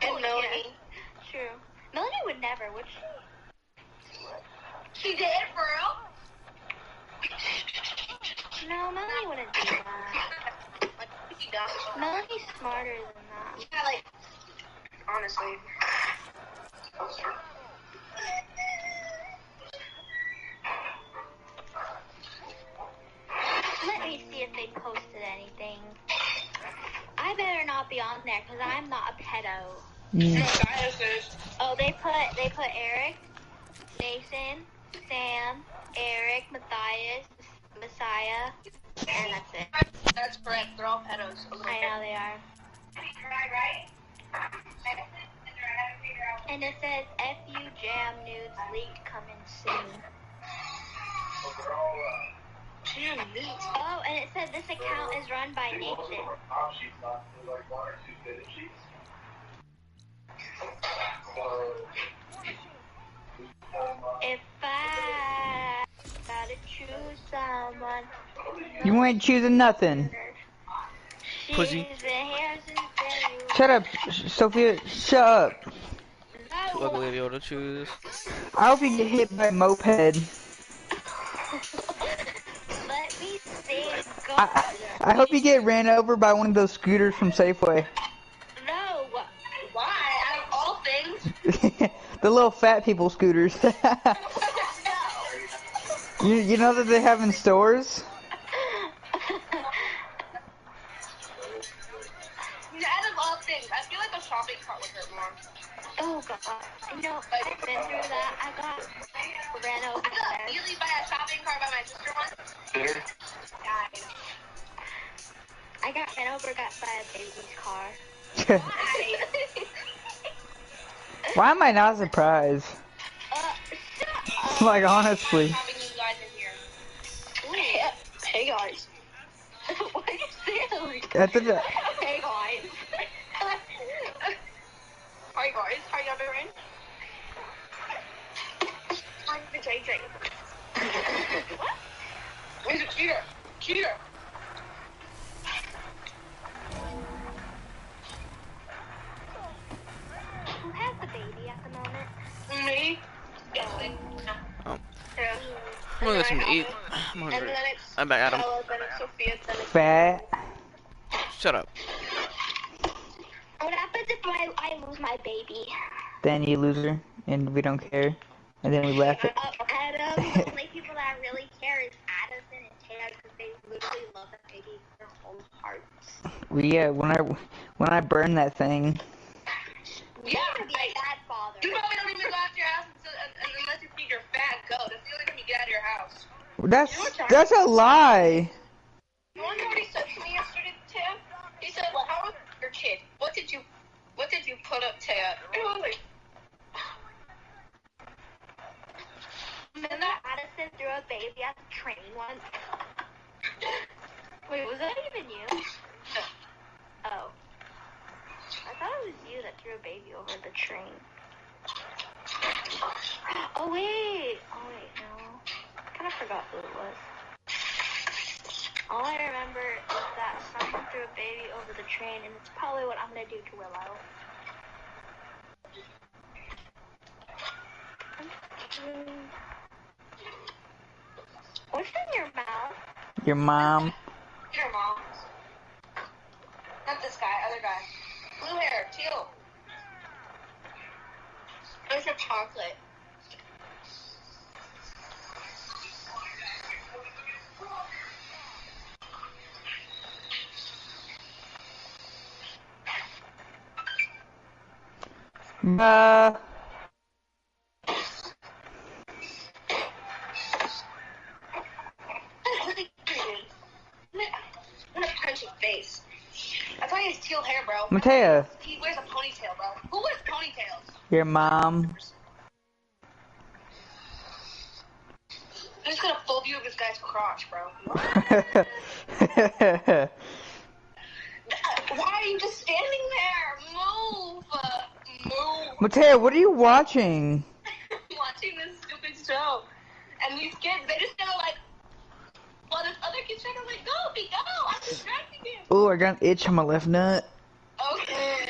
Speaker 15: And Melanie. Yeah. True. Melanie would never, would she? She did, for real? No, Melanie wouldn't do that. Melanie's smarter than that. Yeah, like, honestly. Let me see if they posted anything. I better not be on there because I'm not a pedo. Oh, they put Eric, Nathan, Sam, Eric, Matthias, Messiah, and that's it. That's correct. They're all pedos. I know they are. And it says FU Jam nudes leaked coming soon. Jam nudes. Oh, and it said this account is run by Nathan. If I gotta choose someone,
Speaker 2: You ain't choosing nothing.
Speaker 1: Pussy.
Speaker 2: Shut up, Sophia. Shut up.
Speaker 1: Too ugly to be able to choose.
Speaker 2: I hope you get hit by a moped.
Speaker 15: Let me see.
Speaker 2: I hope you get ran over by one of those scooters from Safeway.
Speaker 15: No. Why? Out of all things.
Speaker 2: The little fat people scooters. You know that they have in stores?
Speaker 15: Out of all things, I feel like a shopping cart would hurt more. Oh god. No, I've been through that. I got ran over. I got really by a shopping cart by my sister once. Died. I got ran over by a baby's car.
Speaker 2: Why am I not surprised? Like, honestly.
Speaker 15: Hey guys. Why did you say it like
Speaker 2: that? Hey
Speaker 15: guys. Hi guys, how you doing? I'm the JJ. What? Where's the cheater? Cheater! Who has the baby at the moment? Me.
Speaker 1: Oh. Yeah. I'm gonna get something to eat. I'm hungry. I'm back, Adam.
Speaker 2: Fat.
Speaker 1: Shut up.
Speaker 15: What happens if I lose my baby?
Speaker 2: Then you lose her, and we don't care. And then we laugh at
Speaker 15: Adam, the only people that really care is Addison and Taylor because they literally love that baby with their whole hearts.
Speaker 2: Yeah, when I burn that thing.
Speaker 15: Yeah, be a bad father. You probably don't even go out to your house unless you feed your fat goat. That's the only time you get out of your house.
Speaker 2: That's a lie.
Speaker 15: You want to know what he said to me yesterday, Tim? He said, well, how was your kid? What did like... Remember Addison threw a baby at the train once? Wait, was that even you? No. Oh. I thought it was you that threw a baby over the train. Oh wait, no. I kind of forgot who it was. All I remember is that someone threw a baby over the train, and it's probably what I'm gonna do to Willow. What's in your mouth?
Speaker 2: Your mom.
Speaker 15: Your mom. Not this guy, other guy. Blue hair, teal. There's your chocolate. I'm gonna punch his face. I thought he has teal hair, bro.
Speaker 2: Mateo.
Speaker 15: He wears a ponytail, bro. Who wears ponytails?
Speaker 2: Your mom.
Speaker 15: I'm just gonna full view of this guy's crotch, bro. Why are you just standing there? Move! Move!
Speaker 2: Mateo, what are you watching?
Speaker 15: Watching this stupid show. And these kids, they just go like, well, this other kid's trying to like, go, I'm distracting him.
Speaker 2: Oh, I got an itch on my left nut.
Speaker 15: Okay.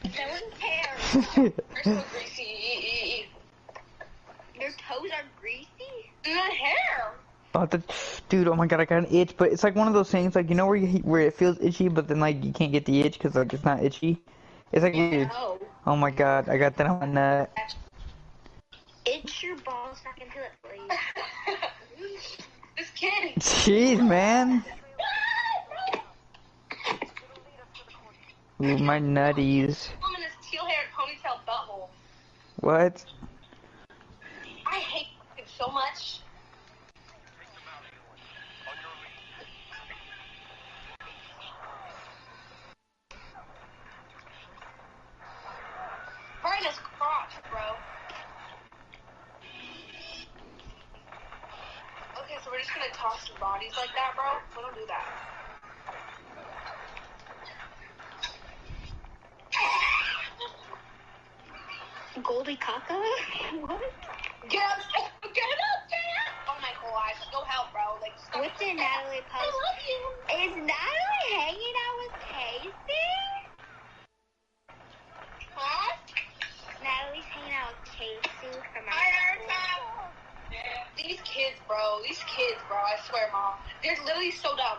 Speaker 15: That wasn't hair. You're so greasy. Your toes are greasy? Not hair.
Speaker 2: Oh, dude, oh my god, I got an itch, but it's like one of those things, like, you know where it feels itchy, but then, like, you can't get the itch because, like, it's not itchy? It's, like, weird.
Speaker 15: No.
Speaker 2: Oh my god, I got that on my nut.
Speaker 15: Itch your balls back into it, please. This kid.
Speaker 2: Jeez, man. Ooh, my nutties.
Speaker 15: I'm in this teal-haired ponytail butthole.
Speaker 2: What?
Speaker 15: I hate him so much. Right in his crotch, bro. Okay, so we're just gonna toss some bodies like that, bro? So don't do that. Goldie Caca? What? Get up! Get up! Oh my gosh, go help, bro. Like, stop. What's in Natalie post? I love you. Is Natalie hanging out with Casey? Huh? Natalie's hanging out with Casey from our school. These kids, bro. I swear, Mom. They're literally so dumb.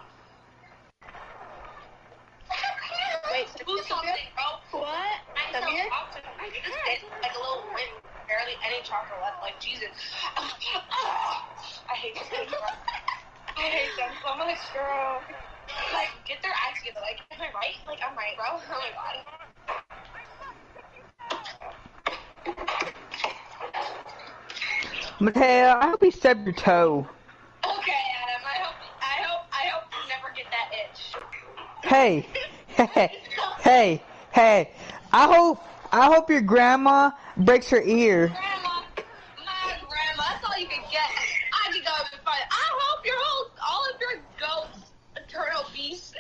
Speaker 15: Wait, do something, bro. What? I just did like a little win. Barely any chocolate left. Like, Jesus. I hate them. I hate them so much, girl. Like, get their act together. Like, am I right? Like, I'm right, bro. Oh my god.
Speaker 2: Mateo, I hope you stubbed your toe.
Speaker 15: Okay, Adam. I hope you never get that itch.
Speaker 2: Hey, hey. I hope your grandma breaks her ear.
Speaker 15: My grandma, that's all you can get. I can go and find. I hope all of your goats turn obese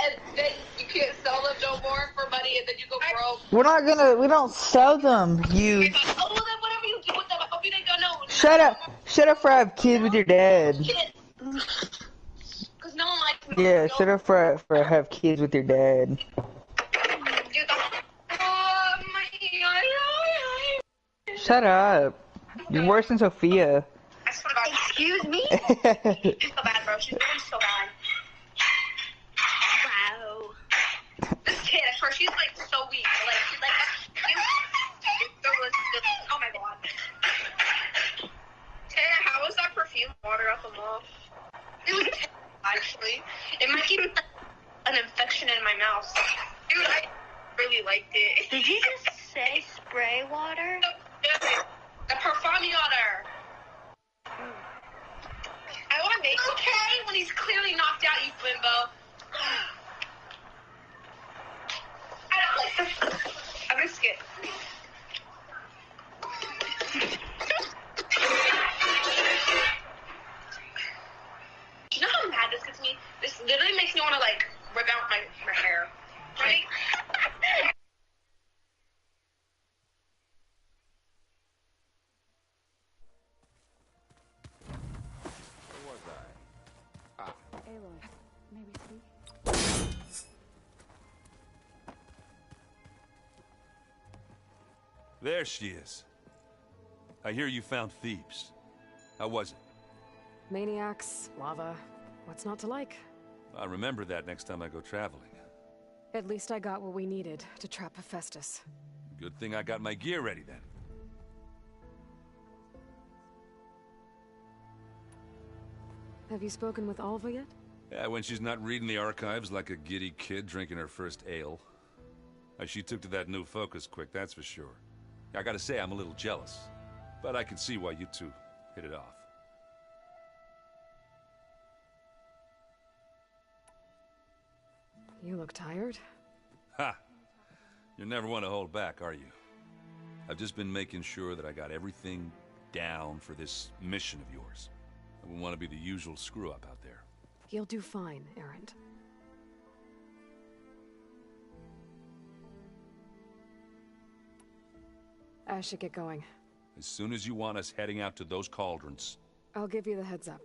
Speaker 15: and then you can't sell them no more for money and then you go broke.
Speaker 2: We don't sell them, you.
Speaker 15: Oh, well then whatever you do with them, I hope you didn't go no.
Speaker 2: Shut up for have kids with your dad.
Speaker 15: Cause no one likes me.
Speaker 2: Yeah, shut up for have kids with your dad. Shut up. You're worse than Sophia.
Speaker 15: I swear to God. Excuse me? She's so bad, bro. She's really so bad. Wow. This kid, at first, she's like so weak. Like, she's like, oh my god. Tana, how was that perfume water at the mall? It was actually. It might keep an infection in my mouth. Dude, I really liked it. Did you just say spray water? The perfume water. I want to make when he's clearly knocked out, you Flimbo. A biscuit. Do you know how mad this gets me? This literally makes me want to, like, rip out my hair. Right?
Speaker 7: Where was I? Ah.
Speaker 3: Aloy, may we speak?
Speaker 12: There she is. I hear you found Thebes. How was it?
Speaker 3: Maniacs, lava, what's not to like?
Speaker 12: I'll remember that next time I go traveling.
Speaker 3: At least I got what we needed to trap Hephaestus.
Speaker 12: Good thing I got my gear ready then.
Speaker 3: Have you spoken with Alva yet?
Speaker 12: Yeah, when she's not reading the archives like a giddy kid drinking her first ale. She took to that new focus quick, that's for sure. I gotta say, I'm a little jealous. But I can see why you two hit it off.
Speaker 3: You look tired.
Speaker 12: Ha! You never want to hold back, are you? I've just been making sure that I got everything down for this mission of yours. I wouldn't want to be the usual screw-up out there.
Speaker 3: You'll do fine, Erend. I should get going.
Speaker 12: As soon as you want us heading out to those cauldrons.
Speaker 3: I'll give you the heads up.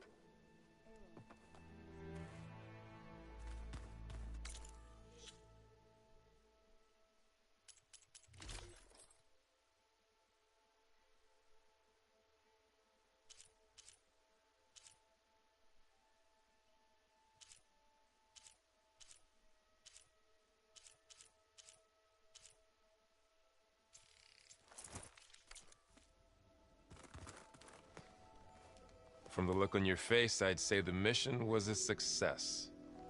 Speaker 7: From the look on your face, I'd say the mission was a success.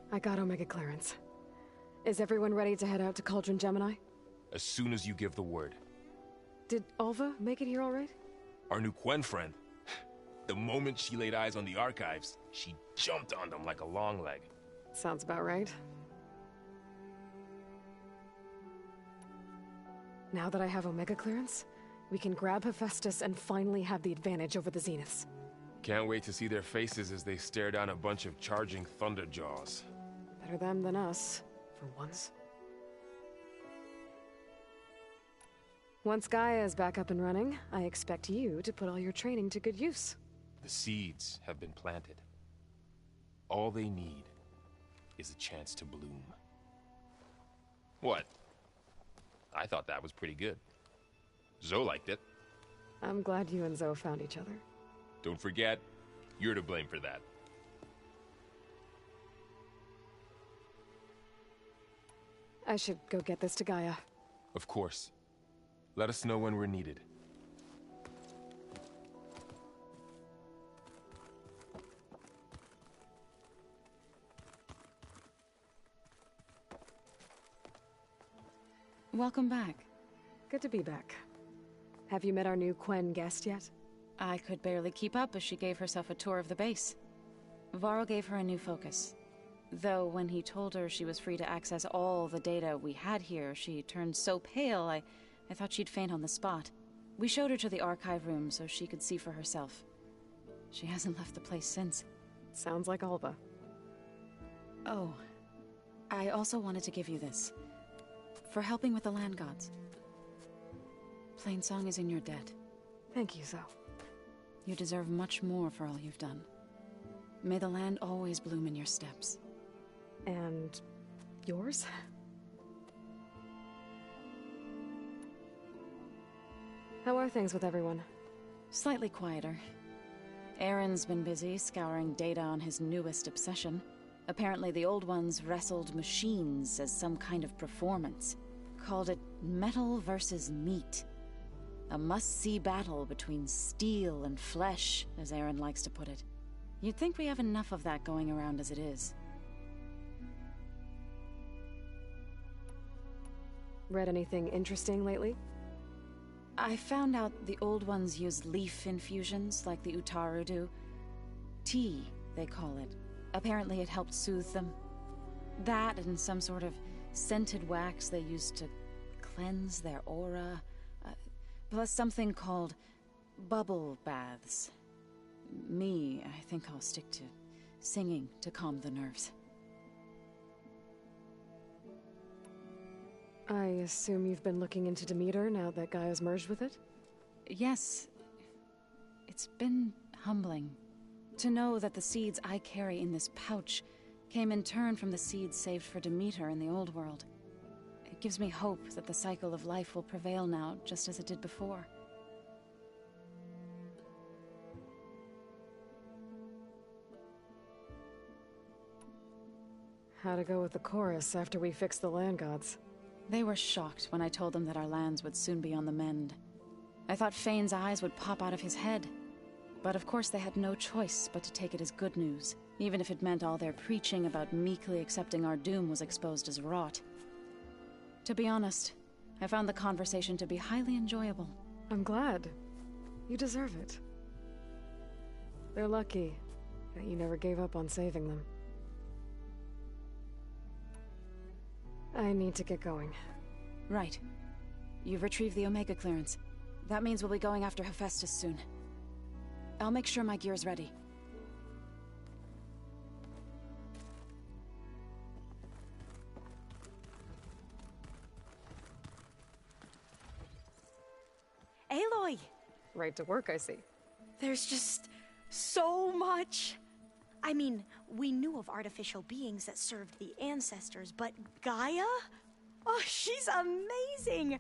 Speaker 3: I got Omega clearance. Is everyone ready to head out to Cauldron Gemini?
Speaker 7: As soon as you give the word.
Speaker 3: Did Alva make it here all right?
Speaker 7: Our new Quen friend. The moment she laid eyes on the archives, she jumped on them like a long leg.
Speaker 3: Sounds about right. Now that I have Omega clearance, we can grab Hephaestus and finally have the advantage over the Zeniths.
Speaker 7: Can't wait to see their faces as they stare down a bunch of charging Thunderjaws.
Speaker 3: Better them than us, for once. Once Gaia is back up and running, I expect you to put all your training to good use.
Speaker 7: The seeds have been planted. All they need is a chance to bloom. What? I thought that was pretty good. Zoe liked it.
Speaker 3: I'm glad you and Zoe found each other.
Speaker 7: Don't forget, you're to blame for that.
Speaker 3: I should go get this to Gaia.
Speaker 7: Of course. Let us know when we're needed.
Speaker 19: Welcome back.
Speaker 3: Good to be back. Have you met our new Quen guest yet?
Speaker 19: I could barely keep up as she gave herself a tour of the base. Varl gave her a new focus. Though when he told her she was free to access all the data we had here, she turned so pale I thought she'd faint on the spot. We showed her to the archive room so she could see for herself. She hasn't left the place since.
Speaker 3: Sounds like Alva.
Speaker 19: Oh, I also wanted to give you this. For helping with the land gods. Plainsong is in your debt.
Speaker 3: Thank you, Zoe.
Speaker 19: You deserve much more for all you've done. May the land always bloom in your steps.
Speaker 3: And yours? How are things with everyone?
Speaker 19: Slightly quieter. Aaron's been busy scouring data on his newest obsession. Apparently the old ones wrestled machines as some kind of performance. Called it metal versus meat. A must-see battle between steel and flesh, as Aaron likes to put it. You'd think we have enough of that going around as it is.
Speaker 3: Read anything interesting lately?
Speaker 19: I found out the old ones use leaf infusions like the Utaru do. Tea, they call it. Apparently it helped soothe them. That and some sort of scented wax they used to cleanse their aura, plus something called bubble baths. Me, I think I'll stick to singing to calm the nerves.
Speaker 3: I assume you've been looking into Demeter now that Gaia's merged with it?
Speaker 19: Yes. It's been humbling to know that the seeds I carry in this pouch came in turn from the seeds saved for Demeter in the old world. It gives me hope that the cycle of life will prevail now, just as it did before.
Speaker 3: How'd it go with the chorus after we fixed the land gods?
Speaker 19: They were shocked when I told them that our lands would soon be on the mend. I thought Fane's eyes would pop out of his head. But of course they had no choice but to take it as good news, even if it meant all their preaching about meekly accepting our doom was exposed as rot. To be honest, I found the conversation to be highly enjoyable.
Speaker 3: I'm glad. You deserve it. They're lucky that you never gave up on saving them. I need to get going.
Speaker 19: Right. You've retrieved the Omega clearance. That means we'll be going after Hephaestus soon. I'll make sure my gear's ready.
Speaker 13: Aloy!
Speaker 3: Right to work, I see.
Speaker 13: There's just so much. I mean, we knew of artificial beings that served the ancestors, but Gaia? Oh, she's amazing!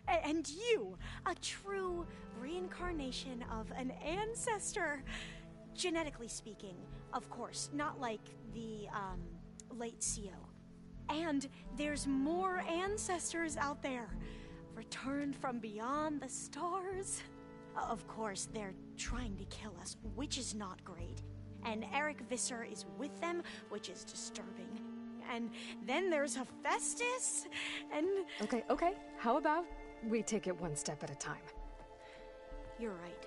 Speaker 13: And you, a true reincarnation of an ancestor. Genetically speaking, of course, not like the, late CO. And there's more ancestors out there, returned from beyond the stars. Of course, they're trying to kill us, which is not great. And Eric Visser is with them, which is disturbing. And then there's Hephaestus, and...
Speaker 3: Okay. How about we take it one step at a time?
Speaker 13: You're right.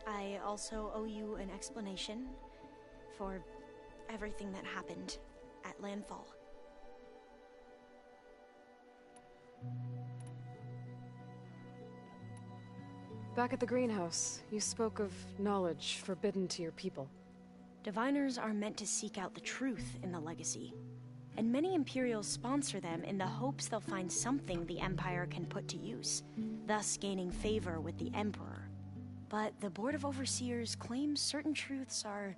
Speaker 13: I also owe you an explanation for everything that happened at Landfall.
Speaker 3: Back at the greenhouse, you spoke of knowledge forbidden to your people.
Speaker 13: Diviners are meant to seek out the truth in the Legacy, and many Imperials sponsor them in the hopes they'll find something the Empire can put to use, thus gaining favor with the Emperor. But the Board of Overseers claims certain truths are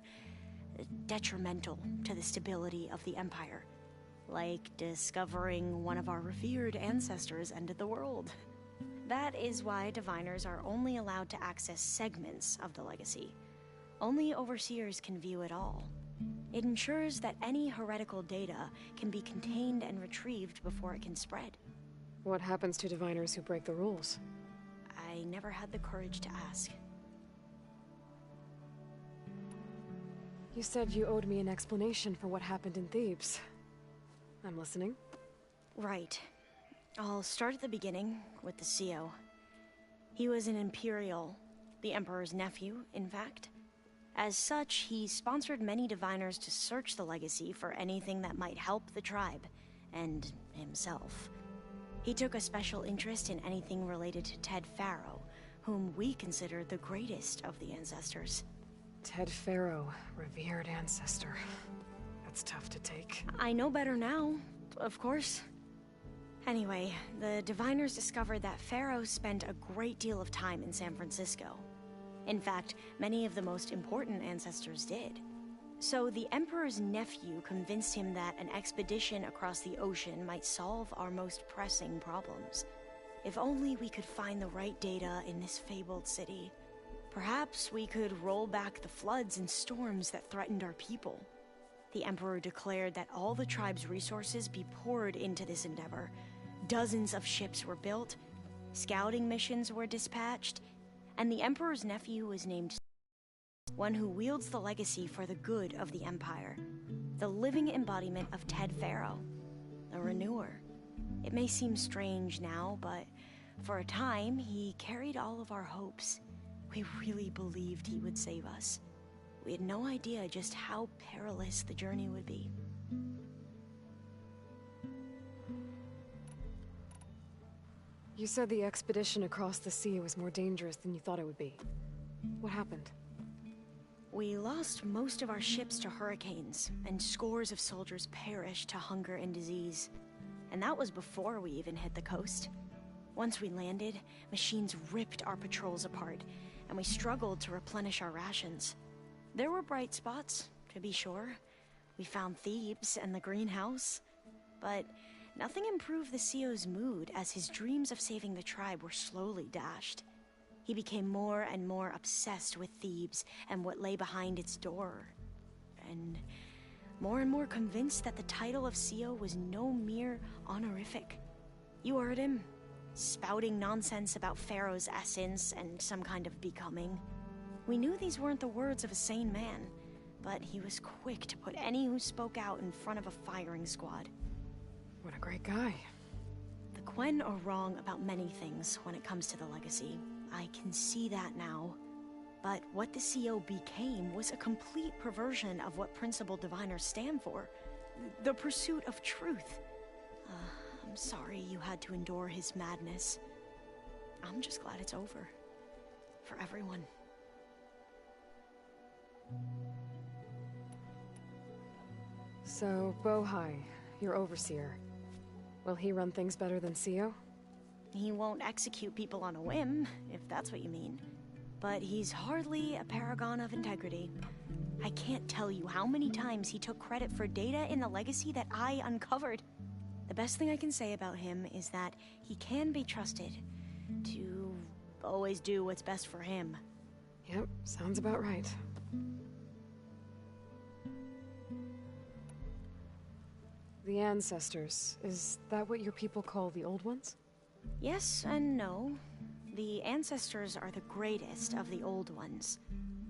Speaker 13: detrimental to the stability of the Empire, like discovering one of our revered ancestors ended the world. That is why Diviners are only allowed to access segments of the Legacy. Only Overseers can view it all. It ensures that any heretical data can be contained and retrieved before it can spread.
Speaker 3: What happens to Diviners who break the rules?
Speaker 13: I never had the courage to ask.
Speaker 3: You said you owed me an explanation for what happened in Thebes. I'm listening.
Speaker 13: Right. I'll start at the beginning, with the CO. He was an Imperial, the Emperor's nephew, in fact. As such, he sponsored many Diviners to search the Legacy for anything that might help the tribe, and himself. He took a special interest in anything related to Ted Faro, whom we consider the greatest of the ancestors.
Speaker 3: Ted Faro, revered ancestor. That's tough to take.
Speaker 13: I know better now, of course. Anyway, the Diviners discovered that Faro spent a great deal of time in San Francisco. In fact, many of the most important ancestors did. So the Emperor's nephew convinced him that an expedition across the ocean might solve our most pressing problems. If only we could find the right data in this fabled city. Perhaps we could roll back the floods and storms that threatened our people. The Emperor declared that all the tribe's resources be poured into this endeavor. Dozens of ships were built, scouting missions were dispatched, and the Emperor's nephew was named one who wields the Legacy for the good of the Empire, the living embodiment of Ted Faro, a renewer. It may seem strange now, but for a time, he carried all of our hopes. We really believed he would save us. We had no idea just how perilous the journey would be.
Speaker 3: You said the expedition across the sea was more dangerous than you thought it would be. What happened?
Speaker 13: We lost most of our ships to hurricanes, and scores of soldiers perished to hunger and disease. And that was before we even hit the coast. Once we landed, machines ripped our patrols apart, and we struggled to replenish our rations. There were bright spots, to be sure. We found Thebes and the greenhouse, but nothing improved the CEO's mood as his dreams of saving the tribe were slowly dashed. He became more and more obsessed with Thebes and what lay behind its door. And more convinced that the title of CEO was no mere honorific. You heard him, spouting nonsense about Pharaoh's essence and some kind of becoming. We knew these weren't the words of a sane man, but he was quick to put any who spoke out in front of a firing squad.
Speaker 3: What a great guy.
Speaker 13: The Quen are wrong about many things when it comes to the legacy. I can see that now. But what the CO became was a complete perversion of what principled diviners stand for. The pursuit of truth. I'm sorry you had to endure his madness. I'm just glad it's over. For everyone.
Speaker 3: So, Bohai, your overseer. Will he run things better than CEO?
Speaker 13: He won't execute people on a whim, if that's what you mean. But he's hardly a paragon of integrity. I can't tell you how many times he took credit for data in the legacy that I uncovered. The best thing I can say about him is that he can be trusted to always do what's best for him.
Speaker 3: Yep, sounds about right. The ancestors, is that what your people call the old ones?
Speaker 13: Yes and no. The ancestors are the greatest of the old ones.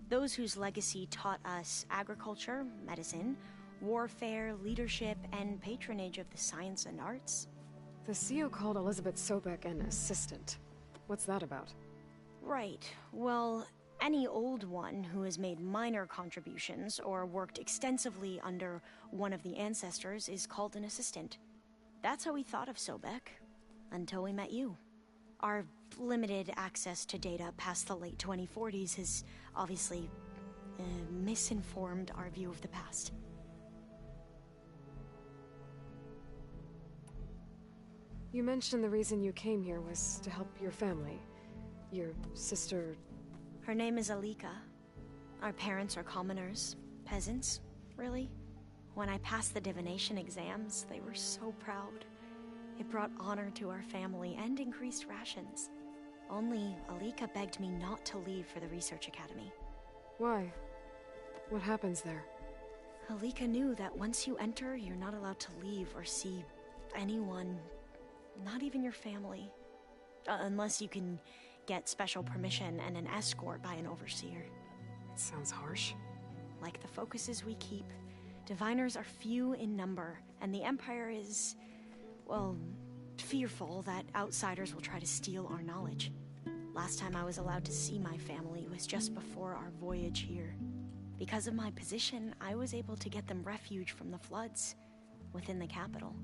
Speaker 13: Those whose legacy taught us agriculture, medicine, warfare, leadership, and patronage of the science and arts.
Speaker 3: The CEO called Elizabeth Sobek an assistant. What's that about?
Speaker 13: Right. Well, any old one who has made minor contributions or worked extensively under one of the ancestors is called an assistant. That's how we thought of Sobek, until we met you. Our limited access to data past the late 2040s has obviously misinformed our view of the past.
Speaker 3: You mentioned the reason you came here was to help your family. Your sister...
Speaker 13: Her name is Alika. Our parents are commoners. Peasants, really. When I passed the divination exams, they were so proud. It brought honor to our family and increased rations. Only Alika begged me not to leave for the research academy.
Speaker 3: Why? What happens there?
Speaker 13: Alika knew that once you enter, you're not allowed to leave or see anyone, not even your family. Unless you can get special permission and an escort by an overseer.
Speaker 3: It sounds harsh.
Speaker 13: Like the focuses we keep, diviners are few in number, and the Empire is, well, fearful that outsiders will try to steal our knowledge. Last time I was allowed to see my family was just before our voyage here. Because of my position, I was able to get them refuge from the floods within the capital.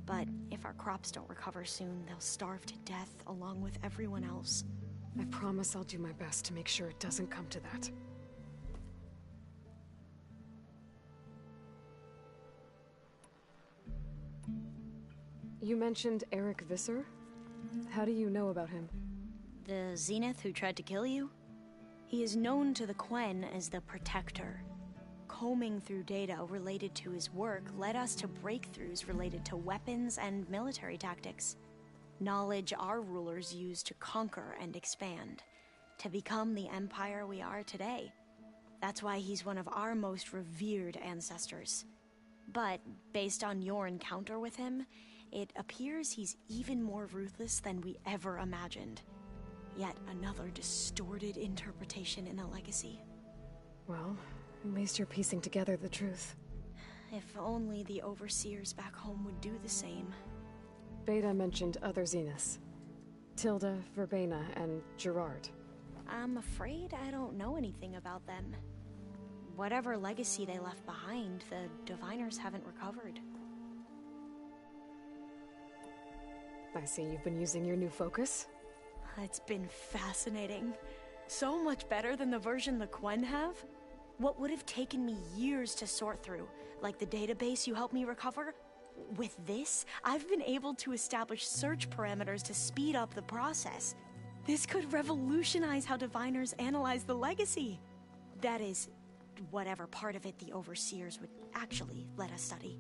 Speaker 13: But if our crops don't recover soon, they'll starve to death along with everyone else.
Speaker 3: I promise I'll do my best to make sure it doesn't come to that. You mentioned Eric Visser? How do you know about him?
Speaker 13: The Zenith who tried to kill you? He is known to the Quen as the Protector. Combing through data related to his work led us to breakthroughs related to weapons and military tactics. Knowledge our rulers used to conquer and expand, to become the empire we are today. That's why he's one of our most revered ancestors. But, based on your encounter with him, it appears he's even more ruthless than we ever imagined. Yet another distorted interpretation in the legacy.
Speaker 3: Well, at least you're piecing together the truth.
Speaker 13: If only the overseers back home would do the same.
Speaker 3: Beta mentioned other Zeniths. Tilda, Verbena, and Gerard.
Speaker 13: I'm afraid I don't know anything about them. Whatever legacy they left behind, the diviners haven't recovered.
Speaker 3: I see you've been using your new focus.
Speaker 13: It's been fascinating. So much better than the version the Quen have. What would have taken me years to sort through, like the database you helped me recover, with this, I've been able to establish search parameters to speed up the process. This could revolutionize how diviners analyze the legacy. That is, whatever part of it the Overseers would actually let us study.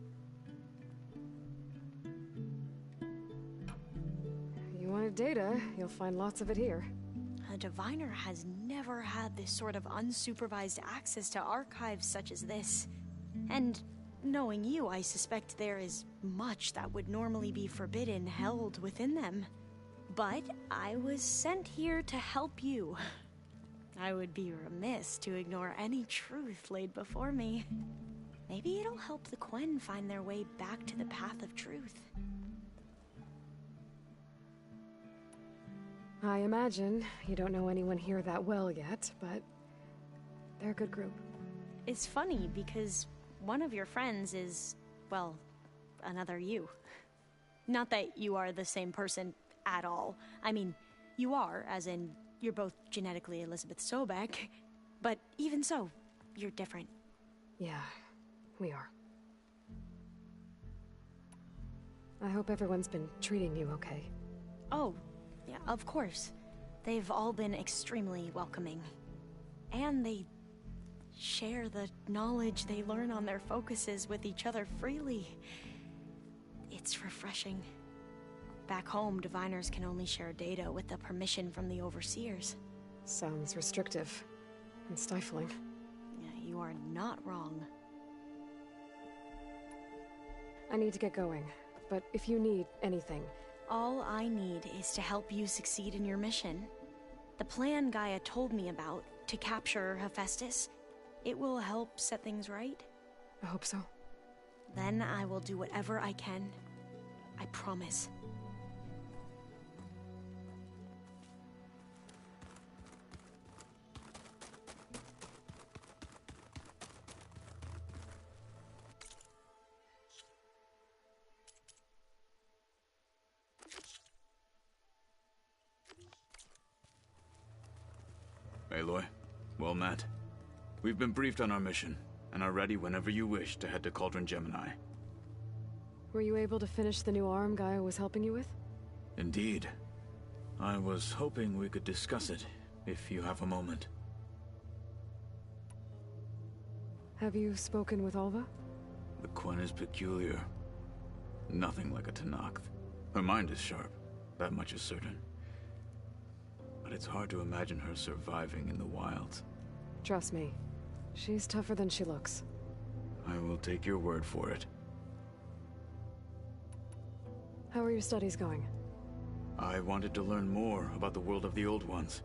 Speaker 3: You wanted data, you'll find lots of it here.
Speaker 13: A diviner has never had this sort of unsupervised access to archives such as this. And knowing you, I suspect there is much that would normally be forbidden held within them. But I was sent here to help you. I would be remiss to ignore any truth laid before me. Maybe it'll help the Quen find their way back to the path of truth.
Speaker 3: I imagine you don't know anyone here that well yet, but they're a good group.
Speaker 13: It's funny because one of your friends is, well, another you. Not that you are the same person at all. I mean, you are, as in, you're both genetically Elizabeth Sobek, but even so, you're different.
Speaker 3: Yeah, we are. I hope everyone's been treating you okay.
Speaker 13: Oh, yeah, of course. They've all been extremely welcoming. And they share the knowledge they learn on their focuses with each other freely. It's refreshing. Back home, diviners can only share data with the permission from the Overseers.
Speaker 3: Sounds restrictive and stifling.
Speaker 13: Yeah, you are not wrong.
Speaker 3: I need to get going, but if you need anything...
Speaker 13: All I need is to help you succeed in your mission. The plan Gaia told me about, to capture Hephaestus, it will help set things right.
Speaker 3: I hope so.
Speaker 13: Then I will do whatever I can. I promise.
Speaker 4: Aloy, well met. We've been briefed on our mission, and are ready whenever you wish to head to Cauldron Gemini.
Speaker 3: Were you able to finish the new arm Gaia was helping you with?
Speaker 4: Indeed. I was hoping we could discuss it, if you have a moment.
Speaker 3: Have you spoken with Alva?
Speaker 4: The Quen is peculiar. Nothing like a Tenakth. Her mind is sharp, that much is certain. But it's hard to imagine her surviving in the wilds.
Speaker 3: Trust me, she's tougher than she looks.
Speaker 4: I will take your word for it.
Speaker 3: How are your studies going?
Speaker 4: I wanted to learn more about the world of the Old Ones.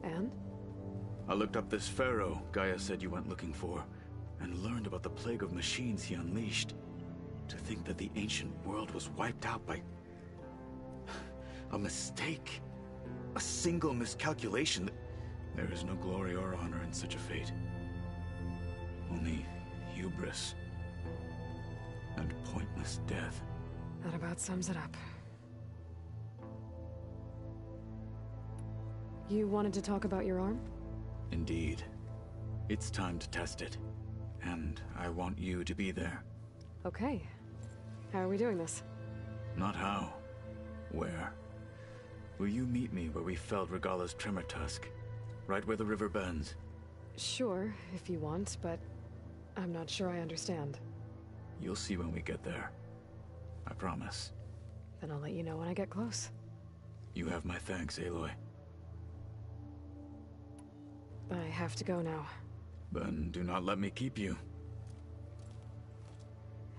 Speaker 3: And?
Speaker 4: I looked up this pharaoh Gaia said you went looking for, and learned about the plague of machines he unleashed. To think that the ancient world was wiped out by... a mistake. A single miscalculation. There is no glory or honor in such a fate. Only hubris. And pointless death.
Speaker 3: That about sums it up. You wanted to talk about your arm?
Speaker 4: Indeed. It's time to test it. And I want you to be there.
Speaker 3: Okay. How are we doing this?
Speaker 4: Not how. Where. Will you meet me where we felled Regalla's Tremor Tusk? Right where the river bends?
Speaker 3: Sure, if you want, but I'm not sure I understand.
Speaker 4: You'll see when we get there. I promise.
Speaker 3: Then I'll let you know when I get close.
Speaker 4: You have my thanks, Aloy.
Speaker 3: I have to go now.
Speaker 4: Then do not let me keep you.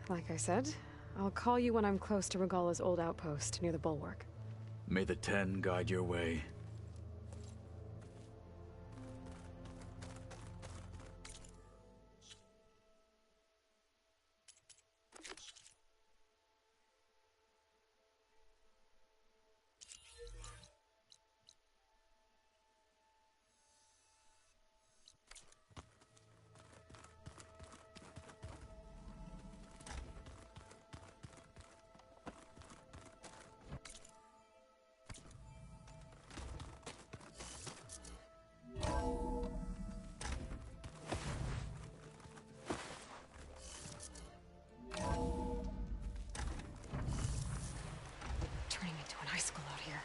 Speaker 3: Like I said, I'll call you when I'm close to Regalla's old outpost near the bulwark.
Speaker 4: May the Ten guide your way.
Speaker 3: here.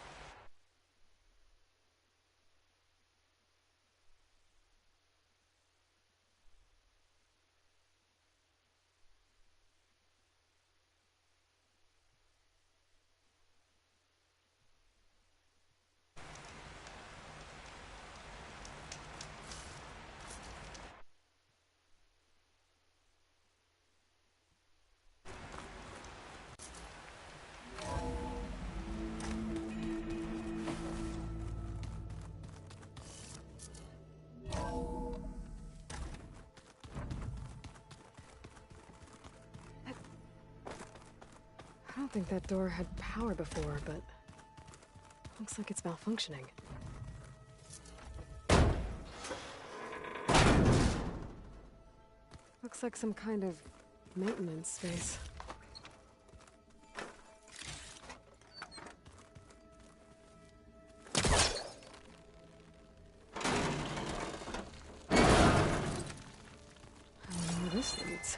Speaker 3: I don't think that door had power before, but looks like it's malfunctioning. Looks like some kind of maintenance space. I don't know where this leads.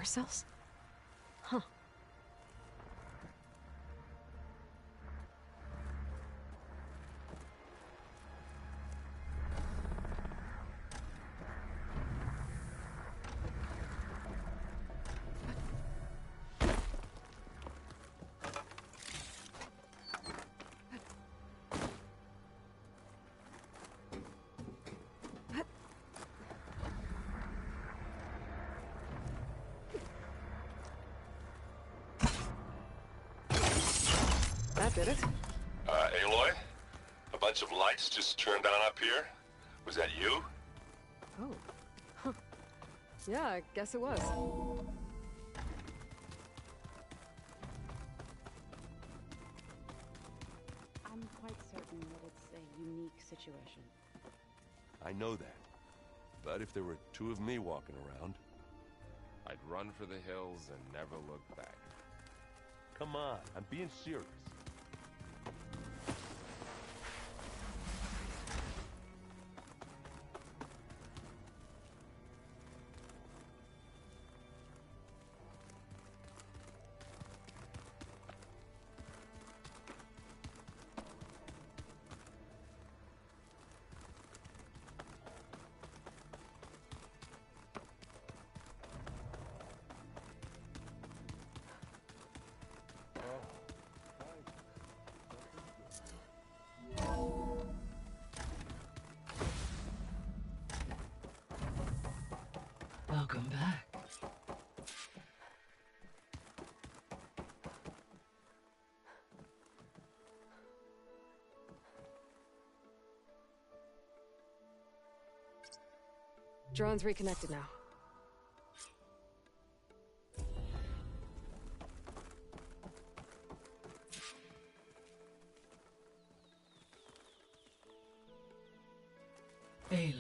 Speaker 3: Cells? Huh. That did it.
Speaker 14: Aloy? A bunch of lights just turned on up here? Was that you?
Speaker 3: Oh. Huh. Yeah, I guess it was.
Speaker 19: I'm quite certain that it's a unique situation.
Speaker 6: I know that. But if there were two of me walking around...
Speaker 7: I'd run for the hills and never look back.
Speaker 6: Come on, I'm being serious.
Speaker 22: Welcome back.
Speaker 3: Drone's reconnected now.
Speaker 22: Aloy,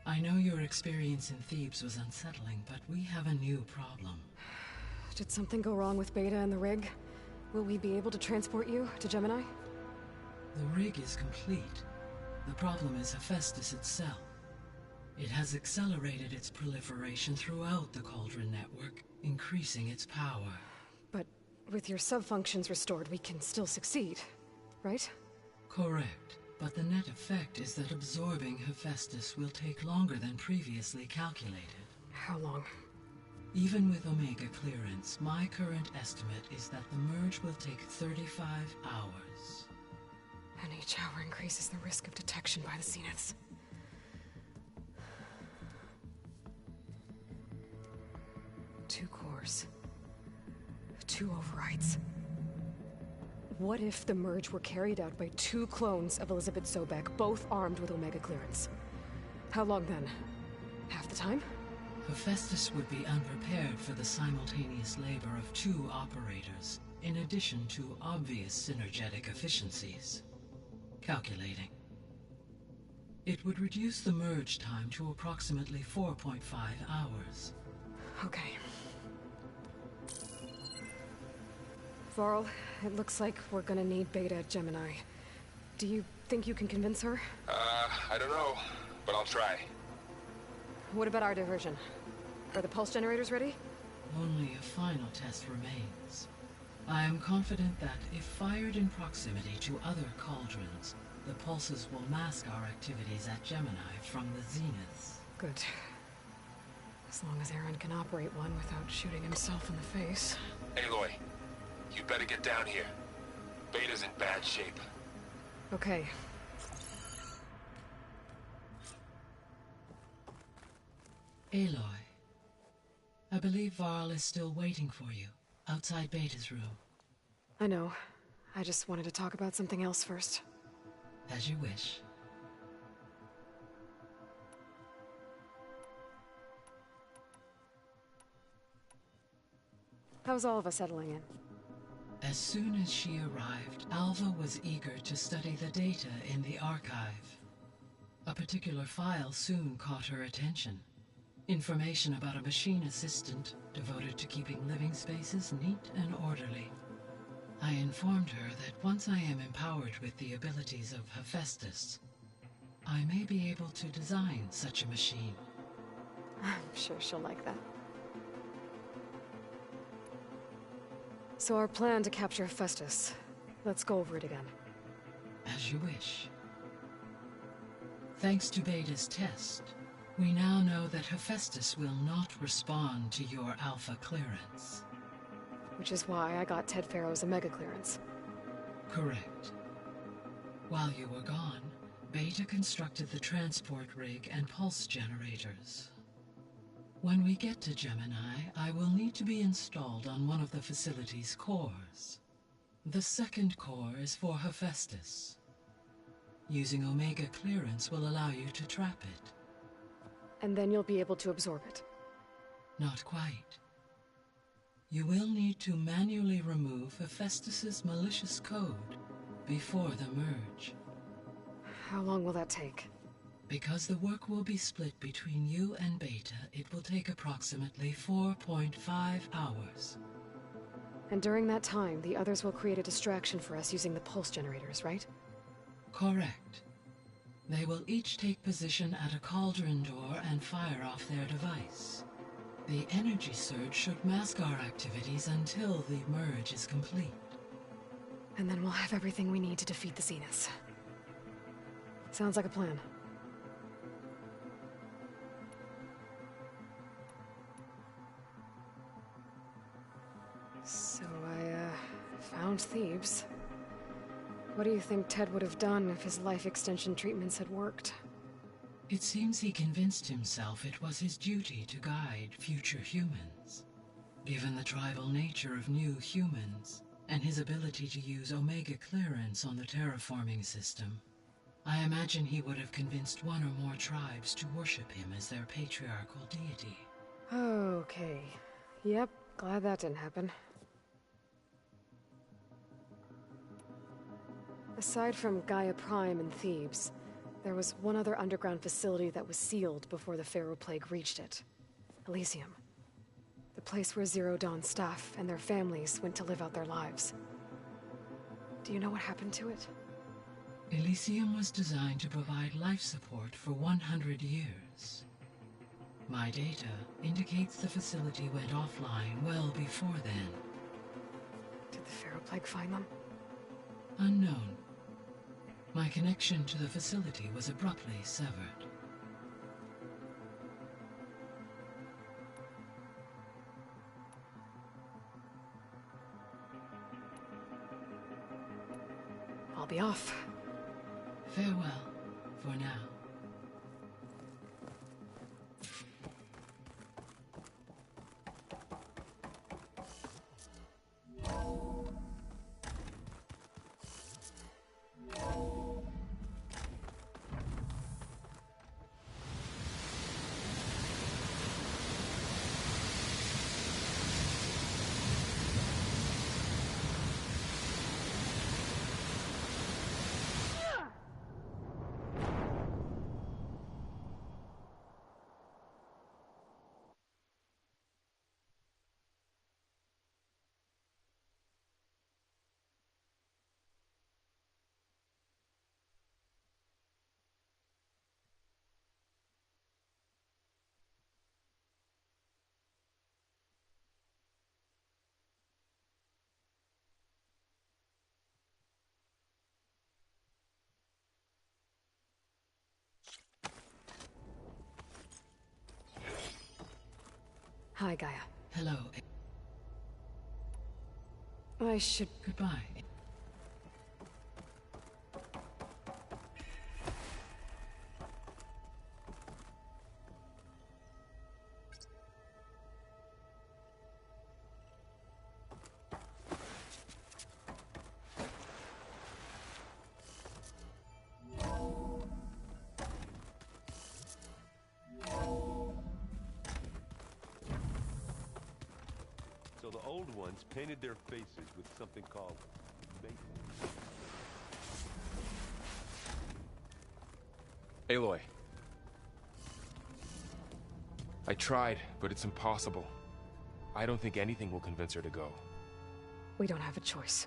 Speaker 22: I know your experience in Thebes was unsettling, but we have a new problem.
Speaker 3: Did something go wrong with Beta and the rig? Will we be able to transport you to Gemini?
Speaker 22: The rig is complete. The problem is Hephaestus itself. It has accelerated its proliferation throughout the Cauldron network, increasing its power.
Speaker 3: But with your sub-functions restored, we can still succeed, right?
Speaker 22: Correct. But the net effect is that absorbing Hephaestus will take longer than previously calculated.
Speaker 3: How long?
Speaker 22: Even with Omega clearance, my current estimate is that the merge will take 35 hours.
Speaker 3: And each hour increases the risk of detection by the Zeniths. Two cores. Two overrides. What if the merge were carried out by two clones of Elizabeth Sobek, both armed with Omega clearance? How long then? Half the time?
Speaker 22: Hephaestus would be unprepared for the simultaneous labor of two operators, in addition to obvious synergetic efficiencies. Calculating. It would reduce the merge time to approximately 4.5 hours.
Speaker 3: Okay. Varl, it looks like we're gonna need Beta at Gemini. Do you think you can convince her?
Speaker 7: I don't know, but I'll try.
Speaker 3: What about our diversion? Are the pulse generators ready?
Speaker 22: Only a final test remains. I am confident that if fired in proximity to other cauldrons, the pulses will mask our activities at Gemini from the zeniths.
Speaker 3: Good. As long as Aaron can operate one without shooting himself in the face.
Speaker 7: Aloy, you better get down here. Beta's in bad shape.
Speaker 3: Okay.
Speaker 22: Aloy, I believe Varl is still waiting for you, outside Beta's room.
Speaker 3: I know. I just wanted to talk about something else first.
Speaker 22: As you wish.
Speaker 3: How's all of us settling in?
Speaker 22: As soon as she arrived, Alva was eager to study the data in the archive. A particular file soon caught her attention. Information about a machine assistant devoted to keeping living spaces neat and orderly. I informed her that once I am empowered with the abilities of Hephaestus, I may be able to design such a machine.
Speaker 3: I'm sure she'll like that. So our plan to capture Hephaestus. Let's go over it again.
Speaker 22: As you wish. Thanks to Beta's test, we now know that Hephaestus will not respond to your Alpha clearance.
Speaker 3: Which is why I got Ted Farrow's Omega clearance.
Speaker 22: Correct. While you were gone, Beta constructed the transport rig and pulse generators. When we get to Gemini, I will need to be installed on one of the facility's cores. The second core is for Hephaestus. Using Omega clearance will allow you to trap it.
Speaker 3: And then you'll be able to absorb it.
Speaker 22: Not quite. You will need to manually remove Hephaestus's malicious code before the merge.
Speaker 3: How long will that take?
Speaker 22: Because the work will be split between you and Beta, it will take approximately 4.5 hours.
Speaker 3: And during that time, the others will create a distraction for us using the pulse generators, right?
Speaker 22: Correct. They will each take position at a cauldron door and fire off their device. The energy surge should mask our activities until the merge is complete.
Speaker 3: And then we'll have everything we need to defeat the Zeniths. Sounds like a plan. So I found Thebes. What do you think Ted would have done if his life extension treatments had worked?
Speaker 22: It seems he convinced himself it was his duty to guide future humans. Given the tribal nature of new humans, and his ability to use Omega clearance on the terraforming system, I imagine he would have convinced one or more tribes to worship him as their patriarchal deity.
Speaker 3: Okay. Yep, glad that didn't happen. Aside from Gaia Prime and Thebes, there was one other underground facility that was sealed before the Pharaoh Plague reached it. Elysium. The place where Zero Dawn staff and their families went to live out their lives. Do you know what happened to it?
Speaker 22: Elysium was designed to provide life support for 100 years. My data indicates the facility went offline well before then.
Speaker 3: Did the Pharaoh Plague find them?
Speaker 22: Unknown. My connection to the facility was abruptly severed.
Speaker 3: I'll be off.
Speaker 22: Farewell, for now.
Speaker 3: Hi, Gaia.
Speaker 22: Hello.
Speaker 3: I should...
Speaker 22: Goodbye.
Speaker 6: So the old ones painted their faces with something called makeup.
Speaker 7: Aloy. I tried, but it's impossible. I don't think anything will convince her to go.
Speaker 3: We don't have a choice.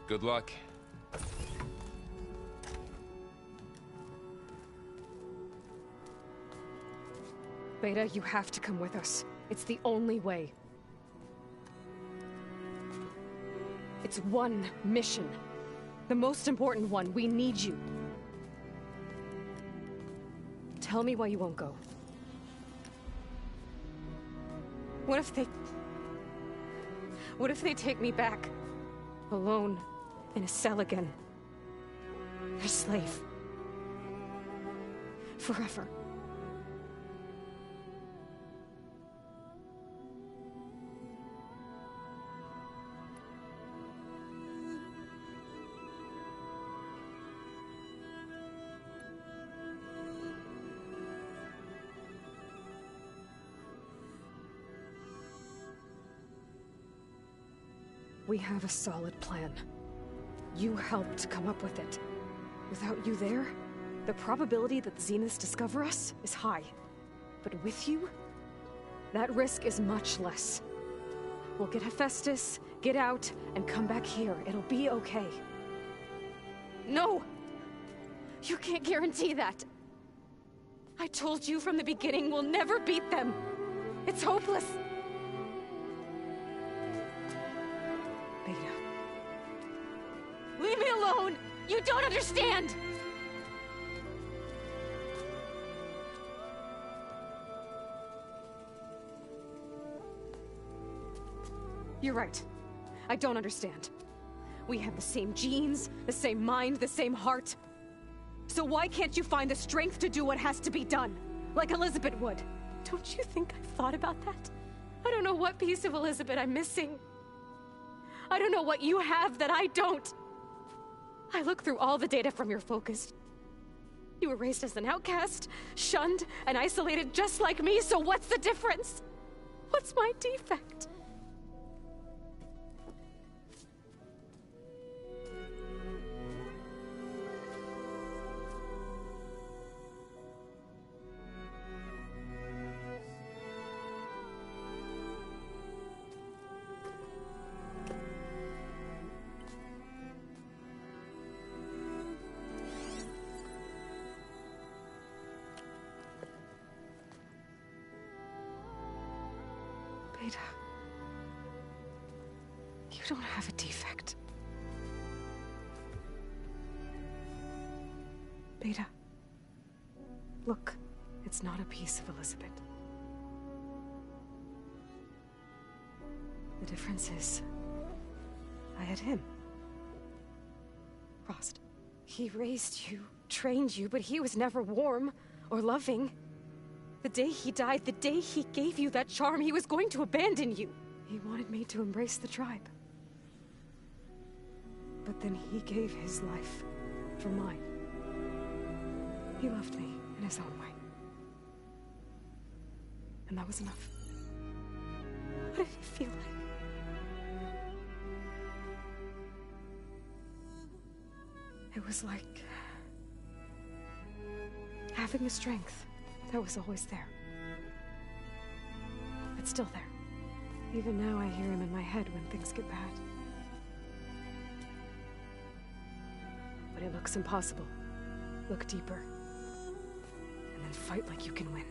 Speaker 7: Good luck.
Speaker 3: Beta, you have to come with us. It's the only way. It's one mission. The most important one. We need you. Tell me why you won't go. What if they take me back? Alone, in a cell again. Their slave. Forever. We have a solid plan. You helped come up with it. Without you there, the probability that the Zeniths discover us is high. But with you, that risk is much less. We'll get Hephaestus, get out, and come back here. It'll be okay. No! You can't guarantee that. I told you from the beginning we'll never beat them. It's hopeless. Beta. Leave me alone! You don't understand! You're right. I don't understand. We have the same genes, the same mind, the same heart. So why can't you find the strength to do what has to be done? Like Elizabeth would. Don't you think I've thought about that? I don't know what piece of Elizabeth I'm missing. I don't know what you have that I don't. I look through all the data from your focus. You were raised as an outcast, shunned, and isolated just like me, so what's the difference? What's my defect? Beta, you don't have a defect. Beta, look, it's not a piece of Elizabeth. The difference is, I had him. Rost. He raised you, trained you, but he was never warm or loving. The day he died, the day he gave you that charm, he was going to abandon you. He wanted me to embrace the tribe. But then he gave his life for mine. He loved me in his own way. And that was enough. What did he feel like? It was like having the strength that was always there. It's still there. Even now I hear him in my head when things get bad. But it looks impossible. Look deeper. And then fight like you can win.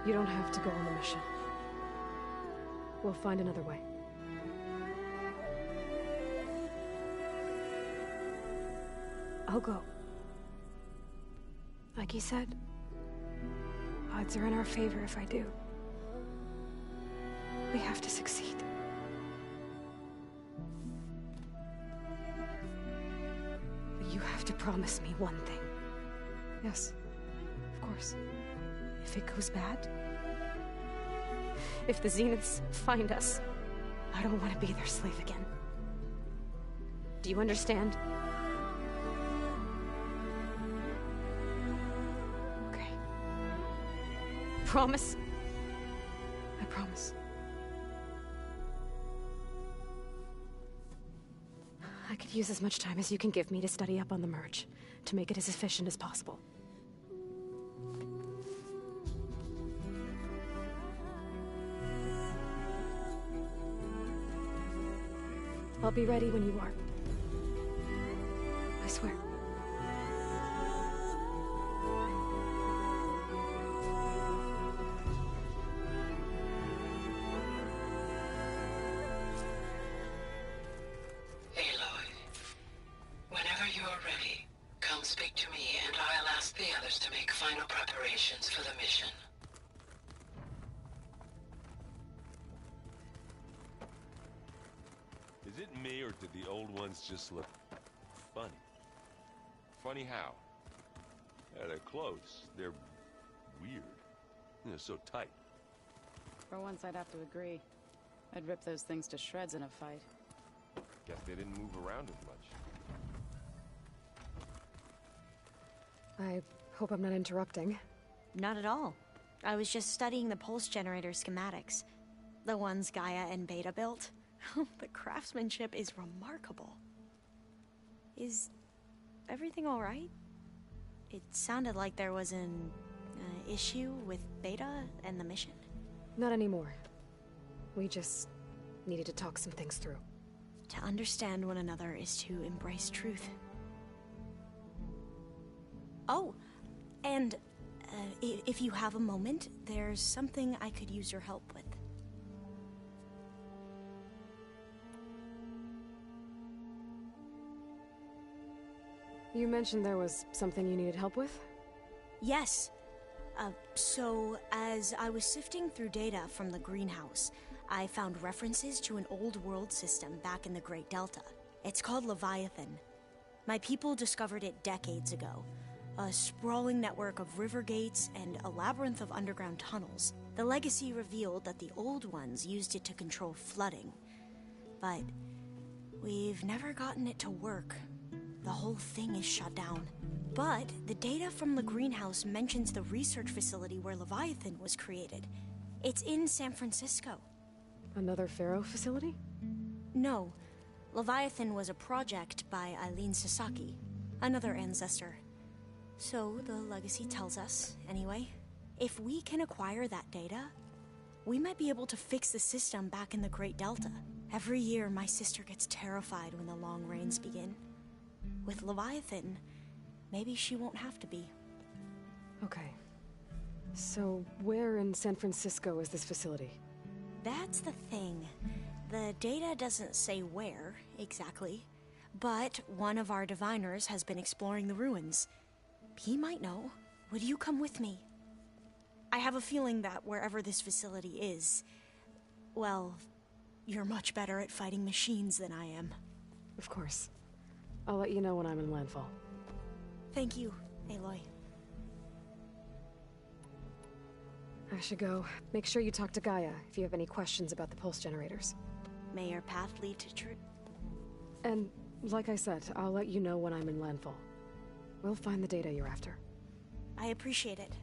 Speaker 3: You don't have to go on the mission. We'll find another way. I'll go. Like he said, odds are in our favor if I do. We have to succeed. But you have to promise me one thing. Yes, of course. If it goes bad, if the Zeniths find us, I don't want to be their slave again. Do you understand? Okay. Promise? I promise. I could use as much time as you can give me to study up on the merge, to make it as efficient as possible. I'll be ready when you are. I swear.
Speaker 22: Aloy, whenever you are ready, come speak to me and I'll ask the others to make final preparations for the mission.
Speaker 6: Is it me, or did the old ones just look funny? Funny how? Yeah, they're close. They're weird. They're so tight.
Speaker 19: For once, I'd have to agree. I'd rip those things to shreds in a fight.
Speaker 6: Guess they didn't move around as much.
Speaker 3: I hope I'm not interrupting.
Speaker 13: Not at all. I was just studying the pulse generator schematics. The ones Gaia and Beta built. The craftsmanship is remarkable. Is everything all right? It sounded like there was an issue with Beta and the mission.
Speaker 3: Not anymore. We just needed to talk some things through.
Speaker 13: To understand one another is to embrace truth. Oh, and if you have a moment, there's something I could use your help with.
Speaker 3: You mentioned there was something you needed help with?
Speaker 13: Yes. So, as I was sifting through data from the greenhouse, I found references to an old world system back in the Great Delta. It's called Leviathan. My people discovered it decades ago. A sprawling network of river gates and a labyrinth of underground tunnels. The legacy revealed that the old ones used it to control flooding. But we've never gotten it to work. The whole thing is shut down. But the data from the greenhouse mentions the research facility where Leviathan was created. It's in San Francisco.
Speaker 3: Another Pharaoh facility?
Speaker 13: No. Leviathan was a project by Eileen Sasaki, another ancestor. So the legacy tells us, anyway. If we can acquire that data, we might be able to fix the system back in the Great Delta. Every year, my sister gets terrified when the long rains begin. With Leviathan, maybe she won't have to be.
Speaker 3: Okay. So, where in San Francisco is this facility?
Speaker 13: That's the thing. The data doesn't say where, exactly. But one of our diviners has been exploring the ruins. He might know. Would you come with me? I have a feeling that wherever this facility is, well, you're much better at fighting machines than I am.
Speaker 3: Of course. I'll let you know when I'm in landfall.
Speaker 13: Thank you, Aloy.
Speaker 3: I should go. Make sure you talk to Gaia if you have any questions about the pulse generators.
Speaker 13: May your path lead to truth.
Speaker 3: And, like I said, I'll let you know when I'm in landfall. We'll find the data you're after.
Speaker 13: I appreciate it.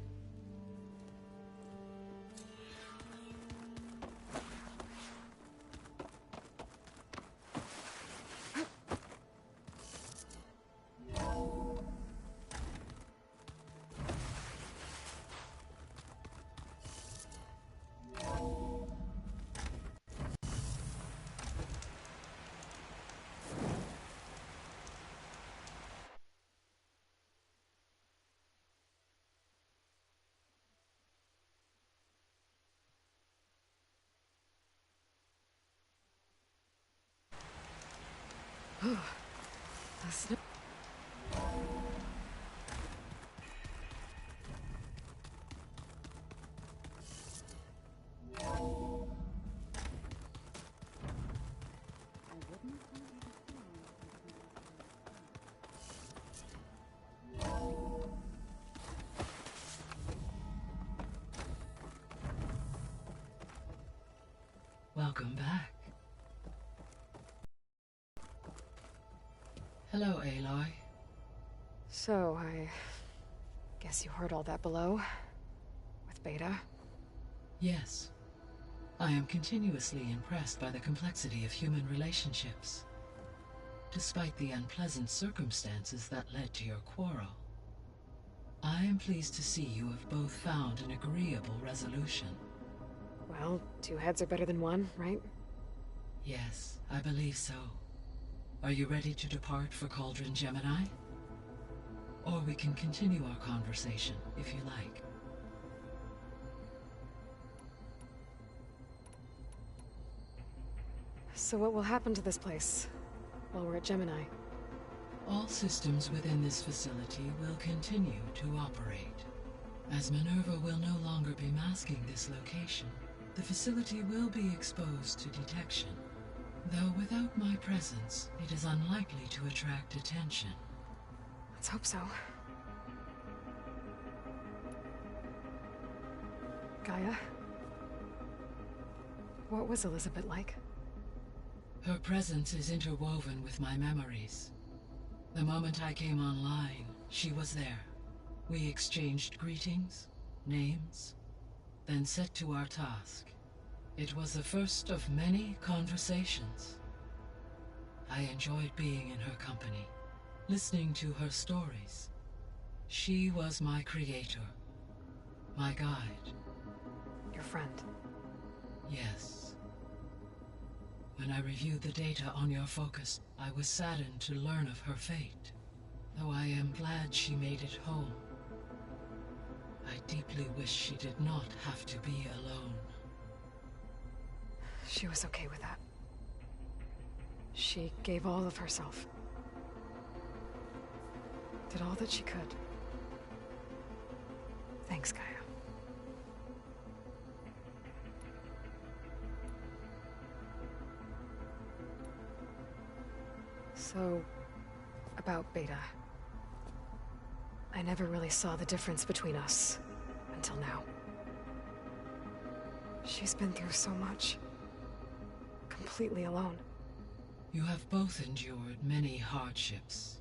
Speaker 3: That's
Speaker 22: Welcome back. Hello, Aloy.
Speaker 3: So, I guess you heard all that below? With Beta?
Speaker 22: Yes. I am continuously impressed by the complexity of human relationships. Despite the unpleasant circumstances that led to your quarrel, I am pleased to see you have both found an agreeable resolution.
Speaker 3: Well, 2 heads are better than 1, right?
Speaker 22: Yes, I believe so. Are you ready to depart for Cauldron Gemini? Or we can continue our conversation, if you like.
Speaker 3: So what will happen to this place while we're at Gemini?
Speaker 22: All systems within this facility will continue to operate. As Minerva will no longer be masking this location, the facility will be exposed to detection. Though without my presence, it is unlikely to attract attention.
Speaker 3: Let's hope so. Gaia? What was Elizabeth like?
Speaker 22: Her presence is interwoven with my memories. The moment I came online, she was there. We exchanged greetings, names, then set to our task. It was the first of many conversations. I enjoyed being in her company, listening to her stories. She was my creator, my guide.
Speaker 3: Your friend?
Speaker 22: Yes. When I reviewed the data on your focus, I was saddened to learn of her fate, though I am glad she made it home. I deeply wish she did not have to be alone.
Speaker 3: She was okay with that. She gave all of herself. Did all that she could. Thanks, Gaia. So, about Beta. I never really saw the difference between us until now. She's been through so much. Completely alone.
Speaker 22: You have both endured many hardships.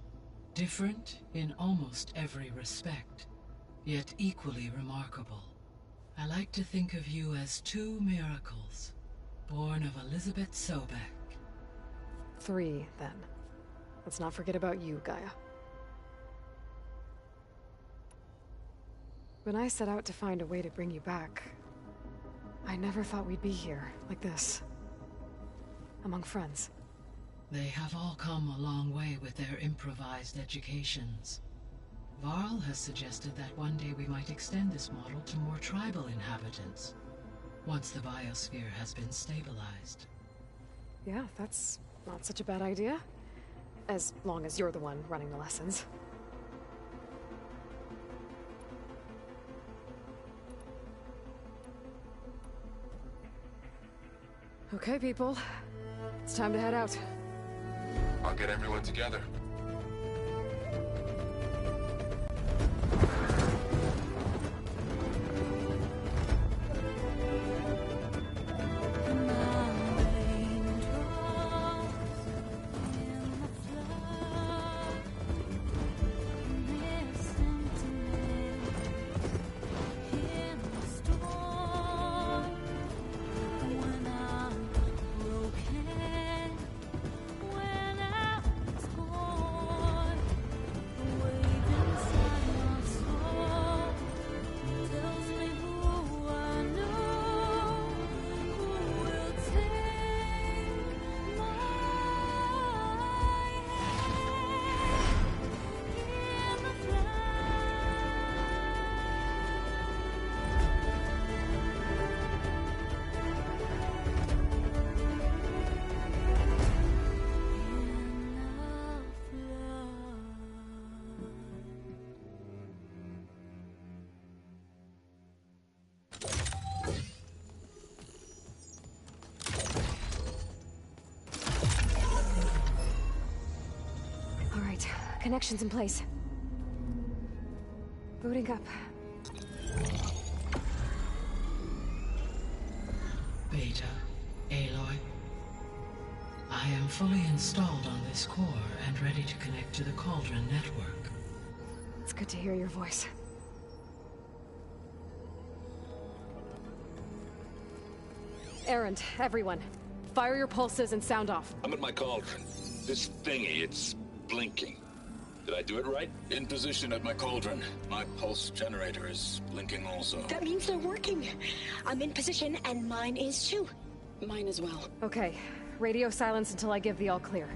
Speaker 22: Different in almost every respect, yet equally remarkable. I like to think of you as 2 miracles, born of Elizabeth Sobek.
Speaker 3: 3, then. Let's not forget about you, Gaia. When I set out to find a way to bring you back, I never thought we'd be here, like this. Among friends.
Speaker 22: They have all come a long way with their improvised educations. Varl has suggested that one day we might extend this model to more tribal inhabitants, once the biosphere has been stabilized.
Speaker 3: Yeah, that's not such a bad idea. As long as you're the one running the lessons. Okay, people. It's time to head out.
Speaker 6: I'll get everyone together.
Speaker 5: When I was born
Speaker 3: Connection's in place. Booting up.
Speaker 22: Beta, Aloy. I am fully installed on this core and ready to connect to the Cauldron network.
Speaker 3: It's good to hear your voice. Erend, everyone. Fire your pulses and sound off.
Speaker 5: I'm at my cauldron. This thingy, it's blinking. Did I do it right? In position at my cauldron. My pulse generator is blinking also.
Speaker 8: That means they're working. I'm in position, and mine is too. Mine as well.
Speaker 3: Okay. Radio silence until I give the all clear.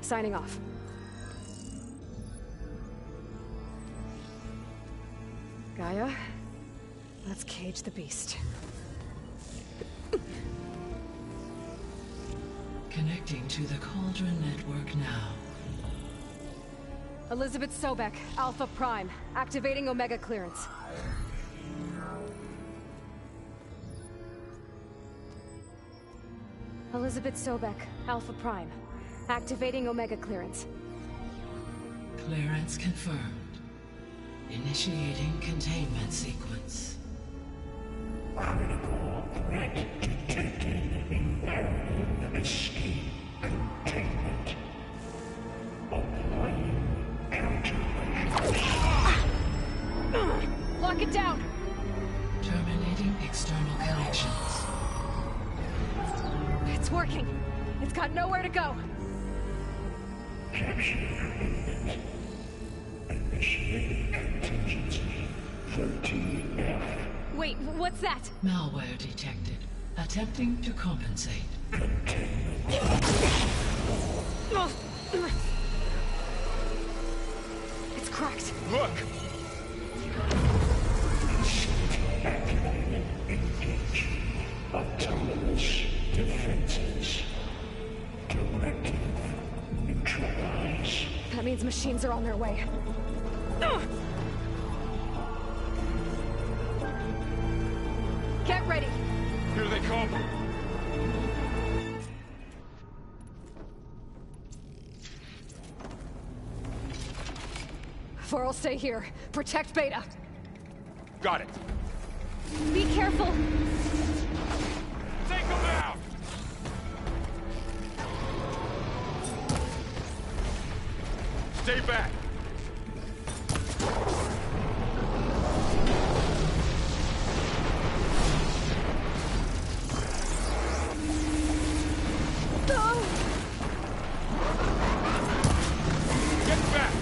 Speaker 3: Signing off. Gaia, let's cage the beast.
Speaker 22: Connecting to the Cauldron network now.
Speaker 3: Elizabeth Sobek, Alpha Prime. Activating Omega clearance. Elizabeth Sobek, Alpha Prime. Activating Omega clearance.
Speaker 22: Clearance confirmed. Initiating containment sequence.
Speaker 21: Critical threat detected. Imperative escape containment. Applying countermeasures.
Speaker 3: Lock it down!
Speaker 22: Terminating external connections.
Speaker 3: It's working. It's got nowhere to go.
Speaker 21: Capture imminent. Initiating contingency 13F.
Speaker 3: Wait, what's that?
Speaker 22: Malware detected. Attempting to compensate.
Speaker 3: It's cracked.
Speaker 12: Look!
Speaker 21: Activated. Engage. Autonomous defenses. Directive. Neutralize.
Speaker 3: That means machines are on their way. Get ready!
Speaker 12: Here they come!
Speaker 3: Varl, stay here. Protect Beta.
Speaker 12: Got it.
Speaker 3: Be careful!
Speaker 12: Take them out! Stay back! Get back!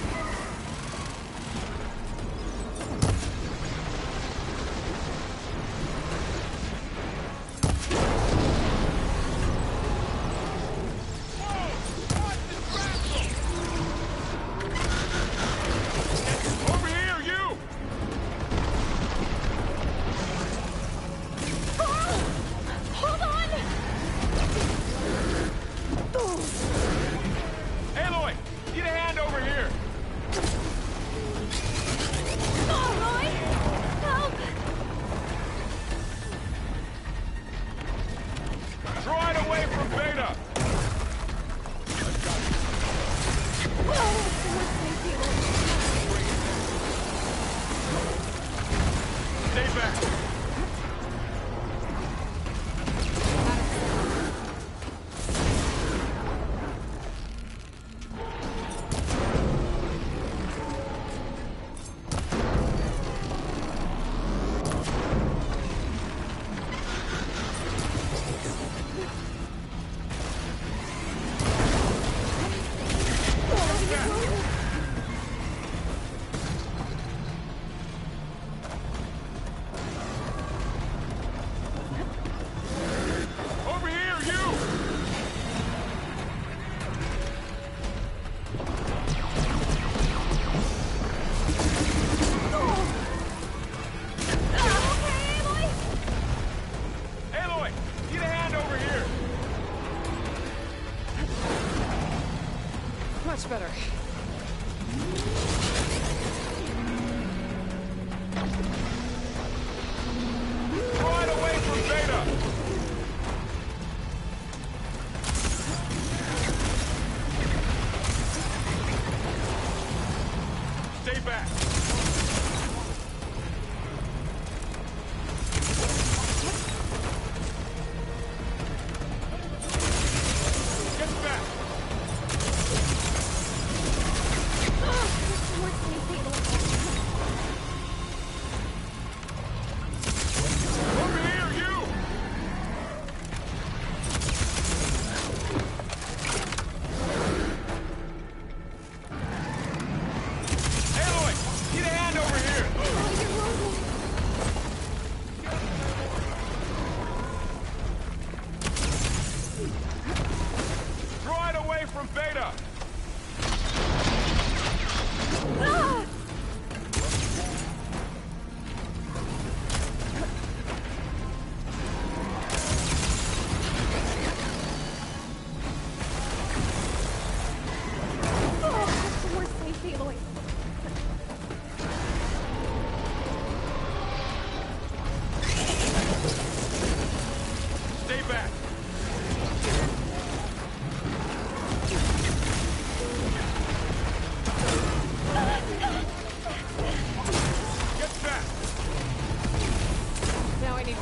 Speaker 12: Over here, you!
Speaker 3: Hold on!
Speaker 12: Aloy! Need a hand over here!
Speaker 3: Aloy! Help!
Speaker 12: Draw it away from Beta! Stay back! Over here, you! Aloy! Need a hand over here!
Speaker 3: Much better.
Speaker 12: Draw it away from Beta!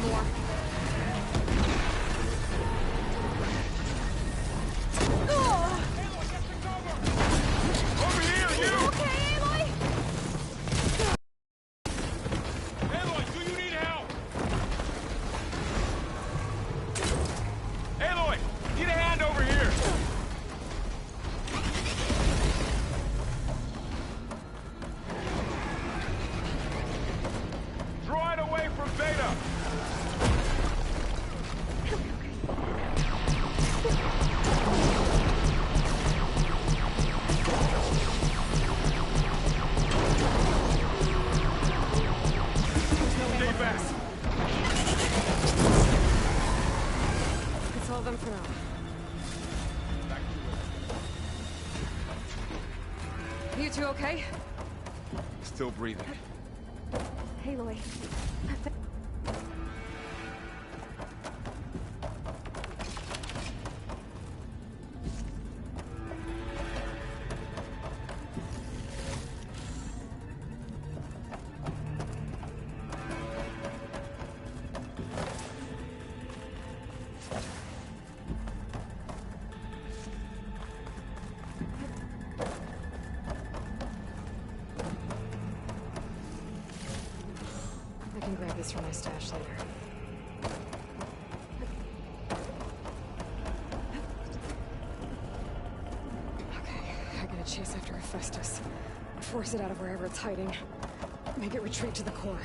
Speaker 3: more.
Speaker 6: Over here, you!
Speaker 3: Okay, Aloy?
Speaker 6: Aloy, do you need help? Aloy, need a hand over here! Draw it away from Beta! Stay back!
Speaker 3: It's all them for now. You two okay?
Speaker 6: Still breathing.
Speaker 3: Aloy. I can grab this from my stash later. Okay, I gotta chase after Hephaestus. Force it out of wherever it's hiding. Make it retreat to the core.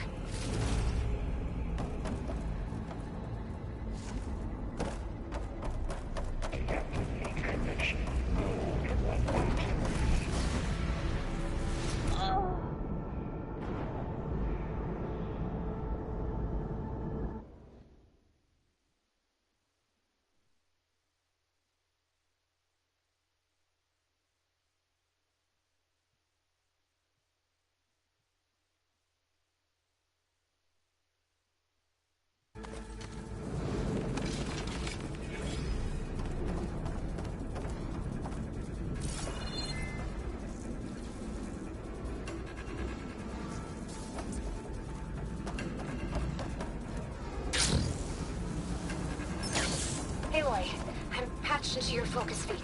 Speaker 8: Aloy, I'm patched into your focus feed.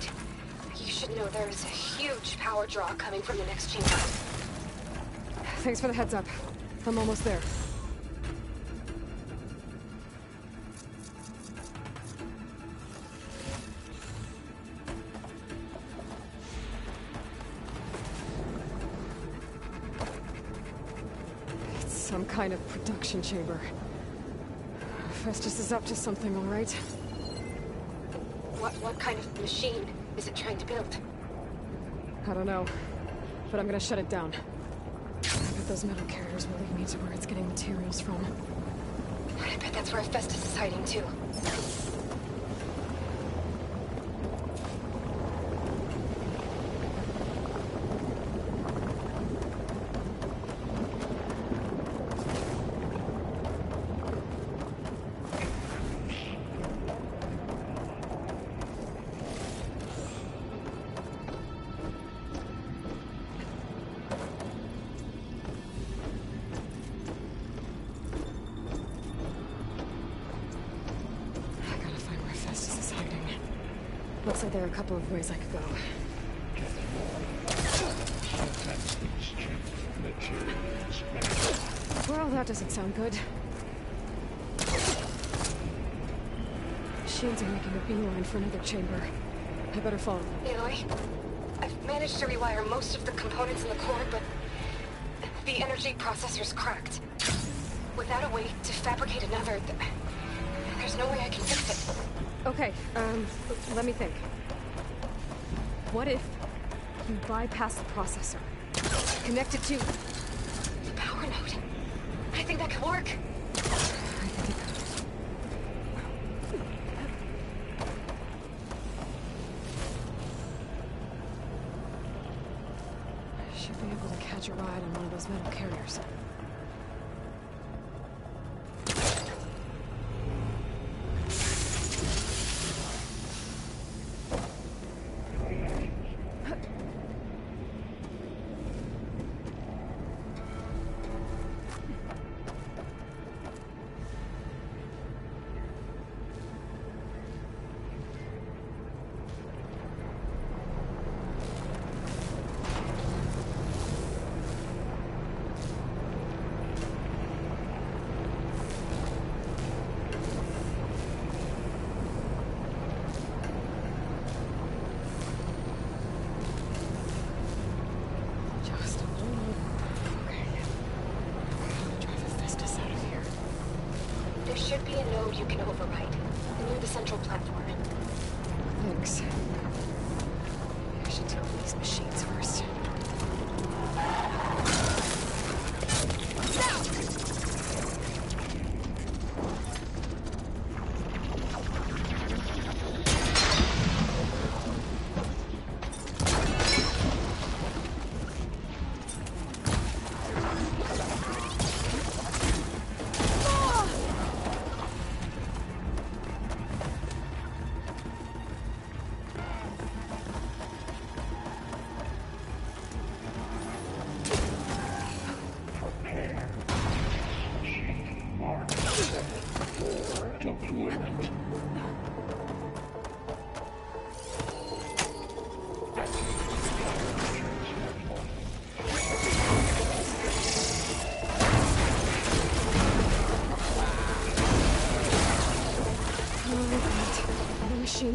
Speaker 8: You should know there's a huge power draw coming from the next chamber.
Speaker 3: Thanks for the heads up. I'm almost there. It's some kind of production chamber. Festus is up to something, all right?
Speaker 8: What kind of machine is it trying to build?
Speaker 3: I don't know, but I'm gonna shut it down. I bet those metal carriers will lead me to where it's getting materials from.
Speaker 8: I bet that's where Festus is hiding too.
Speaker 3: Looks like there are a couple of ways I could go. Well, that doesn't sound good. Machines are making a beeline for another chamber. I better follow.
Speaker 8: Aloy, I've managed to rewire most of the components in the core, but the energy processor's cracked. Without a way to fabricate another, there's no way I can fix it.
Speaker 3: Okay, let me think. What if you bypass the processor? Connect it to
Speaker 8: the power node. I think that could work.
Speaker 3: I think it could. I should be able to catch a ride on one of those metal carriers.
Speaker 8: should be a node you can override. Near the central platform.
Speaker 3: Thanks. I should deal with these machines first.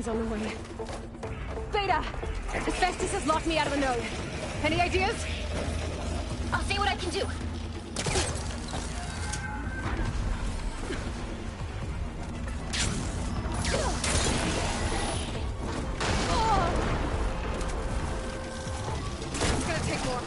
Speaker 3: On the way.
Speaker 11: Beta! Hephaestus has locked me out of the node. Any ideas?
Speaker 8: I'll see what I can do.
Speaker 11: It's gonna take more.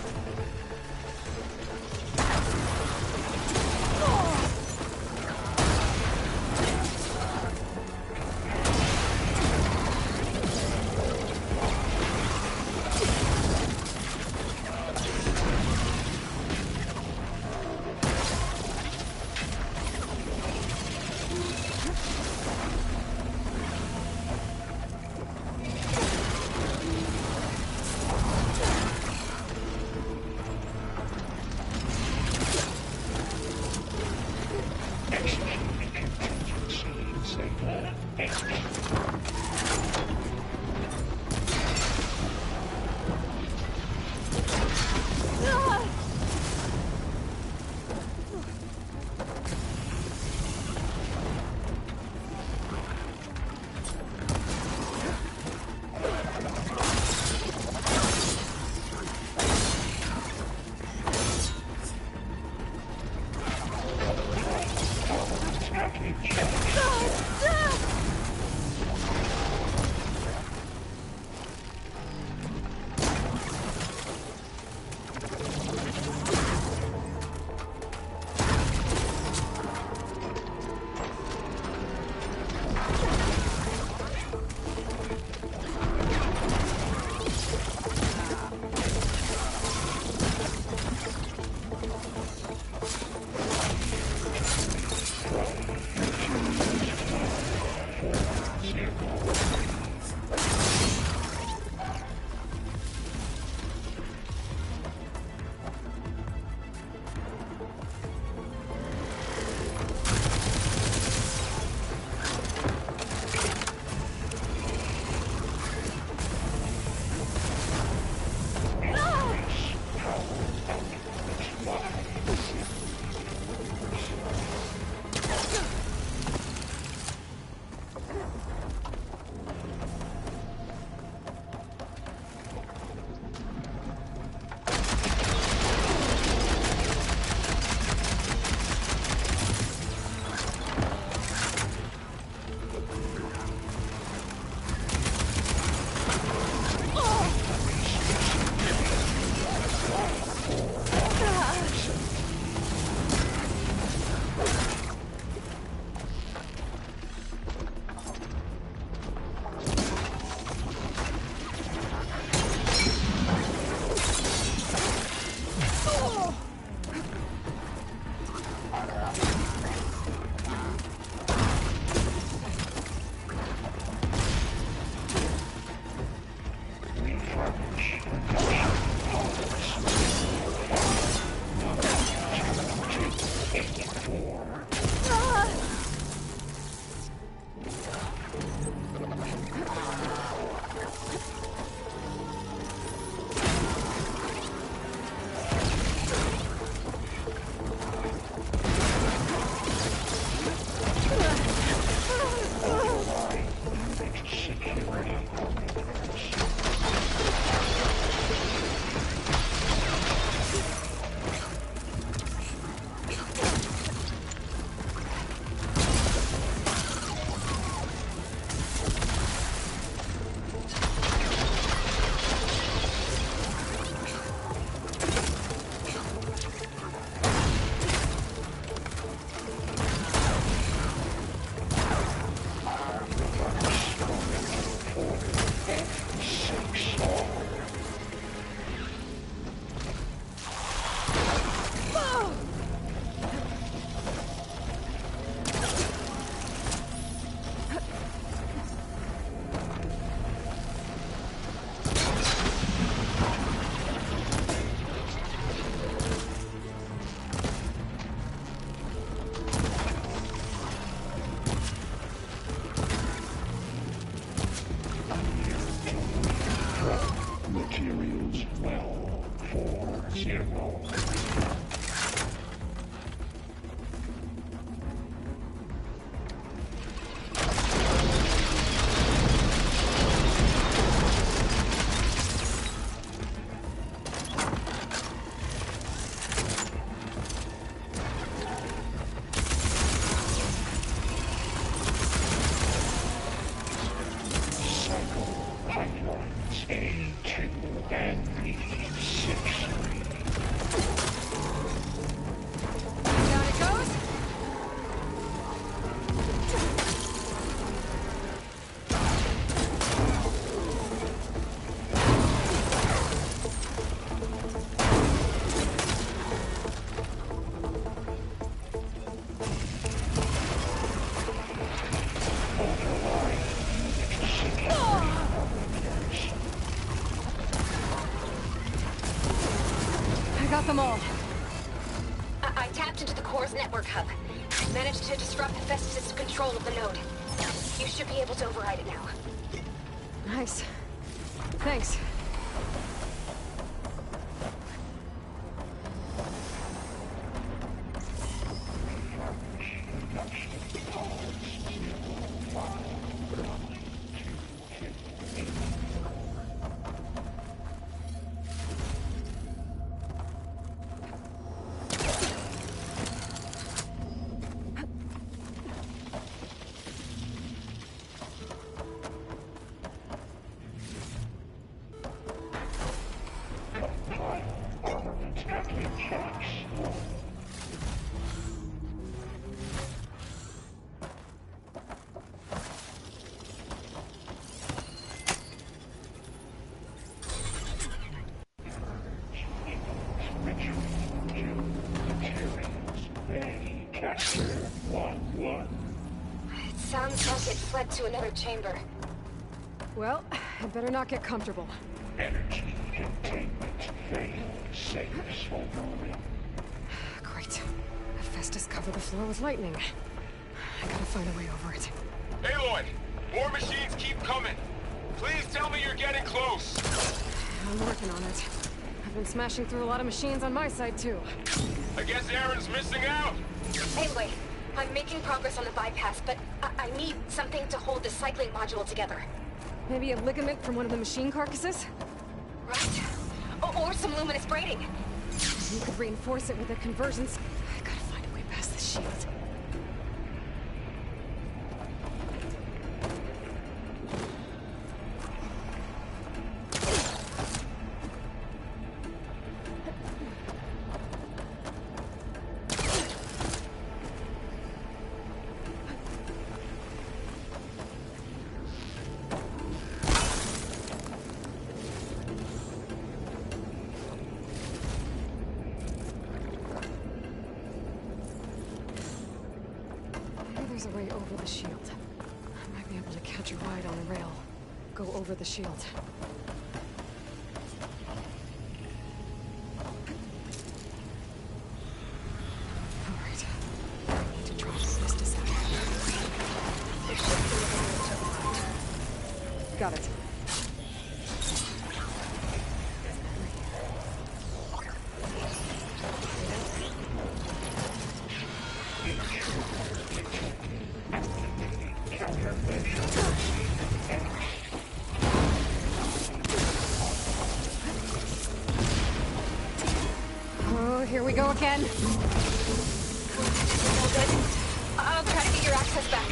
Speaker 21: zero.
Speaker 3: Got them all.
Speaker 8: I tapped into the core's network hub. Managed to disrupt Hephaestus' control of the node. You should be able to override it now.
Speaker 3: Nice. Thanks.
Speaker 8: It sounds like it fled to another chamber.
Speaker 3: Well, I better not get comfortable.
Speaker 21: Energy containment failed. Save us for moment.
Speaker 3: Great. Hephaestus covered the floor with lightning. I gotta find a way over it.
Speaker 6: Aloy! More machines keep coming! Please tell me you're getting close!
Speaker 3: I'm working on it. I've been smashing through a lot of machines on my side, too.
Speaker 6: I guess Aaron's missing out!
Speaker 8: Anyway, I'm making progress on the bypass, but I need something to hold the cycling module together.
Speaker 3: Maybe a ligament from one of the machine carcasses?
Speaker 8: Right. Or some luminous braiding.
Speaker 3: You could reinforce it with a conversions. I gotta find a way past the shield. There's a way over the shield. I might be able to catch a ride on a rail. Go over the shield. Alright. I need to drop Hephaestus out. Got it. Oh, here we go again.
Speaker 8: All good. I'll try to get your access back.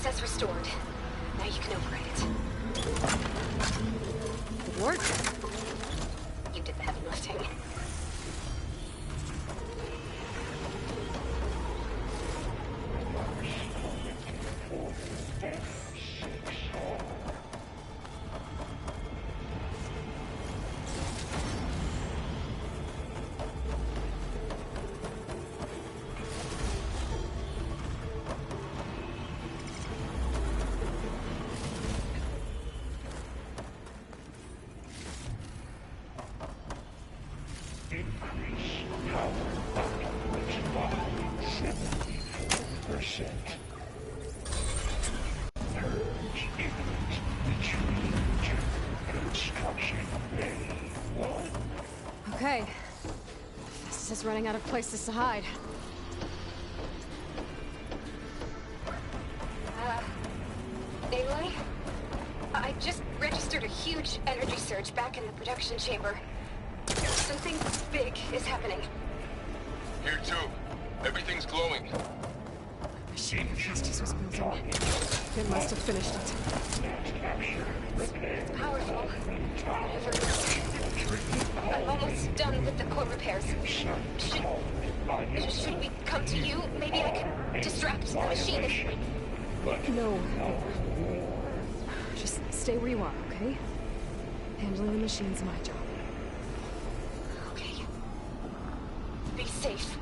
Speaker 8: access restored. Now you can override it.
Speaker 3: Good work.
Speaker 8: You did the heavy lifting.
Speaker 3: Okay. Festus is running out of places to hide.
Speaker 8: Aloy? I just registered a huge energy surge back in the production chamber. Something big is happening.
Speaker 6: Here too. Everything's glowing.
Speaker 3: Machine Festus was building. It must have finished it.
Speaker 8: It's powerful. Whatever it is. I'm almost done with the core repairs. Should we come to you? Maybe I can distract the machine if...
Speaker 3: No. Just stay where you are, okay? Handling the machine's my job.
Speaker 8: Okay. Be safe.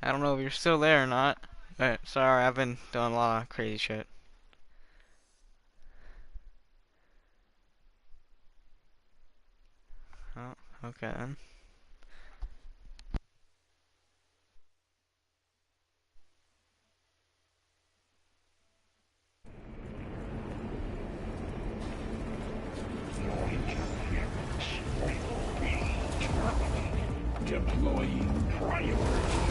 Speaker 1: I don't know if you're still there or not. But sorry, I've been doing a lot of crazy shit. Oh, okay then.
Speaker 21: Deploying priority.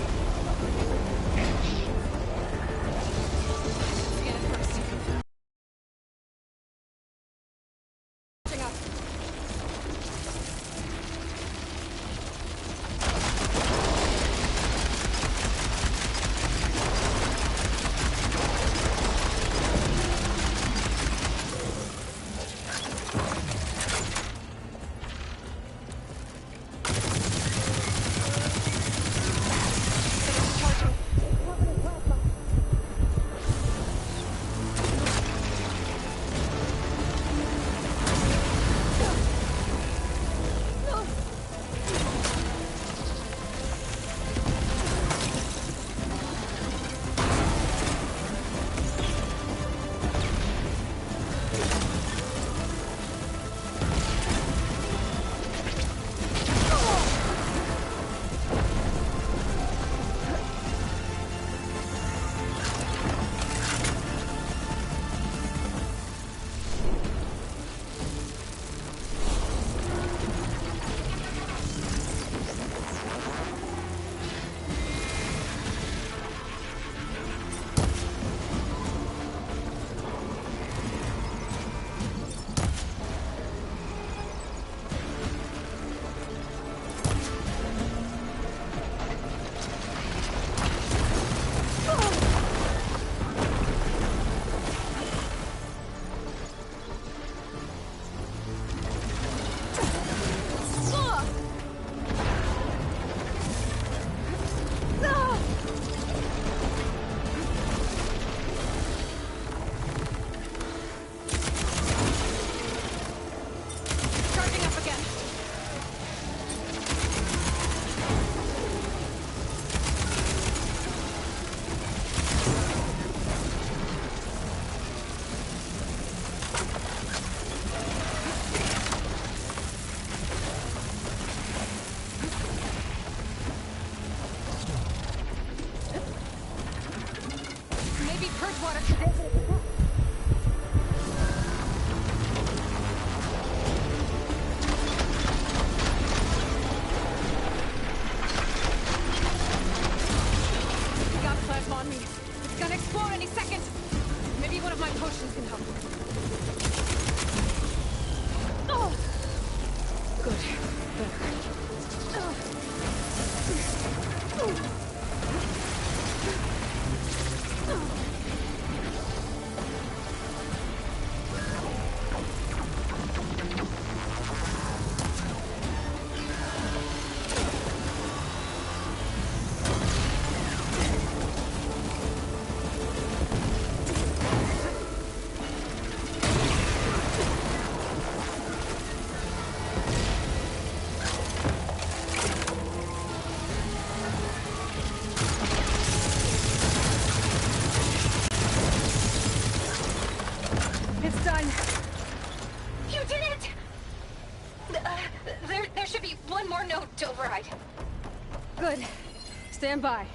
Speaker 3: Stand by.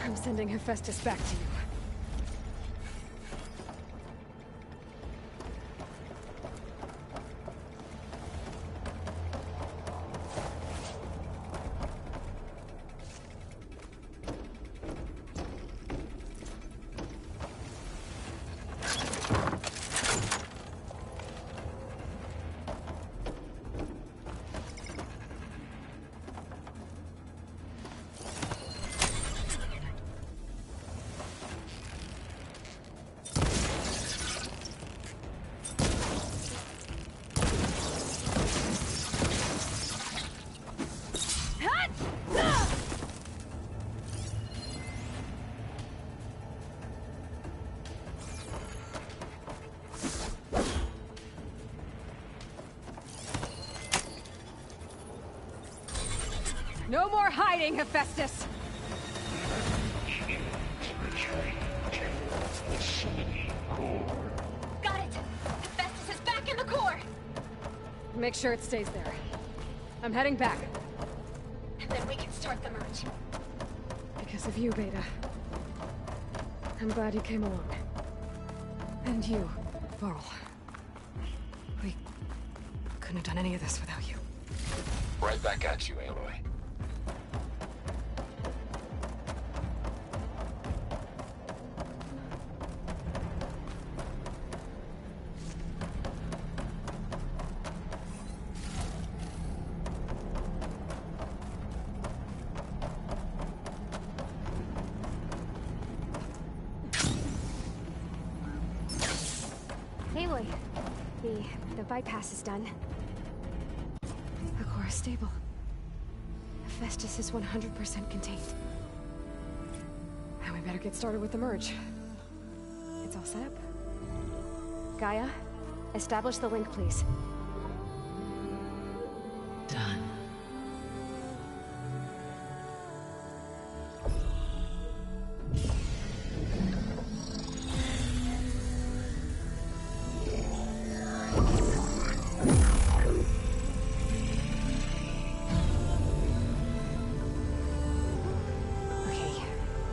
Speaker 3: I'm sending Hephaestus back to you.
Speaker 11: No more hiding, Hephaestus!
Speaker 3: Make sure it stays there. I'm heading back.
Speaker 8: And then we can start the merge.
Speaker 3: Because of you, Beta. I'm glad you came along. And you, Varl. We couldn't have done any of this without you.
Speaker 7: Right back at you, Aloy.
Speaker 11: Aloy, the bypass is done.
Speaker 3: The core is stable. Hephaestus is 100% contained. And we better get started with the merge. It's all set up.
Speaker 11: Gaia, establish the link, please.
Speaker 22: Done.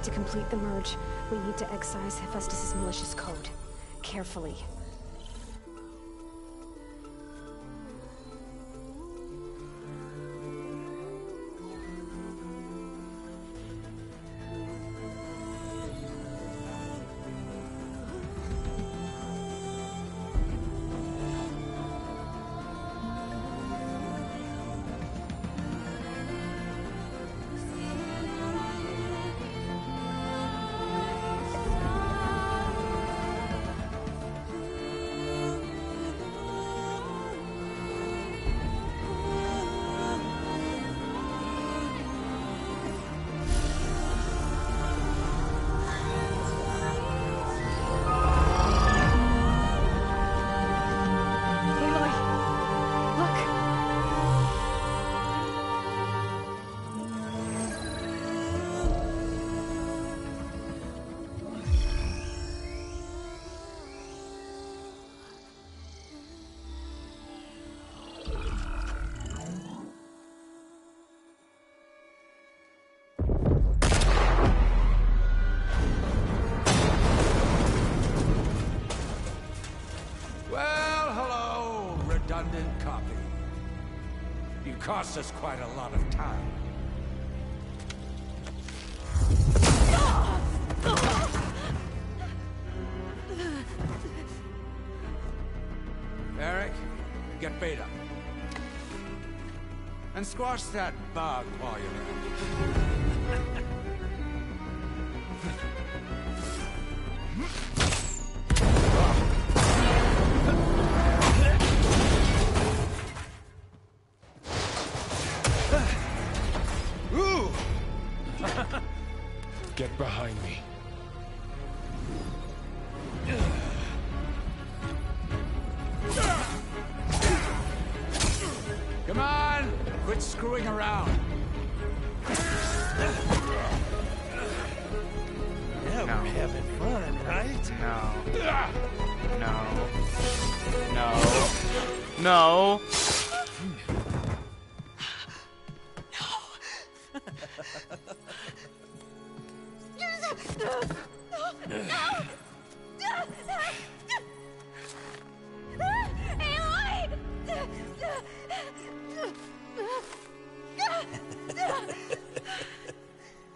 Speaker 11: To complete the merge, we need to excise Hephaestus' malicious code. Carefully.
Speaker 10: Redundant copy. You cost us quite a lot of time. Eric, get Beta. And squash that bug while you're at it.
Speaker 7: Get behind me.
Speaker 10: Come on! Quit screwing around.
Speaker 1: Yeah,
Speaker 10: we're having fun, right?
Speaker 1: No. No.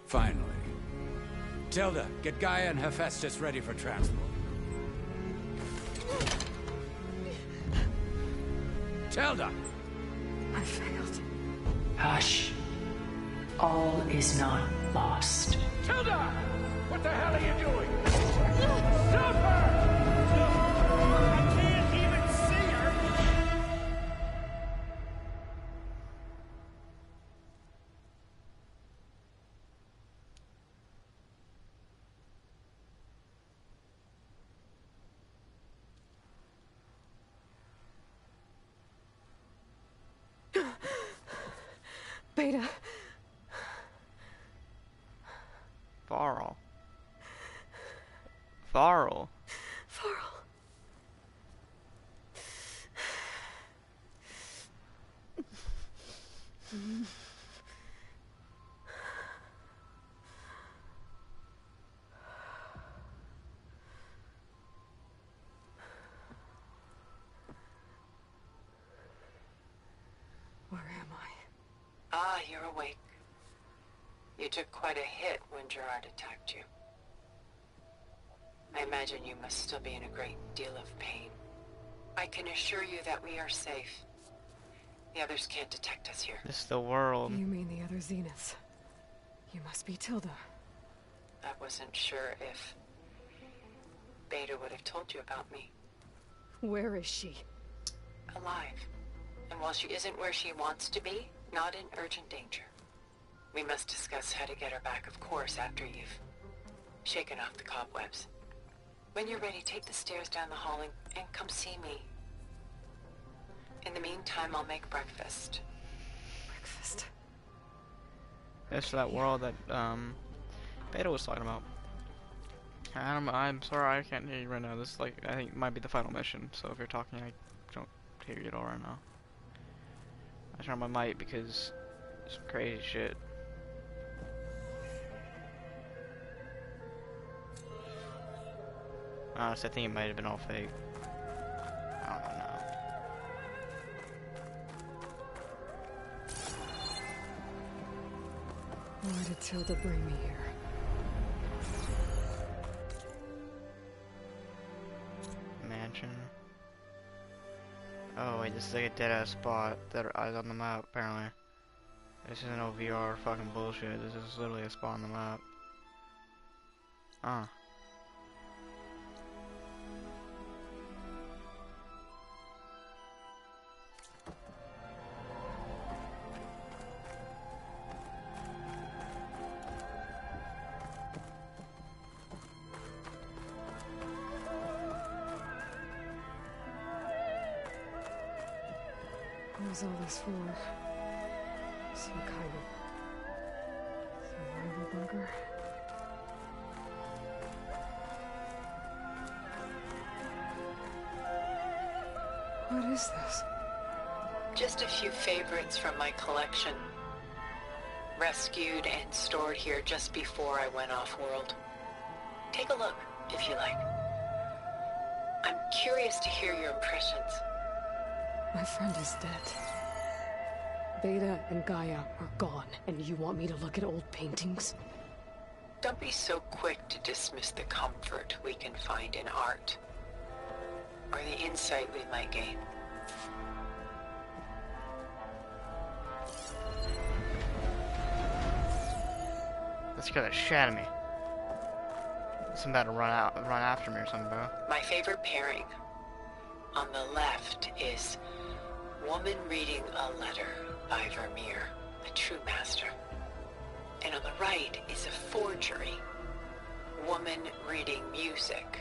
Speaker 10: Finally. Tilda, get Gaia and Hephaestus ready for transport. Tilda!
Speaker 3: I failed.
Speaker 22: Hush. All is not lost.
Speaker 10: Tilda! What the hell are you doing? Stop her! I can't even see her!
Speaker 3: Beta.
Speaker 1: Varl. Varl.
Speaker 3: Varl.
Speaker 16: awake. You took quite a hit when Gerard attacked you. I imagine you must still be in a great deal of pain. I can assure you that we are safe. The others can't detect us here.
Speaker 1: This is the world.
Speaker 3: You mean the other Zeniths? You must be Tilda.
Speaker 16: I wasn't sure if Beta would have told you about me.
Speaker 3: Where is she?
Speaker 16: Alive. And while she isn't where she wants to be, not in urgent danger. We must discuss how to get her back, of course, after you've shaken off the cobwebs. When you're ready, take the stairs down the hall and come see me. In the meantime, I'll make breakfast.
Speaker 3: Breakfast?
Speaker 1: That's that world that, Beta was talking about. I'm sorry, I can't hear you right now. This is like, I think it might be the final mission, so if you're talking, I don't hear you at all right now. I turned on my mic because some crazy shit. Honestly, I think it might have been all fake. I don't know.
Speaker 3: Why did Tilda bring me here?
Speaker 1: Mansion. Oh wait, this is like a dead ass spot that is on the map apparently. This isn't no VR fucking bullshit. This is literally a spot on the map.
Speaker 3: What was all this for? Some kind of survival bunker? What is this?
Speaker 16: Just a few favorites from my collection. Rescued and stored here just before I went off-world. Take a look, if you like. I'm curious to hear your impressions.
Speaker 3: My friend is dead. Beta and Gaia are gone, and you want me to look at old paintings?
Speaker 16: Don't be so quick to dismiss the comfort we can find in art, or the insight we might gain.
Speaker 1: That scared the shit out of me. Somebody to run after me or something, bro.
Speaker 16: My favorite pairing. On the left is Woman Reading a Letter by Vermeer, a true master. And on the right is a forgery, Woman Reading Music,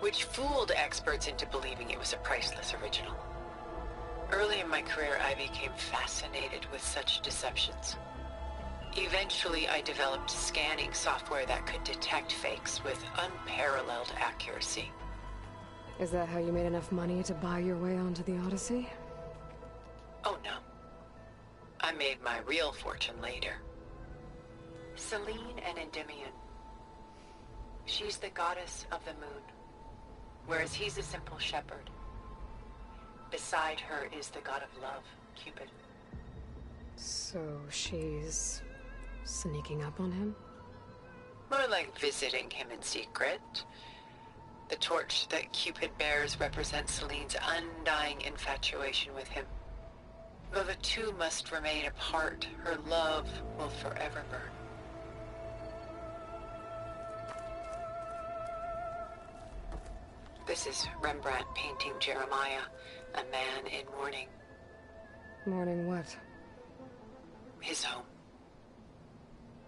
Speaker 16: which fooled experts into believing it was a priceless original. Early in my career, I became fascinated with such deceptions. Eventually, I developed scanning software that could detect fakes with unparalleled accuracy.
Speaker 3: Is that how you made enough money to buy your way onto the Odyssey?
Speaker 16: Oh no. I made my real fortune later. Selene and Endymion. She's the goddess of the moon, whereas he's a simple shepherd. Beside her is the god of love, Cupid.
Speaker 3: So she's sneaking up on him?
Speaker 16: More like visiting him in secret. The torch that Cupid bears represents Selene's undying infatuation with him. Though the two must remain apart, her love will forever burn. This is Rembrandt painting Jeremiah, a man in mourning.
Speaker 3: Mourning what?
Speaker 16: His home.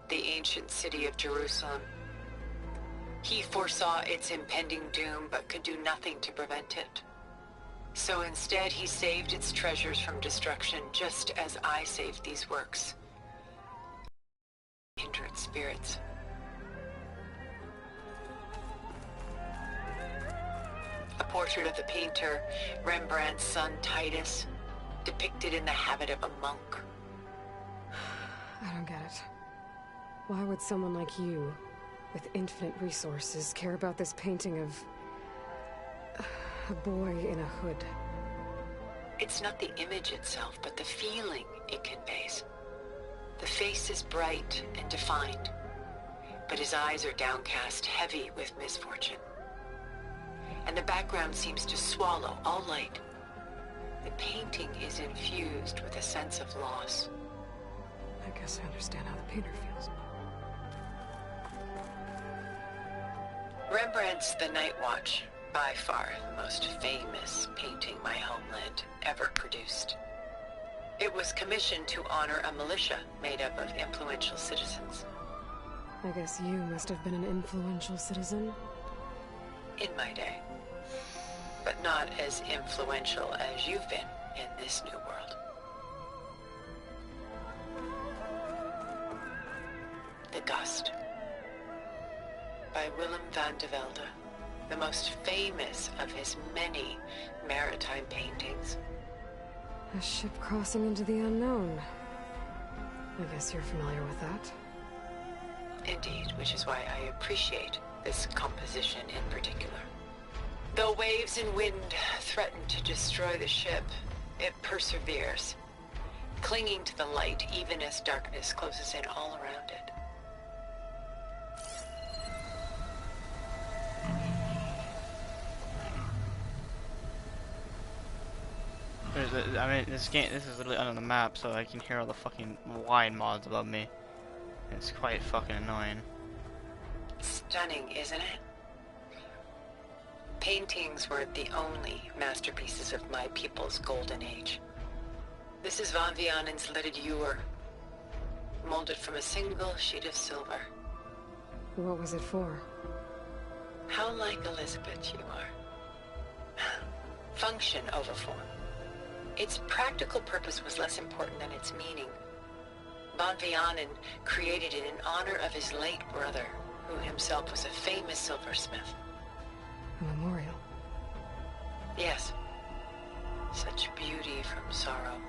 Speaker 16: The ancient city of Jerusalem. He foresaw its impending doom, but could do nothing to prevent it. So instead, he saved its treasures from destruction, just as I saved these works. Kindred spirits. A portrait of the painter, Rembrandt's son Titus, depicted in the habit of a monk.
Speaker 3: I don't get it. Why would someone like you, with infinite resources, care about this painting of a boy in a hood?
Speaker 16: It's not the image itself, but the feeling it conveys. The face is bright and defined, but his eyes are downcast, heavy with misfortune. And the background seems to swallow all light. The painting is infused with a sense of loss.
Speaker 3: I guess I understand how the painter feels.
Speaker 16: Rembrandt's The Night Watch, by far the most famous painting my homeland ever produced. It was commissioned to honor a militia made up of influential citizens.
Speaker 3: I guess you must have been an influential citizen.
Speaker 16: In my day. But not as influential as you've been in this new world. The Gust. By Willem van de Velde, the most famous of his many maritime paintings.
Speaker 3: A ship crossing into the unknown. I guess you're familiar with that.
Speaker 16: Indeed, which is why I appreciate this composition in particular. Though waves and wind threaten to destroy the ship, it perseveres, clinging to the light even as darkness closes in all around it.
Speaker 1: This is literally under the map, so I can hear all the fucking wide mods above me. It's quite fucking annoying.
Speaker 16: Stunning, isn't it? Paintings were the only masterpieces of my people's golden age. This is Van Vianen's Lidded Ewer, molded from a single sheet of silver.
Speaker 3: What was it for?
Speaker 16: How like Elizabeth you are. Function over form. Its practical purpose was less important than its meaning. Van Vianen created it in honor of his late brother, who himself was a famous silversmith.
Speaker 3: A memorial?
Speaker 16: Yes. Such beauty from sorrow.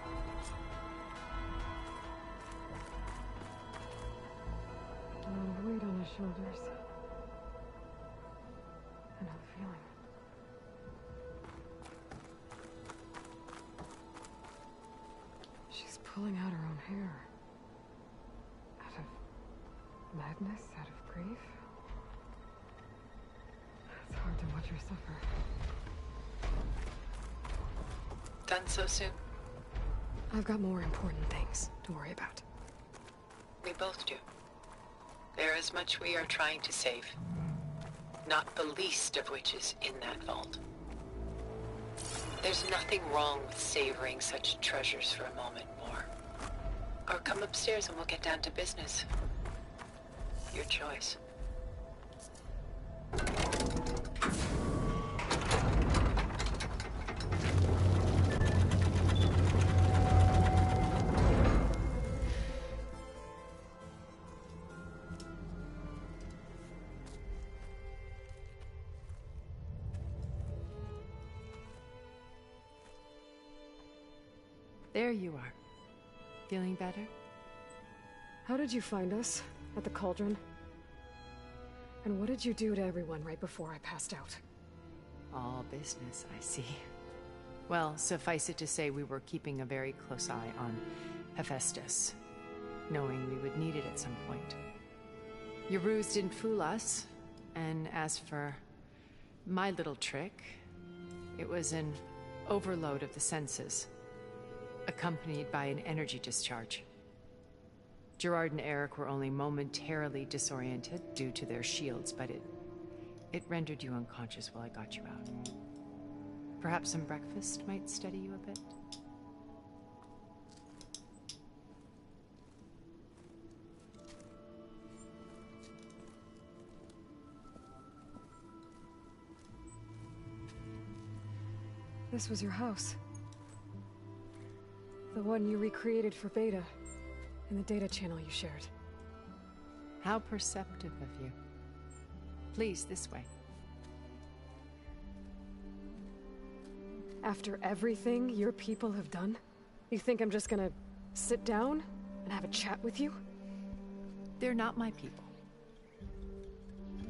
Speaker 3: A lot of weight on his shoulders. I know the feeling. She's pulling out her own hair. Out of madness, out of grief. It's hard to watch her suffer.
Speaker 16: Done so soon?
Speaker 3: I've got more important things to worry about.
Speaker 16: We both do. There is much we are trying to save. Not the least of which is in that vault. There's nothing wrong with savoring such treasures for a moment more. Or come upstairs and we'll get down to business. Your choice.
Speaker 9: There you are. Feeling better?
Speaker 3: How did you find us? At the Cauldron? And what did you do to everyone right before I passed out?
Speaker 9: All business, I see. Well, suffice it to say we were keeping a very close eye on Hephaestus, knowing we would need it at some point. Your ruse didn't fool us, and as for my little trick, it was an overload of the senses, accompanied by an energy discharge. Gerard and Eric were only momentarily disoriented due to their shields, but it rendered you unconscious while I got you out. Perhaps some breakfast might steady you a bit?
Speaker 3: This was your house. The one you recreated for Beta, in the data channel you shared.
Speaker 9: How perceptive of you. Please, this way.
Speaker 3: After everything your people have done, you think I'm just gonna sit down and have a chat with you?
Speaker 9: They're not my people.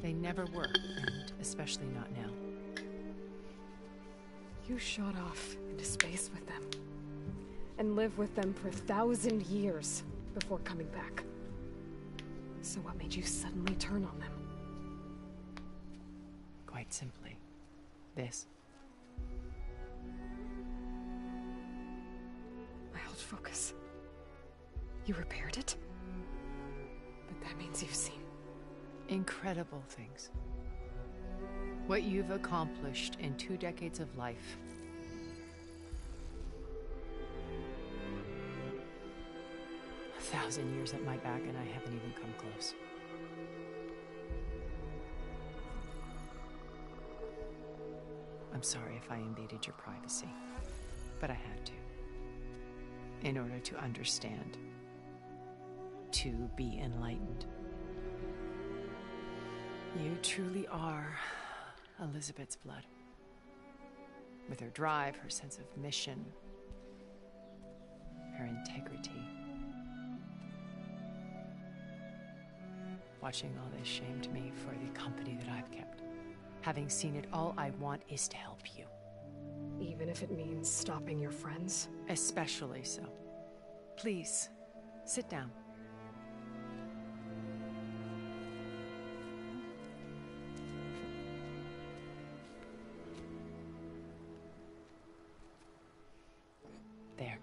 Speaker 9: They never were, and especially not now.
Speaker 3: You shot off into space with them. And lived with them for 1,000 years. before coming back. So what made you suddenly turn on them?
Speaker 9: Quite simply, this.
Speaker 3: My old focus. You repaired it? But that means you've seen...
Speaker 9: incredible things. What you've accomplished in 2 decades of life. A 1,000 years at my back and I haven't even come close. I'm sorry if I invaded your privacy, but I had to. In order to understand. To be enlightened. You truly are Elizabeth's blood. With her drive, her sense of mission, her integrity. Watching all this shamed me for the company that I've kept. Having seen it, all I want is to help you.
Speaker 3: Even if it means stopping your friends?
Speaker 9: Especially so. Please, sit down. There.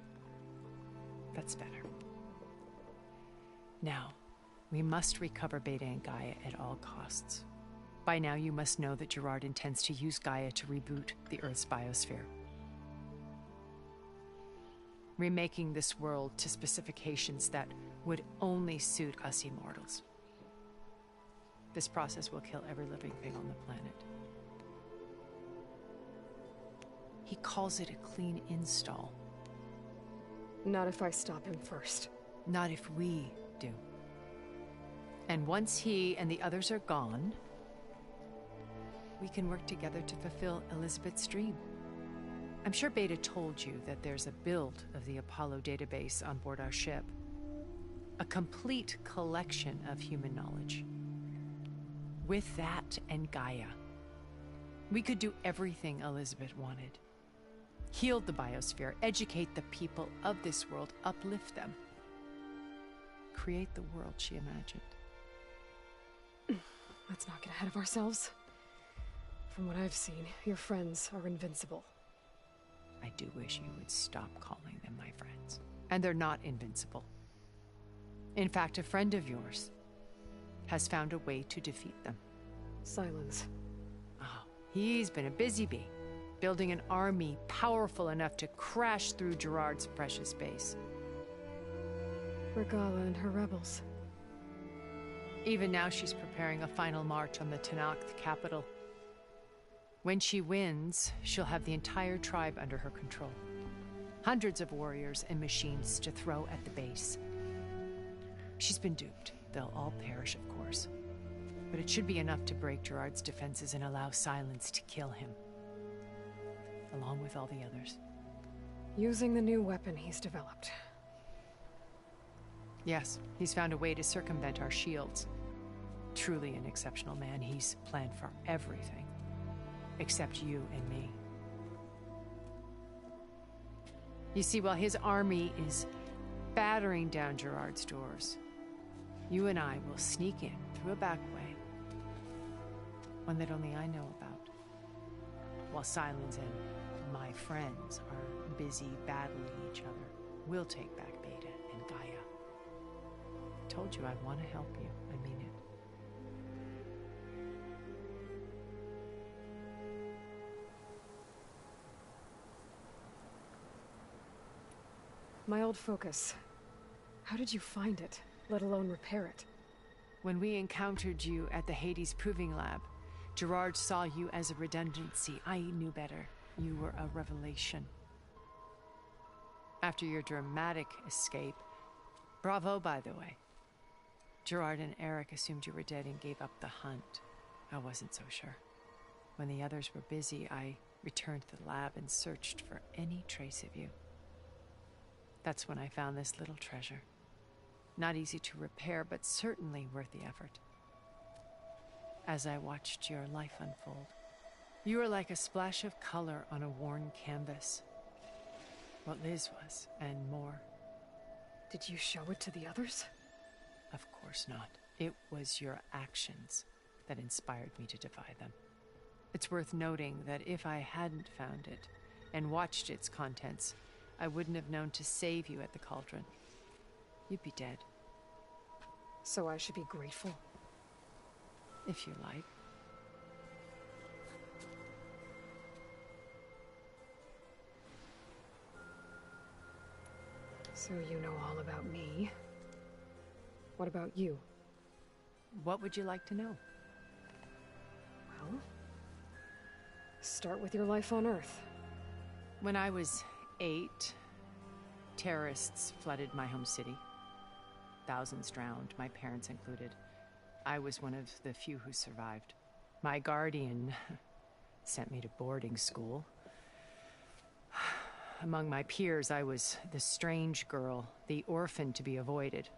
Speaker 9: That's better. Now, we must recover Beta and Gaia at all costs. By now, you must know that Gerard intends to use Gaia to reboot the Earth's biosphere. Remaking this world to specifications that would only suit us immortals. This process will kill every living thing on the planet. He calls it a clean install.
Speaker 3: Not if I stop him first.
Speaker 9: Not if we do. And once he and the others are gone, we can work together to fulfill Elizabeth's dream. I'm sure Beta told you that there's a build of the Apollo database on board our ship. A complete collection of human knowledge. With that and Gaia, we could do everything Elizabeth wanted. Heal the biosphere, educate the people of this world, uplift them. Create the world she imagined.
Speaker 3: Let's not get ahead of ourselves. From what I've seen, your friends are invincible.
Speaker 9: I do wish you would stop calling them my friends. And they're not invincible. In fact, a friend of yours has found a way to defeat them.
Speaker 3: Silence.
Speaker 9: Oh, he's been a busy bee, building an army powerful enough to crash through Gerard's precious base.
Speaker 3: Regala and her rebels.
Speaker 9: Even now, she's preparing a final march on the Tenakth capital. When she wins, she'll have the entire tribe under her control. Hundreds of warriors and machines to throw at the base. She's been duped. They'll all perish, of course. But it should be enough to break Gerard's defenses and allow Silence to kill him. Along with all the others.
Speaker 3: Using the new weapon he's developed.
Speaker 9: Yes, he's found a way to circumvent our shields. Truly an exceptional man. He's planned for everything. Except you and me. You see, while his army is battering down Gerard's doors, you and I will sneak in through a back way. One that only I know about. While Silence and my friends are busy battling each other, we'll take back Beta and Gaia. I told you I want to help you. I mean it.
Speaker 3: My old focus. How did you find it, let alone repair it?
Speaker 9: When we encountered you at the Hades Proving Lab, Gerard saw you as a redundancy. I knew better. You were a revelation. After your dramatic escape, bravo, by the way. Gerard and Eric assumed you were dead and gave up the hunt. I wasn't so sure. When the others were busy, I returned to the lab and searched for any trace of you. That's when I found this little treasure. Not easy to repair, but certainly worth the effort. As I watched your life unfold, you were like a splash of color on a worn canvas. What Liz was, and more.
Speaker 3: Did you show it to the others?
Speaker 9: Of course not. It was your actions that inspired me to defy them. It's worth noting that if I hadn't found it and watched its contents, I wouldn't have known to save you at the cauldron. You'd be dead.
Speaker 3: So I should be grateful?
Speaker 9: If you like.
Speaker 3: So you know all about me. What about you?
Speaker 9: What would you like to know?
Speaker 3: Well, start with your life on Earth.
Speaker 9: When I was 8, terrorists flooded my home city. Thousands drowned, my parents included. I was one of the few who survived. My guardian sent me to boarding school. Among my peers, I was the strange girl, the orphan to be avoided.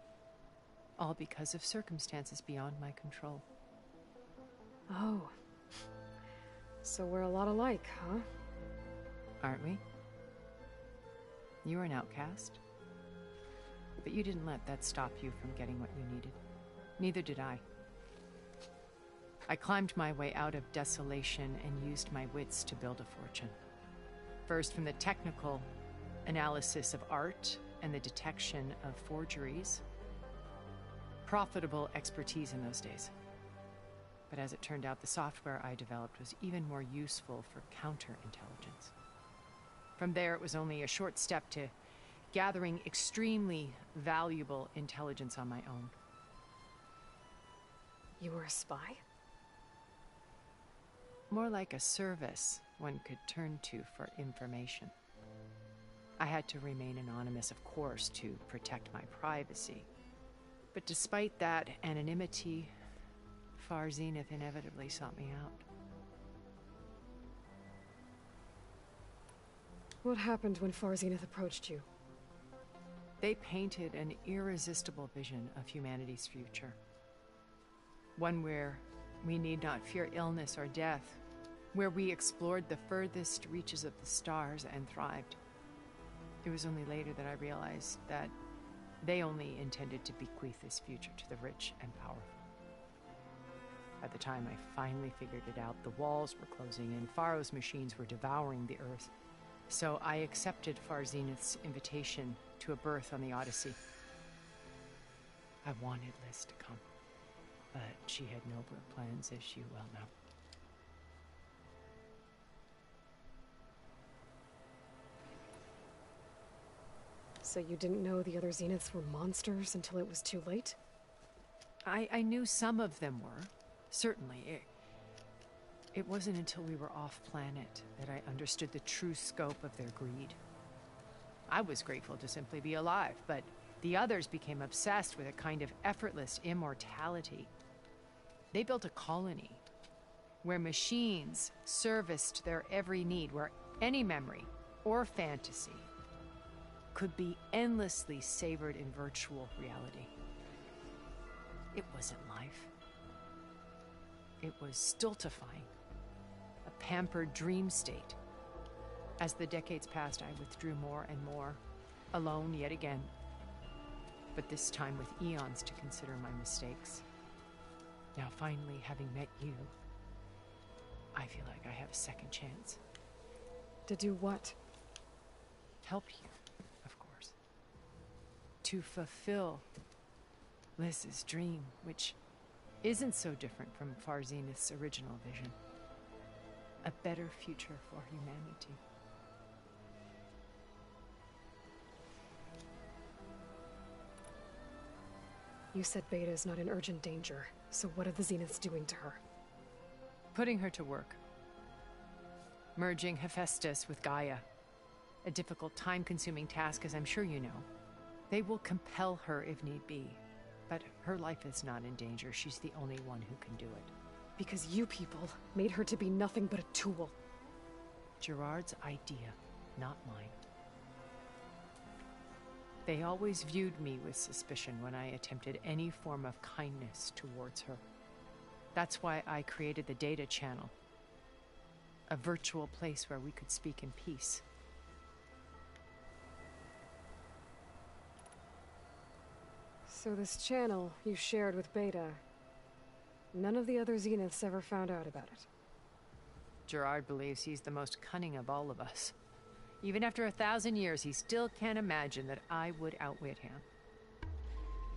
Speaker 9: All because of circumstances beyond my control.
Speaker 3: Oh. So we're a lot alike, huh?
Speaker 9: Aren't we? You were an outcast. But you didn't let that stop you from getting what you needed. Neither did I. I climbed my way out of desolation and used my wits to build a fortune. First, from the technical analysis of art and the detection of forgeries. Profitable expertise in those days. But as it turned out, the software I developed was even more useful for counterintelligence. From there, it was only a short step to gathering extremely valuable intelligence on my own.
Speaker 3: You were a spy?
Speaker 9: More like a service one could turn to for information. I had to remain anonymous, of course, to protect my privacy. But despite that anonymity, Far Zenith inevitably sought me out.
Speaker 3: What happened when Far Zenith approached you?
Speaker 9: They painted an irresistible vision of humanity's future. One where we need not fear illness or death, where we explored the furthest reaches of the stars and thrived. It was only later that I realized that they only intended to bequeath this future to the rich and powerful. By the time I finally figured it out, the walls were closing in, Pharaoh's machines were devouring the Earth. So I accepted Far Zenith's invitation to a berth on the Odyssey. I wanted Liz to come, but she had nobler plans, as you well know.
Speaker 3: So you didn't know the other Zeniths were monsters until it was too late?
Speaker 9: I knew some of them were, certainly. It wasn't until we were off-planet that I understood the true scope of their greed. I was grateful to simply be alive, but the others became obsessed with a kind of effortless immortality. They built a colony where machines serviced their every need, where any memory or fantasy could be endlessly savored in virtual reality. It wasn't life. It was stultifying, a pampered dream state. As the decades passed, I withdrew more and more, alone yet again, but this time with eons to consider my mistakes. Now finally, having met you, I feel like I have a second chance.
Speaker 3: To do what?
Speaker 9: Help you, of course. To fulfill Liz's dream, which isn't so different from Far Zenith's original vision. A better future for humanity.
Speaker 3: You said Beta is not in urgent danger, so what are the Zeniths doing to her?
Speaker 9: Putting her to work. Merging Hephaestus with Gaia. A difficult, time-consuming task, as I'm sure you know. They will compel her if need be. But her life is not in danger. She's the only one who can do it.
Speaker 3: Because you people made her to be nothing but a tool.
Speaker 9: Gerard's idea, not mine. They always viewed me with suspicion when I attempted any form of kindness towards her. That's why I created the data channel. A virtual place where we could speak in peace.
Speaker 3: So this channel you shared with Beta, none of the other Zeniths ever found out about it?
Speaker 9: Gerard believes he's the most cunning of all of us. Even after 1,000 years, he still can't imagine that I would outwit him.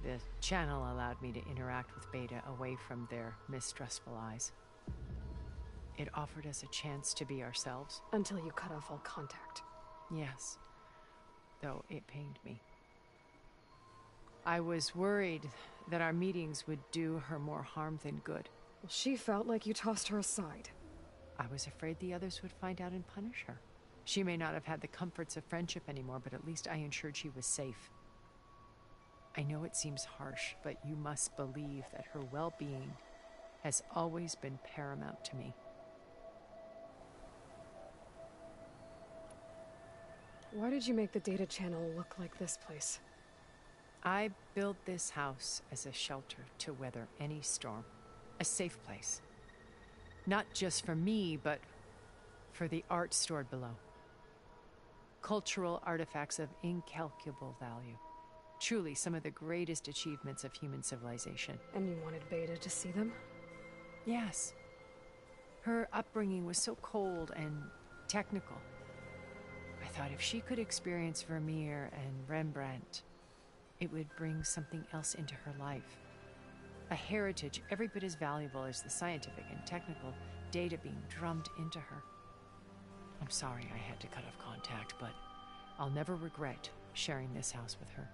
Speaker 9: The channel allowed me to interact with Beta away from their mistrustful eyes. It offered us a chance to be ourselves.
Speaker 3: Until you cut off all contact.
Speaker 9: Yes, though it pained me. I was worried that our meetings would do her more harm than good.
Speaker 3: Well, she felt like you tossed her aside.
Speaker 9: I was afraid the others would find out and punish her. She may not have had the comforts of friendship anymore, but at least I ensured she was safe. I know it seems harsh, but you must believe that her well-being has always been paramount to me.
Speaker 3: Why did you make the data channel look like this place?
Speaker 9: I built this house as a shelter to weather any storm. A safe place. Not just for me, but for the art stored below. Cultural artifacts of incalculable value. Truly some of the greatest achievements of human civilization.
Speaker 3: And you wanted Beta to see them?
Speaker 9: Yes. Her upbringing was so cold and technical. I thought if she could experience Vermeer and Rembrandt, it would bring something else into her life. A heritage every bit as valuable as the scientific and technical data being drummed into her. I'm sorry I had to cut off contact, but I'll never regret sharing this house with her.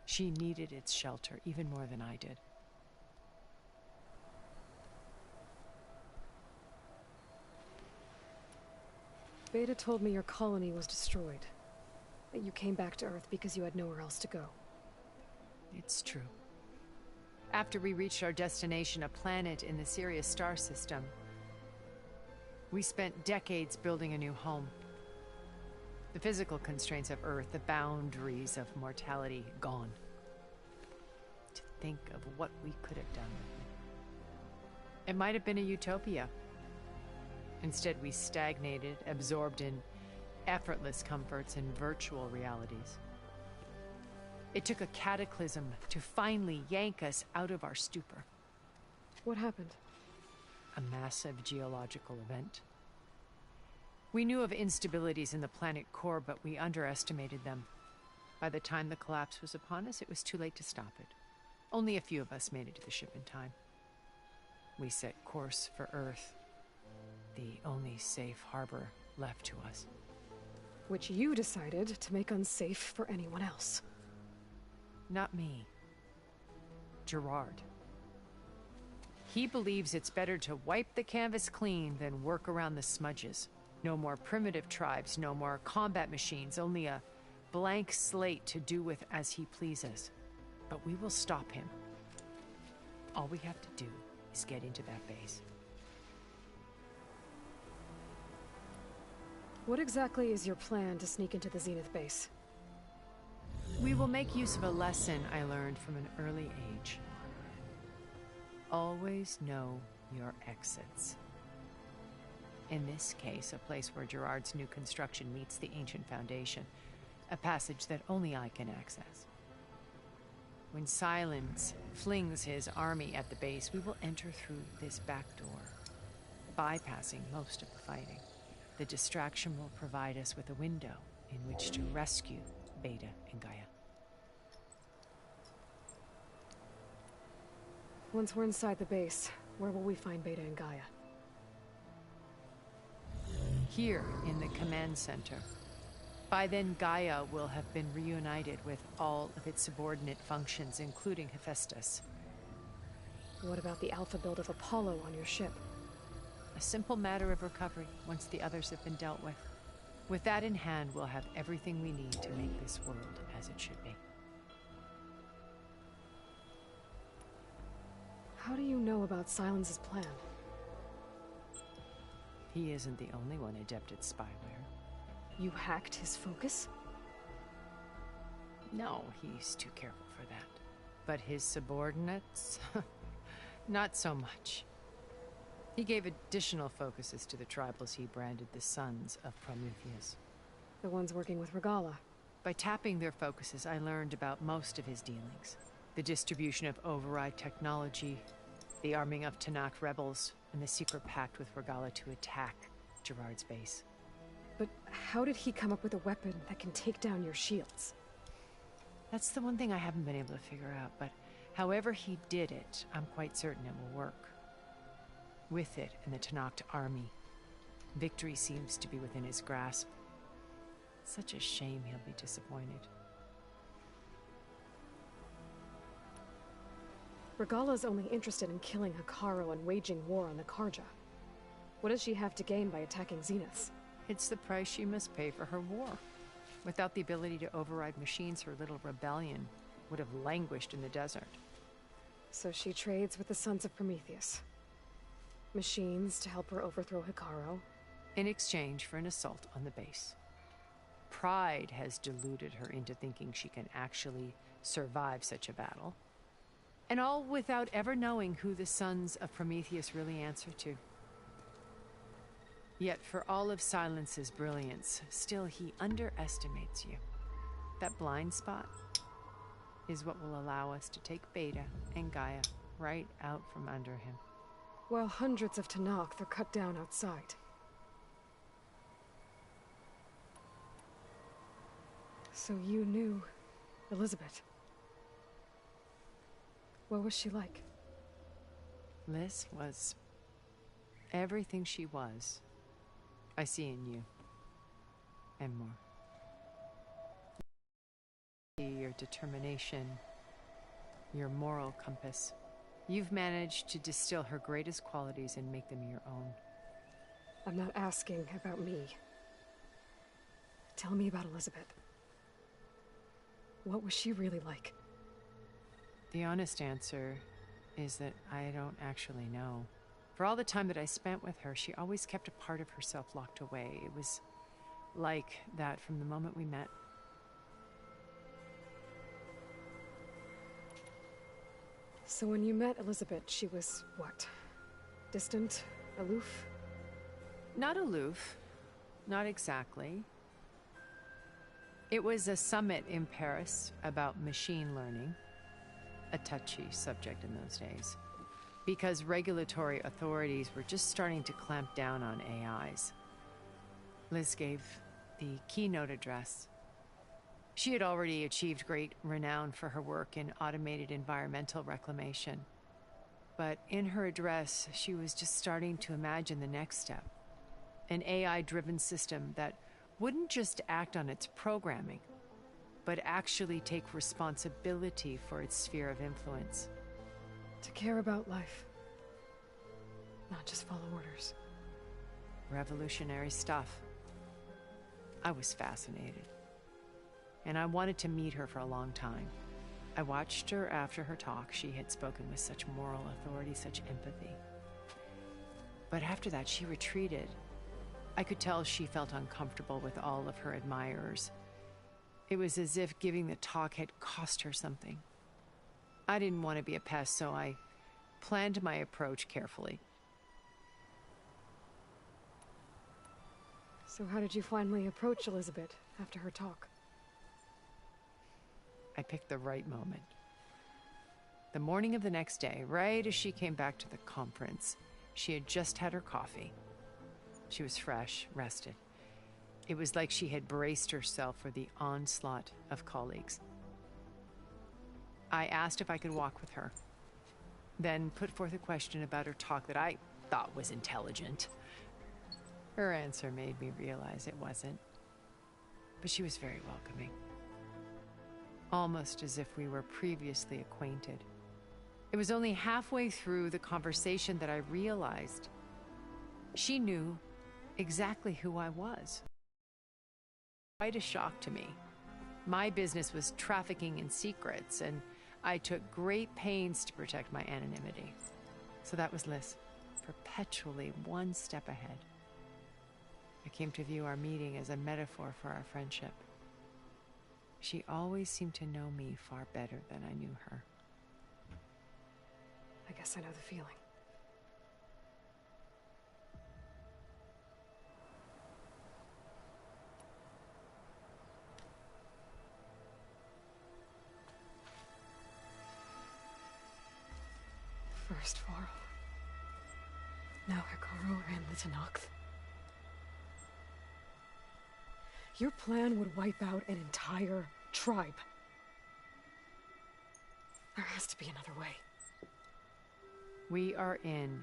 Speaker 9: She needed its shelter even more than I did.
Speaker 3: Beta told me your colony was destroyed. That you came back to Earth because you had nowhere else to go.
Speaker 9: It's true. After we reached our destination, a planet in the Sirius star system, we spent decades building a new home. The physical constraints of Earth, the boundaries of mortality, gone. To think of what we could have done. It might have been a utopia. Instead, we stagnated, absorbed in effortless comforts and virtual realities. It took a cataclysm to finally yank us out of our stupor.
Speaker 3: What happened?
Speaker 9: A massive geological event. We knew of instabilities in the planet core, but we underestimated them. By the time the collapse was upon us, it was too late to stop it. Only a few of us made it to the ship in time. We set course for Earth, the only safe harbor left to us.
Speaker 3: Which you decided to make unsafe for anyone else.
Speaker 9: Not me. Gerard. He believes it's better to wipe the canvas clean than work around the smudges. No more primitive tribes, no more combat machines, only a blank slate to do with as he pleases. But we will stop him. All we have to do is get into that base.
Speaker 3: What exactly is your plan to sneak into the Zenith base?
Speaker 9: We will make use of a lesson I learned from an early age. Always know your exits. In this case, a place where Gerard's new construction meets the ancient foundation, a passage that only I can access. When Silence flings his army at the base, we will enter through this back door, bypassing most of the fighting. The distraction will provide us with a window in which to rescue Beta and Gaia.
Speaker 3: Once we're inside the base, where will we find Beta and Gaia?
Speaker 9: Here in the command center. By then, Gaia will have been reunited with all of its subordinate functions, including Hephaestus.
Speaker 3: What about the alpha build of Apollo on your ship?
Speaker 9: A simple matter of recovery once the others have been dealt with. With that in hand, we'll have everything we need to make this world as it should be.
Speaker 3: How do you know about Silence's plan?
Speaker 9: He isn't the only one adept at spyware.
Speaker 3: You hacked his focus?
Speaker 9: No, he's too careful for that. But his subordinates? Not so much. He gave additional focuses to the tribals he branded the Sons of Prometheus.
Speaker 3: The ones working with Regala?
Speaker 9: By tapping their focuses, I learned about most of his dealings. The distribution of override technology, the arming of Tenakth rebels, and the secret pact with Regalla to attack Gerard's base.
Speaker 3: But how did he come up with a weapon that can take down your shields?
Speaker 9: That's the one thing I haven't been able to figure out, but however he did it, I'm quite certain it will work. With it and the Tenakth army, victory seems to be within his grasp. Such a shame he'll be disappointed.
Speaker 3: Regalla's only interested in killing Hekarro and waging war on the Karja. What does she have to gain by attacking Zeniths?
Speaker 9: It's the price she must pay for her war. Without the ability to override machines, her little rebellion would have languished in the desert.
Speaker 3: So she trades with the Sons of Prometheus. Machines to help her overthrow Hekarro.
Speaker 9: In exchange for an assault on the base. Pride has deluded her into thinking she can actually survive such a battle. And all without ever knowing who the Sons of Prometheus really answer to. Yet for all of Silence's brilliance, still he underestimates you. That blind spot is what will allow us to take Beta and Gaia right out from under him.
Speaker 3: While hundreds of Tenakth are cut down outside. So you knew Elizabeth. What was she like?
Speaker 9: Liz was everything she was. I see in you. And more. Your determination, your moral compass. You've managed to distill her greatest qualities and make them your own.
Speaker 3: I'm not asking about me. Tell me about Elizabeth. What was she really like?
Speaker 9: The honest answer is that I don't actually know. For all the time that I spent with her, she always kept a part of herself locked away. It was like that from the moment we met.
Speaker 3: So when you met Elizabeth, she was what? Distant? Aloof?
Speaker 9: Not aloof. Not exactly. It was a summit in Paris about machine learning. A touchy subject in those days. Because regulatory authorities were just starting to clamp down on AIs. Liz gave the keynote address. She had already achieved great renown for her work in automated environmental reclamation. But in her address, she was just starting to imagine the next step. An AI-driven system that wouldn't just act on its programming, but actually take responsibility for its sphere of influence.
Speaker 3: To care about life. Not just follow orders.
Speaker 9: Revolutionary stuff. I was fascinated. And I wanted to meet her for a long time. I watched her after her talk. She had spoken with such moral authority, such empathy. But after that, she retreated. I could tell she felt uncomfortable with all of her admirers. It was as if giving the talk had cost her something. I didn't want to be a pest, so I planned my approach carefully.
Speaker 3: So how did you finally approach Elizabeth after her talk?
Speaker 9: I picked the right moment. The morning of the next day, right as she came back to the conference, she had just had her coffee. She was fresh, rested. It was like she had braced herself for the onslaught of colleagues. I asked if I could walk with her, then put forth a question about her talk that I thought was intelligent. Her answer made me realize it wasn't, but she was very welcoming. Almost as if we were previously acquainted. It was only halfway through the conversation that I realized she knew exactly who I was. Quite a shock to me. My business was trafficking in secrets, and I took great pains to protect my anonymity. So that was Liz, perpetually one step ahead. I came to view our meeting as a metaphor for our friendship. She always seemed to know me far better than I knew her.
Speaker 3: I guess I know the feeling. Now Hikaru and the Tenakth. Your plan would wipe out an entire tribe. There has to be another way.
Speaker 9: We are in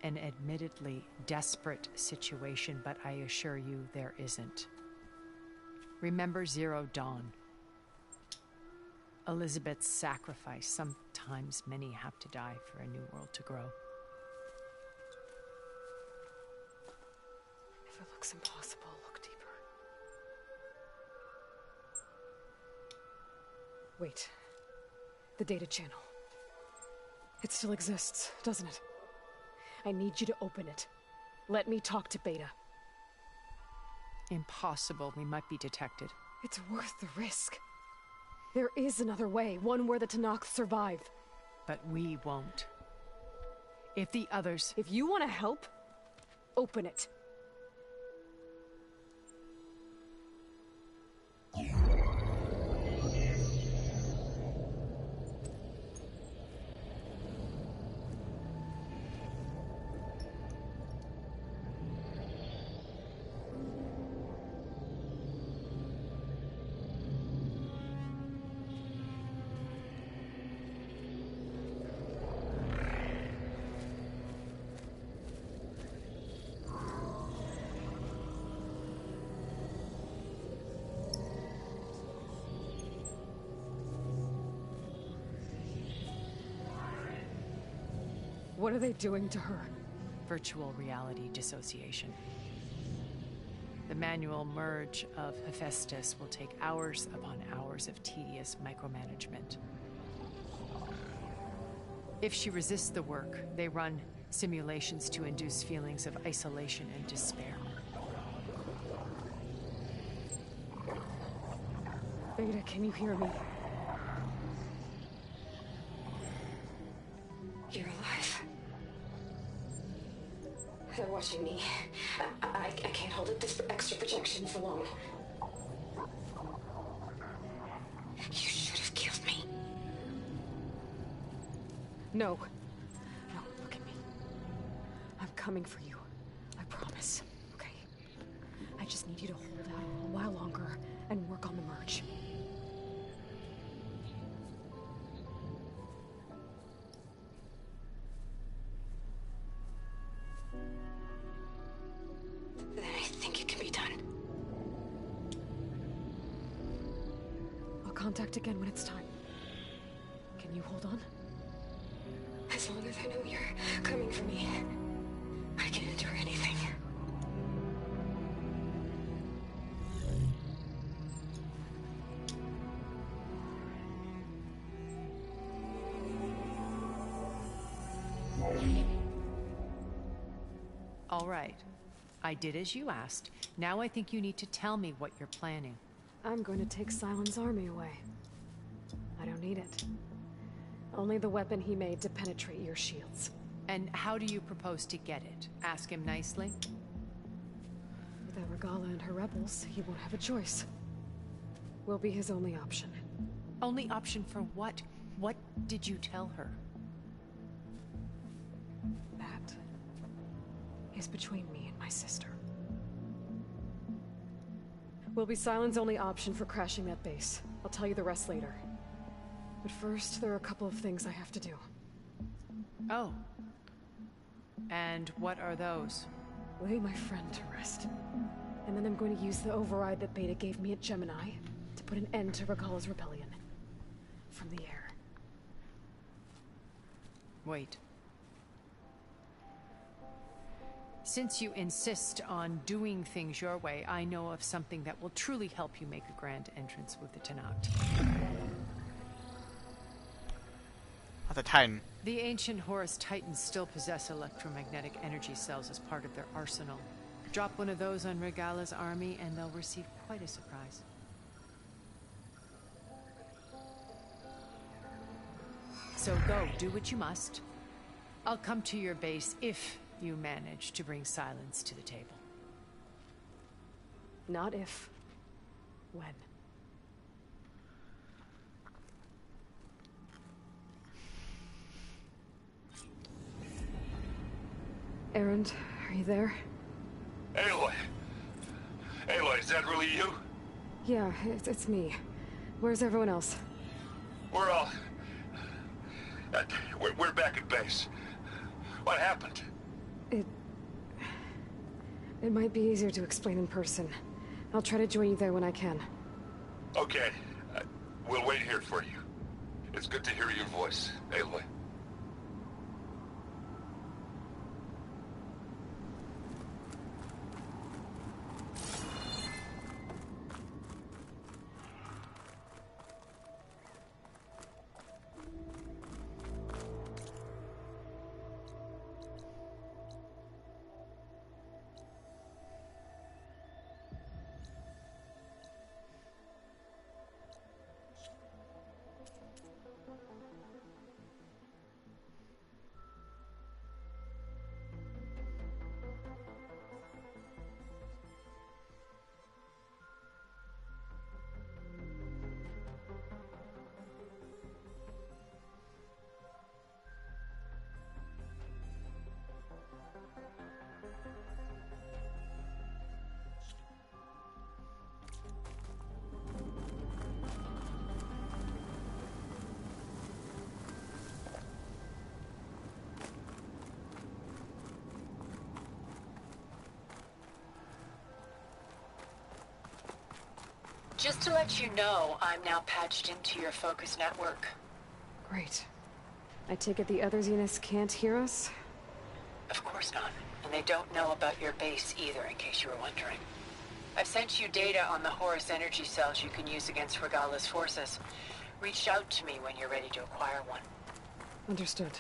Speaker 9: an admittedly desperate situation, but I assure you there isn't. Remember Zero Dawn. Elizabeth's sacrifice. Sometimes many have to die for a new world to grow.
Speaker 3: If it looks impossible, look deeper. Wait. The data channel. It still exists, doesn't it? I need you to open it. Let me talk to Beta.
Speaker 9: Impossible. We might be detected.
Speaker 3: It's worth the risk. There is another way, one where the Tenakth survive.
Speaker 9: But we won't. If the others...
Speaker 3: If you want to help, open it. What are they doing to her?
Speaker 9: Virtual reality dissociation. The manual merge of Hephaestus will take hours upon hours of tedious micromanagement. If she resists the work, they run simulations to induce feelings of isolation and despair.
Speaker 3: Beta, can you hear me?
Speaker 11: You're alive. They're watching me. I can't hold up this extra projection for long. You should have killed me.
Speaker 3: No. No, look at me. I'm coming for you. I promise. Okay? I just need you to hold out a while longer and work on the merge.
Speaker 11: Then I think it can be done.
Speaker 3: I'll contact again when it's time. Can you hold on?
Speaker 11: As long as I know you're coming for me, I can endure anything.
Speaker 9: All right. I did as you asked. Now I think you need to tell me what you're planning.
Speaker 3: I'm going to take Sylens' army away. I don't need it. Only the weapon he made to penetrate your shields.
Speaker 9: And how do you propose to get it? Ask him nicely?
Speaker 3: Without Regala and her rebels, he won't have a choice. We'll be his only option.
Speaker 9: Only option for what? What did you tell her?
Speaker 3: That is between me and my sister. Will be Sylens' only option for crashing that base. I'll tell you the rest later. But first, there are a couple of things I have to do.
Speaker 9: Oh. And what are those?
Speaker 3: Lay my friend to rest. And then I'm going to use the override that Beta gave me at Gemini to put an end to Regala's rebellion. From the air.
Speaker 9: Wait. Since you insist on doing things your way, I know of something that will truly help you make a grand entrance with the Tenakth.
Speaker 1: The Titan.
Speaker 9: The ancient Horus Titans still possess electromagnetic energy cells as part of their arsenal. Drop one of those on Regala's army and they'll receive quite a surprise. So go, do what you must. I'll come to your base if you manage to bring Sylens to the table.
Speaker 3: Not if. When. Erend, are you there?
Speaker 5: Aloy! Aloy, is that really you?
Speaker 3: Yeah, it's me. Where's everyone else?
Speaker 5: We're all... we're back at base. What happened?
Speaker 3: It might be easier to explain in person. I'll try to join you there when I can.
Speaker 5: Okay. We'll wait here for you. It's good to hear your voice, Aloy.
Speaker 16: Just to let you know, I'm now patched into your focus network.
Speaker 3: Great. I take it the other Zeniths can't hear us?
Speaker 16: Of course not. And they don't know about your base either, in case you were wondering. I've sent you data on the Horus energy cells you can use against Regala's forces. Reach out to me when you're ready to acquire one.
Speaker 3: Understood.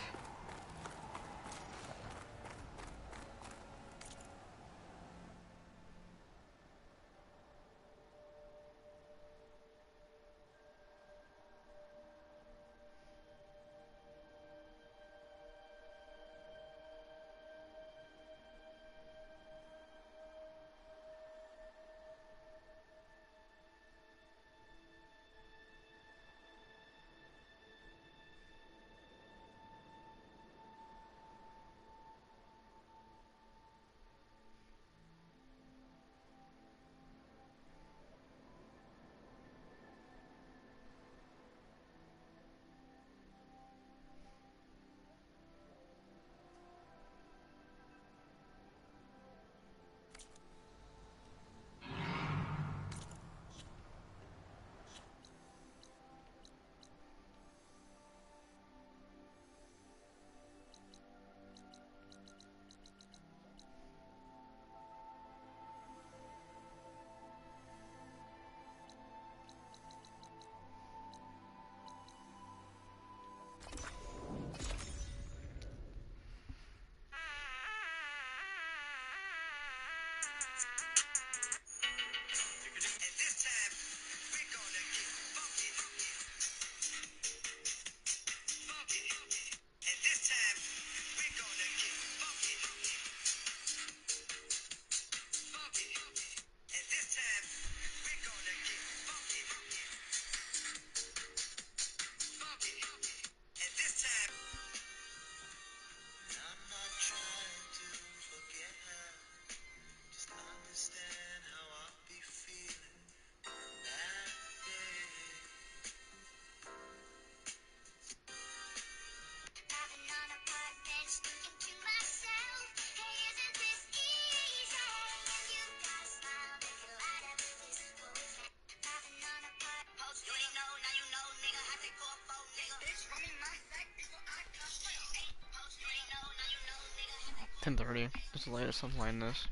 Speaker 1: $10:30. It's the latest I'm playing this.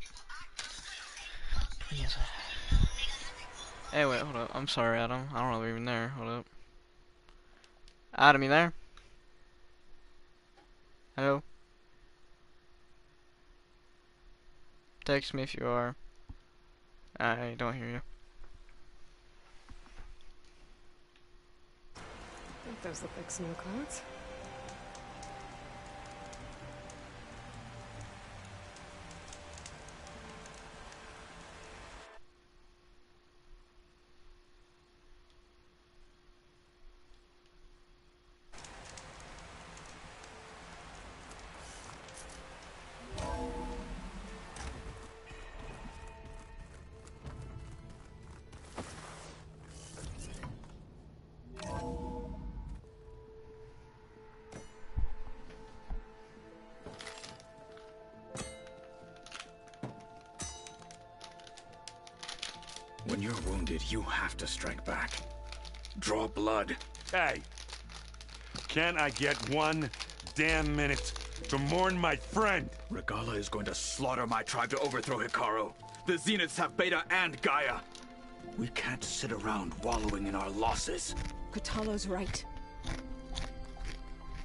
Speaker 1: Yes. Hey, wait, hold up. I'm sorry, Adam. I don't know if you're even there. Hold up. Adam, you there? Hello? Text me if you are. I don't hear you.
Speaker 3: I think those look like snow clouds.
Speaker 4: When you're wounded, you have to strike back. Draw blood.
Speaker 12: Hey! Can I get one damn minute to mourn my friend?
Speaker 4: Regalla is going to slaughter my tribe to overthrow Hikaru. The Zeniths have Beta and Gaia. We can't sit around wallowing in our losses.
Speaker 19: Kotallo's right.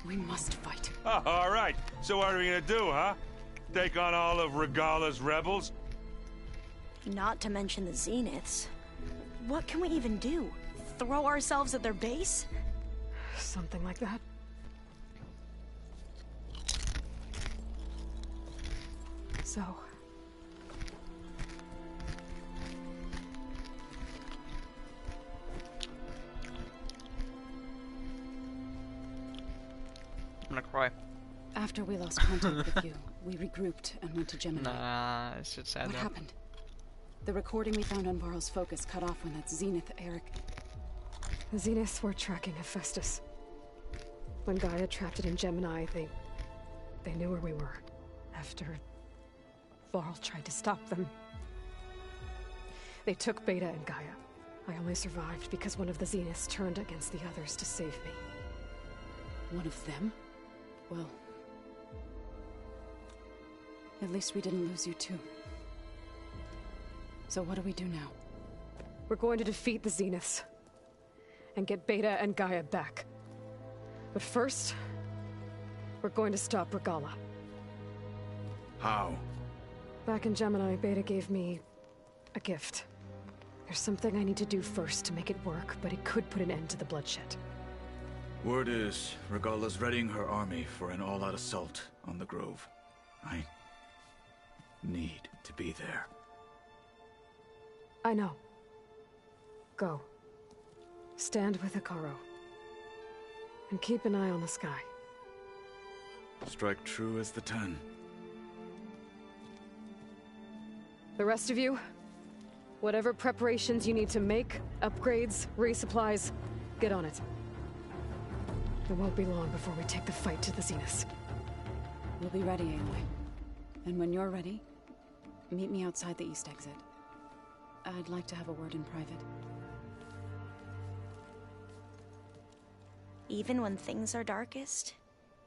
Speaker 19: We must fight.
Speaker 12: Oh, all right. So what are we gonna do, huh? Take on all of Regalla's rebels?
Speaker 13: Not to mention the Zeniths. What can we even do? Throw ourselves at their base?
Speaker 3: Something like that. So...
Speaker 1: I'm gonna cry.
Speaker 19: After we lost contact with you, we regrouped and went to Gemini.
Speaker 1: Nah, it's just sad.
Speaker 19: What happened? The recording we found on Varl's focus cut off when that Zenith, Eric...
Speaker 3: The Zeniths were tracking Hephaestus. When Gaia trapped it in Gemini, they knew where we were. After Varl tried to stop them. They took Beta and Gaia. I only survived because one of the Zeniths turned against the others to save me.
Speaker 19: One of them? Well... At least we didn't lose you too. So what do we do now?
Speaker 3: We're going to defeat the Zeniths. And get Beta and Gaia back. But first... we're going to stop Regalla.
Speaker 4: How?
Speaker 3: Back in Gemini, Beta gave me... a gift. There's something I need to do first to make it work, but it could put an end to the bloodshed.
Speaker 4: Word is, Regalla's readying her army for an all-out assault on the Grove. I need to be there.
Speaker 3: I know. Go. Stand with Hikaru. And keep an eye on the sky.
Speaker 4: Strike true as the 10.
Speaker 3: The rest of you, whatever preparations you need to make, upgrades, resupplies, get on it. It won't be long before we take the fight to the Zeniths.
Speaker 19: We'll be ready, Aloy. And when you're ready, meet me outside the east exit. I'd like to have a word in private.
Speaker 13: Even when things are darkest,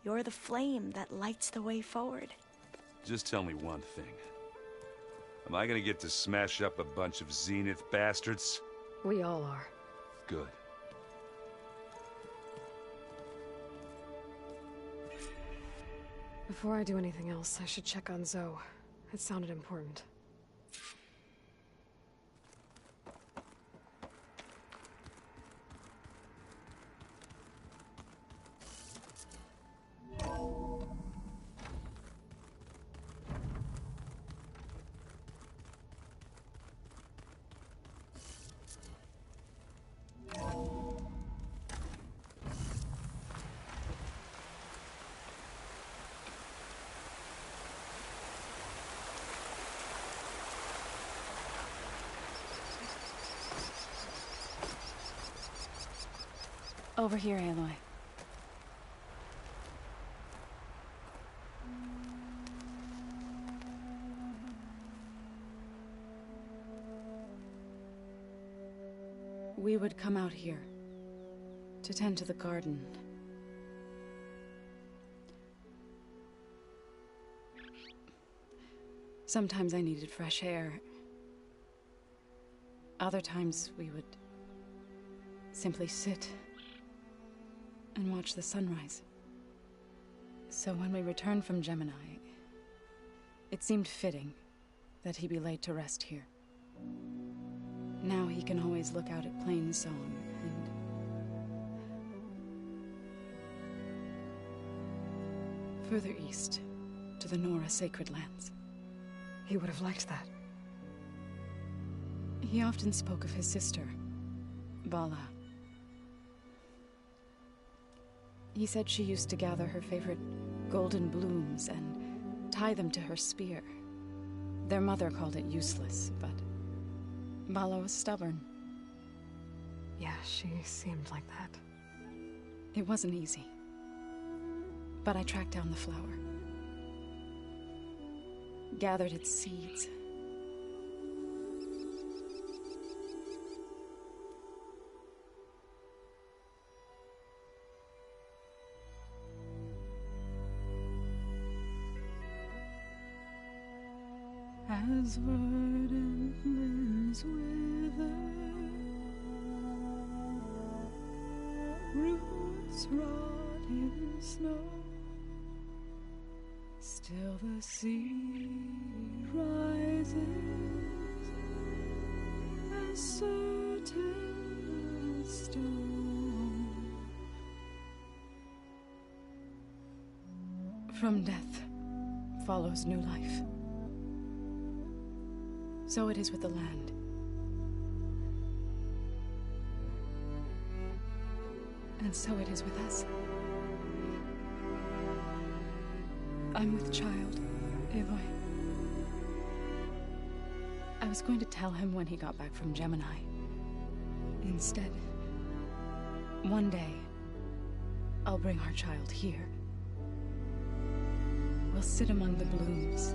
Speaker 13: you're the flame that lights the way forward.
Speaker 12: Just tell me one thing. Am I gonna get to smash up a bunch of Zenith bastards?
Speaker 3: We all are.
Speaker 12: Good.
Speaker 3: Before I do anything else, I should check on Zoe. It sounded important.
Speaker 19: Over here, Aloy. We would come out here to tend to the garden. Sometimes I needed fresh air. Other times we would simply sit and watch the sunrise. So when we returned from Gemini, it seemed fitting that he be laid to rest here. Now he can always look out at Plainsong and... further east, to the Nora Sacred Lands.
Speaker 3: He would have liked that.
Speaker 19: He often spoke of his sister, Vala. He said she used to gather her favorite golden blooms and tie them to her spear. Their mother called it useless, but Vala was stubborn.
Speaker 3: Yeah, she seemed like that.
Speaker 19: It wasn't easy. But I tracked down the flower. Gathered its seeds.
Speaker 3: As verdant limbs wither, roots rot in snow, still the sea rises as certain as stone. From death follows new life. So it is with the land. And so it is with us. I'm with child, Aloy. I was going to tell him when he got back from Gemini. Instead, one day, I'll bring our child here. We'll sit among the blooms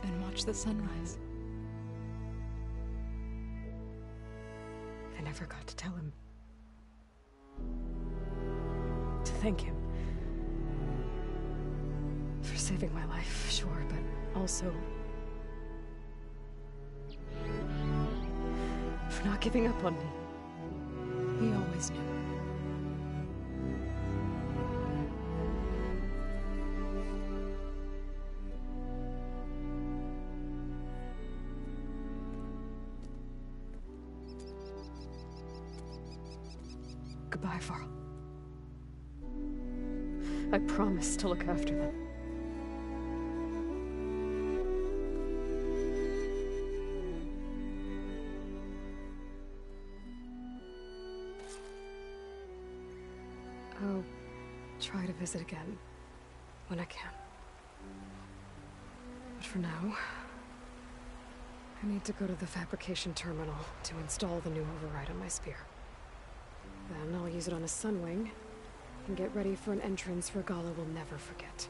Speaker 3: and watch the sunrise. I never got to tell him. To thank him. For saving my life, sure, but also for not giving up on me. He always knew. Goodbye, Varl. I promise to look after them. I'll try to visit again when I can. But for now, I need to go to the fabrication terminal to install the new override on my spear. Then I'll use it on a Sunwing and get ready for an entrance Regalla will never forget.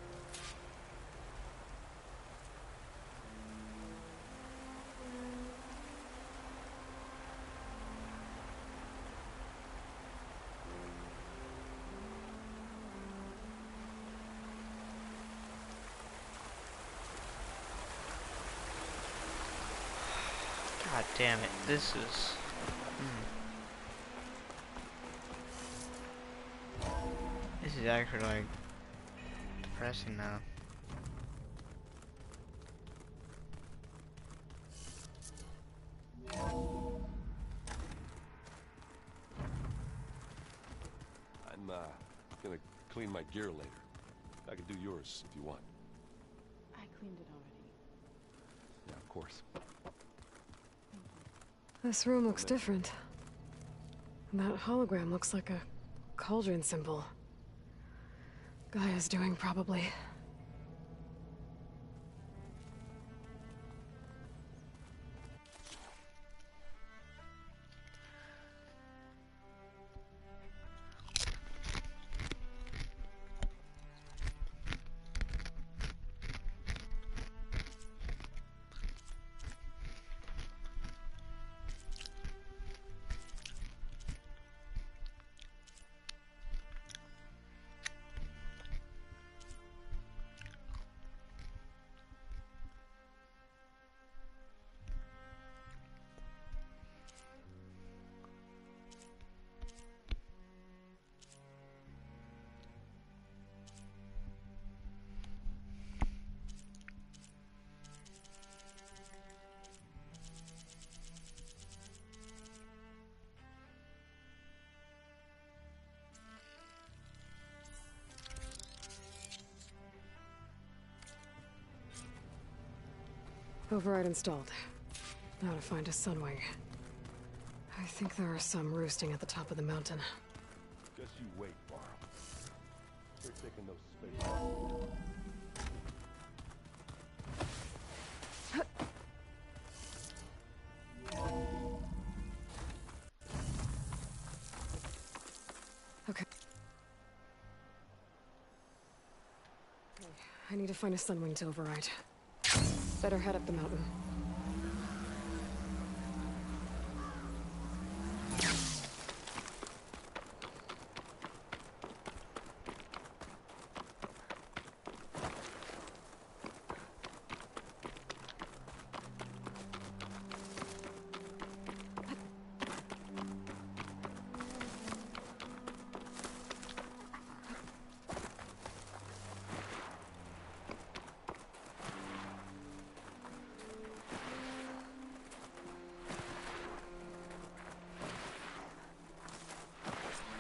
Speaker 1: God damn it, this is... This is actually, like, depressing now.
Speaker 6: I'm, gonna clean my gear later. I can do yours if you want.
Speaker 19: I cleaned it already.
Speaker 6: Yeah, of course.
Speaker 3: This room looks different. And that hologram looks like a cauldron symbol. Gaia's doing, probably. Override installed. Now to find a Sunwing. I think there are some roosting at the top of the mountain.
Speaker 6: Just you wait, Varl. They're taking those spaces.
Speaker 3: Okay. I need to find a Sunwing to override. Better head up the mountain.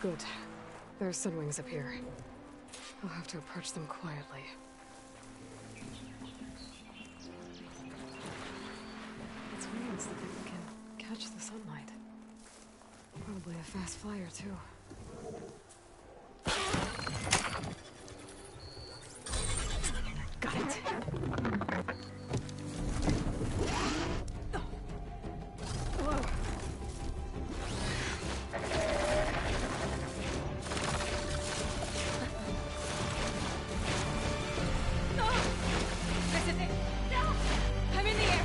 Speaker 3: Good. There's Sunwings up here. I'll have to approach them quietly. It's wings that they can catch the sunlight. Probably a fast flyer, too. Got it. Whoa.
Speaker 11: This is it. No! I'm in the air.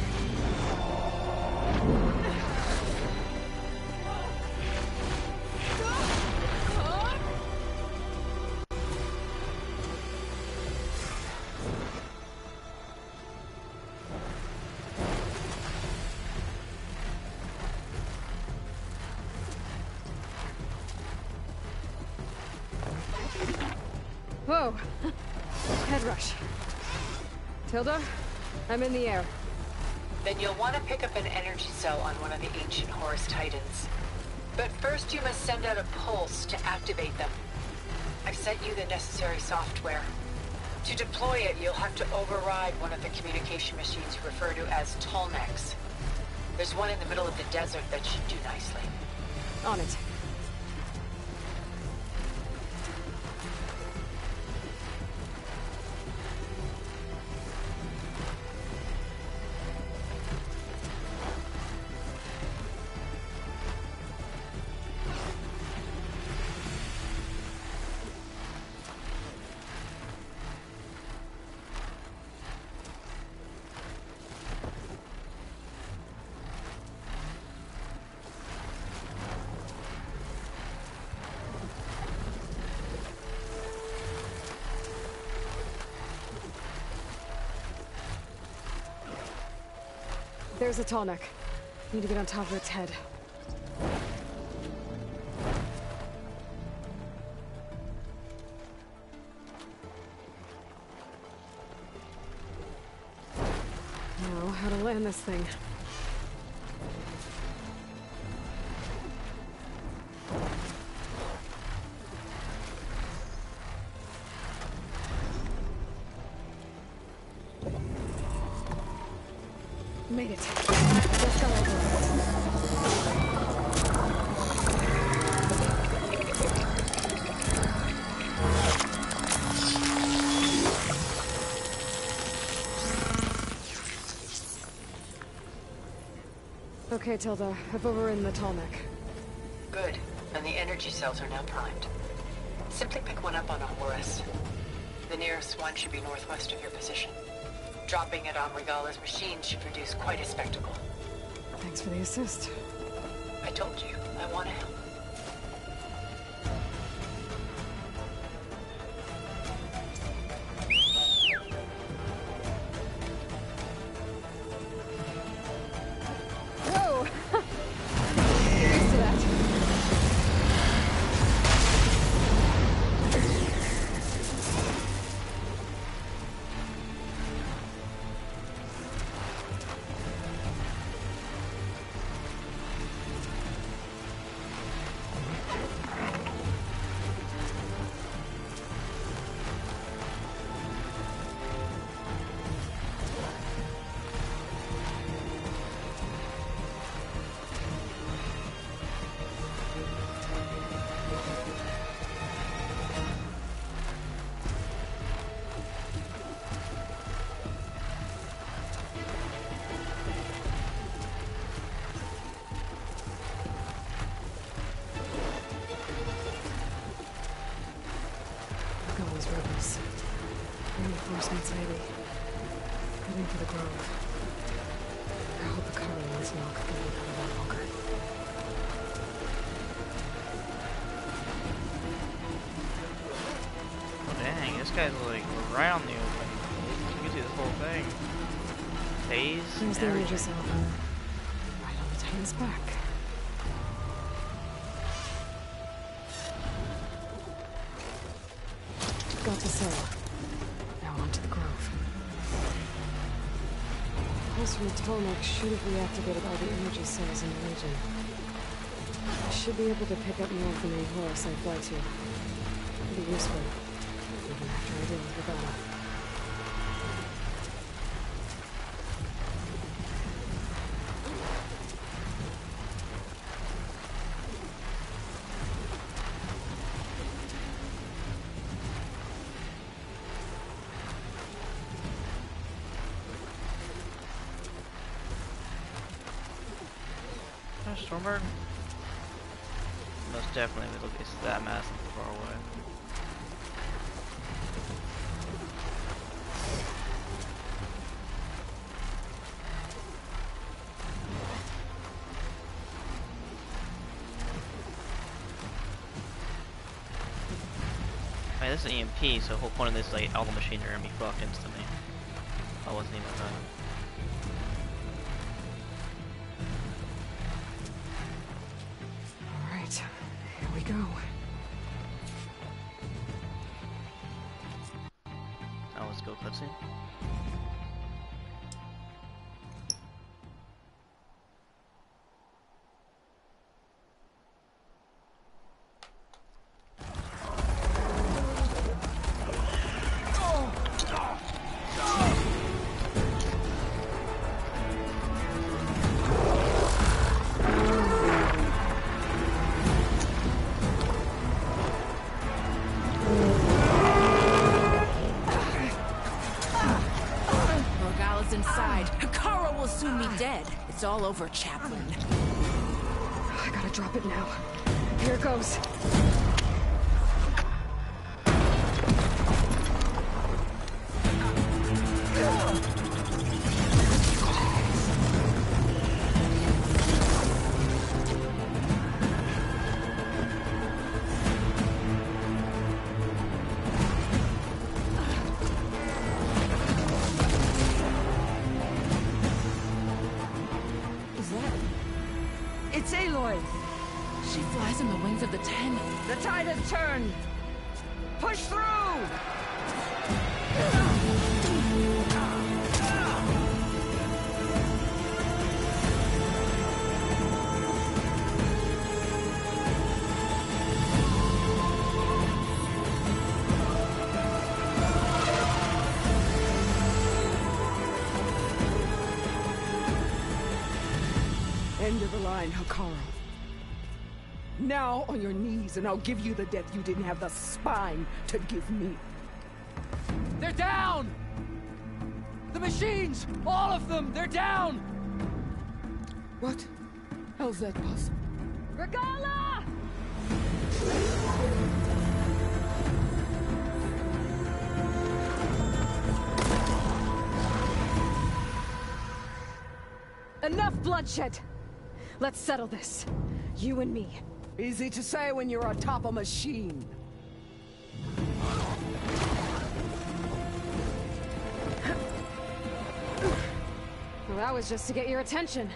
Speaker 3: Whoa! Head rush. Tilda, I'm in the air.
Speaker 16: Then you'll want to pick up an energy cell on one of the ancient Horus Titans. But first you must send out a pulse to activate them. I've sent you the necessary software. To deploy it, you'll have to override one of the communication machines you refer to as Tallnecks. There's one in the middle of the desert that should do nicely.
Speaker 3: On it. There's a Tallneck. Need to get on top of its head. Now, how to land this thing. Made it. Let's go over it. Okay, Tilda. I've overridden the Tallneck.
Speaker 16: Good. And the energy cells are now primed. Simply pick one up on a Horus. The nearest one should be northwest of your position. Dropping it on Regala's machine should produce quite a spectacle.
Speaker 3: Thanks for the assist.
Speaker 16: I told you, I want to help.
Speaker 3: Whoa! Get used to that. Those rebels. Reinforcements, maybe. Heading for the grove. I hope the cover in this knock can be covered that longer.
Speaker 1: Oh dang, this guy's like right on the open. You can see this whole thing. Phase.
Speaker 3: There's the energy cell. Right on the Titan's back. Got the cell. Now on to the grove. Pulse from the Tallneck should have reactivated all the energy cells in the region. I should be able to pick up more from the horse I fly to. It'll be useful, even after I deal with the battle.
Speaker 1: Stormbird? Most definitely it's that massive far away. I mean, this is EMP, so the whole point of this is like all the machines are gonna be fucked instantly. I wasn't even done.
Speaker 3: Here we go.
Speaker 1: Now let's go cutscene.
Speaker 18: It's all over, Chaplain.
Speaker 3: I gotta drop it now. Here it goes.
Speaker 18: It's Aloy! She flies on the wings of the Ten. The tide has turned! Push through!
Speaker 20: End of the line, Hekarro. Now on your knees, and I'll give you the death you didn't have the spine to give me.
Speaker 18: They're down! The machines! All of them! They're down!
Speaker 20: What? How's that possible?
Speaker 18: Regala!
Speaker 3: Enough bloodshed! Let's settle this. You and me.
Speaker 20: Easy to say when you're atop a machine.
Speaker 3: Well, that was just to get your attention.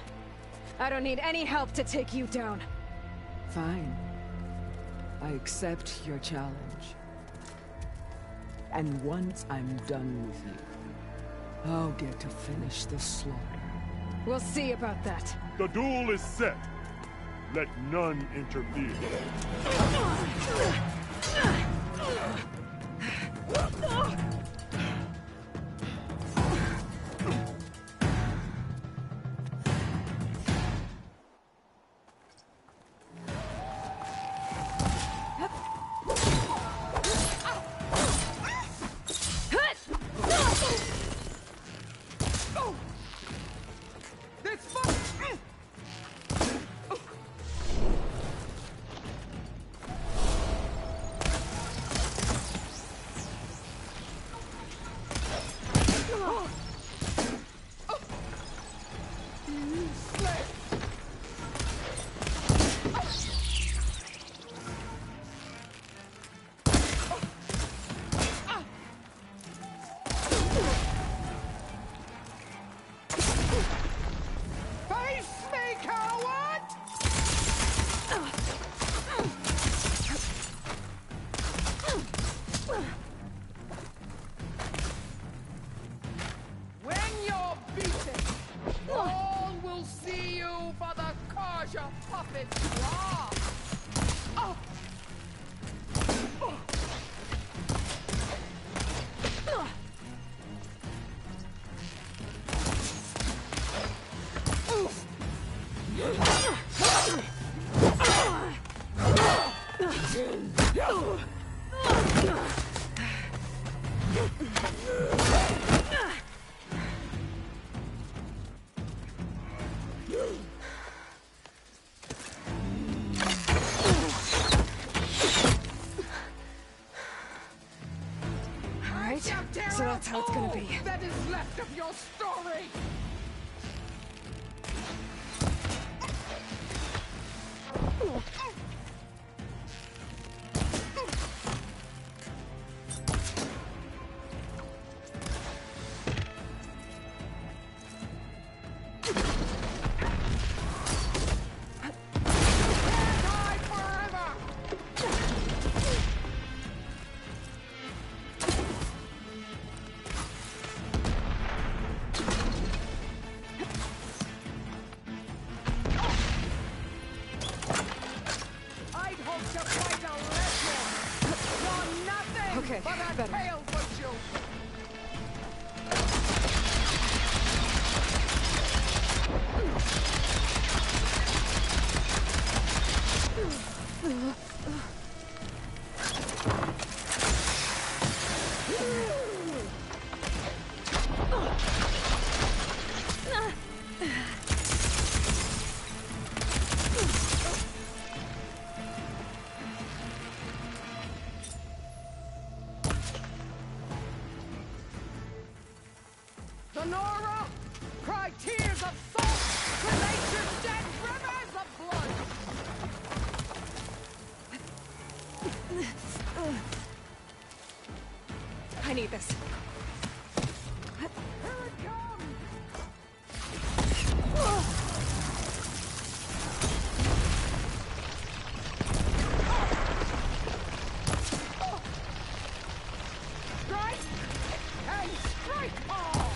Speaker 3: I don't need any help to take you down.
Speaker 20: Fine. I accept your challenge. And once I'm done with you, I'll get to finish the slaughter.
Speaker 3: We'll see about that.
Speaker 10: The duel is set. Let none interfere.
Speaker 18: your puppet drop! Oh!
Speaker 3: Alright, so that's how it's gonna be.
Speaker 18: That is left of your story!
Speaker 3: Okay, better.
Speaker 18: Tail for you. Sonora, cry tears of salt to nature's dead rivers of blood.
Speaker 3: I need this.
Speaker 18: Here it comes! Strike and strike all!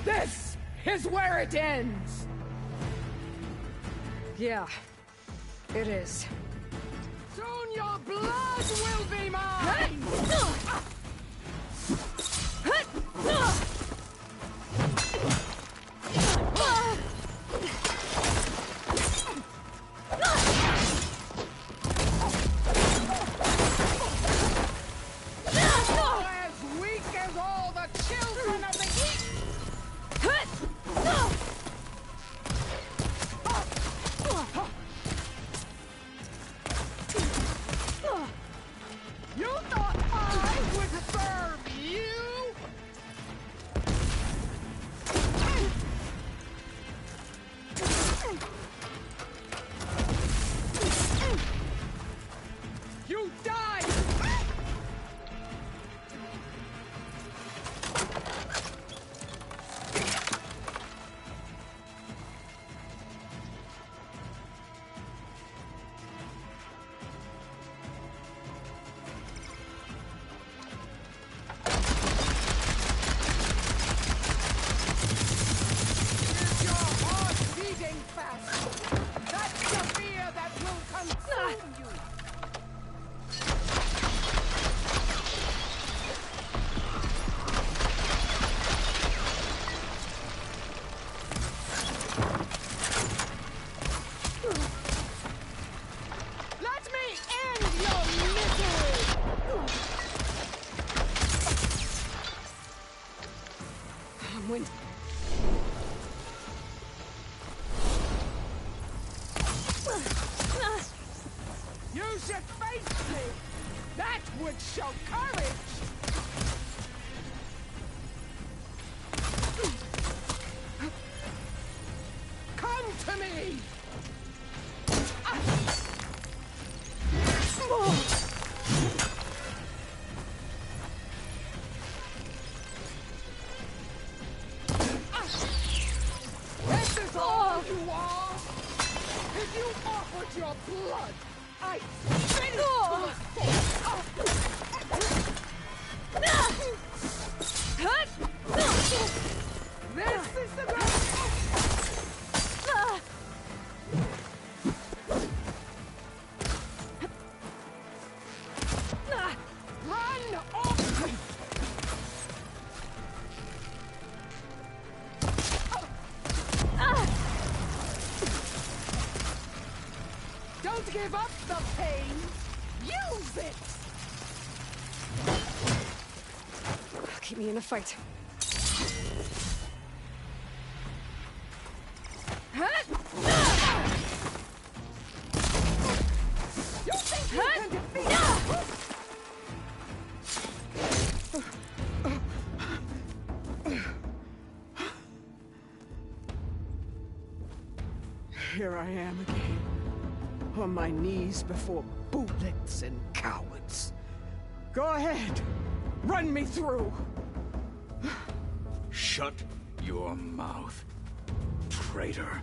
Speaker 18: This is where it ends!
Speaker 3: Yeah, it is.
Speaker 18: Soon your blood will be mine! As weak as all the children of the East! You thought I would serve you? You died! Is your heart beating fast? That's the fear that will consume you! Let me end your misery!
Speaker 3: I'm winded.
Speaker 18: You should face me! That would show courage! Come to me! You offered your blood! I fed it to This is the Run! Don't give up the pain! Use it!
Speaker 3: Keep me in the fight.
Speaker 18: You think you can defeat me? Here I am again, on my knees before bootlicks and cowards. Go ahead, run me through.
Speaker 4: Shut your mouth, traitor.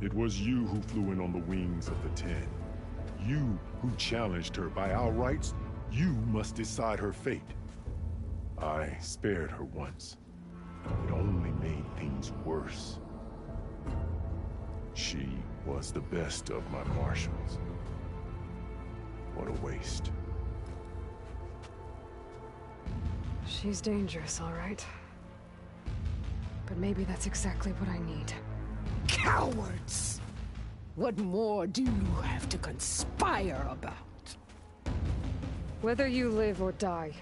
Speaker 2: It was you who flew in on the wings of the Ten. You who challenged her. By our rights, you must decide her fate. I spared her once. It only made things worse. She was the best of my marshals. What a waste.
Speaker 3: She's dangerous, all right. But maybe that's exactly what I need.
Speaker 18: Cowards! What more do you have to conspire about?
Speaker 3: Whether you live or die.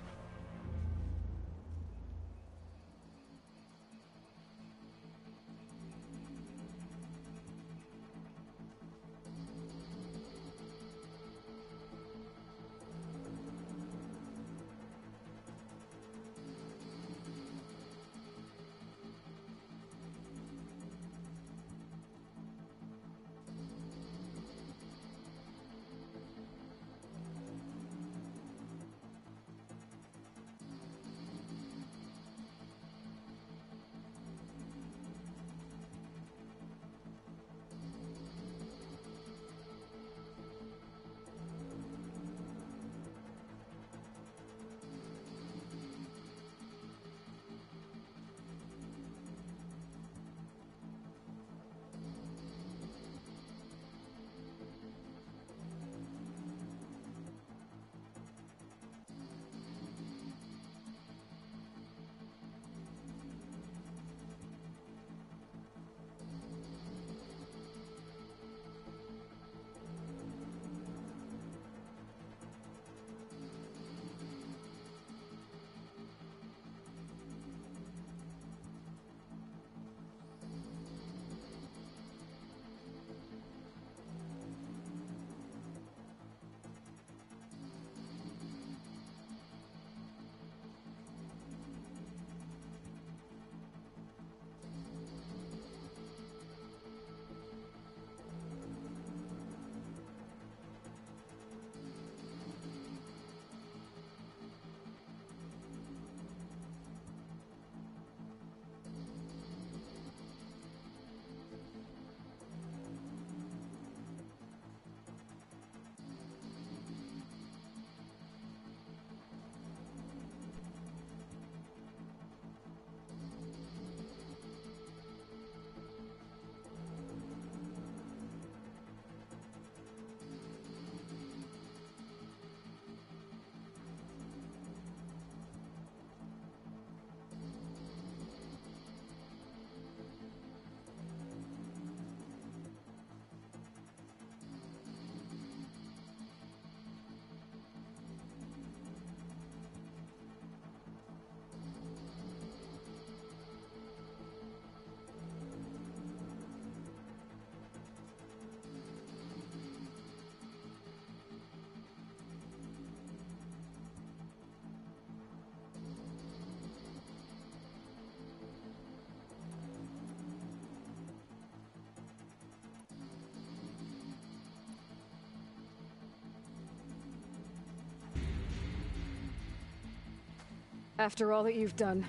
Speaker 3: After all that you've done,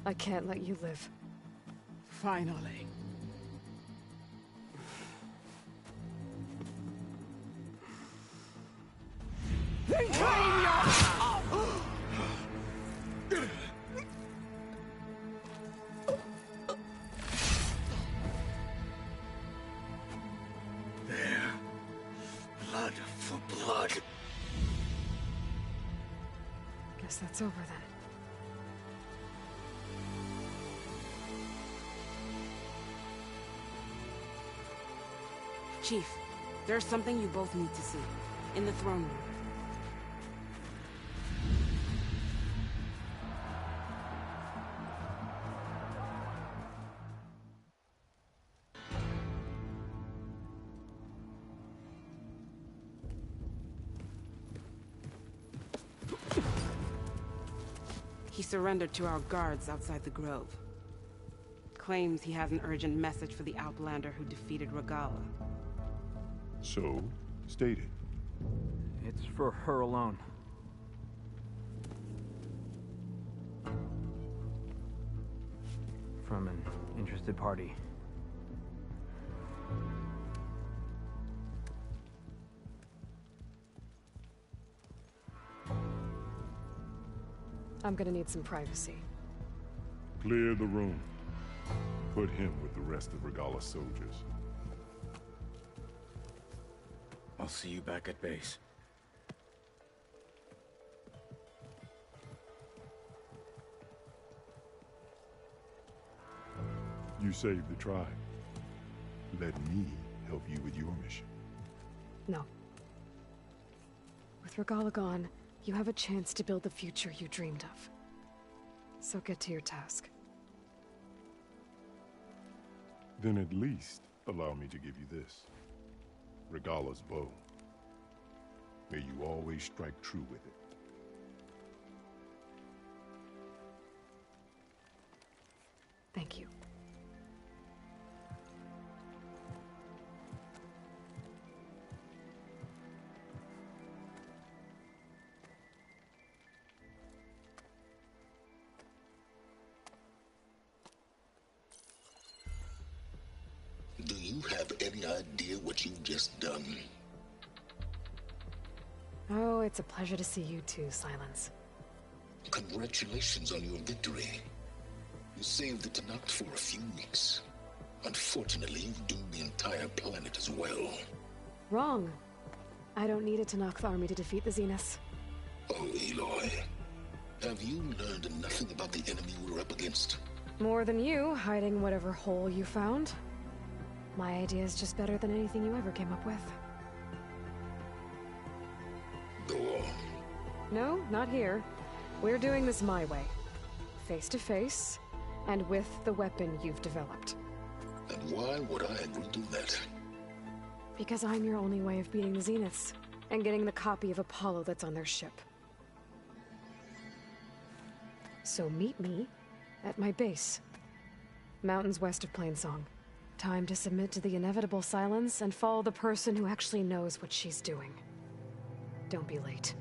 Speaker 3: I can't let you live.
Speaker 18: Finally. Then claim your...
Speaker 10: There. Blood for blood.
Speaker 3: Guess that's over then.
Speaker 15: Chief, there's something you both need to see. In the throne room. He surrendered to our guards outside the grove. Claims he has an urgent message for the Outlander who defeated Regalla.
Speaker 2: So, state it.
Speaker 17: It's for her alone. From an interested party.
Speaker 3: I'm gonna need some privacy.
Speaker 2: Clear the room. Put him with the rest of Regalla's soldiers.
Speaker 4: I'll see you back at base.
Speaker 2: You saved the tribe. Let me help you with your mission.
Speaker 3: No. With Regalla gone, you have a chance to build the future you dreamed of. So get to your task.
Speaker 2: Then at least allow me to give you this. Regalla's bow. May you always strike true with it.
Speaker 3: Thank you.
Speaker 5: Do you have any idea what you've just done?
Speaker 3: Oh, it's a pleasure to see you too, Silence.
Speaker 5: Congratulations on your victory. You saved the Tenakth for a few weeks. Unfortunately, you've doomed the entire planet as well.
Speaker 3: Wrong. I don't need a Tenakth army to defeat the Zeniths.
Speaker 5: Oh, Aloy. Have you learned nothing about the enemy we're up against?
Speaker 3: More than you, hiding whatever hole you found. My idea is just better than anything you ever came up with.
Speaker 5: Go on.
Speaker 3: No, not here. We're doing this my way. Face to face, and with the weapon you've developed.
Speaker 5: And why would I agree to that?
Speaker 3: Because I'm your only way of beating the Zeniths, and getting the copy of Apollo that's on their ship. So meet me at my base. Mountains west of Plainsong. Time to submit to the inevitable silence and follow the person who actually knows what she's doing. Don't be late.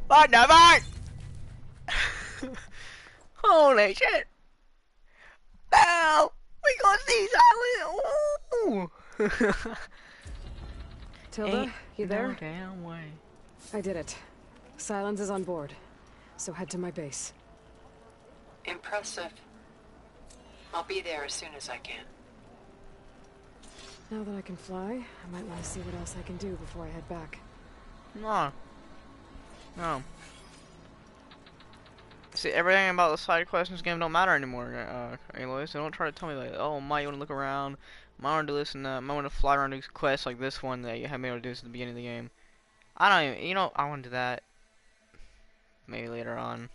Speaker 1: What the fuck? Holy shit! Now we gonna see Silence.
Speaker 3: Tilda, you there?
Speaker 1: No damn way.
Speaker 3: I did it. Silence is on board. So head to my base.
Speaker 16: Impressive. I'll be there as soon as I can.
Speaker 3: Now that I can fly, I might want to see what else I can do before I head back.
Speaker 1: No. No. See, everything about the side quests in this game don't matter anymore, Aloy, so don't try to tell me like, oh, might want to look around, might want to do this and that, might want to fly around these quests like this one that you had me able to do this at the beginning of the game. I don't even, you know, I want to do that maybe later on.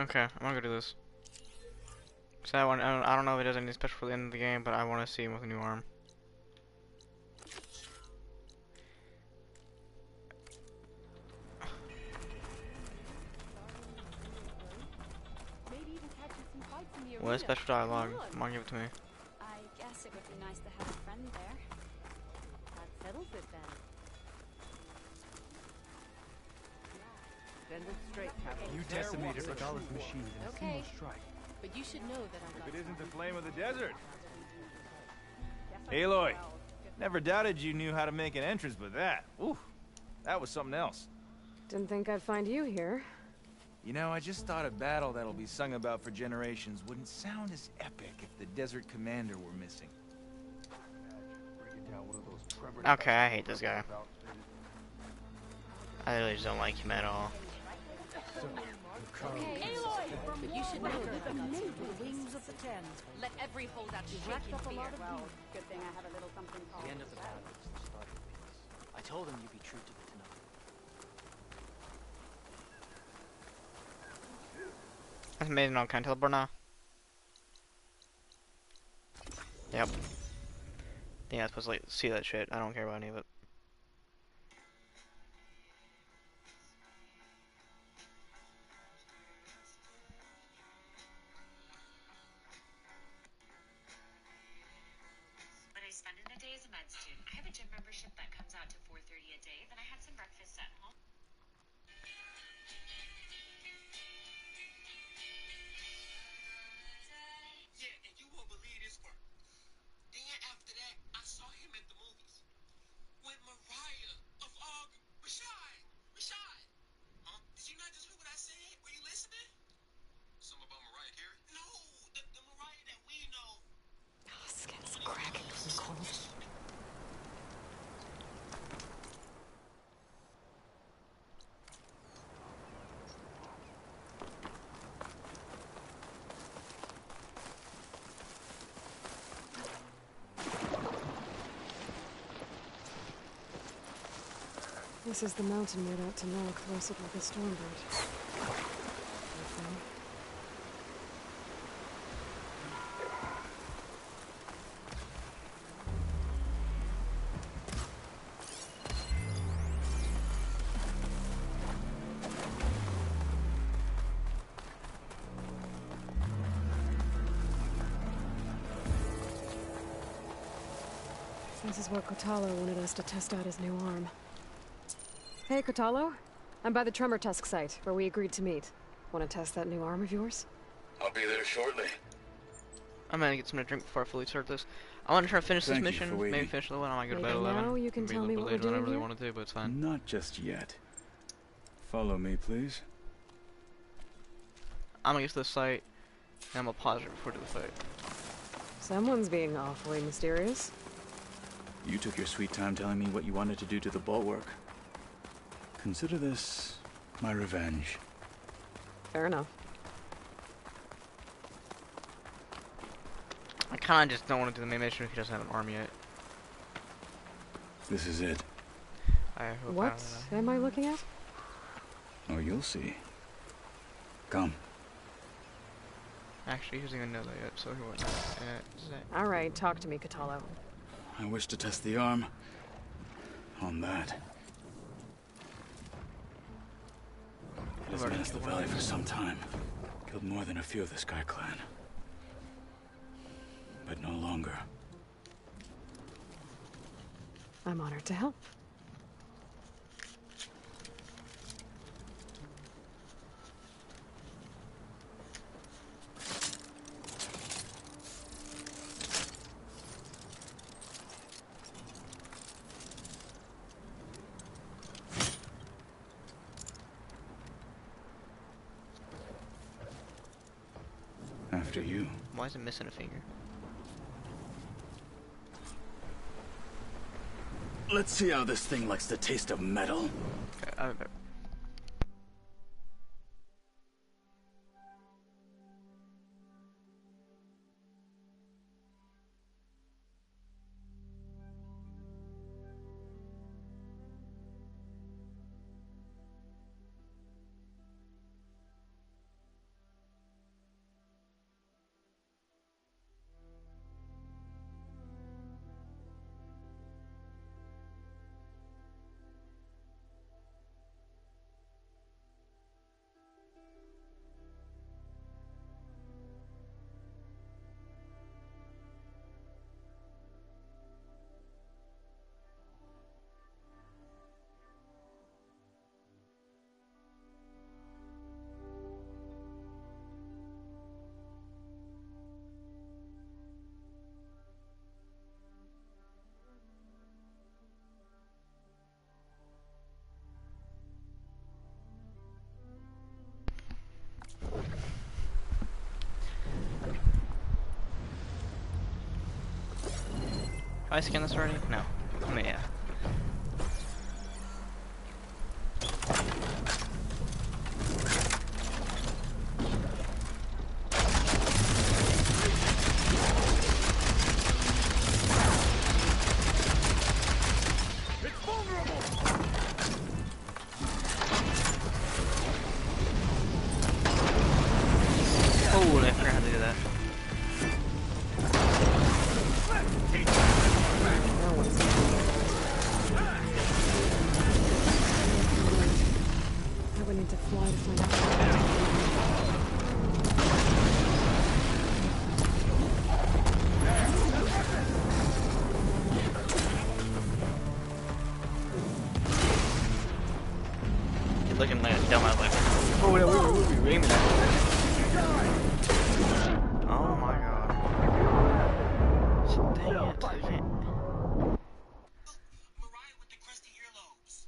Speaker 1: Okay, I'm gonna go do this. So I don't know if it does anything special for the end of the game, but I want to see him with a new arm. What is special dialogue? Come on, give it to me.
Speaker 14: I guess it would be nice to have a friend there. That settles it then.
Speaker 17: Send it straight, Captain. You decimated Regala's machines in a single strike.
Speaker 21: But you should know that I
Speaker 23: If it isn't the flame of the desert. Aloy, never doubted you knew how to make an entrance, but that, ooh, that was something else.
Speaker 3: Didn't think I'd find you here.
Speaker 23: You know, I just thought a battle that'll be sung about for generations wouldn't sound as epic if the Desert Commander were missing.
Speaker 1: Okay, I hate this guy. I really just don't like him at all.
Speaker 21: Okay, Aloy! But you should know that I got the wings of the ten. Let every holdout shake in fear.
Speaker 14: Well, good thing I have a little something called
Speaker 17: The end of the battle is the start of peace. I told him you'd be true to the Tenakth.
Speaker 1: That's amazing. Can I teleport now? Yep. I think I'm supposed to like see that shit. I don't care about any of it.
Speaker 24: What I spend in a day as a med student, I have a gym membership that comes out to $4.30 a day. Then I have some breakfast at home.
Speaker 10: Yeah, and you won't believe this part. Then after that, I saw him at the movies with Mariah of all Rashad. Huh? Did you not just hear what I said? Were you listening? Something about Mariah Carey? No, the Mariah that we know.
Speaker 3: Oh, skin's cracking from the cold. This is the mountain made out to knock, rustled like a stormbird. This is where Kotalo wanted us to test out his new arm. Hey, Kotalo. I'm by the Tremor Tusk site, where we agreed to meet. Want to test that new arm of yours?
Speaker 4: I'll be there shortly.
Speaker 1: I'm gonna get something to drink before I fully start this. I want to try to finish this
Speaker 4: Thank you
Speaker 1: mission.
Speaker 4: for waiting.
Speaker 1: Maybe finish the one. I might go to
Speaker 3: Maybe
Speaker 1: bed at 11.
Speaker 3: now you can
Speaker 1: Maybe
Speaker 3: tell
Speaker 1: a
Speaker 3: me
Speaker 1: little
Speaker 3: what
Speaker 1: bit
Speaker 3: we're
Speaker 1: later when I
Speaker 3: doing
Speaker 1: really
Speaker 3: here?
Speaker 1: want to do, but it's fine.
Speaker 4: Not just yet. Follow me, please.
Speaker 1: I'm gonna get to the site, and I'm gonna pause it before I do the fight.
Speaker 3: Someone's being awfully mysterious.
Speaker 4: You took your sweet time telling me what you wanted to do to the bulwark. Consider this my revenge.
Speaker 3: Fair enough.
Speaker 1: I kind of just don't want to do the main mission if he doesn't have an arm yet.
Speaker 4: This is it.
Speaker 1: I hope
Speaker 3: What am I looking at?
Speaker 4: Oh, you'll see. Come.
Speaker 1: Actually, he doesn't even know that yet, so he won't know that.
Speaker 3: All right, talk to me, Kotalo.
Speaker 4: I wish to test the arm on that. It has menaced the valley for some time. Killed more than a few of the Sky Clan. But no longer.
Speaker 3: I'm honored to help.
Speaker 4: After you.
Speaker 1: Why is it missing a finger?
Speaker 4: Let's see how this thing likes the taste of metal.
Speaker 1: Okay, I scanned this already? No. I mean, yeah. Oh, I forgot how to do that.
Speaker 3: I would need to fly to find out.
Speaker 1: You're looking like a dumb. I was like, oh, wait, we aiming at? Oh my god. Dang it. I can't.
Speaker 10: Mariah with the crusty earlobes.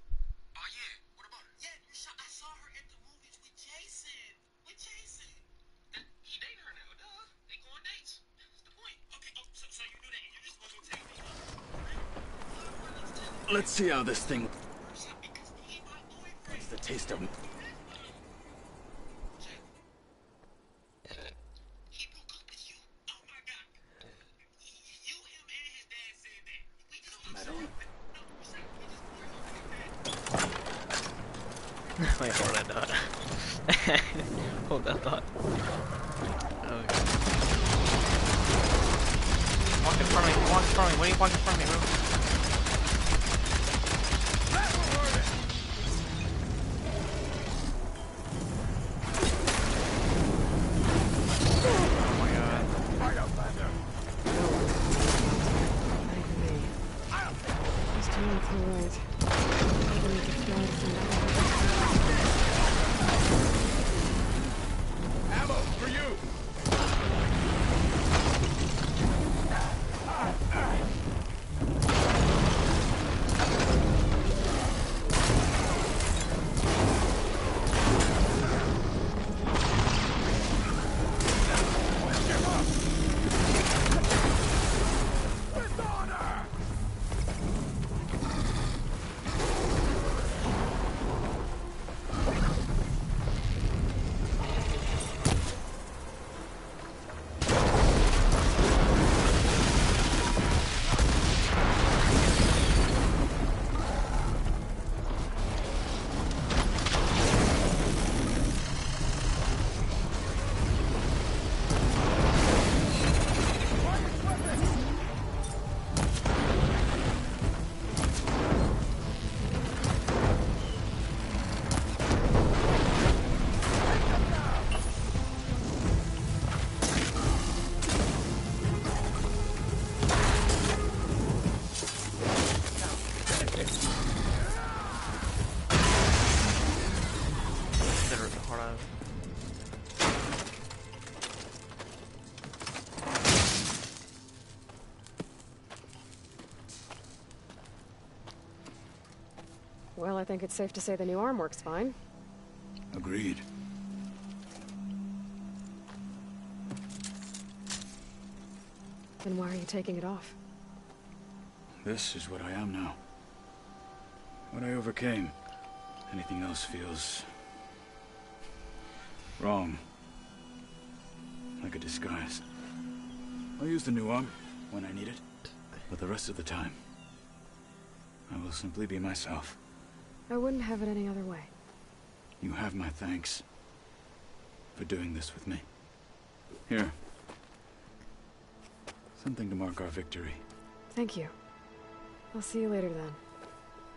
Speaker 10: Oh yeah, what about her? Yeah, I saw her at the movies with Jason. With Jason. He dating her now, duh. They go on dates. That's the point. Okay, oh, so you knew that and you just wasn't gonna tell me, huh?
Speaker 4: Let's see how this thing... What's the taste of...
Speaker 1: Wait, hold that thought. Hold that thought. Okay. Walk in front of me, walk in front of me. What are you walking in front of me, bro? Oh my god.
Speaker 3: Just turn off the right. I would need to fly to find out.
Speaker 4: Ammo for you!
Speaker 3: Well, I think it's safe to say the new arm works fine.
Speaker 4: Agreed.
Speaker 3: Then why are you taking it off?
Speaker 4: This is what I am now. What I overcame. Anything else feels... wrong. Like a disguise. I'll use the new arm when I need it. But the rest of the time, I will simply be myself.
Speaker 3: I wouldn't have it any other way.
Speaker 4: You have my thanks for doing this with me. Here. Something to mark our victory.
Speaker 3: Thank you. I'll see you later then.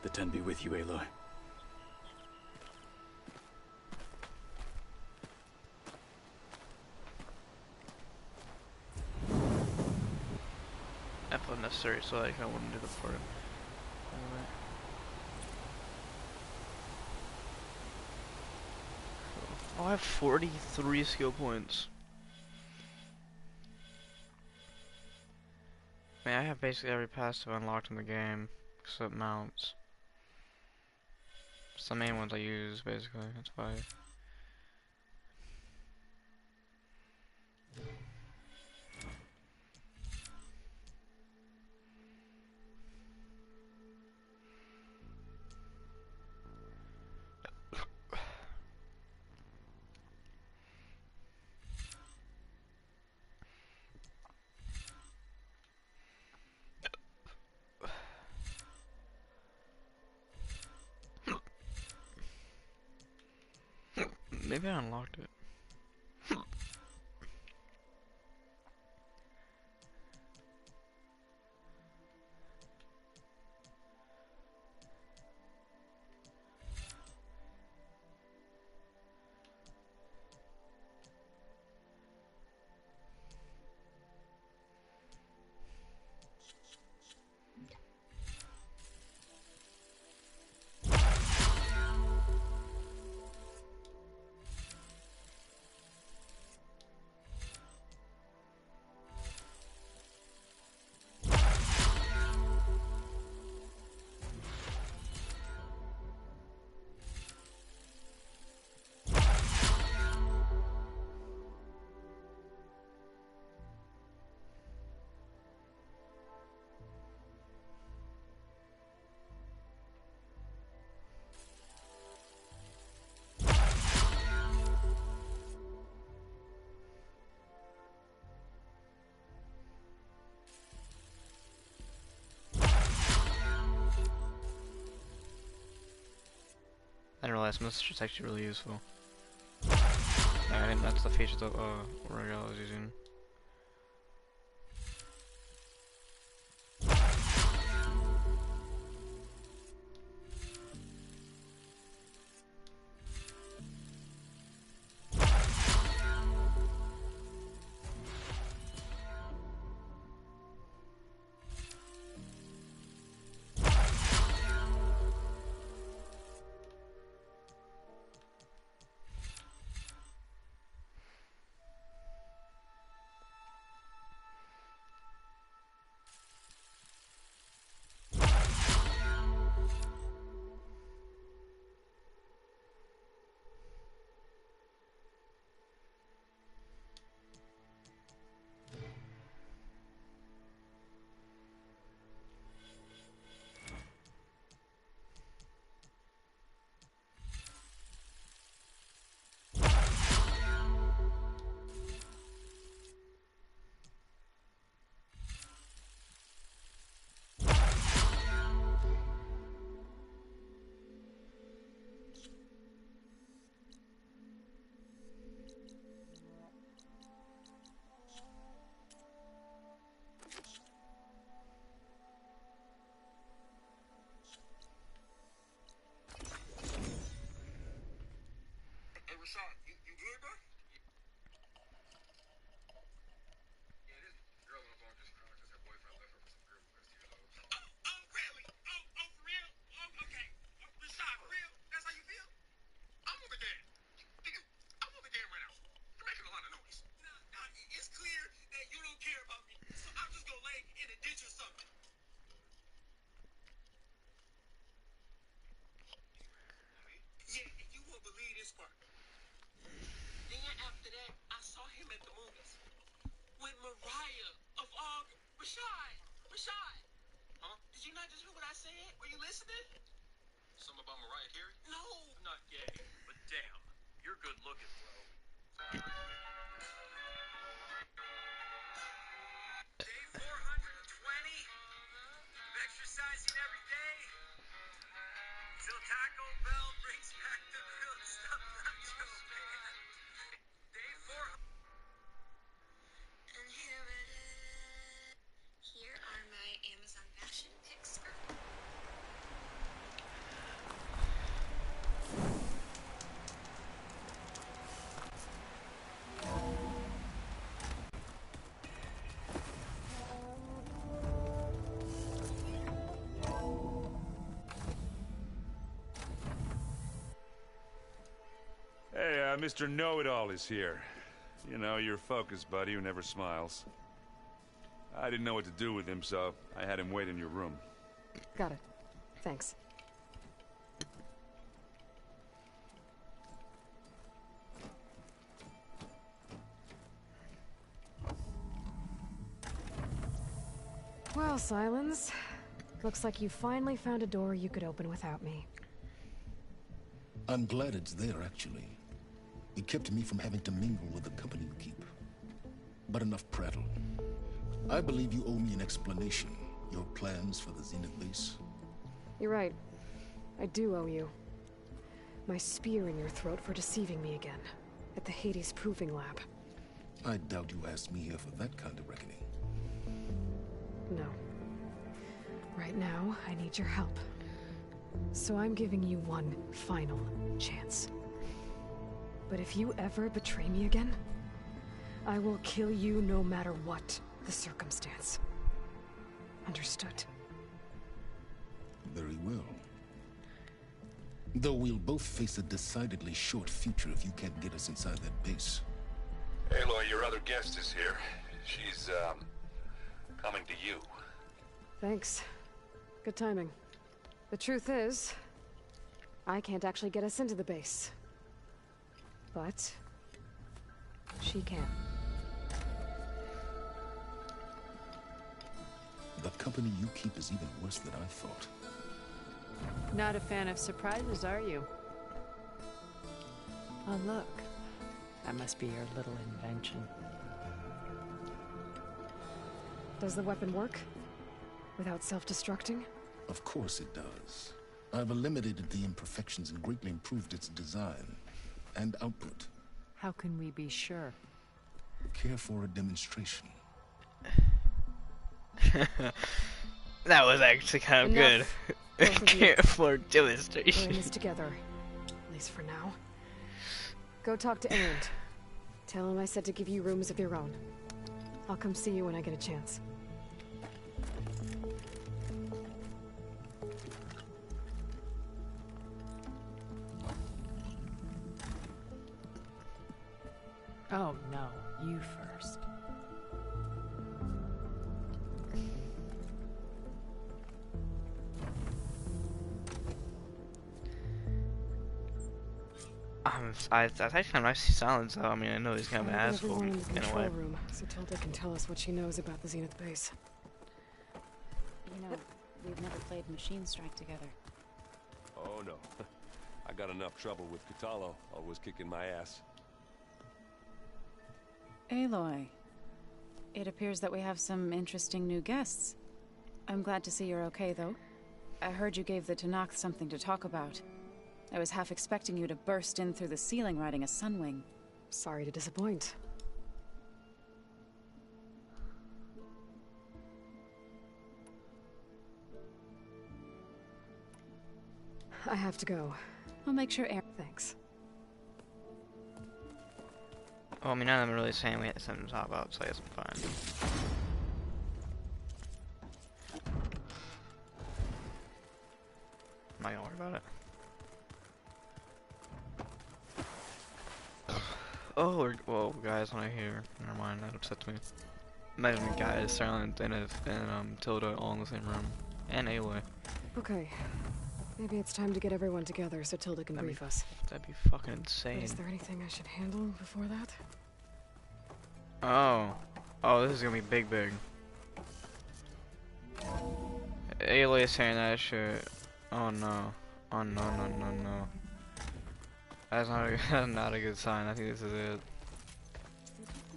Speaker 4: The Ten be with you, Aloy.
Speaker 1: That's unnecessary, so I wouldn't do the part. Anyway. Oh, I have 43 skill points. I mean, I have basically every passive unlocked in the game, except mounts. It's the main ones I use, basically. That's 5. Maybe I unlocked it. I didn't realize message is actually really useful. I think that's the feature that Royale is using.
Speaker 10: Rashad, you good, bro? Yeah, this girl on the phone just cried because her boyfriend left her for some girl who has tears. Oh, really? Oh, for real? Oh, okay. Rashad, for real? That's how you feel? I'm on the game. I'm on the game right now. You're making a lot of noise. Nah, it's clear that you don't care about me, so I'm just gonna lay in a ditch or something. Yeah, and you won't believe this part. Then after that, I saw him at the movies with Mariah of all Rashad. Huh? Did you not just hear what I said? Were you listening? Something about Mariah Carey? No. I'm not gay, but damn, you're good looking, bro. Day 420 of exercising every day till Taco Bell brings back the grilled stuffed nacho, man. Day 4. And here it is. Here are my Amazon fashion picks for
Speaker 12: Hey, Mr. Know-It-All is here. You know, your focus buddy who never smiles. I didn't know what to do with him, so I had him wait in your room.
Speaker 3: Got it. Thanks. Well, Silence. Looks like you finally found a door you could open without me.
Speaker 5: I'm glad it's there, actually. It kept me from having to mingle with the company you keep. But enough prattle. I believe you owe me an explanation. Your plans for the Zenith base?
Speaker 3: You're right. I do owe you. My spear in your throat for deceiving me again. At the Hades Proving Lab.
Speaker 5: I doubt you asked me here for that kind of reckoning.
Speaker 3: No. Right now, I need your help. So I'm giving you one final chance. But if you ever betray me again, I will kill you no matter what the circumstance. Understood?
Speaker 5: Very well. Though we'll both face a decidedly short future if you can't get us inside that base.
Speaker 12: Aloy, your other guest is here. She's, coming to you.
Speaker 3: Thanks. Good timing. The truth is, I can't actually get us into the base. But she can.
Speaker 5: The company you keep is even worse than I thought.
Speaker 7: Not a fan of surprises, are you? Oh, look. That must be your little invention.
Speaker 3: Does the weapon work? Without self-destructing?
Speaker 5: Of course it does. I've eliminated the imperfections and greatly improved its design and output.
Speaker 7: How can we be sure?
Speaker 5: Care for a demonstration?
Speaker 1: That was actually kind of good. Care for a demonstration.
Speaker 3: We're in this together. At least for now. Go talk to Erend. Tell him I said to give you rooms of your own. I'll come see you when I get a chance.
Speaker 7: Oh, no. You first.
Speaker 1: That's actually kind of nice to see Silence, though. I mean, I know he's kind of an asshole
Speaker 3: Everyone in the
Speaker 1: in a
Speaker 3: control
Speaker 1: way.
Speaker 3: room, so Tilda can tell us what she knows about the Zenith base.
Speaker 19: You know, we've never played Machine Strike together.
Speaker 6: Oh no. I got enough trouble with Kotallo, always kicking my ass.
Speaker 19: Aloy, it appears that we have some interesting new guests. I'm glad to see you're okay, though. I heard you gave the Tenakth something to talk about. I was half expecting you to burst in through the ceiling riding a Sunwing.
Speaker 3: Sorry to disappoint. I have to go.
Speaker 19: I'll make sure
Speaker 3: Thanks.
Speaker 1: Well, I mean, none of them are really saying we had something to talk about, so I guess I'm fine. I'm not gonna worry about it. Oh, whoa, guys, when I hear. Never mind, that upsets me. Imagine guys, Silent, and Tilda all in the same room. And Aloy.
Speaker 3: Okay. Maybe it's time to get everyone together so Tilda can brief us.
Speaker 1: That'd be fucking insane.
Speaker 3: But is there anything I should handle before that?
Speaker 1: Oh. Oh, this is gonna be big. Aloy is saying that shit. Oh no. Oh no. That's not a good sign. I think this is it.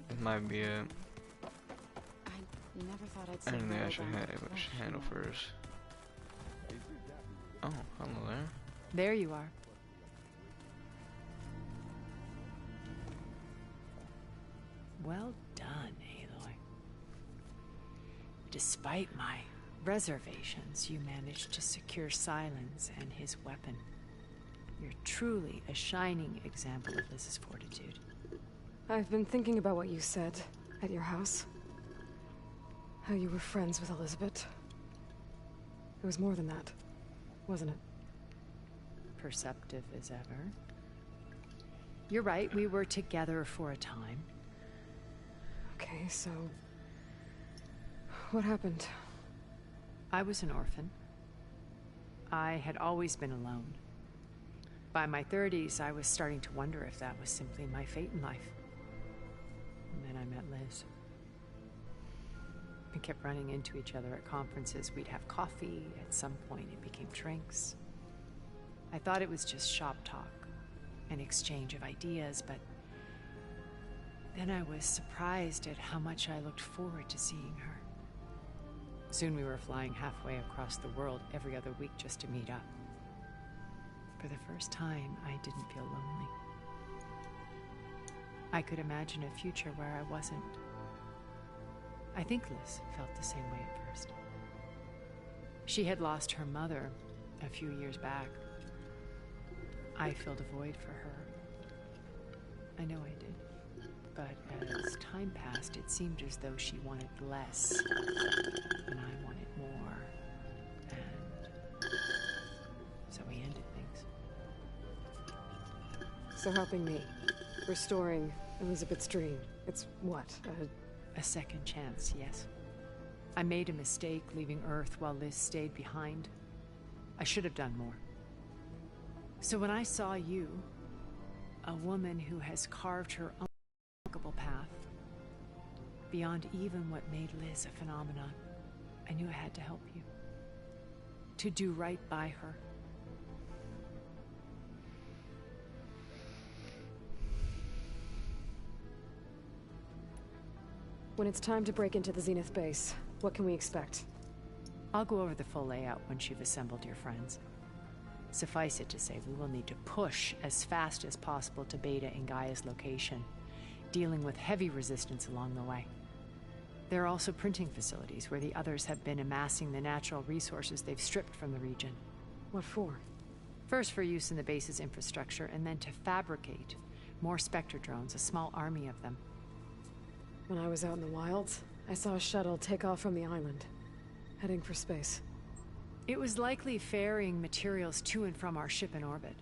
Speaker 1: This might be it.
Speaker 19: I never thought I'd say
Speaker 1: Anything I should
Speaker 19: that.
Speaker 1: handle first. Oh, hello there.
Speaker 7: There you are. Well done, Aloy. Despite my reservations, you managed to secure Silence and his weapon. You're truly a shining example of Liz's fortitude.
Speaker 3: I've been thinking about what you said at your house. How you were friends with Elizabeth. It was more than that, wasn't it?
Speaker 7: Perceptive as ever. You're right, we were together for a time.
Speaker 3: Okay, so... what happened?
Speaker 7: I was an orphan. I had always been alone. By my 30s, I was starting to wonder if that was simply my fate in life. And then I met Liz. We kept running into each other at conferences. We'd have coffee. At some point, it became drinks. I thought it was just shop talk, an exchange of ideas, but then I was surprised at how much I looked forward to seeing her. Soon we were flying halfway across the world every other week just to meet up. For the first time, I didn't feel lonely. I could imagine a future where I wasn't. I think Liz felt the same way at first. She had lost her mother a few years back. I filled a void for her. I know I did. But as time passed, it seemed as though she wanted less, and I wanted more. And so we ended things.
Speaker 3: So helping me, restoring Elizabeth's dream, it's what,
Speaker 7: a second chance, yes. I made a mistake leaving Earth while Liz stayed behind. I should have done more. So when I saw you, a woman who has carved her own remarkable path, beyond even what made Liz a phenomenon, I knew I had to help you. To do right by her.
Speaker 3: When it's time to break into the Zenith base, what can we expect?
Speaker 7: I'll go over the full layout once you've assembled your friends. Suffice it to say, we will need to push as fast as possible to Beta and Gaia's location, dealing with heavy resistance along the way. There are also printing facilities where the others have been amassing the natural resources they've stripped from the region.
Speaker 3: What for?
Speaker 7: First for use in the base's infrastructure, and then to fabricate more Spectre drones, a small army of them.
Speaker 3: When I was out in the wilds, I saw a shuttle take off from the island, heading for space.
Speaker 7: It was likely ferrying materials to and from our ship in orbit.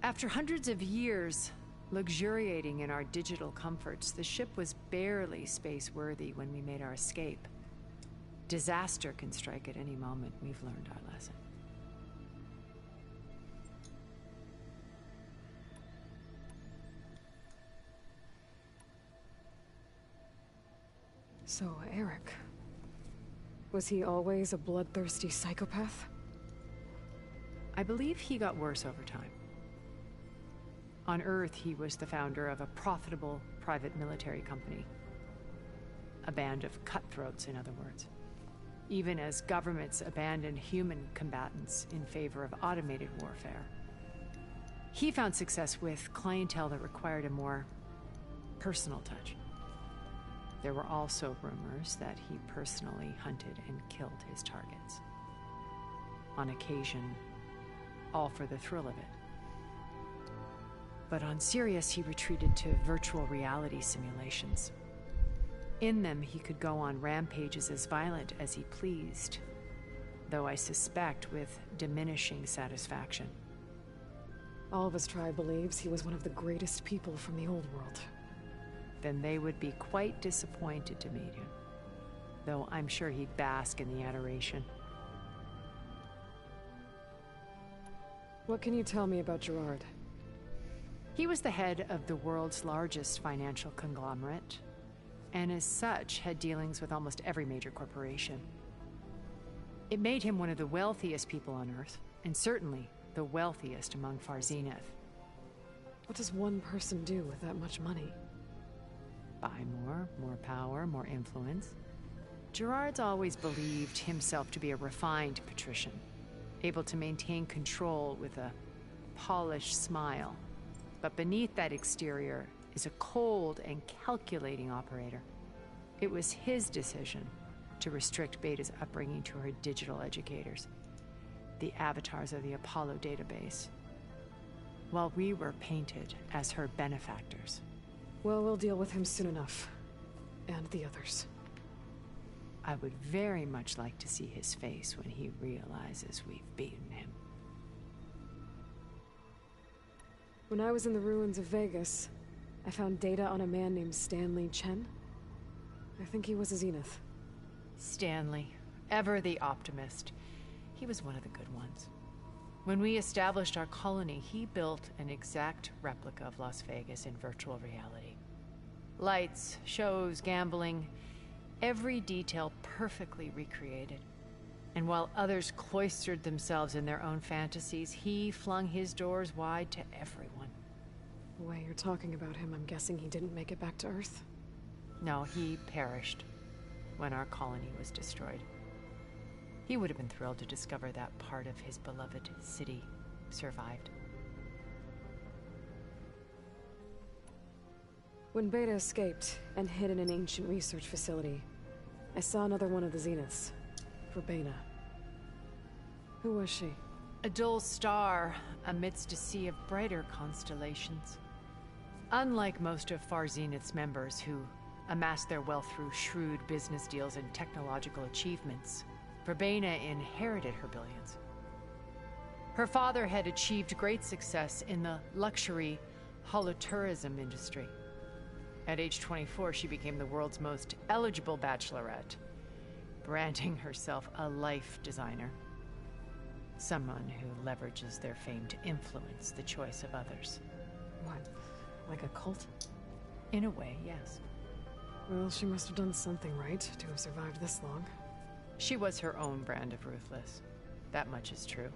Speaker 7: After hundreds of years luxuriating in our digital comforts, the ship was barely space-worthy when we made our escape. Disaster can strike at any moment. We've learned our lesson.
Speaker 3: So, Eric... was he always a bloodthirsty psychopath?
Speaker 7: I believe he got worse over time. On Earth, he was the founder of a profitable private military company. A band of cutthroats, in other words. Even as governments abandoned human combatants in favor of automated warfare. He found success with clientele that required a more personal touch. There were also rumors that he personally hunted and killed his targets. On occasion, all for the thrill of it. But on Sirius, he retreated to virtual reality simulations. In them, he could go on rampages as violent as he pleased, though I suspect with diminishing satisfaction.
Speaker 3: All of his tribe believes he was one of the greatest people from the old world.
Speaker 7: Then they would be quite disappointed to meet him, though I'm sure he'd bask in the adoration.
Speaker 3: What can you tell me about Gerard?
Speaker 7: He was the head of the world's largest financial conglomerate, and as such had dealings with almost every major corporation. It made him one of the wealthiest people on Earth, and certainly the wealthiest among Far Zenith.
Speaker 3: What does one person do with that much money?
Speaker 7: Buy more power, more influence. Gerard's always believed himself to be a refined patrician, able to maintain control with a polished smile. But beneath that exterior is a cold and calculating operator. It was his decision to restrict Beta's upbringing to her digital educators, the avatars of the Apollo database, while we were painted as her benefactors.
Speaker 3: Well, we'll deal with him soon enough. And the others.
Speaker 7: I would very much like to see his face when he realizes we've beaten him.
Speaker 3: When I was in the ruins of Vegas, I found data on a man named Stanley Chen. I think he was a Zenith.
Speaker 7: Stanley, ever the optimist. He was one of the good ones. When we established our colony, he built an exact replica of Las Vegas in virtual reality. Lights, shows, gambling, every detail perfectly recreated. And while others cloistered themselves in their own fantasies, he flung his doors wide to everyone.
Speaker 3: The way you're talking about him, I'm guessing he didn't make it back to Earth?
Speaker 7: No, he perished when our colony was destroyed. He would have been thrilled to discover that part of his beloved city survived.
Speaker 3: When Beta escaped and hid in an ancient research facility, I saw another one of the Zeniths, Verbena. Who was she?
Speaker 7: A dull star amidst a sea of brighter constellations. Unlike most of Far Zenith's members who amassed their wealth through shrewd business deals and technological achievements, Verbena inherited her billions. Her father had achieved great success in the luxury holotourism industry. At age 24, she became the world's most eligible bachelorette, branding herself a life designer. Someone who leverages their fame to influence the choice of others.
Speaker 3: What? Like a cult?
Speaker 7: In a way, yes.
Speaker 3: Well, she must have done something right to have survived this long.
Speaker 7: She was her own brand of ruthless. That much is true.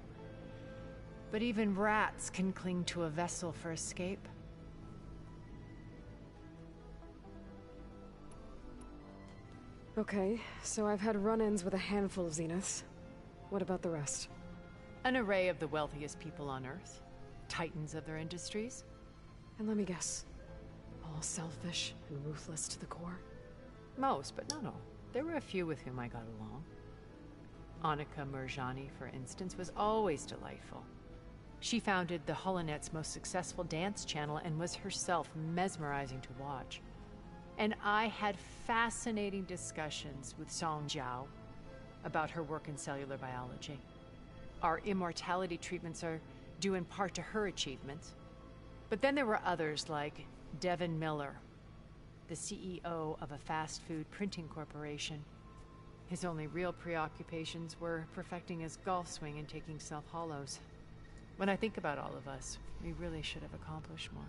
Speaker 7: But even rats can cling to a vessel for escape.
Speaker 3: Okay, so I've had run-ins with a handful of Zeniths. What about the rest?
Speaker 7: An array of the wealthiest people on Earth. Titans of their industries.
Speaker 3: And let me guess. All selfish and ruthless to the core?
Speaker 7: Most, but not all. There were a few with whom I got along. Annika Murjani, for instance, was always delightful. She founded the Holonet's most successful dance channel and was herself mesmerizing to watch. And I had fascinating discussions with Song Jiao about her work in cellular biology. Our immortality treatments are due in part to her achievements. But then there were others like Devin Miller, the CEO of a fast food printing corporation. His only real preoccupations were perfecting his golf swing and taking self-hollows. When I think about all of us, we really should have accomplished more.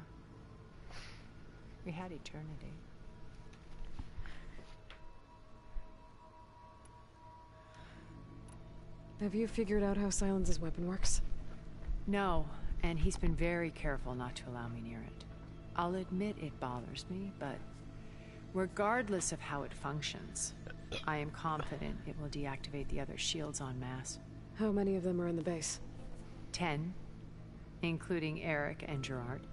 Speaker 7: We had eternity.
Speaker 3: Have you figured out how Silence's weapon works?
Speaker 7: No, and he's been very careful not to allow me near it. I'll admit it bothers me, but regardless of how it functions, I am confident it will deactivate the other shields en masse.
Speaker 3: How many of them are in the base?
Speaker 7: 10, including Eric and Gerard.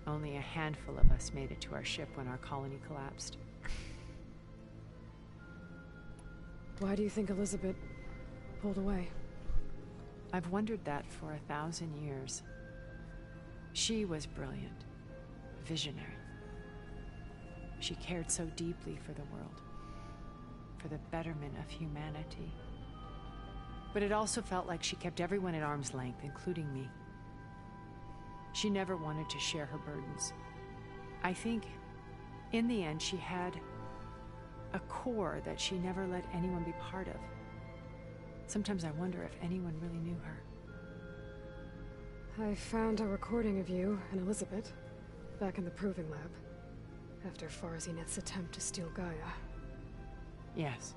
Speaker 7: Only a handful of us made it to our ship when our colony collapsed.
Speaker 3: Why do you think Elizabeth pulled away?
Speaker 7: I've wondered that for 1,000 years. She was brilliant, visionary. She cared so deeply for the world, for the betterment of humanity. But it also felt like she kept everyone at arm's length, including me. She never wanted to share her burdens. I think, in the end, she had a core that she never let anyone be part of. Sometimes I wonder if anyone really knew her.
Speaker 3: I found a recording of you and Elizabeth back in the Proving Lab after Far Zenith's attempt to steal Gaia.
Speaker 7: Yes.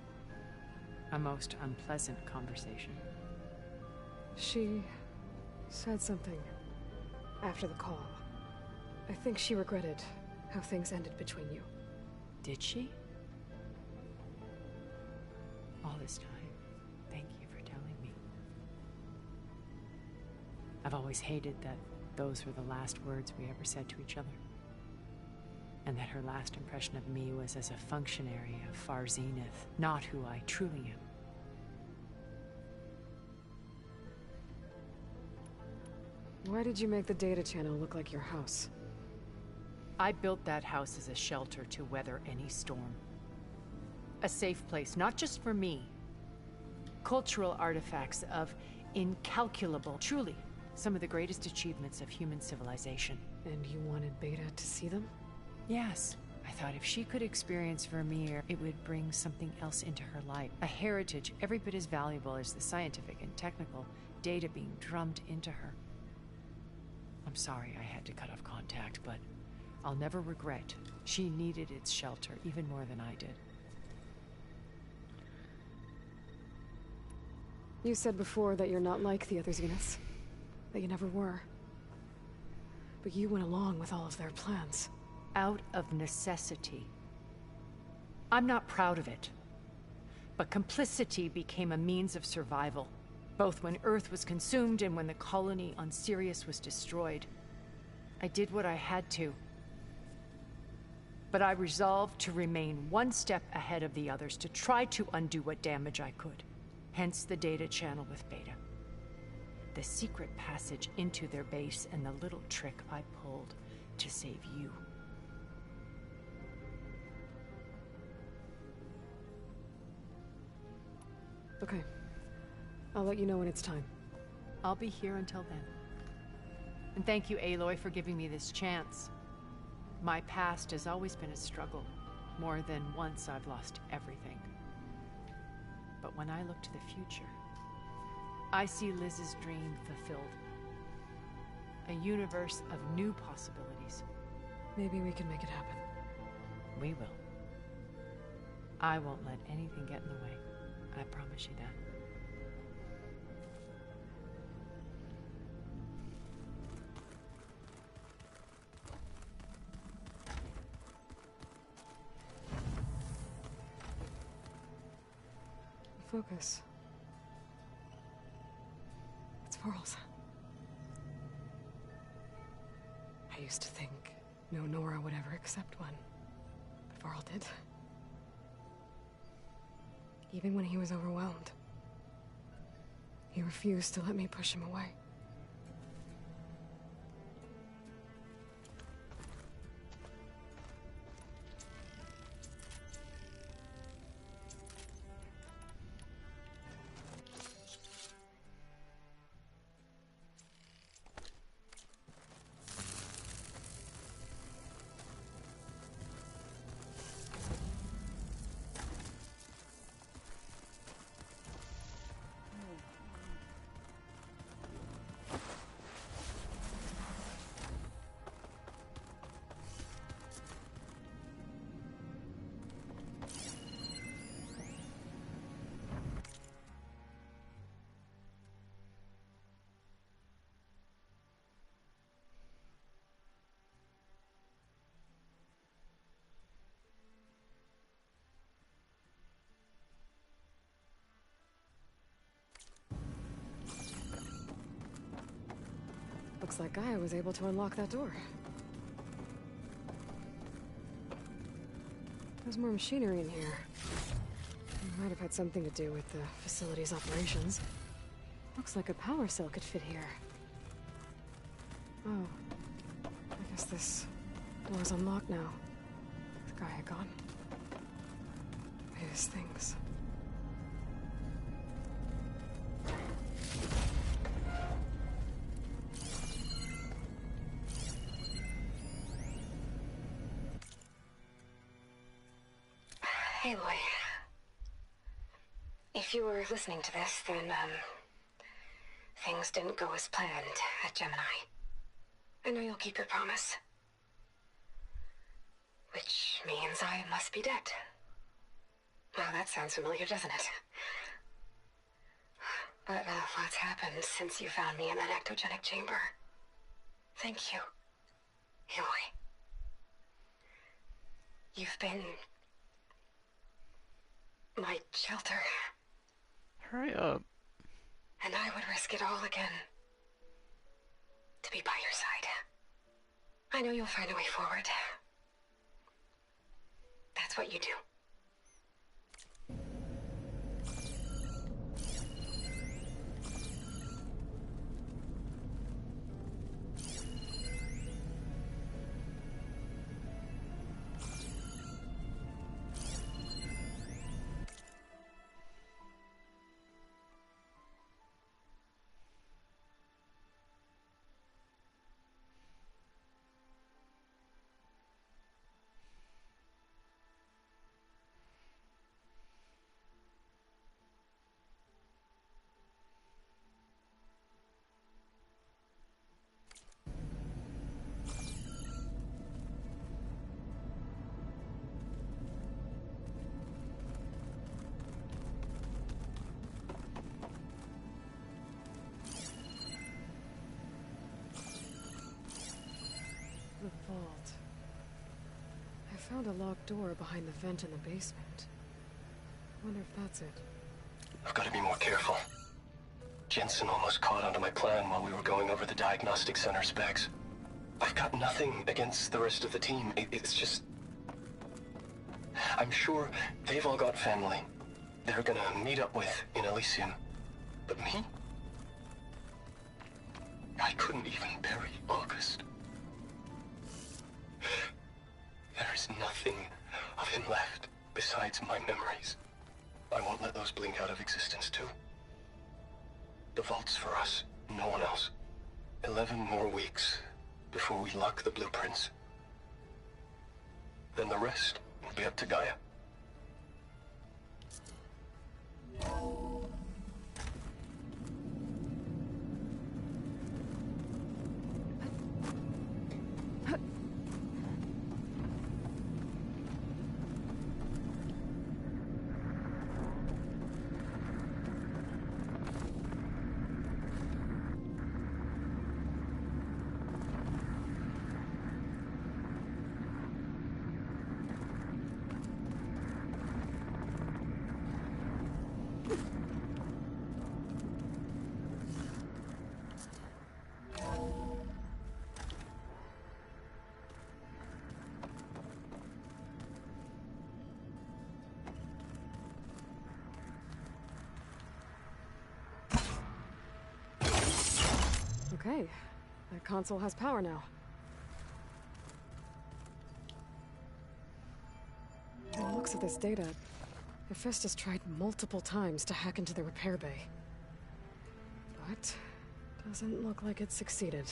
Speaker 7: A most unpleasant conversation.
Speaker 3: She said something after the call. I think she regretted how things ended between you.
Speaker 7: Did she? All this time, thank you for telling me. I've always hated that those were the last words we ever said to each other. And that her last impression of me was as a functionary of Far Zenith, not who I truly am.
Speaker 3: Why did you make the data channel look like your house?
Speaker 7: I built that house as a shelter to weather any storm. A safe place, not just for me. Cultural artifacts of incalculable, truly, some of the greatest achievements of human civilization.
Speaker 3: And you wanted Beta to see them?
Speaker 7: Yes. I thought if she could experience Vermeer, it would bring something else into her life. A heritage every bit as valuable as the scientific and technical data being drummed into her. I'm sorry I had to cut off contact, but I'll never regret. She needed its shelter even more than I did.
Speaker 3: You said before that you're not like the other Zeniths. That you never were. But you went along with all of their plans.
Speaker 7: Out of necessity. I'm not proud of it. But complicity became a means of survival. Both when Earth was consumed and when the colony on Sirius was destroyed. I did what I had to. But I resolved to remain one step ahead of the others, to try to undo what damage I could. Hence the data channel with Beta. The secret passage into their base and the little trick I pulled to save you.
Speaker 3: Okay. I'll let you know when it's time.
Speaker 7: I'll be here until then. And thank you, Aloy, for giving me this chance. My past has always been a struggle. More than once I've lost everything. But when I look to the future, I see Liz's dream fulfilled. A universe of new possibilities.
Speaker 3: Maybe we can make it happen.
Speaker 7: We will. I won't let anything get in the way. I promise you that.
Speaker 3: Focus. It's Varl's. I used to think no Nora would ever accept one, but Varl did. Even when he was overwhelmed, he refused to let me push him away. Looks like Gaia was able to unlock that door. There's more machinery in here. It might have had something to do with the facility's operations. Looks like a power cell could fit here. Oh. I guess this door's unlocked now. With Gaia gone. His things.
Speaker 11: Aloy. If you were listening to this, then, things didn't go as planned at Gemini. I know you'll keep your promise. Which means I must be dead. Well, that sounds familiar, doesn't it? But, what's happened since you found me in that ectogenic chamber? Thank you, Aloy. You've been my shelter.
Speaker 1: Hurry up.
Speaker 11: And I would risk it all again to be by your side. I know you'll find a way forward. That's what you do.
Speaker 3: The vault. I found a locked door behind the vent in the basement. Wonder if that's it.
Speaker 5: I've got to be more careful.
Speaker 8: Jensen almost caught onto my plan while we were going over the diagnostic center specs. I've got nothing against the rest of the team. It's just... I'm sure they've all got family they're gonna meet up with in Elysium. But me? I couldn't even bury August. There is nothing of him left besides my memories. I won't let those blink out of existence too. The vault's for us, no one else. 11 more weeks before we lock the blueprints. Then the rest will be up to Gaia.
Speaker 3: Okay, that console has power now. From the looks of this data, Hephaestus tried multiple times to hack into the repair bay. But doesn't look like it succeeded.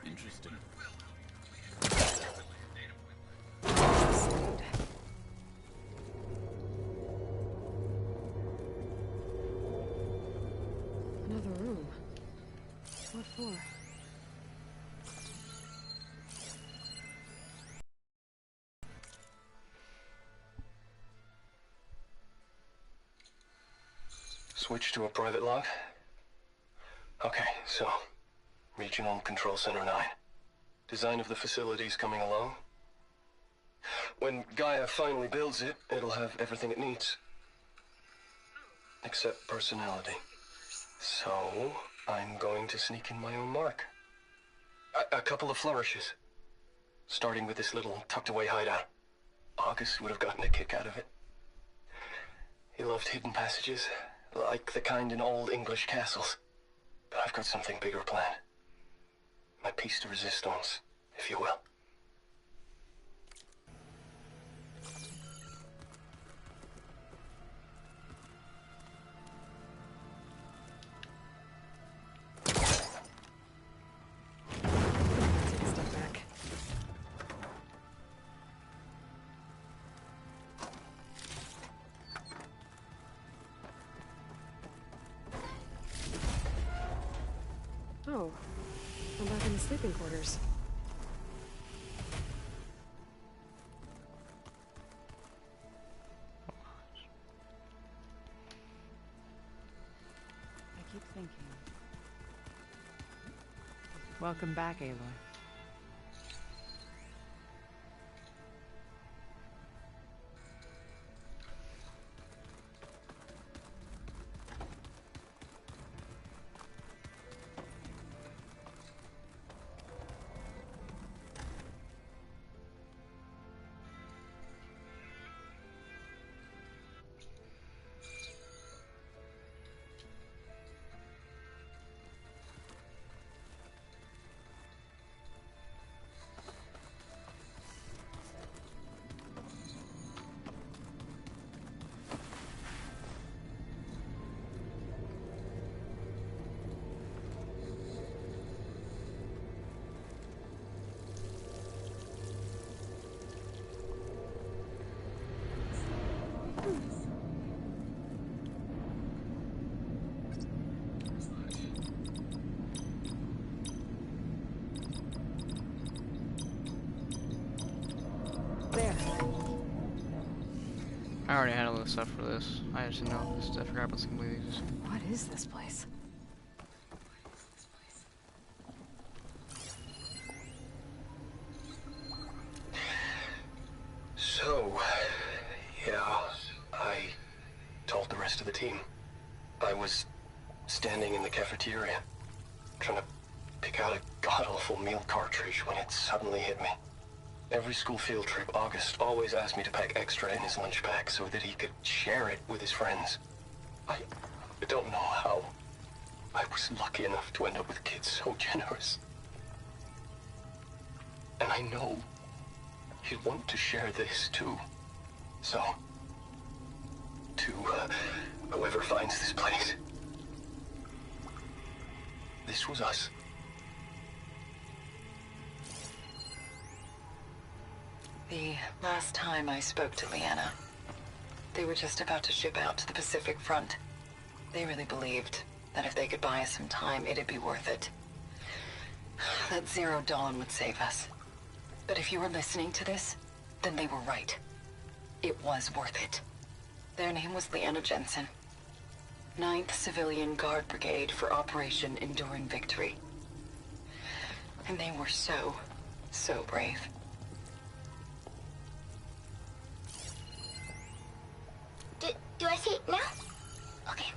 Speaker 4: Interesting.
Speaker 3: Another room. What for?
Speaker 8: Switch to a private log? Okay, so... Regional Control Center 9. Design of the facility's coming along. When Gaia finally builds it, it'll have everything it needs. Except personality. So, I'm going to sneak in my own mark. A couple of flourishes. Starting with this little tucked-away hideout. August would have gotten a kick out of it. He loved hidden passages, like the kind in old English castles. But I've got something bigger planned. My piece de resistance, if you will.
Speaker 3: Take a step back. Oh. I'm back in the sleeping quarters.
Speaker 7: I keep thinking. Welcome back, Aloy.
Speaker 3: There.
Speaker 1: I already had all the stuff for this. I just didn't know this. I forgot about this completely.
Speaker 3: What is this place?
Speaker 8: So, yeah, I told the rest of the team. I was standing in the cafeteria, trying to pick out a god-awful meal cartridge when it suddenly hit me. Every school field trip, August always asked me to pack extra in his lunch bag so that he could share it with his friends. I don't know how. I was lucky enough to end up with kids so generous. And I know he'd want to share this too. So, to whoever finds this place, this was us.
Speaker 16: The last time I spoke to Leanna, they were just about to ship out to the Pacific Front. They really believed that if they could buy us some time, it'd be worth it. That Zero Dawn would save us. But if you were listening to this, then they were right. It was worth it. Their name was Leanna Jensen. 9th Civilian Guard Brigade for Operation Enduring Victory. And they were so, so brave.
Speaker 9: Do I say it now? Okay.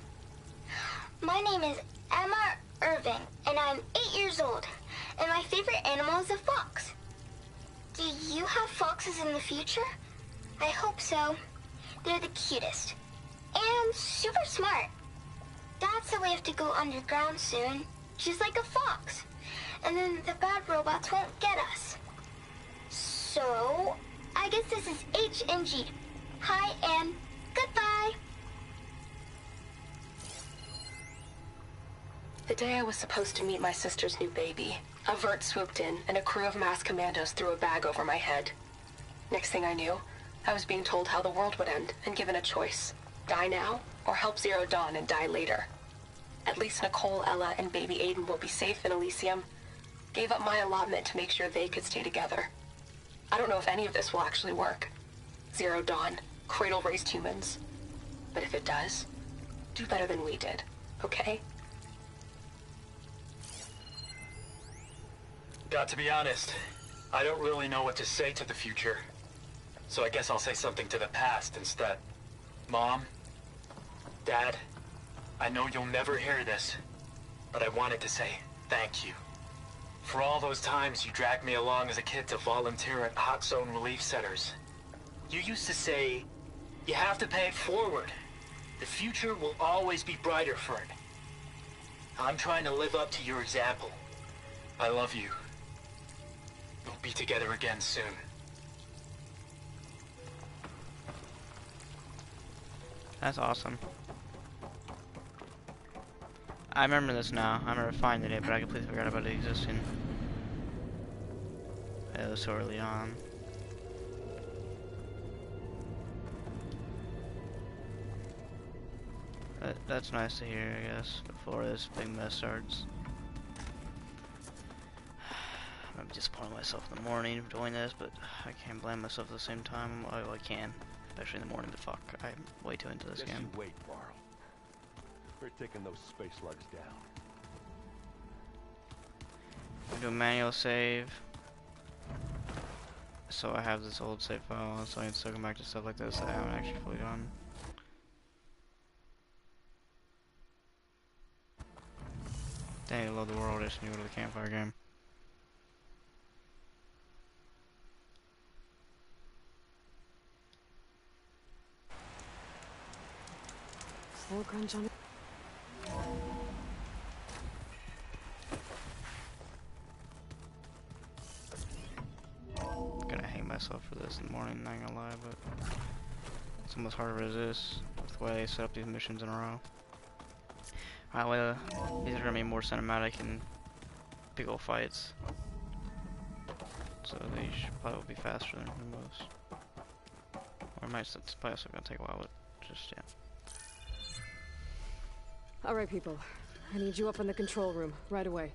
Speaker 9: My name is Emma Irving, and I'm 8 years old, and my favorite animal is a fox. Do you have foxes in the future? I hope so. They're the cutest. And super smart. Dad said we have to go underground soon, just like a fox. And then the bad robots won't get us. So, I guess this is H and G. Hi and goodbye.
Speaker 11: The day I was supposed to meet my sister's new baby, a vert swooped in and a crew of masked commandos threw a bag over my head. Next thing I knew, I was being told how the world would end and given a choice. Die now or help Zero Dawn and die later. At least Nicole, Ella, and baby Aiden will be safe in Elysium. Gave up my allotment to make sure they could stay together. I don't know if any of this will actually work. Zero Dawn, cradle-raised humans. But if it does, do better than we did, okay?
Speaker 13: Got to be honest, I don't really know what to say to the future. So I guess I'll say something to the past instead. Mom, Dad, I know you'll never hear this, but I wanted to say thank you. For all those times you dragged me along as a kid to volunteer at hot zone relief centers. You used to say, you have to pay it forward. The future will always be brighter for it. I'm trying to live up to your example. I love you. We'll be together again soon.
Speaker 1: That's awesome. I remember this now. I remember finding it, but I completely forgot about it existing. It was so early on. That's nice to hear, I guess, before this big mess starts. I'm disappointed myself in the morning for doing this, but I can't blame myself at the same time. Oh, I can. Especially in the morning, but fuck, I'm way too into this game.
Speaker 6: Wait, Varl. We're taking those space slugs down.
Speaker 1: Do a manual save. So I have this old save file, so I can still come back to stuff like this that I haven't actually fully done. Dang, I love the world. I just need to go to the campfire game.
Speaker 3: Slow crunch on it.
Speaker 1: Gonna hate myself for this in the morning, not gonna lie, but it's almost harder to resist with the way they set up these missions in a row. Alright, well, these are gonna be more cinematic and big ol' fights. So they should probably be faster than most. Or it might, it's probably still gonna take a while, but Just, yeah.
Speaker 3: All right, people. I need you up in the control room, right away.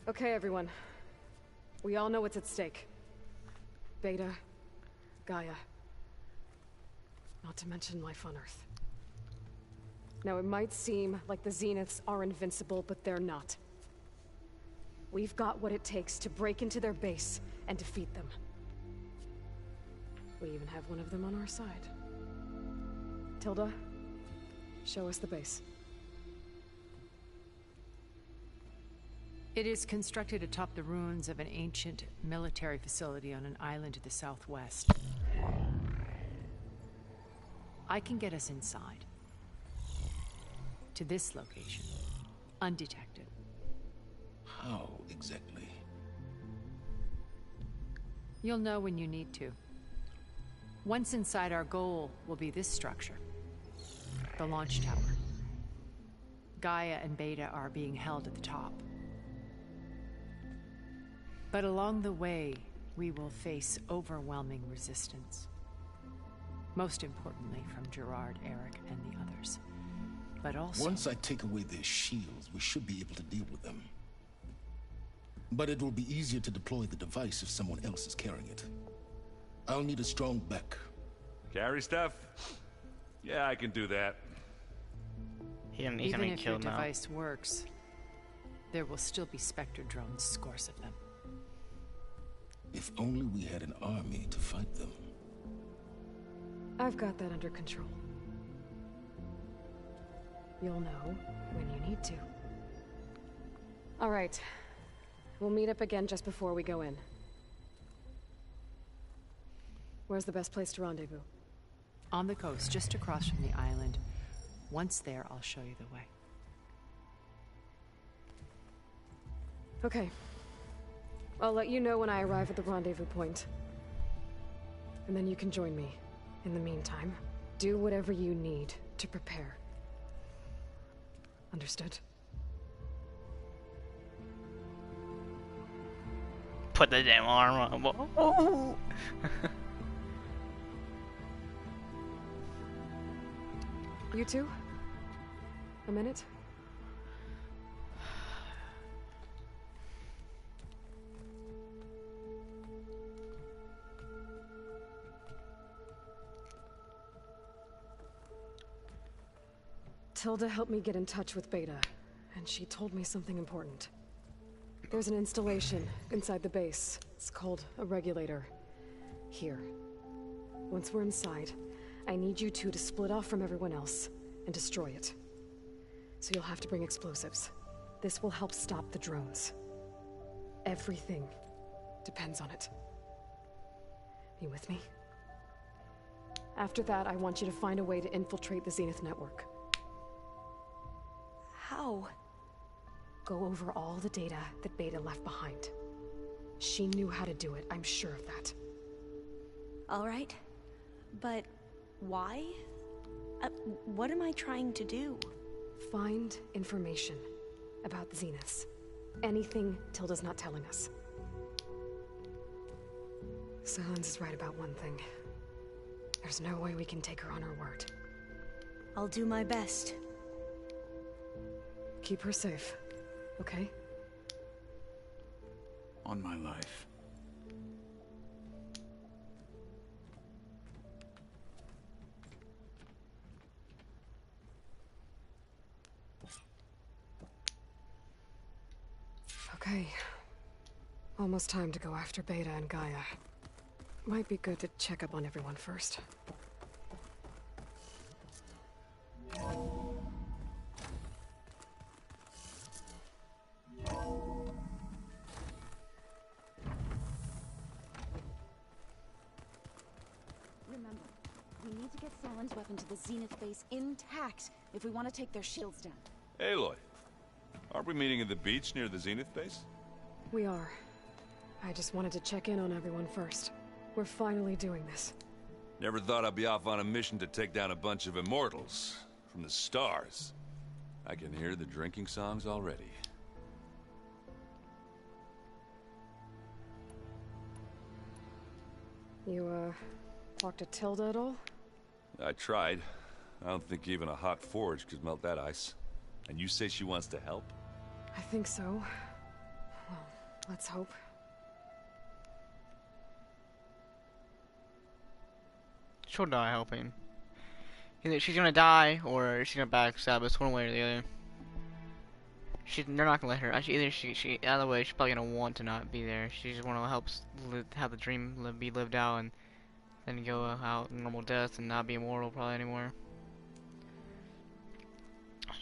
Speaker 3: Okay, everyone. We all know what's at stake. Beta, Gaia. Not to mention life on Earth. Now, it might seem like the Zeniths are invincible, but they're not. We've got what it takes to break into their base and defeat them. We even have one of them on our side. Tilda, show us the base.
Speaker 7: It is constructed atop the ruins of an ancient military facility on an island to the southwest. I can get us inside. To this location. Undetected.
Speaker 5: How exactly?
Speaker 7: You'll know when you need to. Once inside, our goal will be this structure. The launch tower. Gaia and Beta are being held at the top. But along the way, we will face overwhelming resistance. Most importantly from Gerard, Eric, and the others. But also...
Speaker 5: Once I take away their shields, we should be able to deal with them. But it will be easier to deploy the device if someone else is carrying it. I'll need a strong back.
Speaker 12: Carry stuff? Yeah, I can do that.
Speaker 7: Even if your device works, there will still be Spectre drones, scores of them.
Speaker 5: If only we had an army to fight them.
Speaker 3: I've got that under control. You'll know when you need to. All right. We'll meet up again just before we go in. Where's the best place to rendezvous?
Speaker 7: On the coast, just across from the island. Once there, I'll show you the way.
Speaker 3: Okay. I'll let you know when I arrive at the rendezvous point. And then you can join me. In the meantime, do whatever you need to prepare. Understood?
Speaker 1: Put the damn arm on. Oh.
Speaker 3: You two? A minute? Tilda helped me get in touch with Beta, and she told me something important. There's an installation inside the base. It's called a regulator. Here. Once we're inside, I need you two to split off from everyone else and destroy it. So you'll have to bring explosives. This will help stop the drones. Everything depends on it. You with me? After that, I want you to find a way to infiltrate the Zenith network.
Speaker 15: How?
Speaker 3: Go over all the data that Beta left behind. She knew how to do it, I'm sure of that.
Speaker 15: All right. But why? What am I trying to do?
Speaker 3: Find information about the Zeniths. Anything Tilda's not telling us. Sylens is right about one thing. There's no way we can take her on her word.
Speaker 15: I'll do my best.
Speaker 3: Keep her safe, okay?
Speaker 4: On my life.
Speaker 3: Okay. Almost time to go after Beta and Gaia. Might be good to check up on everyone first.
Speaker 19: Remember, we need to get Sylens' weapon to the Zenith base intact if we want to take their shields down.
Speaker 12: Aloy, aren't we meeting at the beach near the Zenith base?
Speaker 3: We are. I just wanted to check in on everyone first. We're finally doing this.
Speaker 12: Never thought I'd be off on a mission to take down a bunch of immortals from the stars. I can hear the drinking songs already.
Speaker 3: You, talked to Tilda at all?
Speaker 12: I tried. I don't think even a hot forge could melt that ice. And you say she wants to help?
Speaker 3: I think so. Well, let's hope.
Speaker 1: She'll die helping. Either she's gonna die or she's gonna backstab us one way or the other. They're not gonna let her. Actually, either she either way, she's probably gonna want to not be there. She just wanna help have the dream be lived out and then go out normal death and not be immortal probably anymore.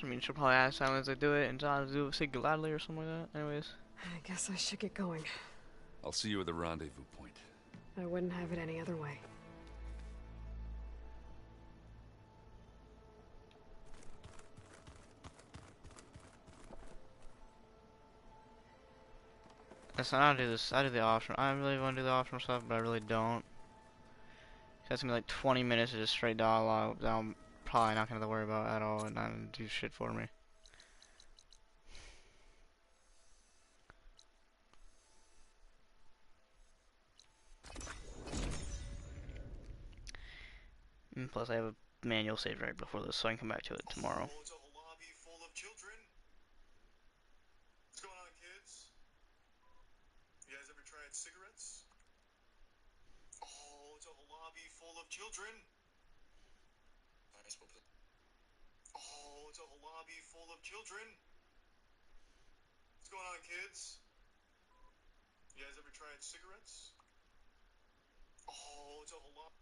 Speaker 1: I mean, she'll probably ask Silence to do it and Silence to say gladly or something like that. Anyways.
Speaker 3: I guess I should get going.
Speaker 12: I'll see you at the rendezvous point.
Speaker 3: I wouldn't have it any other way.
Speaker 1: Listen, I don't do this. I do the optional. I really want to do the optional stuff, but I really don't. That's gonna be like 20 minutes of just straight dialogue that I'm probably not gonna have to worry about at all and not gonna do shit for me. And plus, I have a manual save right before this, so I can come back to it tomorrow.
Speaker 2: Cigarettes? Oh, it's a lobby full of children. Oh, it's a lobby full of children. What's going on, kids? You guys ever tried cigarettes? Oh, it's a lobby.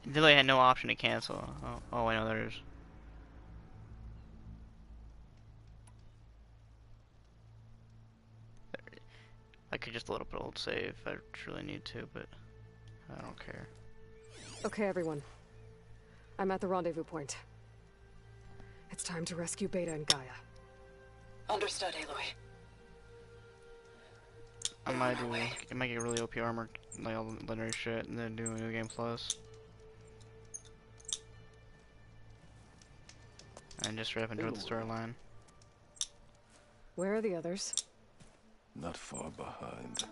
Speaker 2: They really had no option to cancel. Oh, I know there is. I could just load up an old save if I truly need to, but I don't care.
Speaker 3: Okay, everyone. I'm at the rendezvous point. It's time to rescue Beta and Gaia.
Speaker 11: Understood, Aloy.
Speaker 1: I might get really OP armor, like all the legendary shit, and then do a New Game Plus. And just straight up enjoy the storyline.
Speaker 3: Where are the others?
Speaker 5: Not far behind.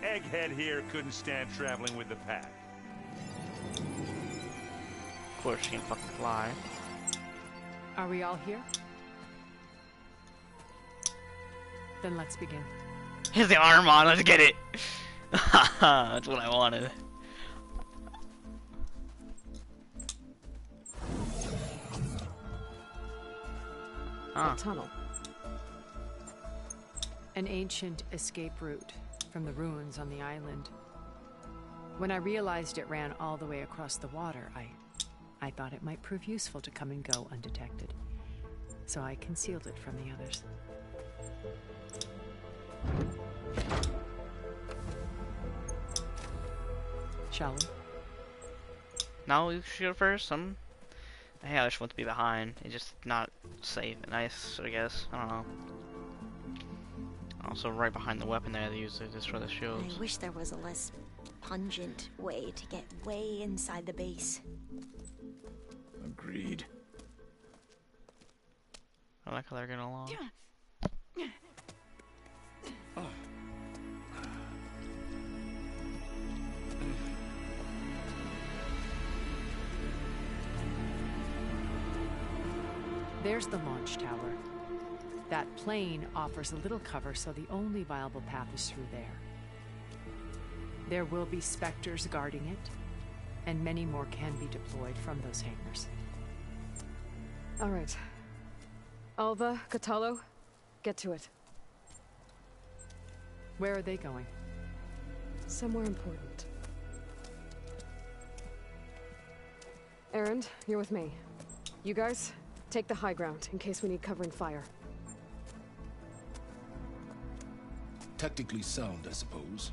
Speaker 18: Egghead here couldn't stand traveling with the pack.
Speaker 1: Of course, she can fucking fly.
Speaker 7: Are we all here? Then let's begin.
Speaker 1: Here's the arm on, let's get it! That's what I wanted.
Speaker 3: A tunnel.
Speaker 7: An ancient escape route from the ruins on the island. When I realized it ran all the way across the water, I thought it might prove useful to come and go undetected. So I concealed it from the others. Shall we?
Speaker 1: No, you should go first. Hey, I just want to be behind. It's just not safe and nice, I guess. I don't know. Also, right behind the weapon there they use to destroy the shields.
Speaker 20: I wish there was a less pungent way to get way inside the base.
Speaker 4: Agreed.
Speaker 1: I like how they're getting along.
Speaker 7: There's the launch tower. That plane offers a little cover, so the only viable path is through there. There will be Spectres guarding it, and many more can be deployed from those hangars.
Speaker 3: All right. Alva, Kotallo, get to it.
Speaker 7: Where are they going?
Speaker 3: Somewhere important. Erend, you're with me. You guys, take the high ground in case we need covering fire.
Speaker 5: Tactically sound, I suppose.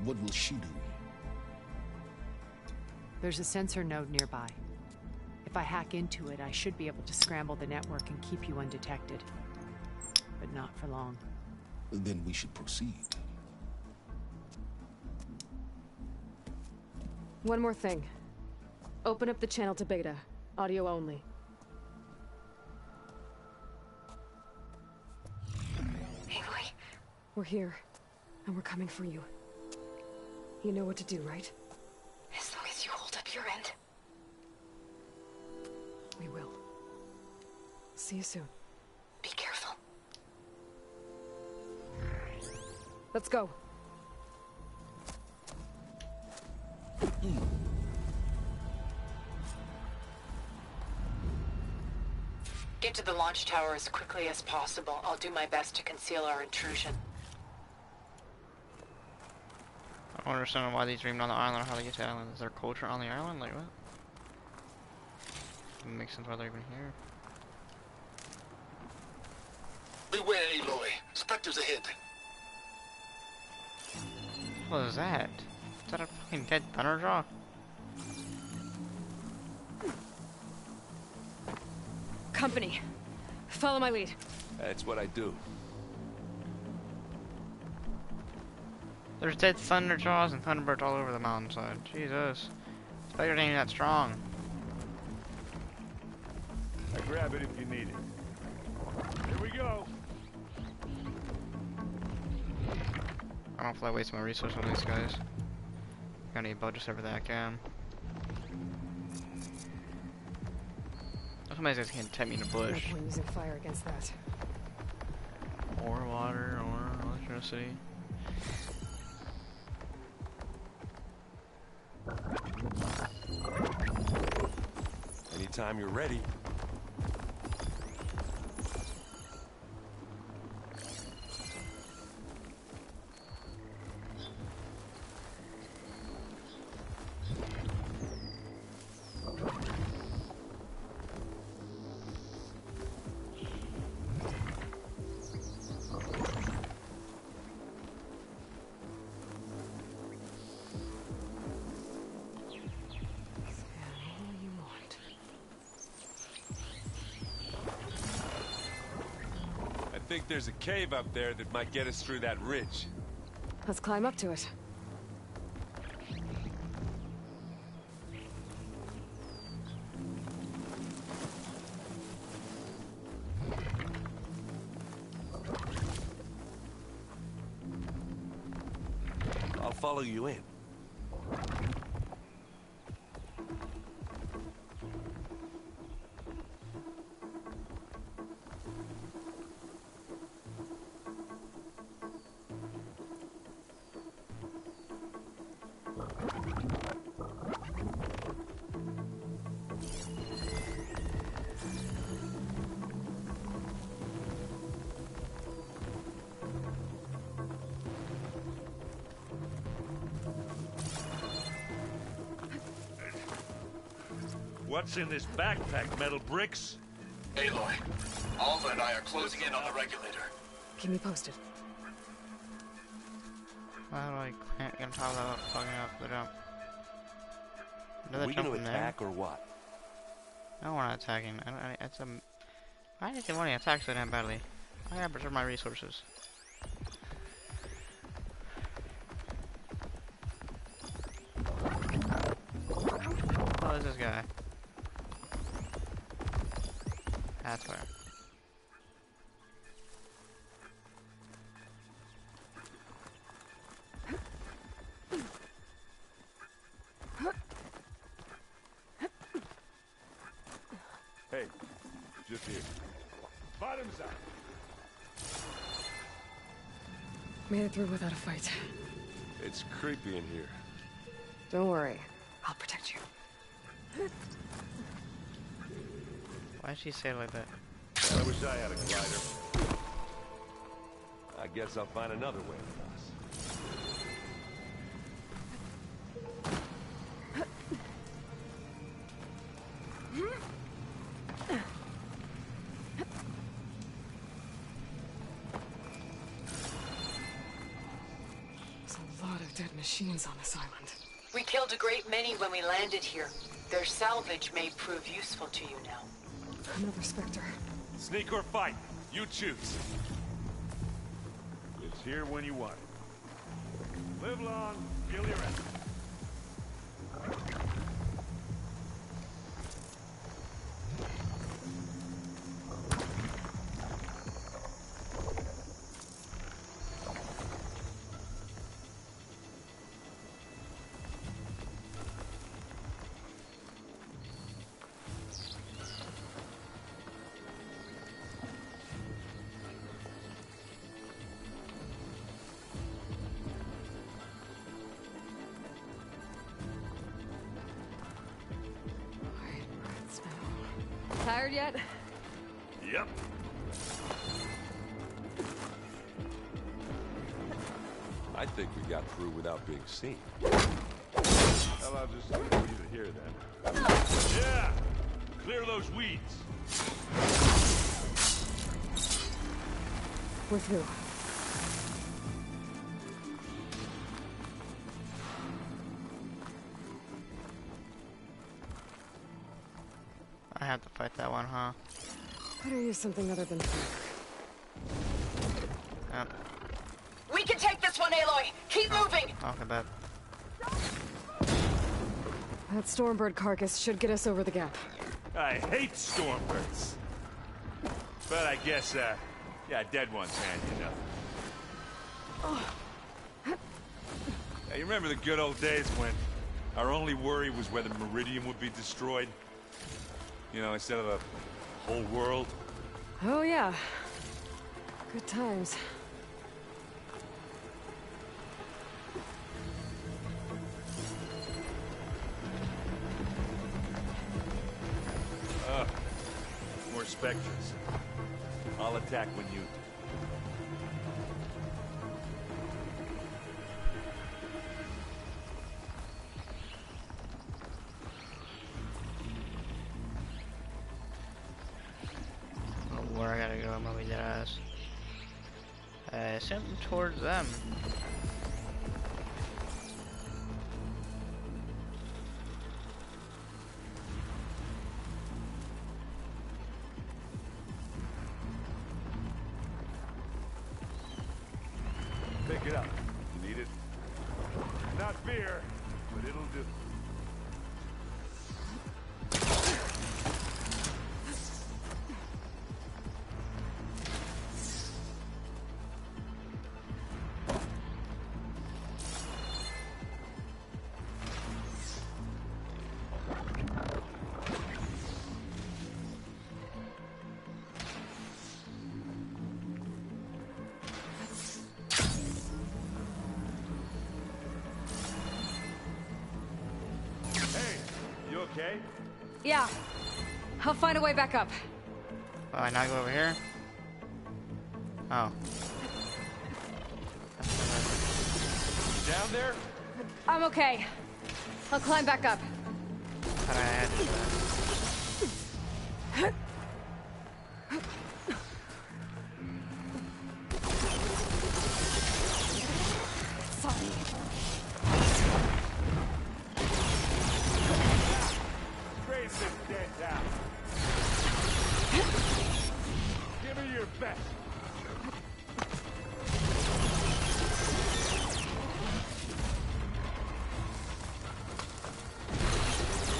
Speaker 5: What will she do?
Speaker 7: There's a sensor node nearby. If I hack into it, I should be able to scramble the network and keep you undetected. But not for long.
Speaker 5: Then we should proceed.
Speaker 3: One more thing. Open up the channel to Beta. Audio only.
Speaker 11: Aloy?
Speaker 3: We're here, and we're coming for you. You know what to do, right?
Speaker 11: As long as you hold up your end.
Speaker 3: We will. See you soon.
Speaker 11: Be careful.
Speaker 3: Let's go.
Speaker 16: Get to the launch tower as quickly as possible. I'll do my best to conceal our intrusion.
Speaker 2: I don't understand why they dreamed on the island or how they get to the island. Is there culture on the island? Like what? Doesn't make sense why they're even here.
Speaker 5: Beware, Aloy. Spectres ahead.
Speaker 2: What is that? Is that a fucking dead Thunderjaw?
Speaker 3: Company. Follow my lead.
Speaker 6: That's what I do.
Speaker 2: There's dead Thunderjaws and Thunderbirds all over the mountainside. Jesus. Spiders ain't that strong.
Speaker 18: I grab it if you need it. Here we go.
Speaker 2: I don't feel like wasting my resources on these guys. Gotta need budgets over that I can. Somebody's guys can't tempt me in the bush.
Speaker 3: No point using fire against that.
Speaker 2: Or water, or electricity.
Speaker 6: Anytime you're ready. I think there's a cave up there that might get us through that ridge.
Speaker 3: Let's climb up to it.
Speaker 6: I'll follow you in.
Speaker 18: What's in this backpack, metal bricks?
Speaker 5: Aloy, Alva and I are closing in on the regulator.
Speaker 3: Keep me posted.
Speaker 2: How do I can't get on top of that fucking up the jump?
Speaker 6: Are we gonna attack or what?
Speaker 2: No, we're not attacking. It's a. I didn't want to attack so damn badly. I gotta preserve my resources. Oh, is this guy? That's where.
Speaker 18: Hey, just here. Bottoms up.
Speaker 3: Made it through without a fight.
Speaker 6: It's creepy in here.
Speaker 3: Don't worry. I'll protect you.
Speaker 2: Why did she say it like that?
Speaker 18: I wish I had a glider.
Speaker 6: I guess I'll find another way across.
Speaker 3: There's a lot of dead machines on this island.
Speaker 16: We killed a great many when we landed here. Their salvage may prove useful to you now.
Speaker 3: Another Spectre.
Speaker 18: Sneak or fight, you choose. It's here when you want it. Live long, kill your enemy.
Speaker 3: Tired yet?
Speaker 18: Yep.
Speaker 6: I think we got through without being seen.
Speaker 18: Well, I'll just leave it here then. Yeah! Clear those weeds.
Speaker 3: With who?
Speaker 2: I have to fight that one, huh?
Speaker 3: Better use something other than fire.
Speaker 2: Yep.
Speaker 16: We can take this one, Aloy! Keep moving!
Speaker 2: Okay, bet.
Speaker 3: That Stormbird carcass should get us over the gap.
Speaker 18: I hate Stormbirds. But I guess, yeah, dead ones handy enough. Yeah, you remember the good old days when our only worry was whether Meridian would be destroyed? You know, instead of the whole world?
Speaker 3: Oh, yeah. Good times.
Speaker 18: More Spectres. I'll attack when you do.
Speaker 2: Where I gotta go, maybe dead ass. I sent them towards them.
Speaker 18: Pick it up. You need it? Not fear, but it'll do. Okay?
Speaker 3: Yeah. I'll find a way back up.
Speaker 2: Oh, I now go over here? Oh.
Speaker 18: Down there?
Speaker 3: I'm okay. I'll climb back up.
Speaker 2: How did I add to that?
Speaker 18: Give me your best.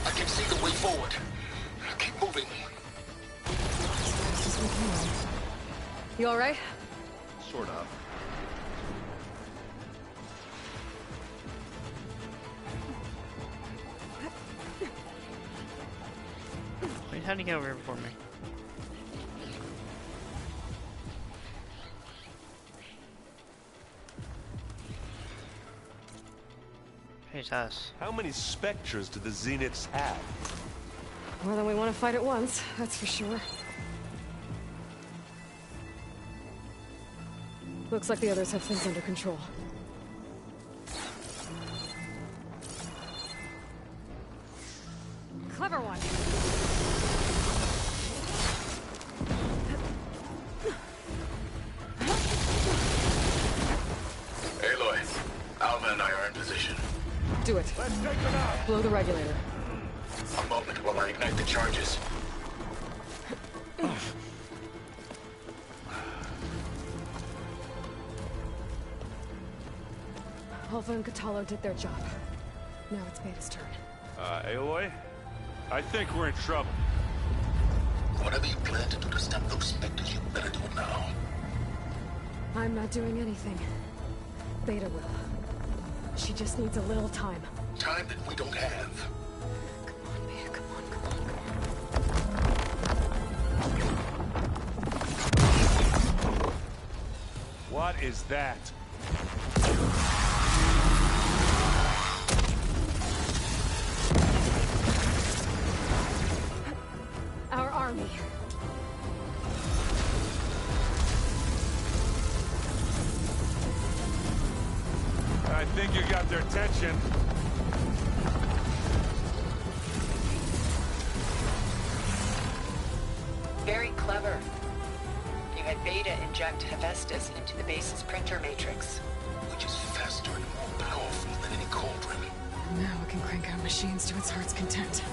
Speaker 5: I can see the way forward. Keep moving.
Speaker 3: You all right?
Speaker 18: Sort of.
Speaker 2: Wait, how'd you get over here before me? Jesus.
Speaker 6: How many Spectres do the Zeniths have?
Speaker 3: More than we want to fight at once, that's for sure. Looks like the others have things under control. Clever one.
Speaker 5: Aloy, Alva and I are in position.
Speaker 3: Do it.
Speaker 5: Let's take them out.
Speaker 3: Blow the regulator.
Speaker 5: A moment while I ignite the charges.
Speaker 3: Alva and Kotallo did their job. Now it's Beta's turn.
Speaker 18: Aloy? I think we're in trouble.
Speaker 5: Whatever you plan to do to stop those specters, you better do it now.
Speaker 3: I'm not doing anything. Beta will. She just needs a little time.
Speaker 5: Time that we don't have.
Speaker 18: What is that?
Speaker 3: Our army.
Speaker 18: I think you got their attention.
Speaker 16: Very clever. You had Beta inject Hephaestus into the base's printer matrix.
Speaker 5: Which is faster and more powerful than any cauldron.
Speaker 3: Now it can crank out machines to its heart's content.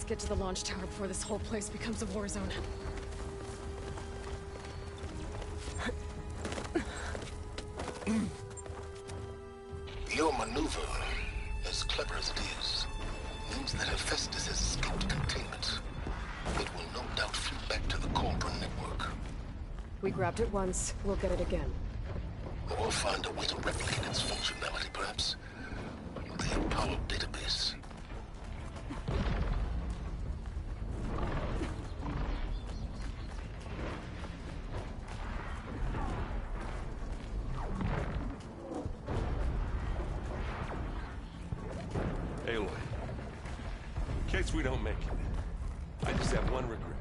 Speaker 3: Get to the launch tower before this whole place becomes a war zone.
Speaker 5: Your maneuver, as clever as it is, means that Hephaestus has escaped containment. It will no doubt flew back to the Cauldron network.
Speaker 3: We grabbed it once, we'll get it again.
Speaker 5: Or find a way to replicate its functionality, perhaps. The Apollo database.
Speaker 6: Aloy, in case we don't make it, I just have one regret.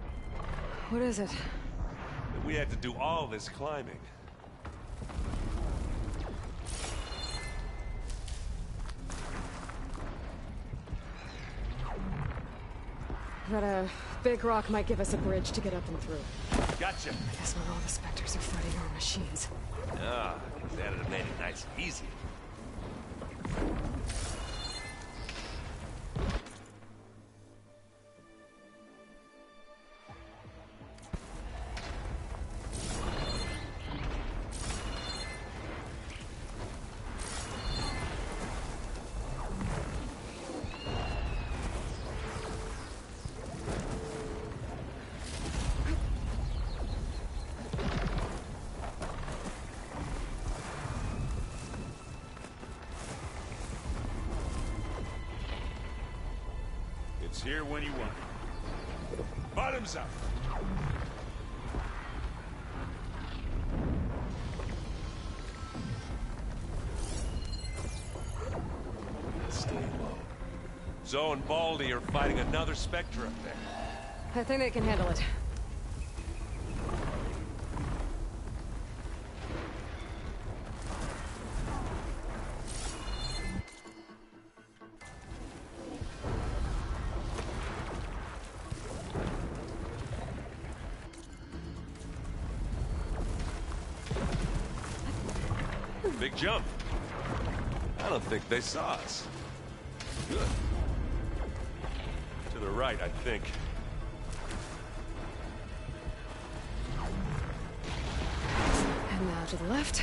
Speaker 3: What is it?
Speaker 6: That we had to do all this climbing.
Speaker 3: That a big rock might give us a bridge to get up and through.
Speaker 6: Gotcha.
Speaker 3: I guess when all the specters are fighting our machines.
Speaker 6: Ah, that'd have made it nice and easy.
Speaker 18: It's here when you want it. Bottoms up!
Speaker 6: Stay low. Zoe and Baldy are fighting another Spectre up there.
Speaker 3: I think they can handle it.
Speaker 6: Big jump. I don't think they saw us. Good. To the right, I think.
Speaker 3: And now to the left.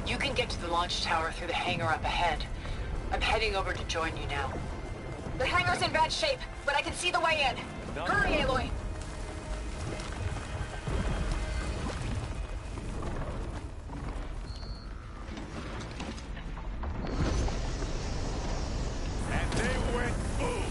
Speaker 16: You can get to the launch tower through the hangar up ahead. I'm heading over to join you now. The hangar's in bad shape, but I can see the way in. Hurry, Aloy!
Speaker 18: And they went boom!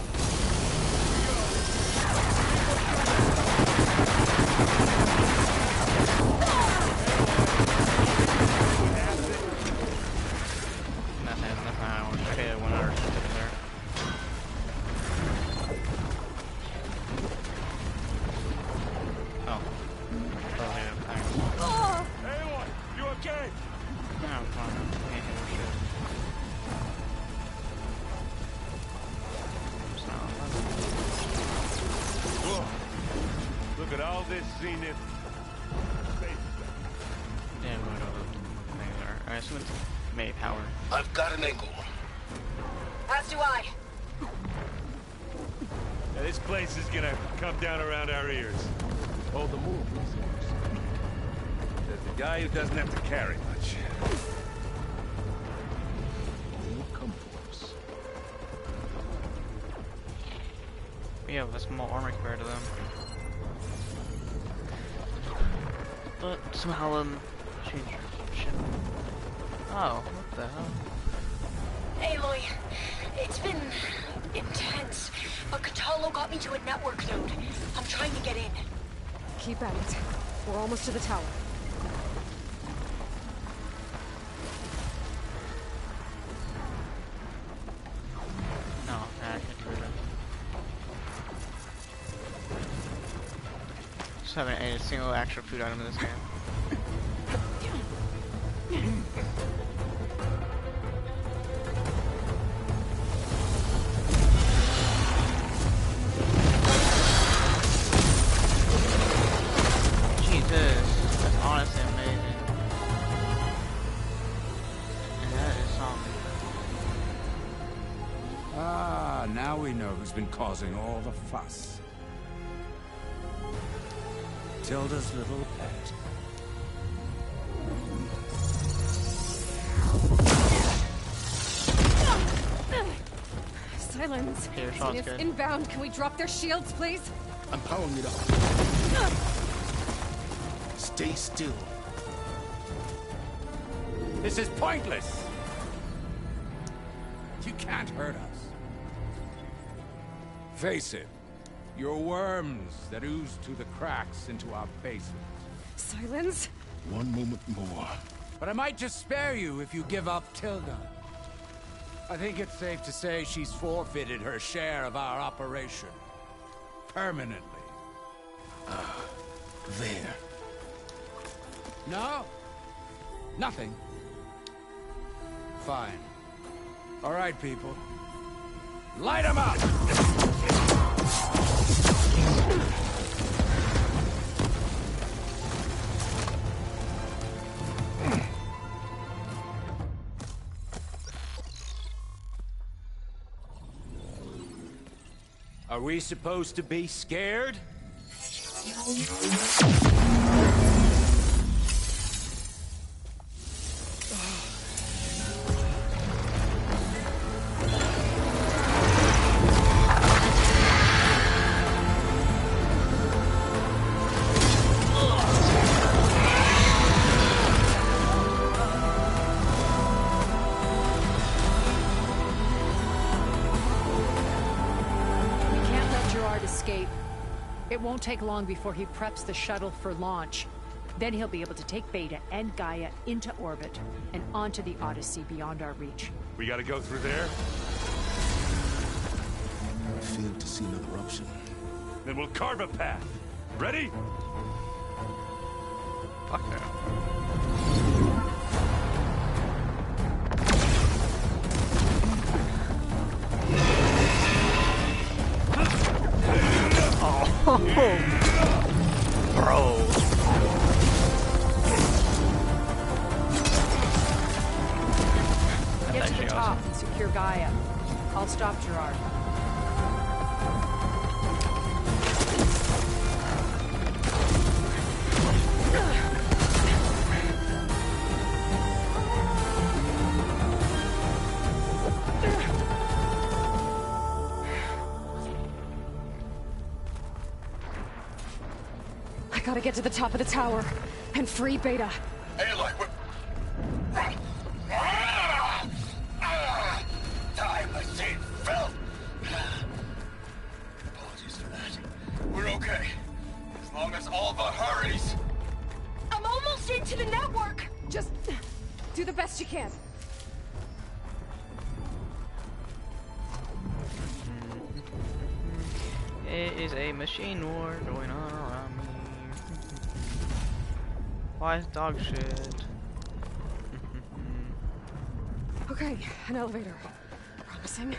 Speaker 18: this zenith.
Speaker 2: Yeah, we're going over the thing there. I assume it's May power.
Speaker 8: I've got an angle.
Speaker 11: As do I.
Speaker 18: Now, this place is gonna come down around our ears. Hold the move. There's the guy who doesn't have to carry much.
Speaker 5: They'll come for us.
Speaker 2: We have a small armor compared to them. But somehow, change shit. Oh, what the hell?
Speaker 11: Aloy, it's been intense, but Catalo got me to a network node. I'm trying to get in.
Speaker 3: Keep at it. We're almost to the tower.
Speaker 2: No, I can't do that. Just haven't ate a single extra food item in this game.
Speaker 14: Now we know who's been causing all the fuss. Tilda's little pet.
Speaker 3: Silence.
Speaker 2: Here, Sean's
Speaker 3: Zenith's
Speaker 2: good.
Speaker 3: inbound. Can we drop their shields, please?
Speaker 5: I'm powering it up. Stay still.
Speaker 14: This is pointless! You can't hurt us. Face it, you're worms that ooze through the cracks into our basement.
Speaker 3: Silence.
Speaker 5: One moment more.
Speaker 14: But I might just spare you if you give up Tilda. I think it's safe to say she's forfeited her share of our operation. Permanently.
Speaker 5: There.
Speaker 14: No? Nothing. Fine. All right, people. Light 'em up!
Speaker 18: Are we supposed to be scared?
Speaker 7: It won't take long before he preps the shuttle for launch. Then he'll be able to take Beta and Gaia into orbit and onto the Odyssey beyond our reach.
Speaker 18: We gotta go through there?
Speaker 5: I failed to see another option.
Speaker 18: Then we'll carve a path. Ready?
Speaker 2: Fuck yeah. Bro.
Speaker 7: Get to the top and secure Gaia. I'll stop Gerard.
Speaker 3: I gotta get to the top of the tower and free Beta.
Speaker 8: Aloy, die, my Saint filth! Apologies for that. We're okay. As long as Alva hurries.
Speaker 11: I'm almost into the network!
Speaker 3: Just do the best you can.
Speaker 2: It is a machine war going on around me. Why is dog shit?
Speaker 3: Okay, an elevator. Promising.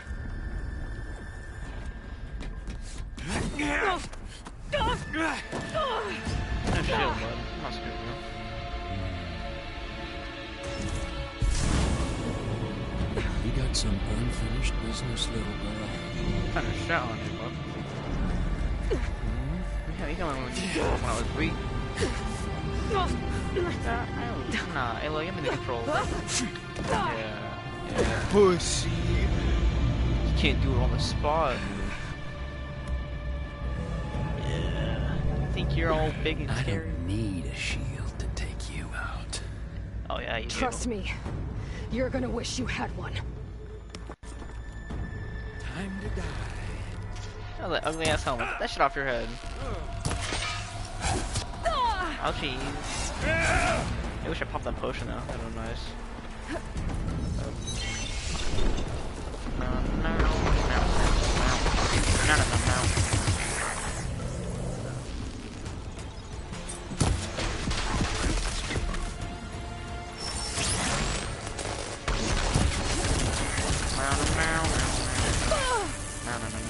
Speaker 2: No shield, bud. That's good, bro.
Speaker 14: You got some unfinished business, little girl.
Speaker 2: Kind of shot on you, bud. Yeah, you coming when I was weak. Nah, hey, look, give me the controls. Yeah. Pussy. You can't do it on the spot. Yeah. You think you're all big and scary?
Speaker 14: I don't need a shield to take you out.
Speaker 2: Oh yeah, you
Speaker 3: Trust
Speaker 2: do.
Speaker 3: me, you're gonna wish you had one.
Speaker 14: Time to die.
Speaker 2: Oh, that ugly ass helmet. Get that shit off your head. Oh jeez. I wish I popped that potion though. That would be nice. No.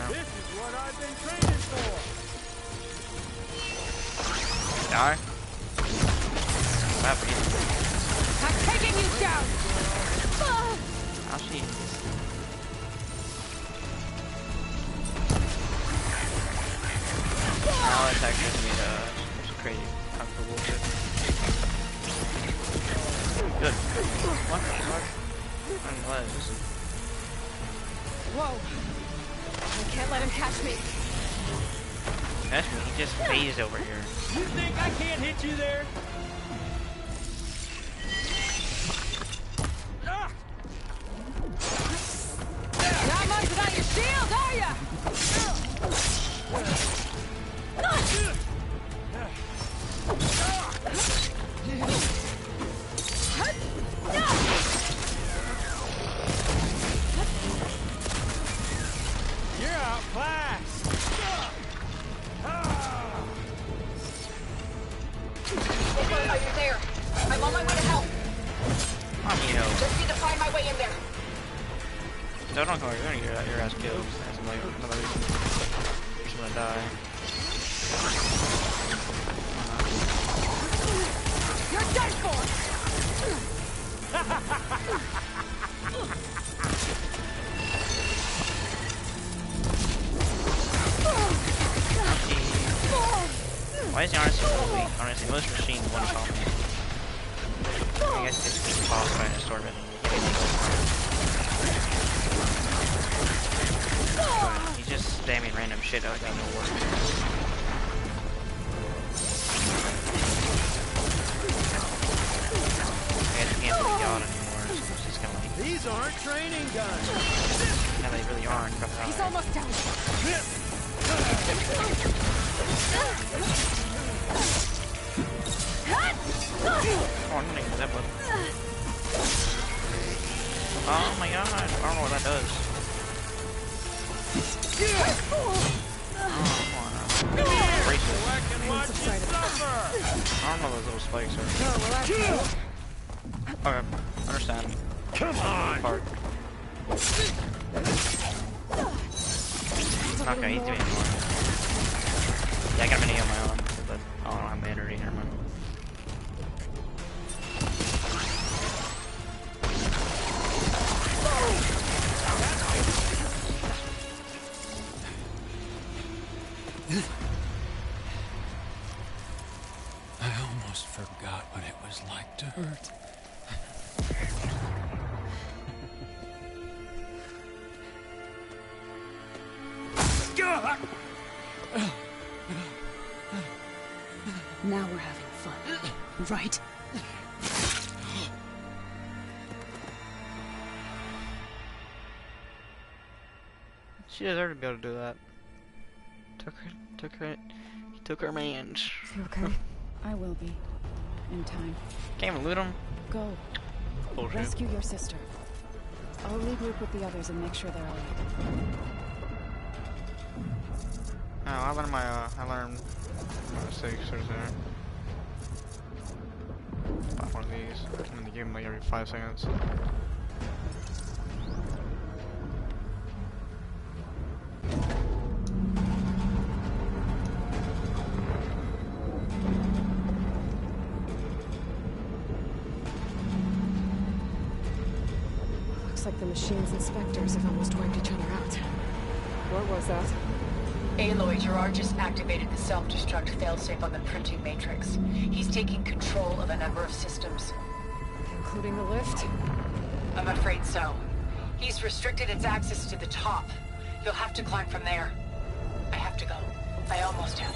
Speaker 10: This is what I've been training for.
Speaker 2: Die. What happened?
Speaker 3: I'm taking you down!
Speaker 2: Oh jeez. Now it's actually gonna be just crazy comfortable shit. Good. What the fuck? I'm glad.
Speaker 3: Whoa. I can't let him catch me.
Speaker 2: Catch me, he just phased over here.
Speaker 10: You think I can't hit you there?
Speaker 3: Not much without your shield, are ya?
Speaker 10: You're outclassed.
Speaker 11: Are you there? I'm on my way to help. Just need to find my way in there.
Speaker 2: No, don't go. You're gonna get your ass killed. That's another reason. You're just gonna die.
Speaker 3: You're done for!
Speaker 2: Why is the honestly so weak? Honestly, most machines one shot me. I guess it's just boss by an assortment. He's just spamming random shit out of nowhere. I guess you can't really God anymore, so it's just kinda like...
Speaker 10: These aren't training guns.
Speaker 2: No, they really aren't.
Speaker 3: He's almost down.
Speaker 2: Oh, I'm gonna use that button. Oh my god, I don't know what that does. Oh, come on now. Braces. I don't know what those little spikes are. Okay, understand.
Speaker 10: Come on!
Speaker 2: Part. Okay, he's doing more. Yeah, I got mini on my own, but I don't have energy, never mind.
Speaker 14: I almost forgot what it was like to hurt.
Speaker 3: Now we're having fun, right?
Speaker 2: She deserved to be able to do that. Took her mans.
Speaker 3: You okay?
Speaker 19: I will be. In time.
Speaker 2: Can't even loot him.
Speaker 19: Go.
Speaker 2: Bullshit.
Speaker 19: Rescue your sister. I'll regroup with the others and make sure they're alright.
Speaker 2: Oh, I learned my mistakes right there. Buy one of these. And then they give them like every 5 seconds.
Speaker 3: like the machine's inspectors have almost wiped each other out. What was that?
Speaker 11: Aloy, Gerard just activated the self-destruct failsafe on the printing matrix. He's taking control of a number of systems.
Speaker 3: Including the lift?
Speaker 11: I'm afraid so. He's restricted its access to the top. You'll have to climb from there. I have to go. I almost have.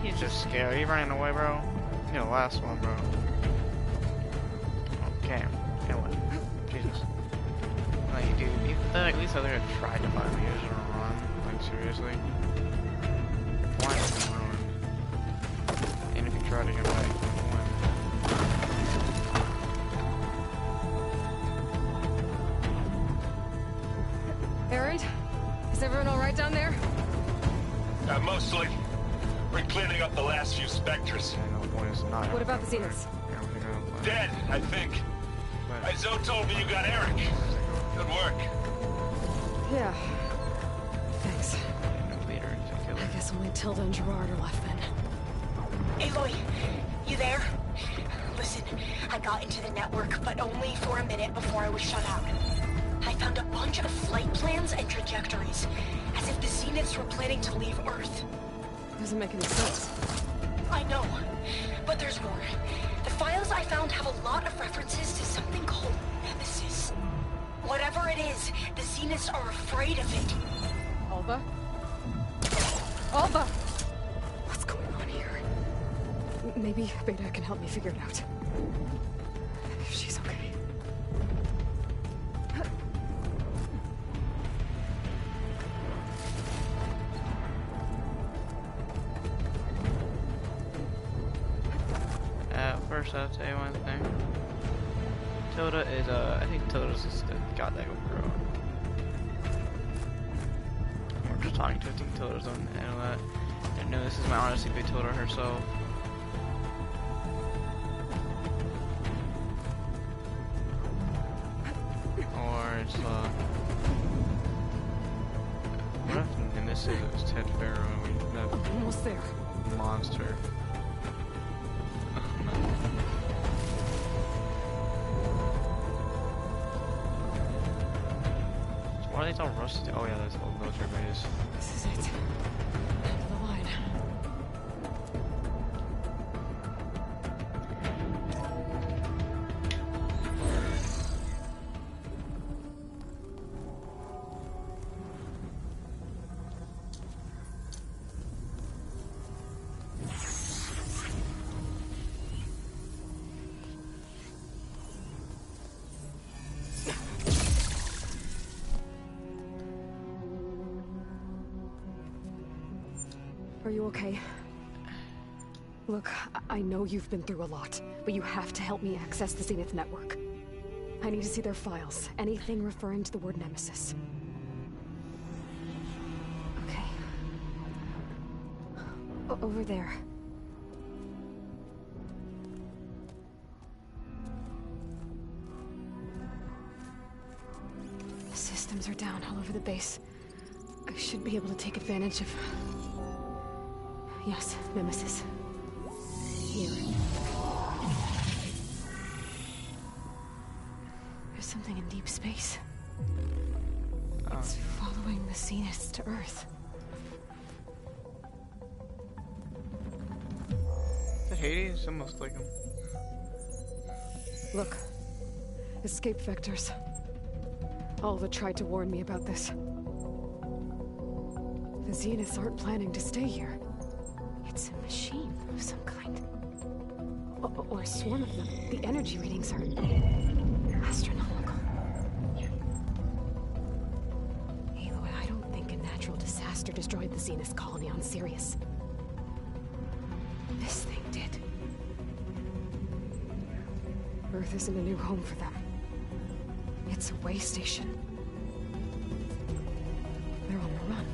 Speaker 1: He's just scared. He running away, bro. You're the last one, bro. Okay. Anyway. Jesus. Like, dude, at least other had tried to find me in a run. Like, seriously. Why not ruin? And if you try to get back, win.
Speaker 3: Aaron? Is everyone alright down there?
Speaker 6: Mostly. We're cleaning up the last few specters.
Speaker 3: What about the Zeniths?
Speaker 6: Dead, I think. Zoe told me you got Eric. Good work.
Speaker 3: Yeah. Thanks. I guess only Tilda and Gerard are left then.
Speaker 20: Aloy, you there? Listen, I got into the network, but only for a minute before I was shut out. I found a bunch of flight plans and trajectories, as if the Zeniths were planning to leave Earth.
Speaker 3: Doesn't make any sense.
Speaker 20: I know, but there's more. The files I found have a lot of references to something called Nemesis. Whatever it is, the Zeniths are afraid of it.
Speaker 3: Alba? Alba! What's going on here? Maybe Beta can help me figure it out. If she's okay.
Speaker 1: First, I'll tell you one thing. Tilda is, I think Tilda's just the goddamn girl. We're just talking to her. I think Tilda's on the end of that. And no, this is my honestly be Tilda herself. Or it's, what if Nemesis is Ted Farrow and we have
Speaker 3: almost there.
Speaker 1: Monster. Why are these all rusted? Oh yeah, that's old military base.
Speaker 3: This is it. End of the line. Are you okay? Look, I know you've been through a lot, but you have to help me access the Zenith network. I need to see their files. Anything referring to the word Nemesis. Okay. Over there. The systems are down all over the base. I should be able to take advantage of... Yes, Nemesis. Here. There's something in deep space. It's following the Zeniths to Earth.
Speaker 1: The Hades almost like him.
Speaker 3: Look. Escape vectors. Alva tried to warn me about this. The Zeniths aren't planning to stay here. It's a machine of some kind. Or a swarm of them. The energy readings are astronomical. Aloy, I don't think a natural disaster destroyed the Zenith colony on Sirius. This thing did. Earth isn't a new home for them. It's a way station. They're on the run.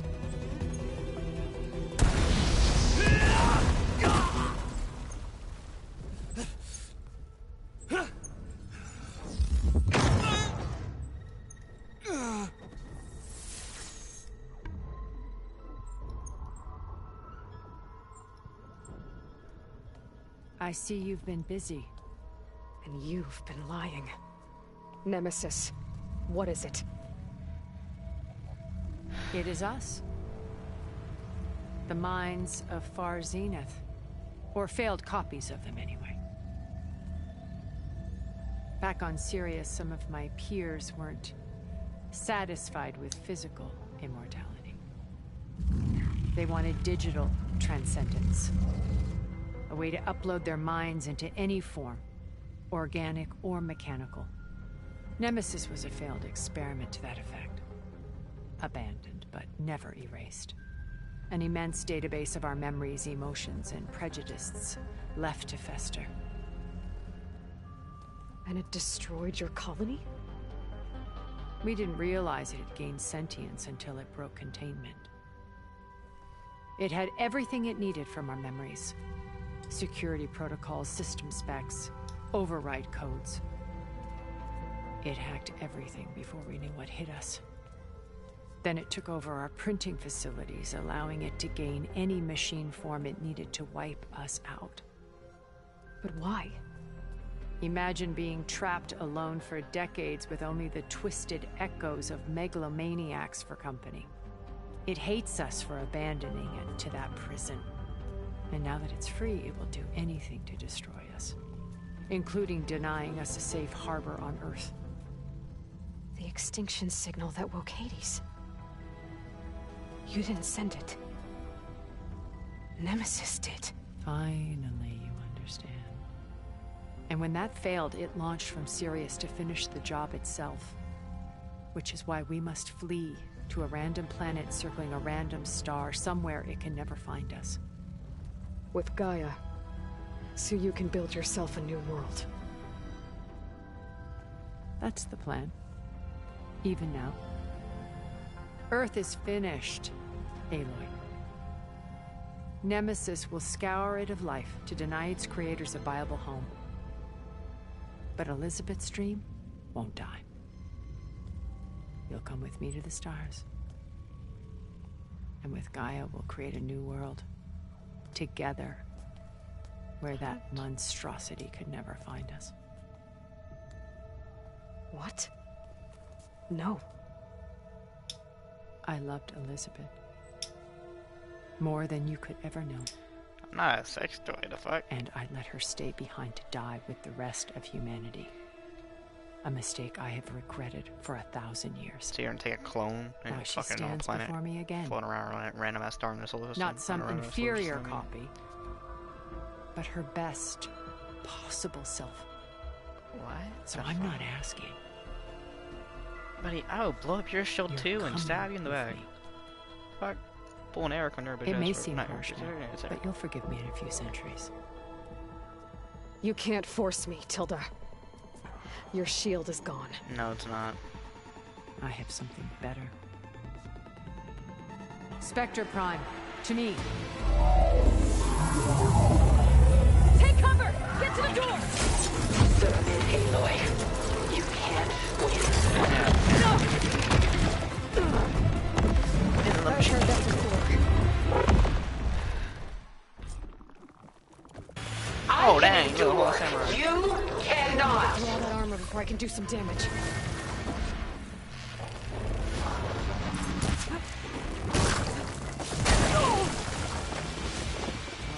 Speaker 7: I see you've been busy.
Speaker 3: And you've been lying. Nemesis, what is it?
Speaker 7: It is us. The minds of Far Zenith. Or failed copies of them, anyway. Back on Sirius, some of my peers weren't satisfied with physical immortality. They wanted digital transcendence. A way to upload their minds into any form, organic or mechanical. Nemesis was a failed experiment to that effect. Abandoned, but never erased. An immense database of our memories, emotions, and prejudices left to fester.
Speaker 3: And it destroyed your colony?
Speaker 7: We didn't realize it had gained sentience until it broke containment. It had everything it needed from our memories. Security protocols, system specs, override codes. It hacked everything before we knew what hit us. Then it took over our printing facilities, allowing it to gain any machine form it needed to wipe us out.
Speaker 3: But why?
Speaker 7: Imagine being trapped alone for decades with only the twisted echoes of megalomaniacs for company. It hates us for abandoning it to that prison. And now that it's free, it will do anything to destroy us, including denying us a safe harbor on Earth.
Speaker 3: The extinction signal that woke Hades. You didn't send it. Nemesis did.
Speaker 7: Finally, you understand. And when that failed, it launched from Sirius to finish the job itself. Which is why we must flee to a random planet circling a random star, somewhere it can never find us.
Speaker 3: With Gaia, so you can build yourself a new world.
Speaker 7: That's the plan. Even now. Earth is finished, Aloy. Nemesis will scour it of life to deny its creators a viable home. But Elizabeth's dream won't die. You'll come with me to the stars. And with Gaia, we'll create a new world. Together. Where that monstrosity could never find us.
Speaker 3: What? No.
Speaker 7: I loved Elizabeth. More than you could ever know.
Speaker 1: I'm not a sex toy, the fuck?
Speaker 7: And I let her stay behind to die with the rest of humanity. A mistake I have regretted for 1,000 years.
Speaker 1: So you're gonna take a clone and
Speaker 7: now she
Speaker 1: fucking
Speaker 7: stands
Speaker 1: planet
Speaker 7: before me again.
Speaker 1: floating around on a random ass star in the solar system?
Speaker 7: Not some
Speaker 1: around a solar
Speaker 7: inferior
Speaker 1: system?
Speaker 7: copy, but her best possible self.
Speaker 1: What?
Speaker 7: So I'm not asking.
Speaker 1: Buddy, I will blow up your shield
Speaker 7: You're
Speaker 1: too and stab you in the back.
Speaker 7: me.
Speaker 1: Fuck. Pull an Eric on your bitch.
Speaker 7: It may
Speaker 1: ass, or
Speaker 7: seem
Speaker 1: not
Speaker 7: harsh
Speaker 1: your
Speaker 7: now,
Speaker 1: bitch,
Speaker 7: but you'll forgive me in a few centuries.
Speaker 3: You can't force me, Tilda. Your shield is gone.
Speaker 1: No, it's not.
Speaker 7: I have something better. Spectre Prime, to me.
Speaker 15: Take cover! Get to the door!
Speaker 16: Submit, Aloy. You can't win.
Speaker 15: No!
Speaker 3: I've heard that before.
Speaker 1: Oh, dang, you little whole samurai.
Speaker 16: You cannot!
Speaker 3: Throw all that armor before I can do some damage.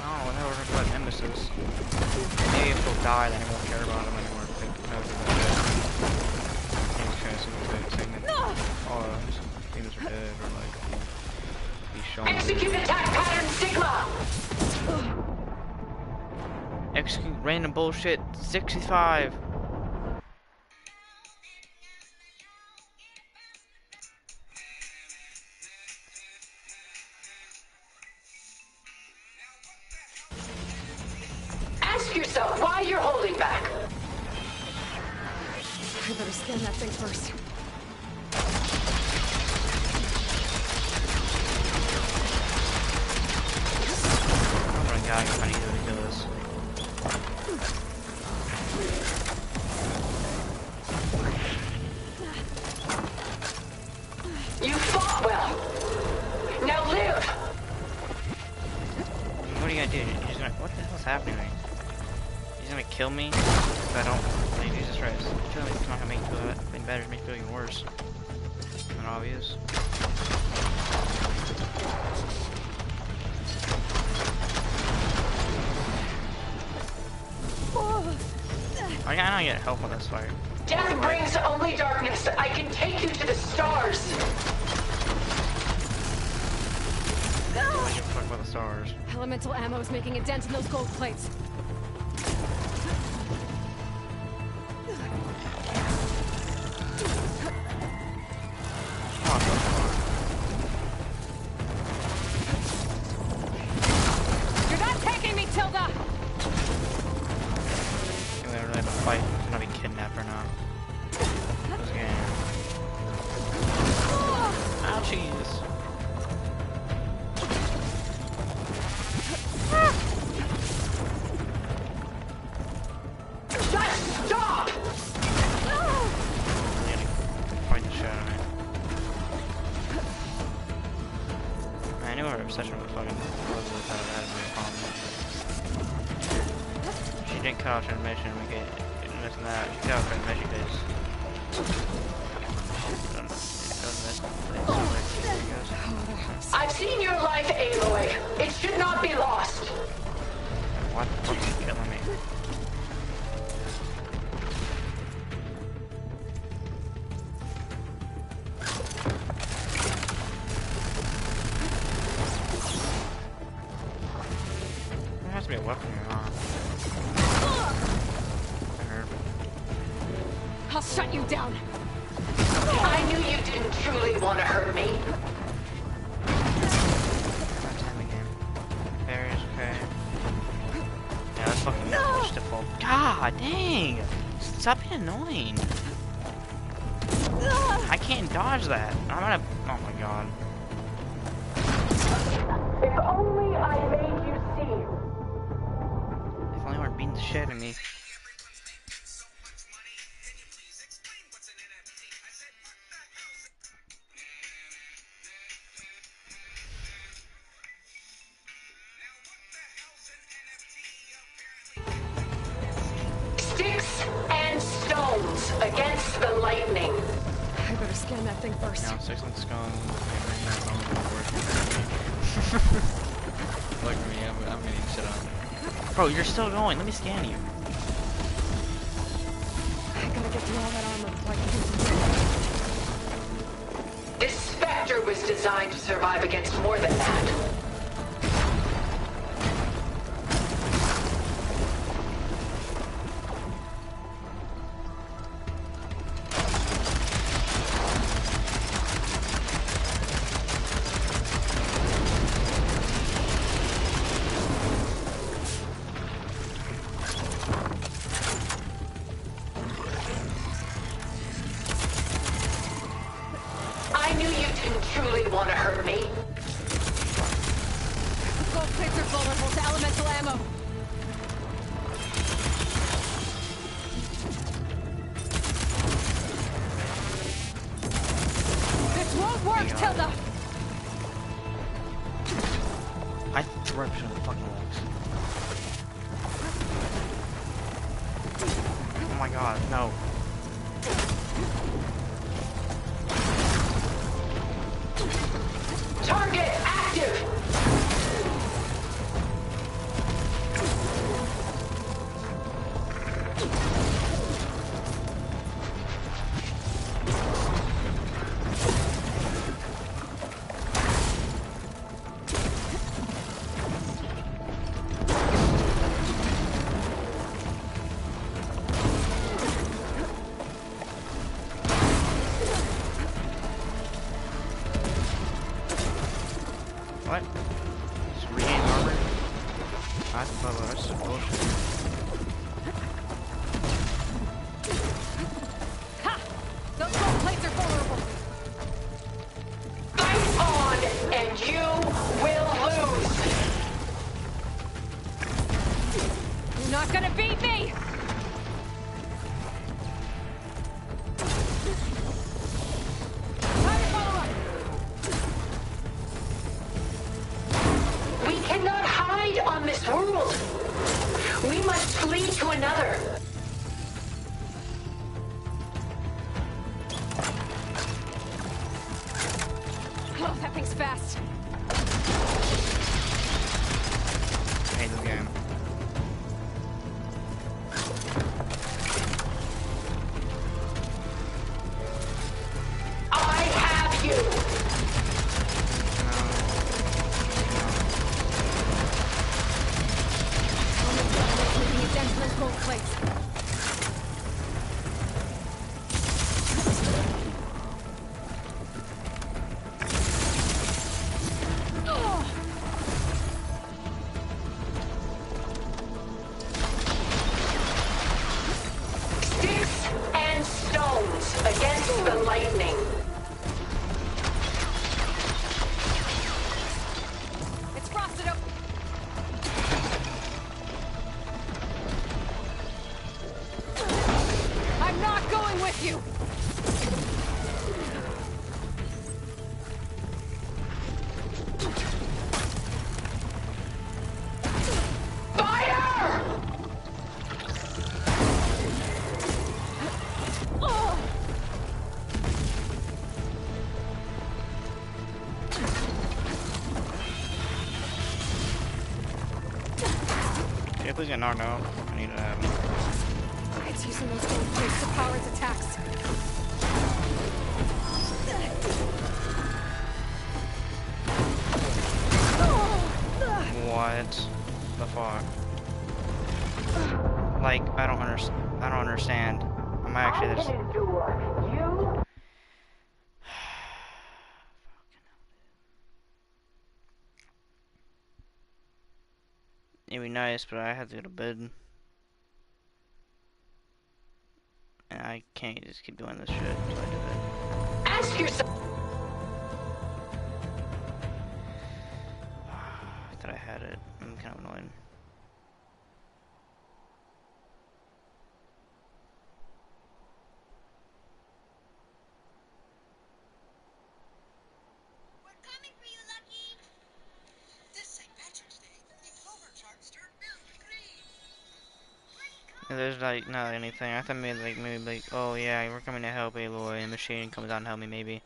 Speaker 1: Oh, what the hell was about Nemesis? Maybe if he'll die, then I won't care about him anymore. I think no, he's kind of saying that all things are dead, or like he's shown.
Speaker 16: Execute attack pattern Sigma!
Speaker 1: Execute random bullshit 65.
Speaker 16: Ask yourself why you're holding back.
Speaker 3: I better scan that thing first.
Speaker 1: Oh my god, I need to kill this.
Speaker 16: You fought well. Now live.
Speaker 1: What are you gonna do? You're just gonna, what the hell's happening? gonna kill me if I don't. Like, Jesus Christ. Kill me. It's not gonna make me feel anything better. It makes me feel even worse. Not obvious. I gotta get help with this fight.
Speaker 11: Death brings only darkness. I can take you to the stars.
Speaker 1: I don't give a fuck about the stars.
Speaker 3: Elemental ammo is making a dent in those gold plates. You're not taking me, Tilda!
Speaker 1: They really have to fight. He's gonna be kidnapped or not. This game. Ouchies.
Speaker 11: Stop!
Speaker 1: Fight the shit out of me. I knew her obsession with fucking Elizabeth had a problem. She didn't cut off transmission, we get this and that. She cut off transmission because
Speaker 11: I've seen your life, Aloy. It should not be lost.
Speaker 1: What the fuck is killing me? There has to be a weapon here, huh?
Speaker 3: I'll shut you down.
Speaker 11: I knew you didn't truly want to hurt me.
Speaker 1: Berries, okay. Yeah, that's fucking default. God dang! Stop being annoying. I can't dodge that. I'm gonna. Oh my god.
Speaker 11: If only I made you see.
Speaker 1: If only weren't beating the shit out of me.
Speaker 11: Sticks and stones against the lightning.
Speaker 3: I better scan that thing first.
Speaker 1: Now, 6 months gone. Look at me, I'm getting shit on. Bro, you're still going. Let me scan you.
Speaker 3: I gotta get through all that armor before I can do some.
Speaker 11: This Spectre was designed to survive against more than that. I knew you didn't truly want to hurt me.
Speaker 3: The gold plates are vulnerable to elemental ammo. This won't work, Tilda!
Speaker 1: I threw up on the fucking legs. Oh my god, no.
Speaker 11: Target active!
Speaker 1: What? Just regain armor? That's some bullshit.
Speaker 3: Ha! Those gold plates are vulnerable.
Speaker 11: Fight on, and you will lose!
Speaker 3: You're not gonna beat me!
Speaker 11: We cannot hide on this world. We must flee to another.
Speaker 3: Oh, that thing's fast.
Speaker 1: I hate this game.
Speaker 11: I have you.
Speaker 3: Making a dent in those gold plates.
Speaker 11: Sticks and stones against the lightning.
Speaker 3: It's frosted up. I'm not going with you.
Speaker 11: Fire!
Speaker 1: Yeah, please get knocked out. I need to have.
Speaker 3: It's using those gold plates to power its attacks.
Speaker 1: What the fuck? Like, I don't understand. I'm actually this. It'd be nice, but I have to go to bed. And I can't just keep doing this shit until I do it.
Speaker 11: Ask yourself.
Speaker 1: I thought I had it. I'm kind of annoyed. There's like not anything. I thought maybe oh yeah, we're coming to help Aloy, and Machine comes out and help me maybe.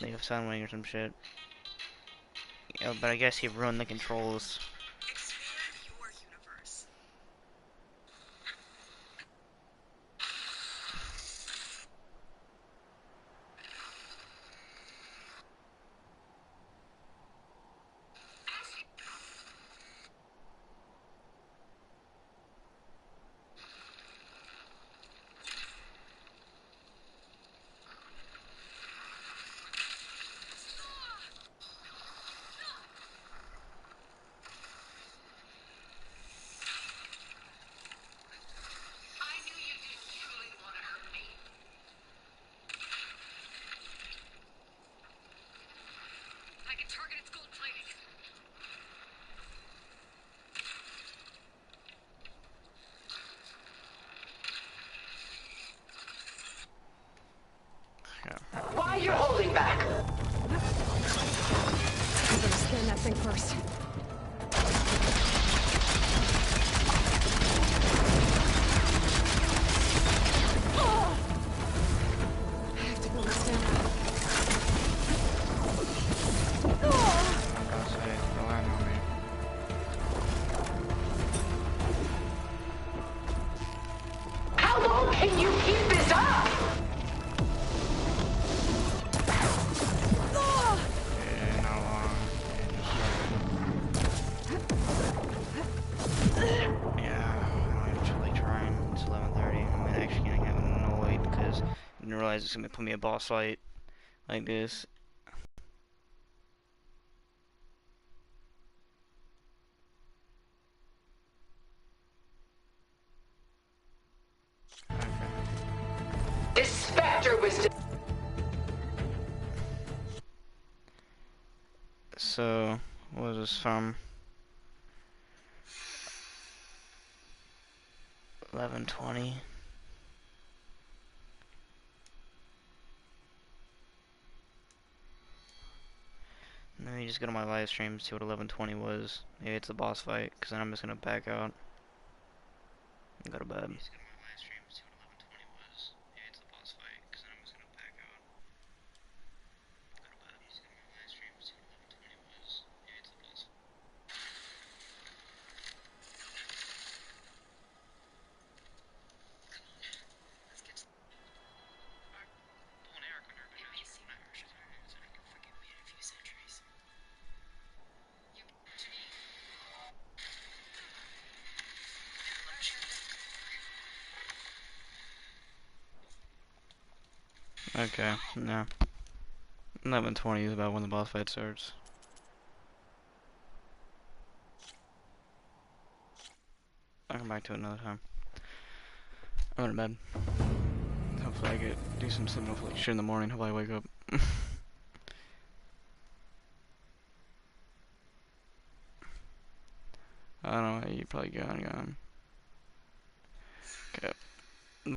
Speaker 1: Like a Sunwing or some shit. Yeah, but I guess he ruined the controls.
Speaker 11: Why you're holding back?
Speaker 3: I'm gonna scan that thing first. I have to go with stamina.
Speaker 11: How long can you keep this up?
Speaker 1: Didn't realize it's gonna put me a boss fight like this.
Speaker 11: This specter was.
Speaker 1: So, what was this from? 11:20. Let me just go to my live stream and see what 11:20 was. Maybe it's the boss fight, because then I'm just gonna back out.
Speaker 2: Go to bed. Okay, no. 11:20 is about when the boss fight starts. I'll come back to it another time. I'm going to bed. Hopefully I get decent sleep. Hopefully shit in the morning. Hopefully I wake up. I don't know. You probably gone. Okay.